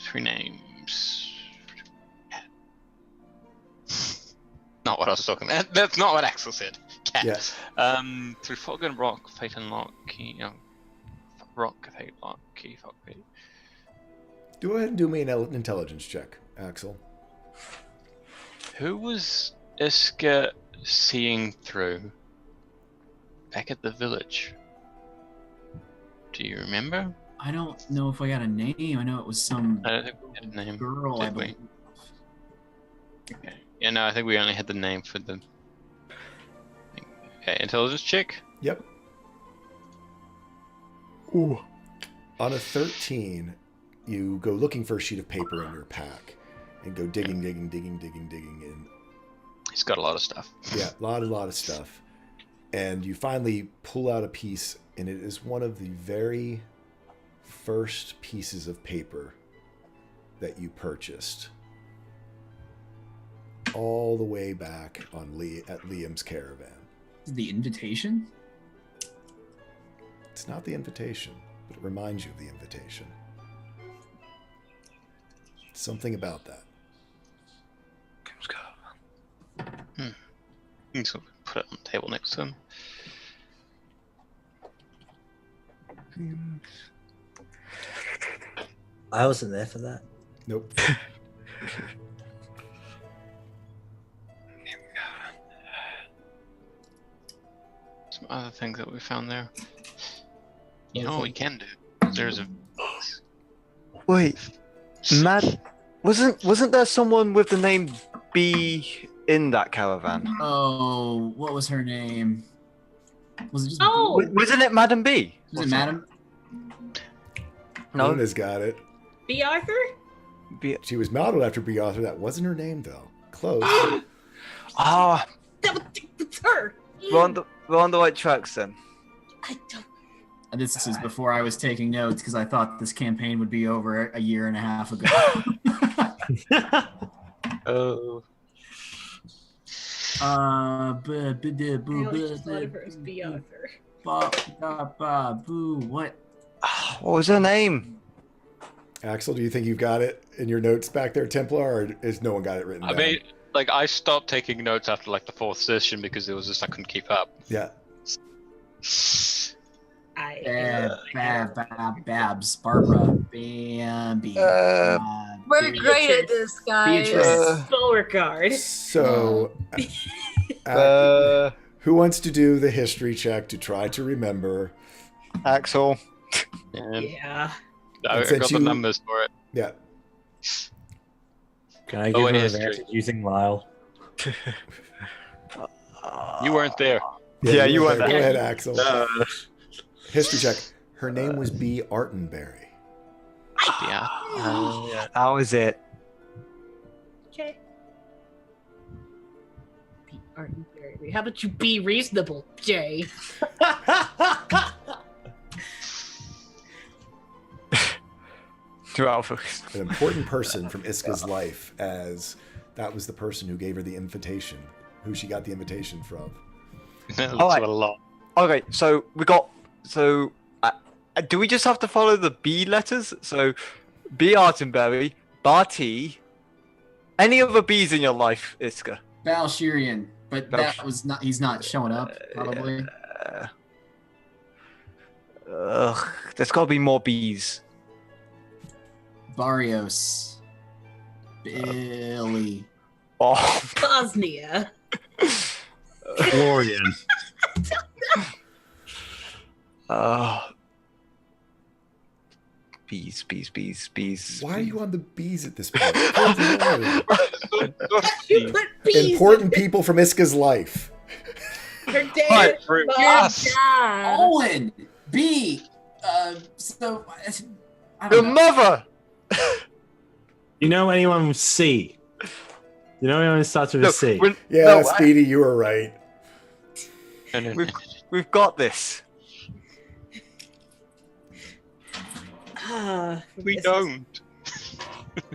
Speaker 4: 3 names. Not what I was talking about. That's not what Axel said. Cat.
Speaker 1: Yes.
Speaker 4: Through fog and rock, fate and lock, key, rock, fate, lock, key, fog, fate.
Speaker 1: Go ahead and do me an intelligence check, Axel.
Speaker 4: Who was Iska seeing through back at the village? Do you remember?
Speaker 2: I don't know if I got a name. I know it was some
Speaker 4: I don't think we had a name.
Speaker 2: girl. I
Speaker 4: did we?
Speaker 2: believe.
Speaker 4: Okay. Yeah, no, I think we only had the name for the. Okay, intelligence check.
Speaker 1: Yep. Ooh. On a 13, you go looking for a sheet of paper in your pack and go digging in.
Speaker 4: He's got a lot of stuff.
Speaker 1: Yeah, a lot of stuff. And you finally pull out a piece, and it is one of the very first pieces of paper that you purchased. All the way back on at Liam's caravan.
Speaker 2: The invitation?
Speaker 1: It's not the invitation, but it reminds you of the invitation. Something about that.
Speaker 4: You can sort of put it on the table next to him.
Speaker 9: I wasn't there for that.
Speaker 1: Nope.
Speaker 4: Some other things that we found there. You know what we can do? There's a.
Speaker 6: Wait, Matt, wasn't there someone with the name B in that caravan?
Speaker 2: Oh, what was her name? Was it just?
Speaker 5: Oh!
Speaker 6: Wasn't it Madam B?
Speaker 2: Was it Madam?
Speaker 6: No,
Speaker 1: Luna's got it.
Speaker 5: B. Arthur?
Speaker 6: B.
Speaker 1: She was modeled after Brie Arthur. That wasn't her name, though. Close.
Speaker 6: Ah,
Speaker 5: That's her!
Speaker 6: we're on the right tracks then.
Speaker 5: I don't.
Speaker 2: This is before I was taking notes because I thought this campaign would be over a year and a half ago.
Speaker 6: Oh.
Speaker 5: I always just thought of her as B. Arthur.
Speaker 2: What?
Speaker 6: What was her name?
Speaker 1: Axel, do you think you've got it in your notes back there, Templar, or has no one got it written
Speaker 4: I
Speaker 1: down?
Speaker 4: mean, like, I stopped taking notes after like the 4th session because it was just I couldn't keep up.
Speaker 1: Yeah.
Speaker 2: Babs, Barbara, Bambi.
Speaker 7: We're great at this, guys.
Speaker 2: Beatrice.
Speaker 5: Full regard.
Speaker 1: So, who wants to do the history check to try to remember?
Speaker 6: Axel.
Speaker 5: Yeah.
Speaker 4: I
Speaker 1: since
Speaker 4: got
Speaker 1: you-
Speaker 4: the numbers for it.
Speaker 1: Yeah.
Speaker 10: Can I
Speaker 4: Oh,
Speaker 10: give
Speaker 4: wait,
Speaker 10: her
Speaker 4: history.
Speaker 10: advantage using Lyle?
Speaker 4: You weren't there.
Speaker 6: Yeah, you were
Speaker 1: Go
Speaker 6: there.
Speaker 1: ahead, Axel. History check. Her name was B. Artenberry.
Speaker 4: Yeah.
Speaker 6: How is it?
Speaker 5: Okay. Be Artenberry. How about you be reasonable, Jay?
Speaker 1: An important person from Iska's life, as that was the person who gave her the invitation, who she got the invitation from.
Speaker 4: That's
Speaker 6: Alright.
Speaker 4: a lot.
Speaker 6: Okay, so we got. So, do we just have to follow the B letters? So, B Artenberry, Barty. Any other B's in your life, Iska?
Speaker 2: Balshirian, but that was not. He's not showing up. Probably.
Speaker 6: There's got to be more B's.
Speaker 2: Barrios. Billy.
Speaker 6: Oh,
Speaker 5: Bosnia.
Speaker 10: Florian.
Speaker 6: Bees.
Speaker 1: Why are you on the B's at this point? Good Lord.
Speaker 5: You put bees
Speaker 1: Important people from Iska's life.
Speaker 5: in her dad.
Speaker 6: Alright,
Speaker 5: mom.
Speaker 7: Your dad.
Speaker 2: Owen. B. So. I
Speaker 6: Your
Speaker 2: don't know.
Speaker 6: mother.
Speaker 10: You know anyone with C? You know anyone who starts with a C?
Speaker 1: Yeah,
Speaker 6: no,
Speaker 1: Speedy, you were right.
Speaker 6: We've got this.
Speaker 4: We
Speaker 5: This is-
Speaker 4: don't.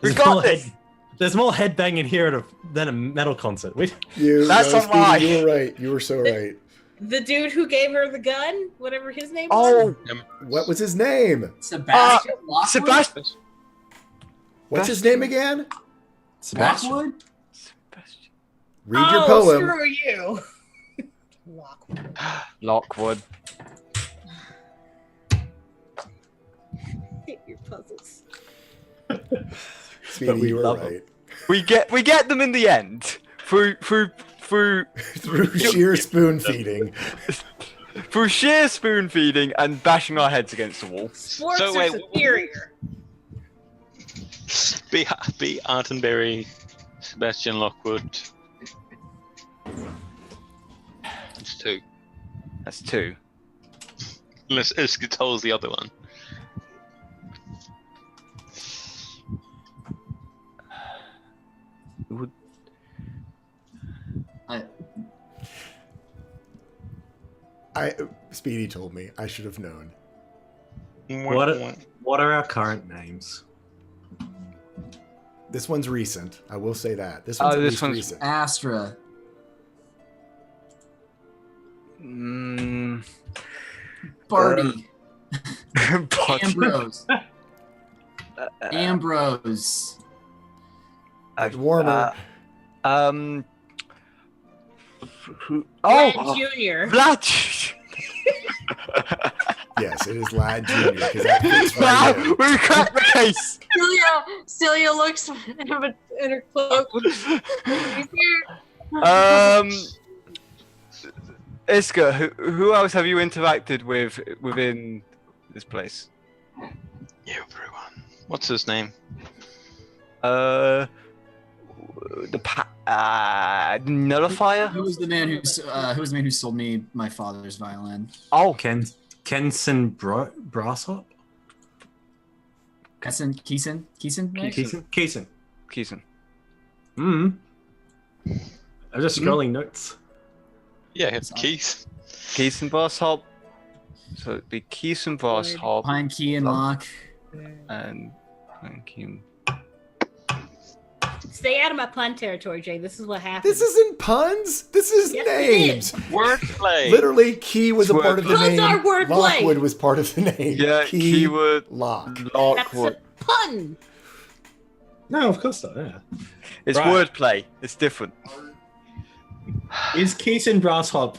Speaker 6: We've got
Speaker 10: more
Speaker 6: this.
Speaker 10: There's more headbanging here than a metal concert.
Speaker 6: That's a
Speaker 1: Speedy,
Speaker 6: lie.
Speaker 1: you were right. You were so right.
Speaker 5: The dude who gave her the gun, whatever his name
Speaker 6: Oh,
Speaker 5: was.
Speaker 1: What was his name?
Speaker 2: Sebastian. Lockwood?
Speaker 6: Sebastian.
Speaker 1: What's his name again?
Speaker 10: Sebastian.
Speaker 2: Lockwood?
Speaker 1: Read your
Speaker 5: Oh,
Speaker 1: poem.
Speaker 5: screw you. Lockwood.
Speaker 6: Lockwood.
Speaker 5: Hate your puzzles.
Speaker 1: Speedy,
Speaker 10: we
Speaker 1: you were
Speaker 10: love
Speaker 1: right.
Speaker 6: We get them in the end through
Speaker 1: Through sheer spoon feeding.
Speaker 6: through sheer spoon feeding and bashing our heads against the wall.
Speaker 5: Sports
Speaker 4: So
Speaker 5: are
Speaker 4: wait,
Speaker 5: superior.
Speaker 4: B. Artenberry, Sebastian Lockwood. It's two.
Speaker 6: That's two.
Speaker 4: Unless Iskatol's the other one.
Speaker 1: Speedy told me. I should have known.
Speaker 10: What are our current names?
Speaker 1: This one's recent. I will say that. This one's at
Speaker 6: this
Speaker 1: least
Speaker 6: one's-
Speaker 1: recent.
Speaker 2: Astra. Barty. Ambrose. Ambrose.
Speaker 1: It's warmer.
Speaker 6: Who?
Speaker 5: Brad
Speaker 6: Oh,
Speaker 5: Jr.
Speaker 6: Vlad.
Speaker 1: Yes, it is Lad Jr. because that fits right in.
Speaker 6: We cracked the case.
Speaker 7: Celia looks in her cloak. He's here.
Speaker 6: Iska, who else have you interacted with within this place?
Speaker 4: Everyone. What's his name?
Speaker 6: Nullifier.
Speaker 2: Who was the man who sold me my father's violin?
Speaker 6: Oh,
Speaker 10: Kenson Brasshop?
Speaker 2: Keeson?
Speaker 10: Keeson. I'm just scrolling notes.
Speaker 4: Yeah, it's Keith.
Speaker 6: Keith and Brasshop. So it'd be Keith and Brasshop
Speaker 2: Pine Key and Lock.
Speaker 6: and Key.
Speaker 5: Stay out of my pun territory, Jay. This is what happened.
Speaker 1: This isn't puns. This is
Speaker 5: Yes,
Speaker 1: names.
Speaker 4: Wordplay.
Speaker 1: Literally, Key was a part of the
Speaker 5: Puns
Speaker 1: name.
Speaker 5: are wordplay.
Speaker 1: Lockwood was part of the name.
Speaker 6: Yeah, keyword
Speaker 1: Lock.
Speaker 5: That's
Speaker 6: Lockwood.
Speaker 5: a pun.
Speaker 10: No, of course not. Yeah.
Speaker 6: It's
Speaker 10: Right.
Speaker 6: wordplay. It's different.
Speaker 10: Is Keeson Brasshop?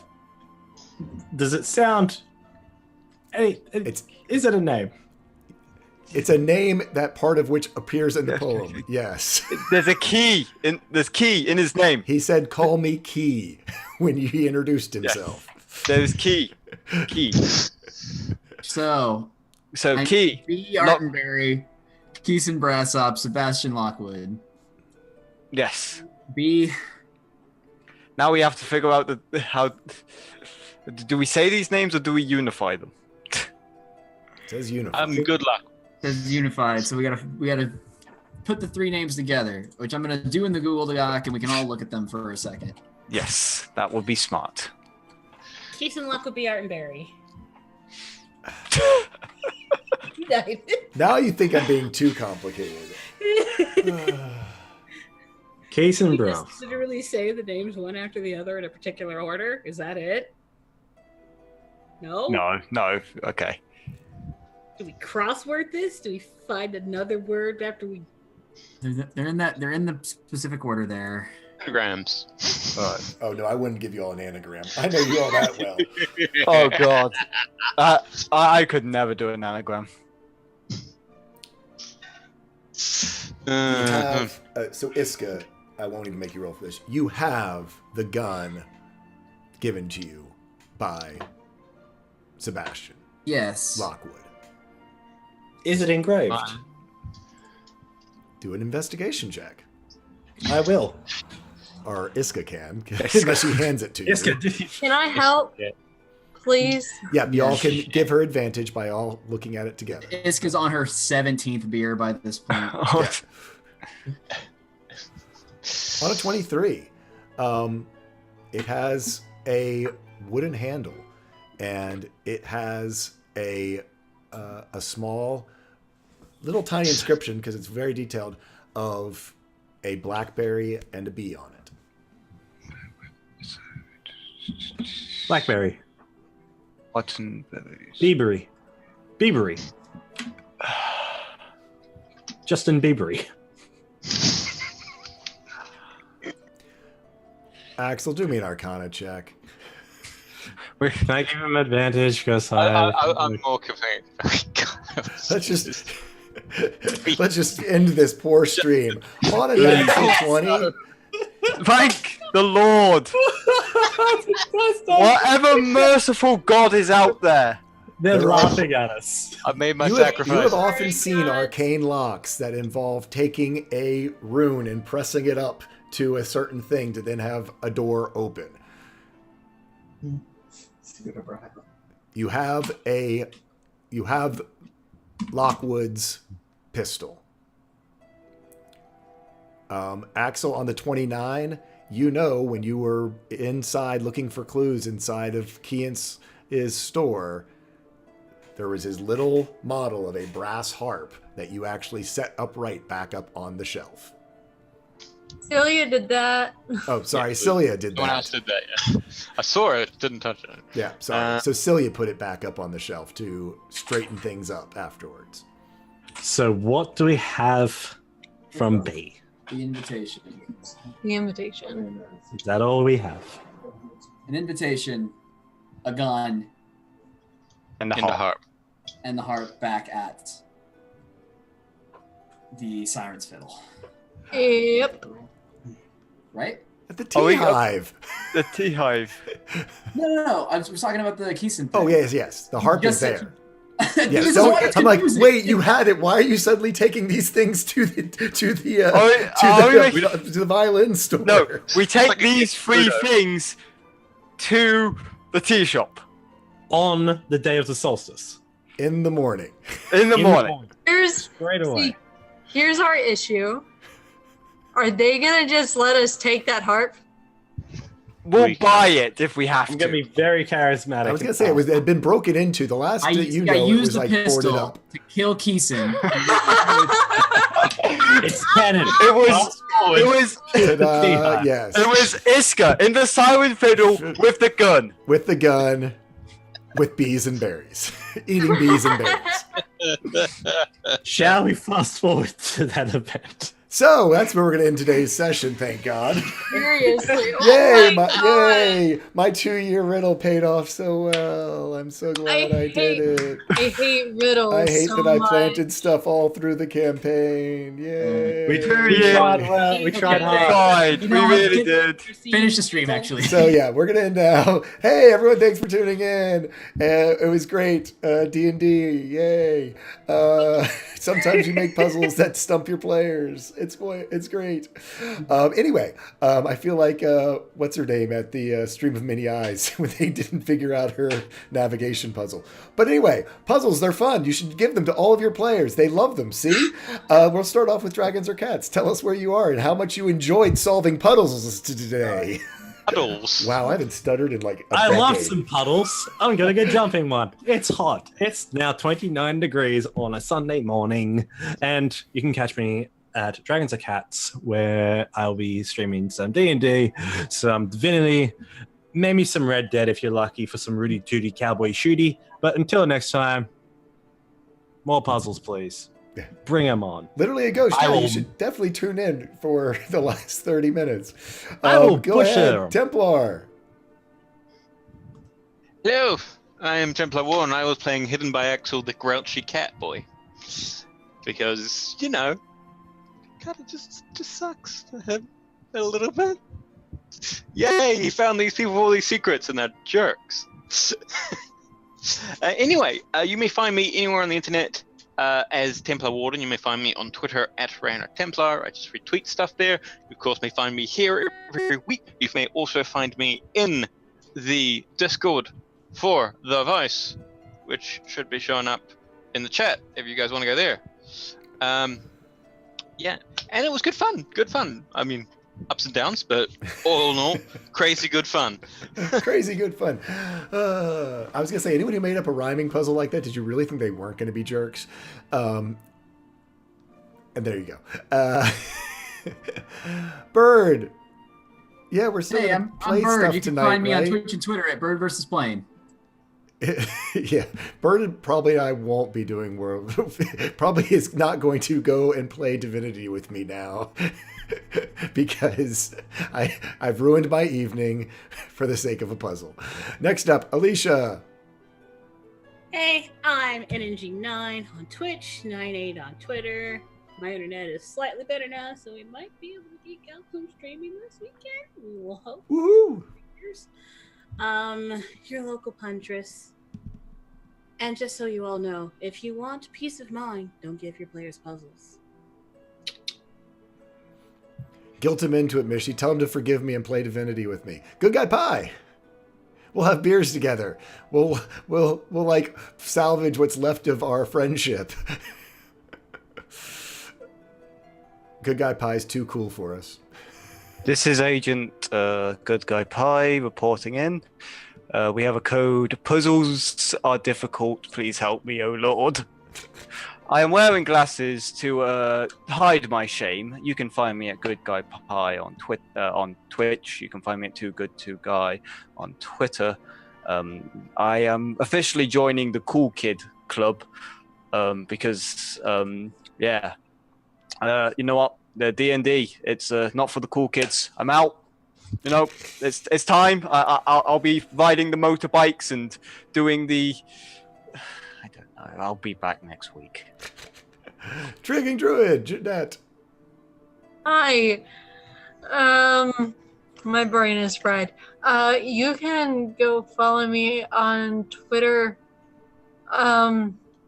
Speaker 10: Does it sound Is it a name?
Speaker 1: It's a name that part of which appears in the poem. Yes.
Speaker 6: There's key in his name.
Speaker 1: He said, "Call me Key," when he introduced himself.
Speaker 6: There's key.
Speaker 2: So
Speaker 6: Key.
Speaker 2: B. Artenberry, Keeson Brassop, Sebastian Lockwood.
Speaker 6: Yes.
Speaker 2: B.
Speaker 6: Now we have to figure out how. Do we say these names or do we unify them?
Speaker 1: It says unified.
Speaker 4: Good luck.
Speaker 2: Says unified, so we gotta put the three names together, which I'm gonna do in the Google Doc, and we can all look at them for a second.
Speaker 6: Yes, that would be smart.
Speaker 5: Keith and Luck would be Artenberry.
Speaker 1: Now you think I'm being too complicated.
Speaker 10: Case and
Speaker 5: We
Speaker 10: bro.
Speaker 5: just literally say the names one after the other in a particular order. Is that it? No?
Speaker 6: No. Okay.
Speaker 5: Do we crossword this? Do we find another word after we?
Speaker 2: They're in the specific order there.
Speaker 4: Anagrams.
Speaker 1: Oh no, I wouldn't give you all an anagram. I know you all that well.
Speaker 6: Oh God. I could never do an anagram.
Speaker 1: You have, so Iska, I won't even make you roll for this. You have the gun given to you by Sebastian
Speaker 2: Yes.
Speaker 1: Lockwood.
Speaker 10: Is it engraved?
Speaker 1: Do an investigation check.
Speaker 10: I will.
Speaker 1: Or Iska can, unless she hands it to you.
Speaker 7: Can I help? Please?
Speaker 1: Yeah, y'all can give her advantage by all looking at it together.
Speaker 2: Iska's on her 17th beer by this point.
Speaker 1: Yeah. On a 23, it has a wooden handle, and it has a small, little tiny inscription, because it's very detailed, of a blackberry and a bee on it.
Speaker 10: Blackberry.
Speaker 6: Button.
Speaker 10: Biebery. Justin Biebery.
Speaker 1: Axel, do me an Arcana check.
Speaker 10: Can I give him advantage? Because
Speaker 4: I'm more confused.
Speaker 1: Let's just end this poor stream on a natural 20.
Speaker 6: Thank the Lord. Whatever merciful God is out there.
Speaker 10: They're laughing at us.
Speaker 6: I made my
Speaker 1: You
Speaker 6: sacrifice.
Speaker 1: have often seen arcane locks that involve taking a rune and pressing it up to a certain thing to then have a door open. You have Lockwood's pistol. Axel, on the 29, you know when you were inside looking for clues inside of Kean's store, there was his little model of a brass harp that you actually set upright back up on the shelf.
Speaker 7: Celia did that.
Speaker 1: Oh, sorry, Celia did
Speaker 4: Someone
Speaker 1: that.
Speaker 4: else did that, yeah. I saw it, didn't touch it.
Speaker 1: Yeah, sorry. So Celia put it back up on the shelf to straighten things up afterwards.
Speaker 10: So what do we have from B?
Speaker 2: The invitation.
Speaker 7: The invitation.
Speaker 10: Is that all we have?
Speaker 2: An invitation, a gun,
Speaker 6: And the
Speaker 4: In the
Speaker 6: heart.
Speaker 4: harp.
Speaker 2: and the harp back at the Siren's Fiddle.
Speaker 7: Yep.
Speaker 2: Right?
Speaker 1: At the
Speaker 6: Oh,
Speaker 1: tea
Speaker 6: we got-
Speaker 1: hive.
Speaker 6: The tea hive.
Speaker 2: No. I was talking about the Keeson thing.
Speaker 1: Oh, yes. The harp
Speaker 2: Just
Speaker 1: is
Speaker 2: said-
Speaker 1: there.
Speaker 2: This
Speaker 1: Yeah,
Speaker 2: is
Speaker 1: so
Speaker 2: why it's
Speaker 1: I'm like,
Speaker 2: confusing.
Speaker 1: wait, you had it. Why are you suddenly taking these things to the violin store?
Speaker 6: No, we take
Speaker 4: like a
Speaker 6: these
Speaker 4: kid
Speaker 6: three
Speaker 4: photo.
Speaker 6: things to the tea shop
Speaker 10: On the day of the solstice.
Speaker 1: In the morning.
Speaker 6: in the morning.
Speaker 7: Here's
Speaker 10: Straight away.
Speaker 7: see, here's our issue. Are they gonna just let us take that harp?
Speaker 6: We'll
Speaker 4: We can-
Speaker 6: buy it if we have
Speaker 10: I'm
Speaker 6: to.
Speaker 10: gonna be very charismatic.
Speaker 1: I was gonna say it had been broken into. The last
Speaker 2: I
Speaker 1: that you
Speaker 2: I
Speaker 1: know, it
Speaker 2: used
Speaker 1: was
Speaker 2: the
Speaker 1: like boarded
Speaker 2: pistol
Speaker 1: up.
Speaker 2: to kill Keeson.
Speaker 10: It's canon.
Speaker 6: It was
Speaker 1: Ta-da, yes.
Speaker 6: it was Iska in the siren fiddle with the gun.
Speaker 1: With the gun, with bees and berries. Eating bees and berries.
Speaker 10: Shall we fast forward to that event?
Speaker 1: So that's where we're going to end today's session, thank God.
Speaker 7: Seriously.
Speaker 1: Yay,
Speaker 7: Oh my God.
Speaker 1: yay! My 2-year riddle paid off so well. I'm so glad I did it.
Speaker 7: I hate riddles
Speaker 1: I hate
Speaker 7: so
Speaker 1: that I
Speaker 7: much.
Speaker 1: planted stuff all through the campaign. Yay!
Speaker 10: We
Speaker 6: Yeah.
Speaker 10: tried well. We tried
Speaker 2: Okay.
Speaker 10: hard.
Speaker 6: Tried.
Speaker 2: You
Speaker 6: We
Speaker 2: know what?
Speaker 6: really did.
Speaker 2: Finish the stream, actually.
Speaker 1: So yeah, we're gonna end now. Hey everyone, thanks for tuning in. It was great. D&D, yay! Sometimes you make puzzles that stump your players. It's great. Anyway, I feel like what's her name at the Stream of Many Eyes when they didn't figure out her navigation puzzle. But anyway, puzzles, they're fun. You should give them to all of your players. They love them. See? We'll start off with Dragons or Cats. Tell us where you are and how much you enjoyed solving puzzles today.
Speaker 4: Puddles.
Speaker 1: Wow, I haven't stuttered in like a
Speaker 10: I
Speaker 1: decade.
Speaker 10: love some puddles. I'm gonna go jumping one. It's hot. It's now 29 degrees on a Sunday morning, and you can catch me at Dragons or Cats, where I'll be streaming some D&D, some Divinity, maybe some Red Dead if you're lucky for some Rudy Tooty Cowboy Shooty. But until next time, more puzzles, please. Bring them on.
Speaker 1: Literally a ghost.
Speaker 10: I
Speaker 1: Yeah,
Speaker 10: will-
Speaker 1: you should definitely tune in for the last 30 minutes.
Speaker 10: I will
Speaker 1: Go
Speaker 10: push
Speaker 1: ahead,
Speaker 10: it.
Speaker 1: Templar.
Speaker 4: Hello, I am Templar War, and I was playing Hidden by Axel, the grouchy cat boy. Because, you know, kind of just sucks to have a little bit. Yay, he found these people with all these secrets, and they're jerks. Anyway, you may find me anywhere on the internet as Templar Warden. You may find me on Twitter at RainerTemplar. I just retweet stuff there. You, of course, may find me here every week. You may also find me in the Discord for The Voice, which should be showing up in the chat if you guys want to go there. Yeah, and it was good fun. Good fun. I mean, ups and downs, but all in all, crazy good fun.
Speaker 1: Crazy good fun. I was going to say, anyone who made up a rhyming puzzle like that, did you really think they weren't going to be jerks? And there you go. Bird. Yeah, we're still
Speaker 2: Hey,
Speaker 1: gonna
Speaker 2: I'm
Speaker 1: play
Speaker 2: Bird.
Speaker 1: stuff
Speaker 2: You can
Speaker 1: tonight,
Speaker 2: find me on
Speaker 1: right?
Speaker 2: Twitch and Twitter at Bird vs. Plane.
Speaker 1: Yeah, Bird probably I won't be doing World. Probably is not going to go and play Divinity with me now because I've ruined my evening for the sake of a puzzle. Next up, Alicia.
Speaker 5: Hey, I'm NNG9 on Twitch, 98 on Twitter. My internet is slightly better now, so we might be able to geek out some streaming this weekend. We will hope.
Speaker 1: Woohoo!
Speaker 5: Your local puntress. And just so you all know, if you want peace of mind, don't give your players puzzles.
Speaker 1: Guilt him into it, Mishy. Tell him to forgive me and play Divinity with me. Good Guy Pie. We'll have beers together. We'll like salvage what's left of our friendship. Good Guy Pie's too cool for us.
Speaker 6: This is Agent Good Guy Pie reporting in. We have a code. Puzzles are difficult. Please help me, oh Lord. I am wearing glasses to hide my shame. You can find me at Good Guy Pie on Twitch. You can find me at Too Good To Guy on Twitter. I am officially joining the Cool Kid Club because, yeah. You know what? The D&D, it's not for the cool kids. I'm out. You know, it's time. I'll be riding the motorbikes and doing the... I don't know. I'll be back next week.
Speaker 1: Drinking Druid, Jeanette.
Speaker 7: Hi. My brain is fried. You can go follow me on Twitter.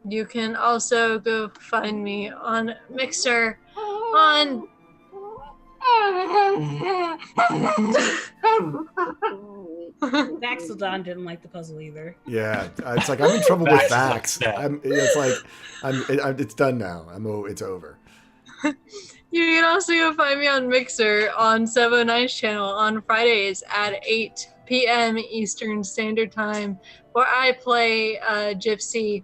Speaker 7: You can also go find me on Mixer. On
Speaker 5: Vaxeldon didn't like the puzzle either.
Speaker 1: Yeah, it's like I'm in trouble with
Speaker 10: Vax.
Speaker 1: Vax. It's like it's done now. It's over.
Speaker 7: You can also go find me on Mixer on 709's channel on Fridays at 8 p.m. Eastern Standard Time, where I play Gypsy,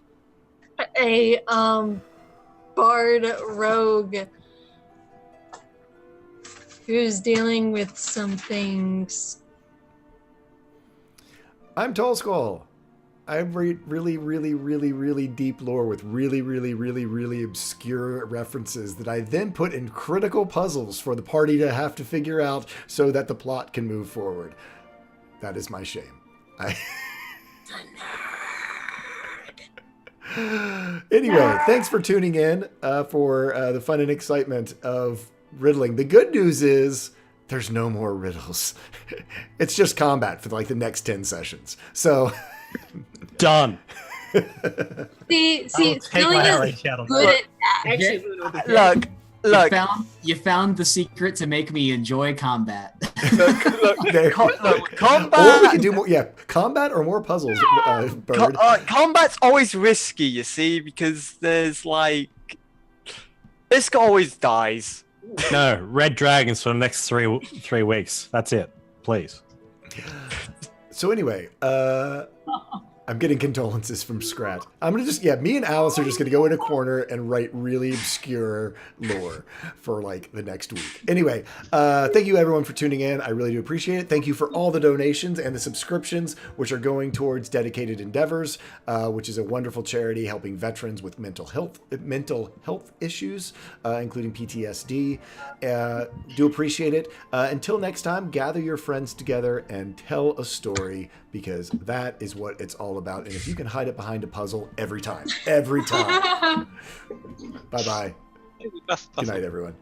Speaker 7: a bard rogue who's dealing with some things.
Speaker 1: I'm Tall Skull. really, really, really, really deep lore with really, really, really, really obscure references that I then put in critical puzzles for the party to have to figure out so that the plot can move forward. That is my shame. Anyway, thanks for tuning in for the fun and excitement of riddling. The good news is there's no more riddles. It's just combat for like the next 10 sessions. So
Speaker 10: Done.
Speaker 7: See,
Speaker 10: take my
Speaker 7: Celia's
Speaker 10: Harry Shadow.
Speaker 7: good at that.
Speaker 5: Actually, Luna would be great.
Speaker 6: Look,
Speaker 2: You found the secret to make me enjoy combat.
Speaker 1: There-
Speaker 6: combat.
Speaker 1: Or we can do more. Yeah, combat or more puzzles, Bird.
Speaker 6: Combat's always risky, you see, because there's like Bisk always dies.
Speaker 10: No, red dragons for the next three weeks. That's it. Please.
Speaker 1: So anyway, I'm getting condolences from Scrat. I'm gonna just, me and Alice are just gonna go in a corner and write really obscure lore for like the next week. Anyway, thank you everyone for tuning in. I really do appreciate it. Thank you for all the donations and the subscriptions, which are going towards Dedicated Endeavors, which is a wonderful charity helping veterans with mental health issues, including PTSD. Do appreciate it. Until next time, gather your friends together and tell a story, because that is what it's all about. And if you can hide it behind a puzzle, every time. Bye-bye. Good night, everyone.